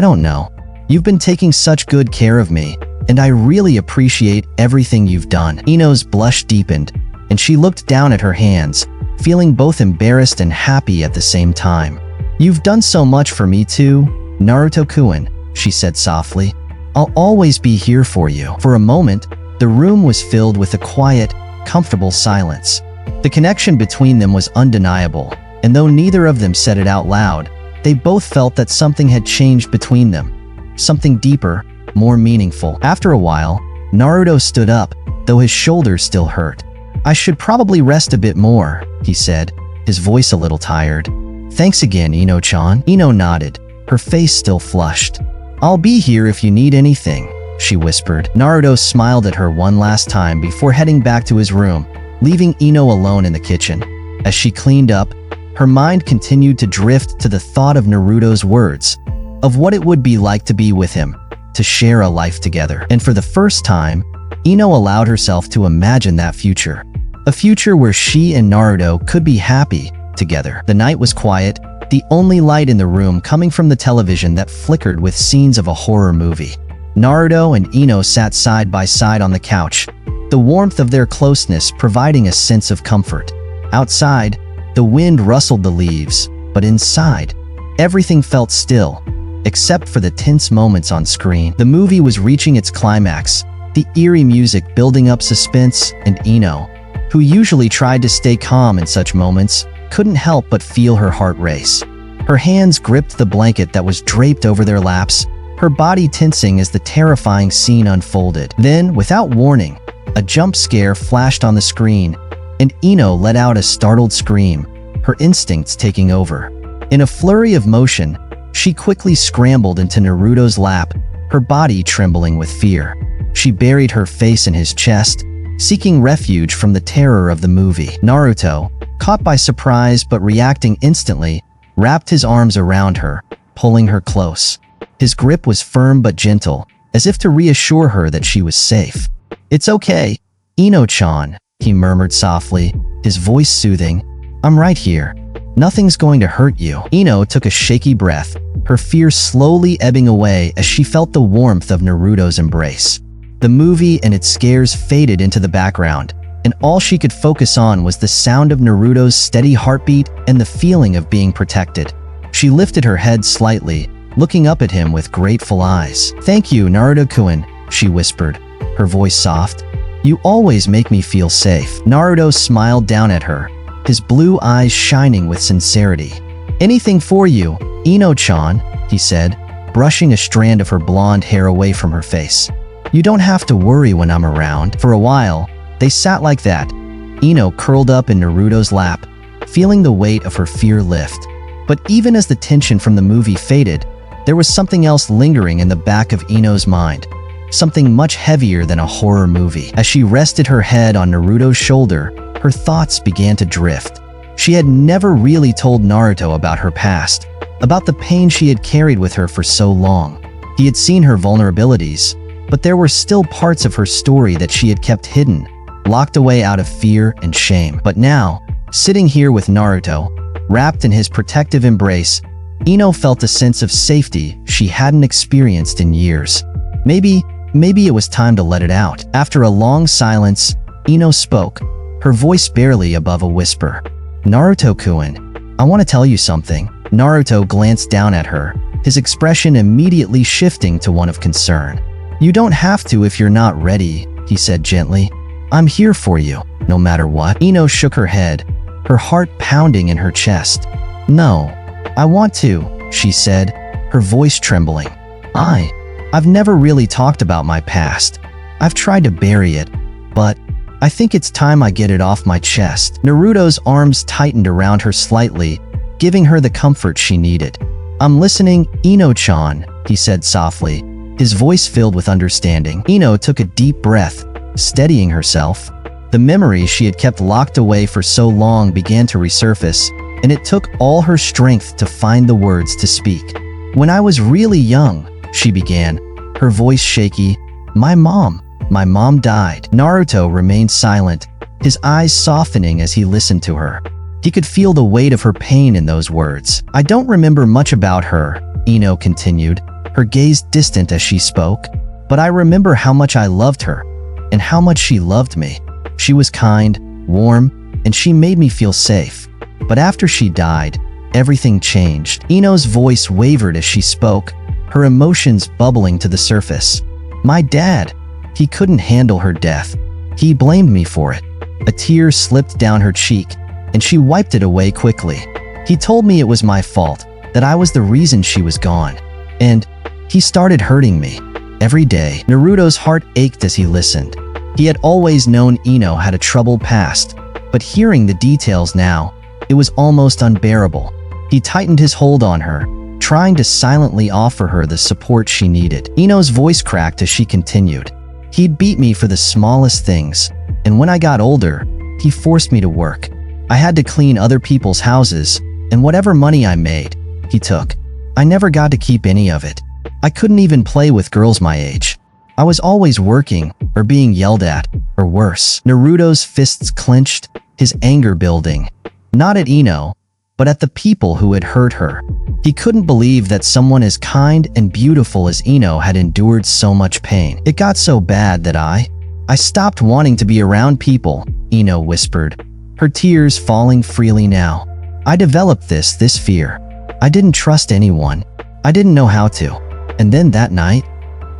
Speaker 1: don't know. You've been taking such good care of me, and I really appreciate everything you've done." Ino's blush deepened, and she looked down at her hands, feeling both embarrassed and happy at the same time. "You've done so much for me too, Naruto-kun," she said softly. "I'll always be here for you." For a moment, the room was filled with a quiet, comfortable silence. The connection between them was undeniable, and though neither of them said it out loud, they both felt that something had changed between them. Something deeper, more meaningful. After a while, Naruto stood up, though his shoulders still hurt. "I should probably rest a bit more," he said, his voice a little tired. "Thanks again, Ino-chan." Ino nodded, her face still flushed. "I'll be here if you need anything," she whispered. Naruto smiled at her one last time before heading back to his room, leaving Ino alone in the kitchen. As she cleaned up, her mind continued to drift to the thought of Naruto's words, of what it would be like to be with him, to share a life together. And for the first time, Ino allowed herself to imagine that future. A future where she and Naruto could be happy together. The night was quiet, the only light in the room coming from the television that flickered with scenes of a horror movie. Naruto and Ino sat side by side on the couch, the warmth of their closeness providing a sense of comfort. Outside, the wind rustled the leaves, but inside, everything felt still, except for the tense moments on screen. The movie was reaching its climax, the eerie music building up suspense, and Ino, who usually tried to stay calm in such moments, couldn't help but feel her heart race. Her hands gripped the blanket that was draped over their laps, her body tensing as the terrifying scene unfolded. Then, without warning, a jump scare flashed on the screen, and Ino let out a startled scream, her instincts taking over. In a flurry of motion, she quickly scrambled into Naruto's lap, her body trembling with fear. She buried her face in his chest, seeking refuge from the terror of the movie. Naruto, caught by surprise but reacting instantly, wrapped his arms around her, pulling her close. His grip was firm but gentle, as if to reassure her that she was safe. "It's okay, Ino-chan," he murmured softly, his voice soothing. "I'm right here. Nothing's going to hurt you." Ino took a shaky breath, her fear slowly ebbing away as she felt the warmth of Naruto's embrace. The movie and its scares faded into the background, and all she could focus on was the sound of Naruto's steady heartbeat and the feeling of being protected. She lifted her head slightly, looking up at him with grateful eyes. "Thank you, Naruto-kun," she whispered, her voice soft. "You always make me feel safe." Naruto smiled down at her, his blue eyes shining with sincerity. "Anything for you, Ino-chan," he said, brushing a strand of her blonde hair away from her face. "You don't have to worry when I'm around." For a while, they sat like that, Ino curled up in Naruto's lap, feeling the weight of her fear lift. But even as the tension from the movie faded, there was something else lingering in the back of Ino's mind, something much heavier than a horror movie. As she rested her head on Naruto's shoulder, her thoughts began to drift. She had never really told Naruto about her past, about the pain she had carried with her for so long. He had seen her vulnerabilities, but there were still parts of her story that she had kept hidden, locked away out of fear and shame. But now, sitting here with Naruto, wrapped in his protective embrace, Ino felt a sense of safety she hadn't experienced in years. Maybe it was time to let it out. After a long silence, Ino spoke, her voice barely above a whisper. "Naruto-kun, I want to tell you something." Naruto glanced down at her, his expression immediately shifting to one of concern. "You don't have to if you're not ready," he said gently. "I'm here for you, no matter what." Ino shook her head, her heart pounding in her chest. "No, I want to," she said, her voice trembling. I've never really talked about my past. I've tried to bury it, but I think it's time I get it off my chest." Naruto's arms tightened around her slightly, giving her the comfort she needed. "I'm listening, Ino-chan," he said softly, his voice filled with understanding. Ino took a deep breath, steadying herself. The memories she had kept locked away for so long began to resurface, and it took all her strength to find the words to speak. "When I was really young," she began, her voice shaky, My mom died." Naruto remained silent, his eyes softening as he listened to her. He could feel the weight of her pain in those words. "I don't remember much about her," Ino continued, her gaze distant as she spoke, "but I remember how much I loved her, and how much she loved me. She was kind, warm, and she made me feel safe. But after she died, everything changed. Ino's voice wavered as she spoke, her emotions bubbling to the surface. My dad, he couldn't handle her death. He blamed me for it. A tear slipped down her cheek, and she wiped it away quickly. He told me it was my fault, that I was the reason she was gone. And he started hurting me. Every day, Naruto's heart ached as he listened. He had always known Ino had a troubled past, but hearing the details now, it was almost unbearable. He tightened his hold on her, trying to silently offer her the support she needed. Ino's voice cracked as she continued. He'd beat me for the smallest things, and when I got older, he forced me to work. I had to clean other people's houses, and whatever money I made, he took. I never got to keep any of it. I couldn't even play with girls my age. I was always working, or being yelled at, or worse. Naruto's fists clenched, his anger building. Not at Ino, but at the people who had hurt her. He couldn't believe that someone as kind and beautiful as Ino had endured so much pain. It got so bad that I stopped wanting to be around people, Ino whispered, her tears falling freely now. I developed this fear. I didn't trust anyone. I didn't know how to. And then that night,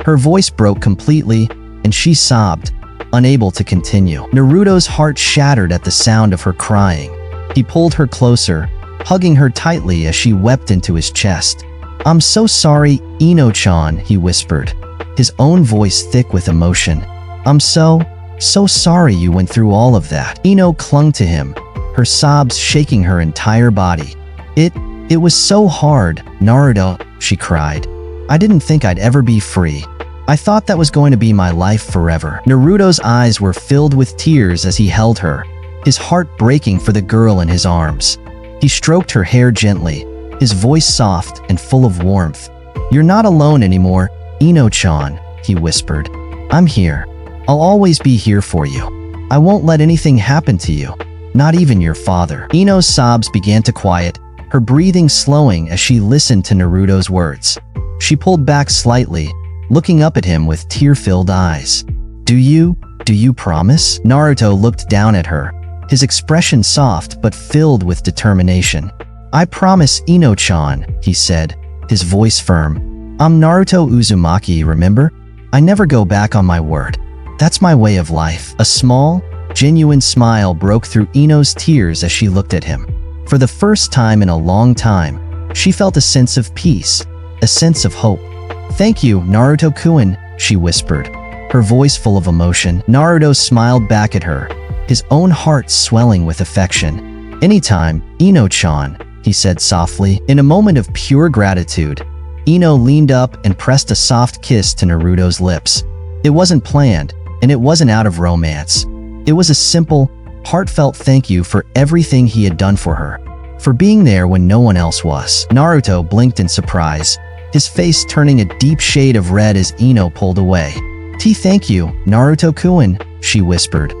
Speaker 1: her voice broke completely, and she sobbed, unable to continue. Naruto's heart shattered at the sound of her crying. He pulled her closer, hugging her tightly as she wept into his chest. I'm so sorry, Ino-chan, he whispered, his own voice thick with emotion. I'm so sorry you went through all of that. Ino clung to him, her sobs shaking her entire body. It was so hard, Naruto, she cried. I didn't think I'd ever be free. I thought that was going to be my life forever. Naruto's eyes were filled with tears as he held her, his heart breaking for the girl in his arms. He stroked her hair gently, his voice soft and full of warmth. You're not alone anymore, Ino-chan, he whispered. I'm here. I'll always be here for you. I won't let anything happen to you, not even your father. Ino's sobs began to quiet, her breathing slowing as she listened to Naruto's words. She pulled back slightly, looking up at him with tear-filled eyes. Do you promise? Naruto looked down at her, his expression soft but filled with determination. I promise, Ino-chan, he said, his voice firm. I'm Naruto Uzumaki, remember? I never go back on my word. That's my way of life. A small, genuine smile broke through Ino's tears as she looked at him. For the first time in a long time, she felt a sense of peace, a sense of hope. Thank you, Naruto-kun, she whispered, her voice full of emotion. Naruto smiled back at her, his own heart swelling with affection. Anytime, Ino-chan, he said softly. In a moment of pure gratitude, Ino leaned up and pressed a soft kiss to Naruto's lips. It wasn't planned, and it wasn't out of romance. It was a simple, heartfelt thank you for everything he had done for her, for being there when no one else was. Naruto blinked in surprise, his face turning a deep shade of red as Ino pulled away. Thank you, Naruto-kun, she whispered,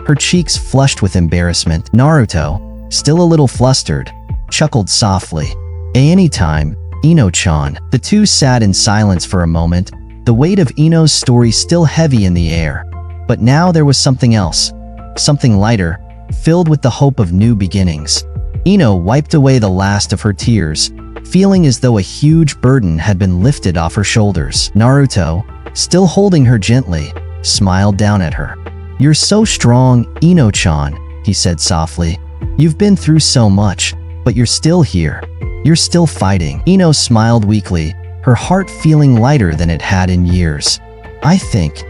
Speaker 1: her cheeks flushed with embarrassment. Naruto, still a little flustered, chuckled softly. Anytime, Ino-chan. The two sat in silence for a moment, the weight of Ino's story still heavy in the air. But now there was something else, something lighter, filled with the hope of new beginnings. Ino wiped away the last of her tears, feeling as though a huge burden had been lifted off her shoulders. Naruto, still holding her gently, smiled down at her. You're so strong, Ino-chan, he said softly. You've been through so much, but you're still here. You're still fighting. Ino smiled weakly, her heart feeling lighter than it had in years. I think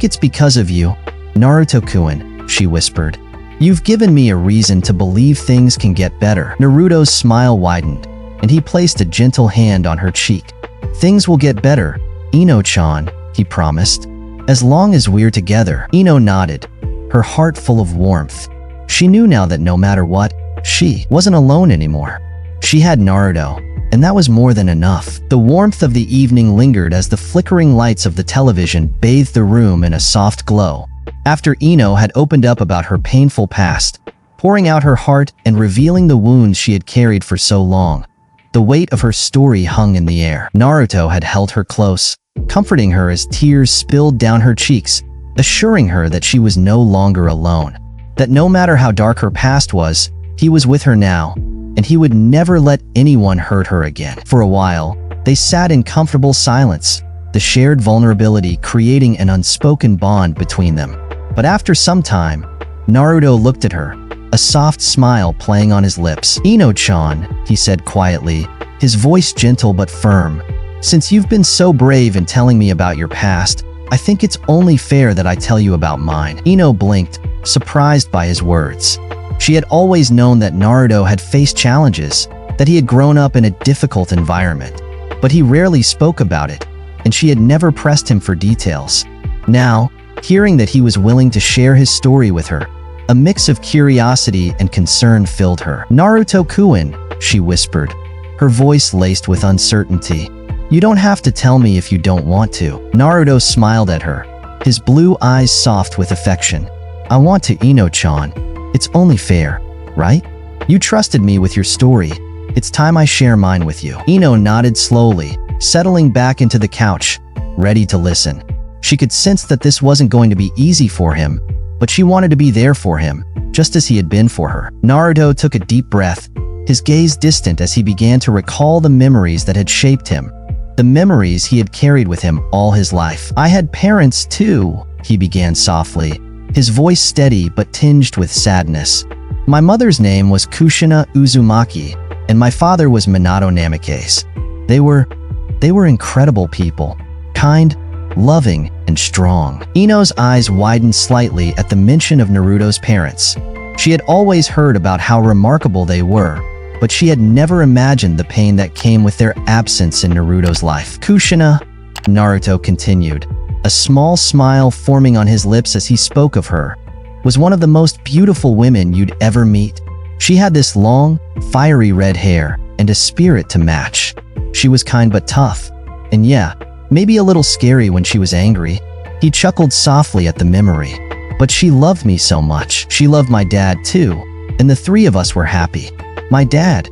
Speaker 1: it's because of you, Naruto-kun, she whispered. You've given me a reason to believe things can get better. Naruto's smile widened, and he placed a gentle hand on her cheek. Things will get better, Ino-chan, he promised. As long as we're together. Ino nodded, her heart full of warmth. She knew now that no matter what, she wasn't alone anymore. She had Naruto, and that was more than enough. The warmth of the evening lingered as the flickering lights of the television bathed the room in a soft glow. After Ino had opened up about her painful past, pouring out her heart and revealing the wounds she had carried for so long, the weight of her story hung in the air. Naruto had held her close, comforting her as tears spilled down her cheeks, assuring her that she was no longer alone. That no matter how dark her past was, he was with her now, and he would never let anyone hurt her again. For a while, they sat in comfortable silence, the shared vulnerability creating an unspoken bond between them. But after some time, Naruto looked at her, a soft smile playing on his lips. "Ino-chan," he said quietly, his voice gentle but firm. "Since you've been so brave in telling me about your past, I think it's only fair that I tell you about mine." Ino blinked, surprised by his words. She had always known that Naruto had faced challenges, that he had grown up in a difficult environment, but he rarely spoke about it, and she had never pressed him for details. Now, hearing that he was willing to share his story with her, a mix of curiosity and concern filled her. "Naruto-kun," she whispered, her voice laced with uncertainty. "You don't have to tell me if you don't want to." Naruto smiled at her, his blue eyes soft with affection. "I want to, Ino-chan. It's only fair, right? You trusted me with your story. It's time I share mine with you." Ino nodded slowly, settling back into the couch, ready to listen. She could sense that this wasn't going to be easy for him, but she wanted to be there for him, just as he had been for her. Naruto took a deep breath, his gaze distant as he began to recall the memories that had shaped him, the memories he had carried with him all his life. "I had parents too," he began softly, his voice steady but tinged with sadness. "My mother's name was Kushina Uzumaki, and my father was Minato Namikaze. They were incredible people, kind, loving, and strong." Ino's eyes widened slightly at the mention of Naruto's parents. She had always heard about how remarkable they were, but she had never imagined the pain that came with their absence in Naruto's life. "Kushina," Naruto continued, a small smile forming on his lips as he spoke of her, "was one of the most beautiful women you'd ever meet. She had this long, fiery red hair and a spirit to match. She was kind but tough, and yeah, maybe a little scary when she was angry." He chuckled softly at the memory. "But she loved me so much. She loved my dad too, and the three of us were happy. My dad,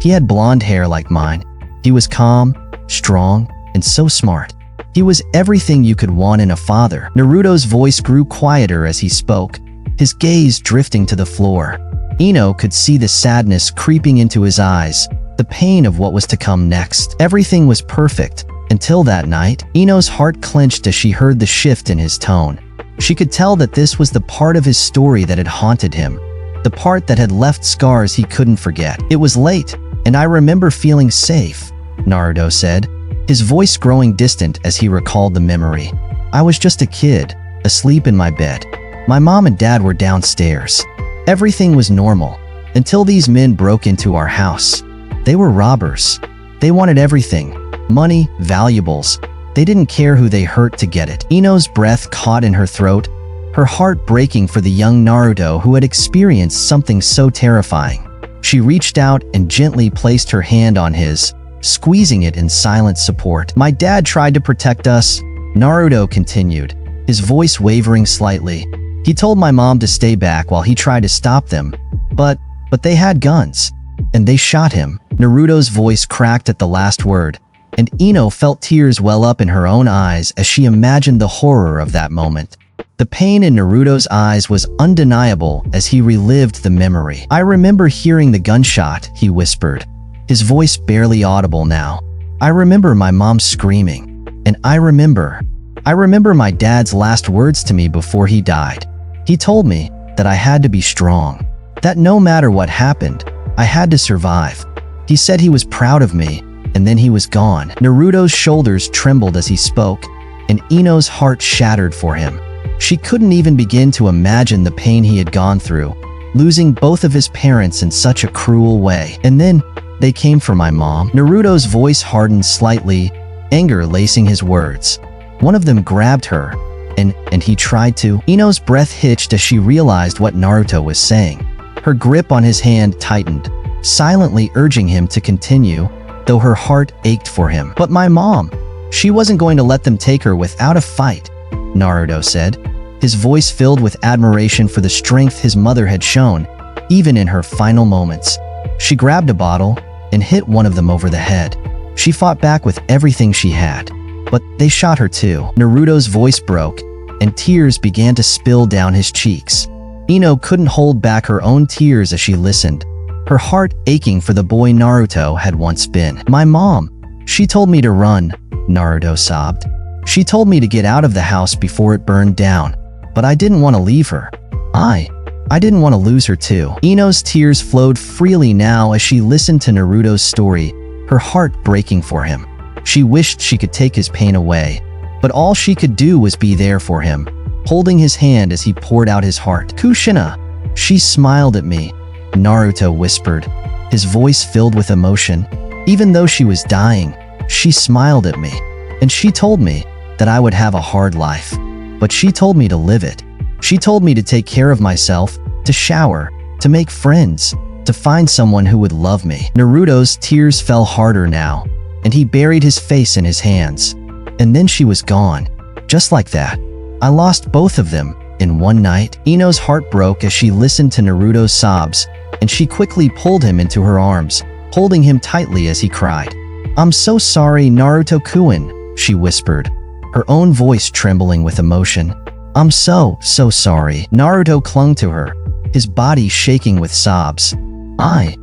Speaker 1: he had blonde hair like mine. He was calm, strong, and so smart. He was everything you could want in a father." Naruto's voice grew quieter as he spoke, his gaze drifting to the floor. Ino could see the sadness creeping into his eyes, the pain of what was to come next. Everything was perfect, until that night. Ino's heart clenched as she heard the shift in his tone. She could tell that this was the part of his story that had haunted him, the part that had left scars he couldn't forget. "It was late, and I remember feeling safe," Naruto said, his voice growing distant as he recalled the memory. "I was just a kid, asleep in my bed. My mom and dad were downstairs. Everything was normal, until these men broke into our house. They were robbers. They wanted everything, money, valuables. They didn't care who they hurt to get it." Ino's breath caught in her throat, her heart breaking for the young Naruto who had experienced something so terrifying. She reached out and gently placed her hand on his, squeezing it in silent support. "My dad tried to protect us," Naruto continued, his voice wavering slightly. "He told my mom to stay back while he tried to stop them, but they had guns, and they shot him." Naruto's voice cracked at the last word, and Ino felt tears well up in her own eyes as she imagined the horror of that moment. The pain in Naruto's eyes was undeniable as he relived the memory. "I remember hearing the gunshot," he whispered, his voice barely audible now. "I remember my mom screaming, and I remember my dad's last words to me before he died. He told me that I had to be strong, that no matter what happened, I had to survive. He said he was proud of me, and then he was gone." Naruto's shoulders trembled as he spoke, and Ino's heart shattered for him. She couldn't even begin to imagine the pain he had gone through, losing both of his parents in such a cruel way. "And then, they came for my mom." Naruto's voice hardened slightly, anger lacing his words. "One of them grabbed her, and he tried to." Ino's breath hitched as she realized what Naruto was saying. Her grip on his hand tightened, silently urging him to continue, though her heart ached for him. "But my mom, she wasn't going to let them take her without a fight," Naruto said, his voice filled with admiration for the strength his mother had shown, even in her final moments. "She grabbed a bottle and hit one of them over the head. She fought back with everything she had, but they shot her too." Naruto's voice broke, and tears began to spill down his cheeks. Ino couldn't hold back her own tears as she listened, her heart aching for the boy Naruto had once been. "My mom, she told me to run," Naruto sobbed. "She told me to get out of the house before it burned down, but I didn't want to leave her. I didn't want to lose her too." Ino's tears flowed freely now as she listened to Naruto's story, her heart breaking for him. She wished she could take his pain away, but all she could do was be there for him, holding his hand as he poured out his heart. "Kushina, she smiled at me," Naruto whispered, his voice filled with emotion. "Even though she was dying, she smiled at me, and she told me that I would have a hard life. But she told me to live it. She told me to take care of myself, to shower, to make friends, to find someone who would love me." Naruto's tears fell harder now, and he buried his face in his hands. "And then she was gone. Just like that. I lost both of them in one night." Ino's heart broke as she listened to Naruto's sobs, and she quickly pulled him into her arms, holding him tightly as he cried. "I'm so sorry, Naruto-kun," she whispered, her own voice trembling with emotion. "I'm so sorry." Naruto clung to her, his body shaking with sobs. I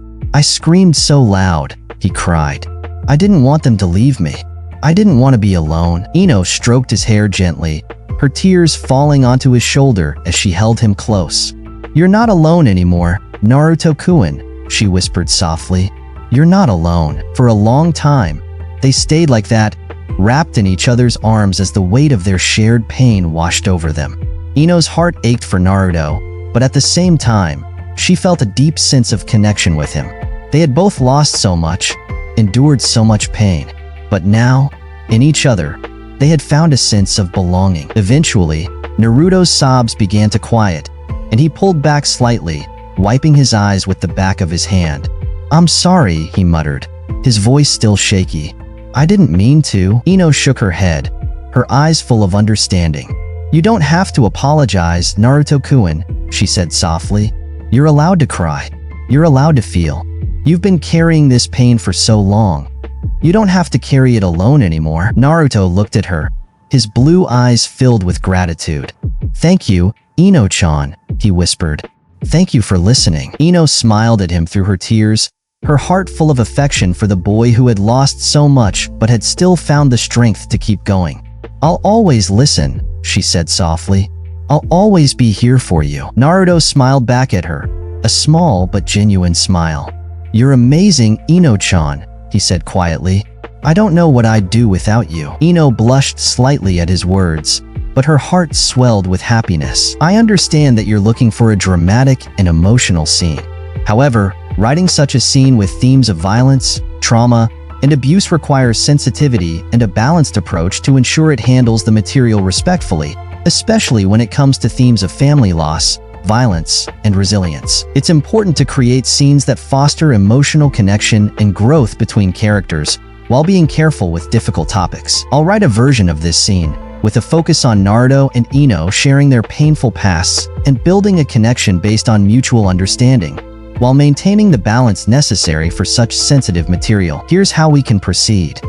Speaker 1: screamed so loud," he cried. "I didn't want them to leave me. I didn't want to be alone." Ino stroked his hair gently, her tears falling onto his shoulder as she held him close. "You're not alone anymore, Naruto-kun," she whispered softly. "You're not alone." For a long time, they stayed like that, wrapped in each other's arms as the weight of their shared pain washed over them. Ino's heart ached for Naruto, but at the same time, she felt a deep sense of connection with him. They had both lost so much, endured so much pain, but now, in each other, they had found a sense of belonging. Eventually, Naruto's sobs began to quiet, and he pulled back slightly, wiping his eyes with the back of his hand. "I'm sorry," he muttered, his voice still shaky. "I didn't mean to." Ino shook her head, her eyes full of understanding. "You don't have to apologize, Naruto-kun," she said softly. "You're allowed to cry. You're allowed to feel. You've been carrying this pain for so long. You don't have to carry it alone anymore." Naruto looked at her, his blue eyes filled with gratitude. "Thank you, Ino-chan," he whispered. "Thank you for listening." Ino smiled at him through her tears, her heart full of affection for the boy who had lost so much but had still found the strength to keep going. "I'll always listen," she said softly. "I'll always be here for you." Naruto smiled back at her, a small but genuine smile. "You're amazing, Ino-chan," he said quietly. "I don't know what I'd do without you." Ino blushed slightly at his words, but her heart swelled with happiness. "I understand that you're looking for a dramatic and emotional scene. However, writing such a scene with themes of violence, trauma, and abuse requires sensitivity and a balanced approach to ensure it handles the material respectfully, especially when it comes to themes of family loss, violence, and resilience. It's important to create scenes that foster emotional connection and growth between characters, while being careful with difficult topics. I'll write a version of this scene, with a focus on Naruto and Ino sharing their painful pasts and building a connection based on mutual understanding, while maintaining the balance necessary for such sensitive material. Here's how we can proceed. #####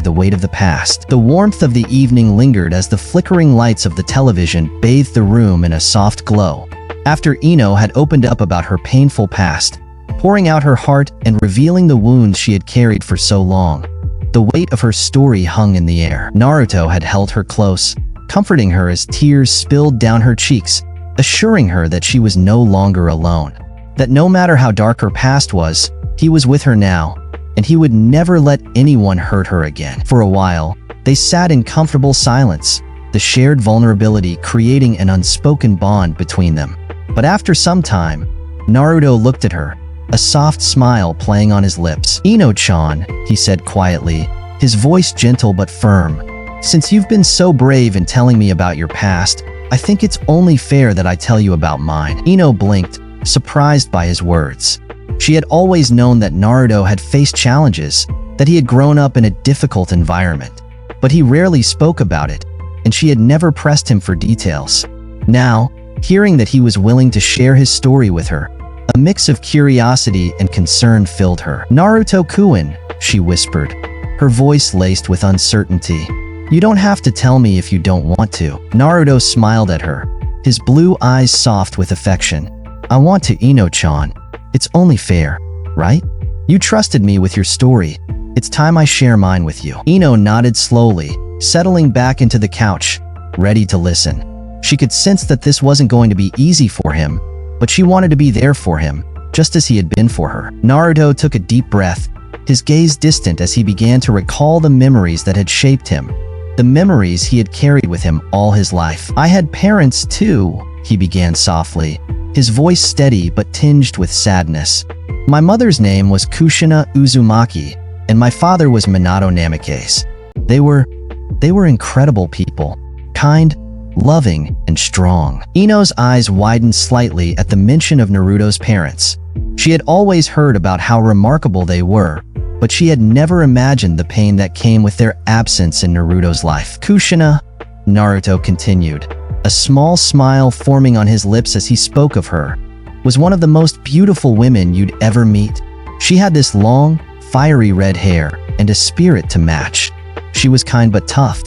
Speaker 1: the weight of the past. The warmth of the evening lingered as the flickering lights of the television bathed the room in a soft glow. After Ino had opened up about her painful past, pouring out her heart and revealing the wounds she had carried for so long, the weight of her story hung in the air. Naruto had held her close, comforting her as tears spilled down her cheeks, assuring her that she was no longer alone, that no matter how dark her past was, he was with her now, and he would never let anyone hurt her again. For a while, they sat in comfortable silence, the shared vulnerability creating an unspoken bond between them. But after some time, Naruto looked at her, a soft smile playing on his lips. "Ino-chan," he said quietly, his voice gentle but firm. "Since you've been so brave in telling me about your past, I think it's only fair that I tell you about mine." Ino blinked, surprised by his words. She had always known that Naruto had faced challenges, that he had grown up in a difficult environment, but he rarely spoke about it, and she had never pressed him for details. Now, hearing that he was willing to share his story with her, a mix of curiosity and concern filled her. "Naruto-kun," she whispered, her voice laced with uncertainty. "You don't have to tell me if you don't want to." Naruto smiled at her, his blue eyes soft with affection. "I want to, Ino-chan. It's only fair, right? You trusted me with your story. It's time I share mine with you." Ino nodded slowly, settling back into the couch, ready to listen. She could sense that this wasn't going to be easy for him, but she wanted to be there for him, just as he had been for her. Naruto took a deep breath, his gaze distant as he began to recall the memories that had shaped him, the memories he had carried with him all his life. "I had parents too," he began softly, his voice steady but tinged with sadness. "My mother's name was Kushina Uzumaki, and my father was Minato Namikaze. They were incredible people, kind, loving, and strong." Ino's eyes widened slightly at the mention of Naruto's parents. She had always heard about how remarkable they were, but she had never imagined the pain that came with their absence in Naruto's life. "Kushina," Naruto continued, a small smile forming on his lips as he spoke of her, "was one of the most beautiful women you'd ever meet. She had this long, fiery red hair and a spirit to match. She was kind but tough,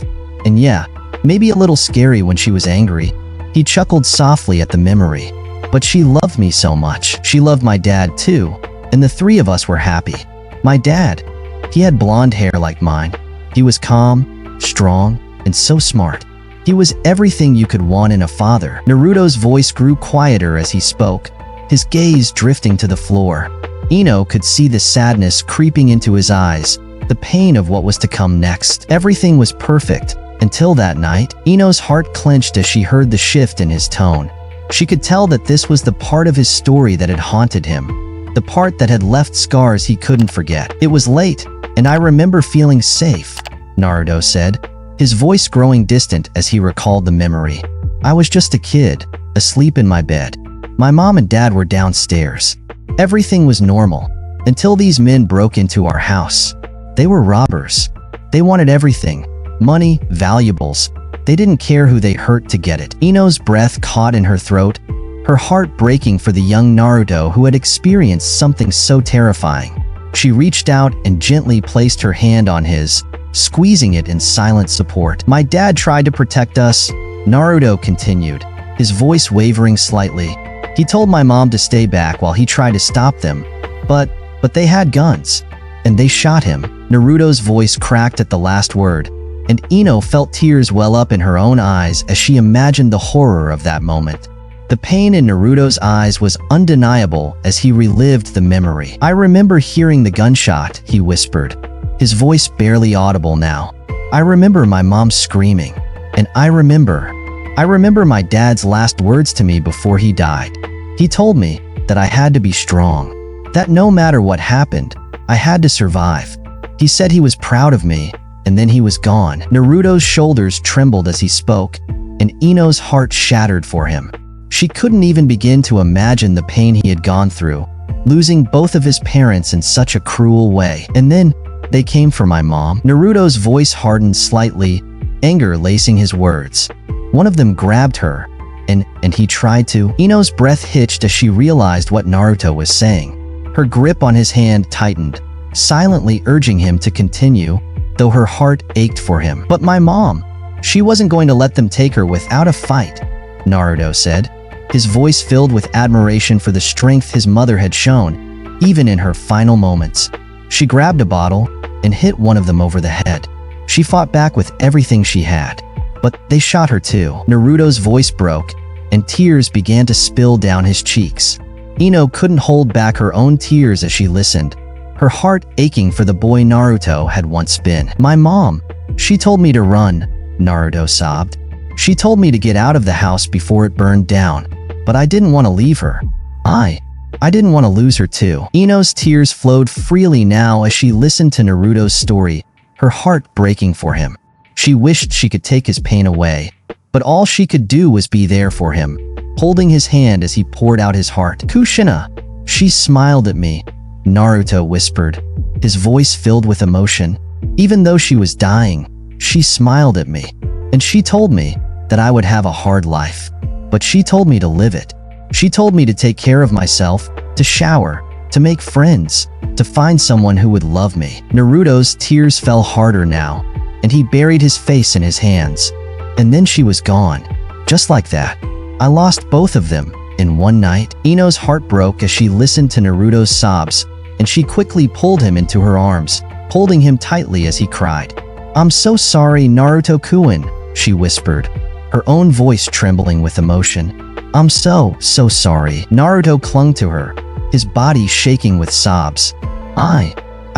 Speaker 1: and yeah, maybe a little scary when she was angry." He chuckled softly at the memory. "But she loved me so much. She loved my dad too, and the three of us were happy. My dad, he had blonde hair like mine. He was calm, strong, and so smart. He was everything you could want in a father." Naruto's voice grew quieter as he spoke, his gaze drifting to the floor. Ino could see the sadness creeping into his eyes, the pain of what was to come next. Everything was perfect, until that night. Ino's heart clenched as she heard the shift in his tone. She could tell that this was the part of his story that had haunted him, the part that had left scars he couldn't forget. "It was late, and I remember feeling safe," Naruto said, his voice growing distant as he recalled the memory. "I was just a kid, asleep in my bed. My mom and dad were downstairs. Everything was normal, until these men broke into our house. They were robbers. They wanted everything, money, valuables. They didn't care who they hurt to get it." Ino's breath caught in her throat, her heart breaking for the young Naruto who had experienced something so terrifying. She reached out and gently placed her hand on his, squeezing it in silent support. "My dad tried to protect us," Naruto continued, his voice wavering slightly. "He told my mom to stay back while he tried to stop them, but they had guns, and they shot him." Naruto's voice cracked at the last word, and Ino felt tears well up in her own eyes as she imagined the horror of that moment. The pain in Naruto's eyes was undeniable as he relived the memory. "I remember hearing the gunshot," he whispered, his voice barely audible now. "I remember my mom screaming, and I remember my dad's last words to me before he died. He told me that I had to be strong, that no matter what happened, I had to survive. He said he was proud of me, and then he was gone." Naruto's shoulders trembled as he spoke, and Ino's heart shattered for him. She couldn't even begin to imagine the pain he had gone through, losing both of his parents in such a cruel way. "And then, they came for my mom." Naruto's voice hardened slightly, anger lacing his words. "One of them grabbed her, and he tried to." Ino's breath hitched as she realized what Naruto was saying. Her grip on his hand tightened, silently urging him to continue, though her heart ached for him. "But my mom, she wasn't going to let them take her without a fight," Naruto said, his voice filled with admiration for the strength his mother had shown, even in her final moments. "She grabbed a bottle and hit one of them over the head. She fought back with everything she had, but they shot her too." Naruto's voice broke, and tears began to spill down his cheeks. Ino couldn't hold back her own tears as she listened, her heart aching for the boy Naruto had once been. "My mom, she told me to run," Naruto sobbed. "She told me to get out of the house before it burned down, but I didn't want to leave her. I didn't want to lose her too." Ino's tears flowed freely now as she listened to Naruto's story, her heart breaking for him. She wished she could take his pain away, but all she could do was be there for him, holding his hand as he poured out his heart. "Kushina, she smiled at me," Naruto whispered, his voice filled with emotion. "Even though she was dying, she smiled at me, and she told me that I would have a hard life, but she told me to live it. She told me to take care of myself, to shower, to make friends, to find someone who would love me." Naruto's tears fell harder now, and he buried his face in his hands. "And then she was gone, just like that. I lost both of them in one night." Ino's heart broke as she listened to Naruto's sobs, and she quickly pulled him into her arms, holding him tightly as he cried. "I'm so sorry, Naruto-kun," she whispered, her own voice trembling with emotion. "I'm so sorry." Naruto clung to her, his body shaking with sobs. I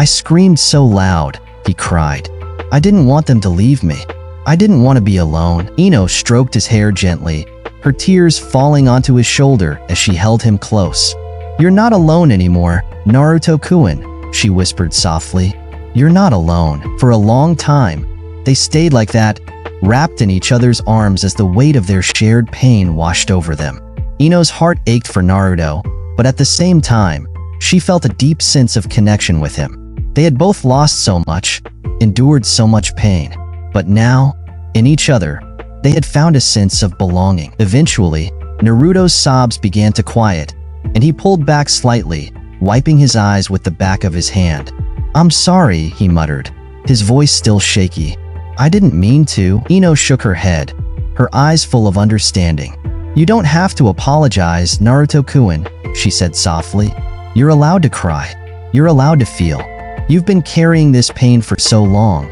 Speaker 1: screamed so loud," he cried. "I didn't want them to leave me. I didn't want to be alone." Ino stroked his hair gently, her tears falling onto his shoulder as she held him close. "You're not alone anymore, Naruto-kun," she whispered softly. "You're not alone." For a long time, they stayed like that, wrapped in each other's arms as the weight of their shared pain washed over them. Ino's heart ached for Naruto, but at the same time, she felt a deep sense of connection with him. They had both lost so much, endured so much pain, but now, in each other, they had found a sense of belonging. Eventually, Naruto's sobs began to quiet, and he pulled back slightly, wiping his eyes with the back of his hand. "I'm sorry," he muttered, his voice still shaky. "I didn't mean to." Ino shook her head, her eyes full of understanding. "You don't have to apologize, Naruto-kun," she said softly. "You're allowed to cry. You're allowed to feel. You've been carrying this pain for so long.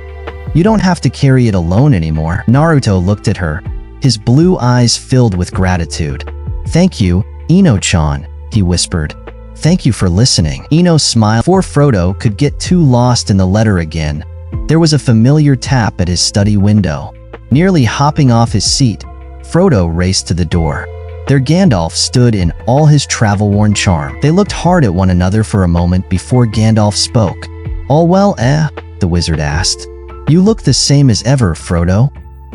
Speaker 1: You don't have to carry it alone anymore." Naruto looked at her, his blue eyes filled with gratitude. "Thank you, Ino-chan," he whispered. "Thank you for listening." Ino smiled. Before Frodo could get too lost in the letter again, there was a familiar tap at his study window. Nearly hopping off his seat, Frodo raced to the door. There Gandalf stood in all his travel-worn charm. They looked hard at one another for a moment before Gandalf spoke. "All well, the wizard asked. "You look the same as ever, Frodo."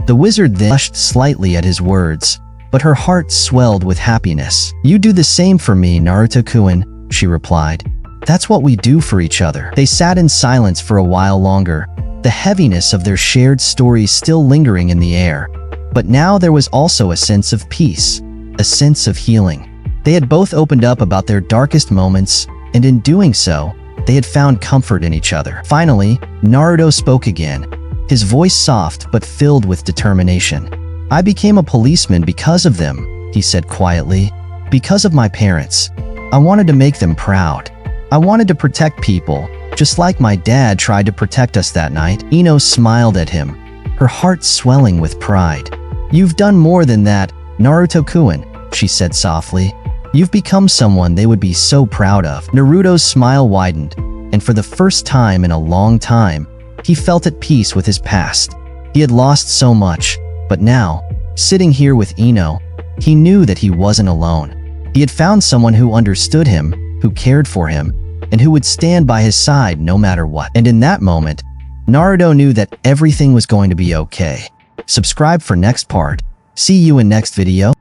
Speaker 1: The wizard then blushed slightly at his words, but her heart swelled with happiness. "You do the same for me, Naruto-kun," she replied. "That's what we do for each other." They sat in silence for a while longer, the heaviness of their shared stories still lingering in the air. But now there was also a sense of peace, a sense of healing. They had both opened up about their darkest moments, and in doing so, they had found comfort in each other. Finally, Naruto spoke again, his voice soft but filled with determination. "I became a policeman because of them," he said quietly. "Because of my parents. I wanted to make them proud. I wanted to protect people, just like my dad tried to protect us that night." Ino smiled at him, her heart swelling with pride. "You've done more than that, Naruto-kun," she said softly. "You've become someone they would be so proud of." Naruto's smile widened, and for the first time in a long time, he felt at peace with his past. He had lost so much, but now, sitting here with Ino, he knew that he wasn't alone. He had found someone who understood him, who cared for him, and who would stand by his side no matter what. And in that moment, Naruto knew that everything was going to be okay. Subscribe for next part. See you in next video.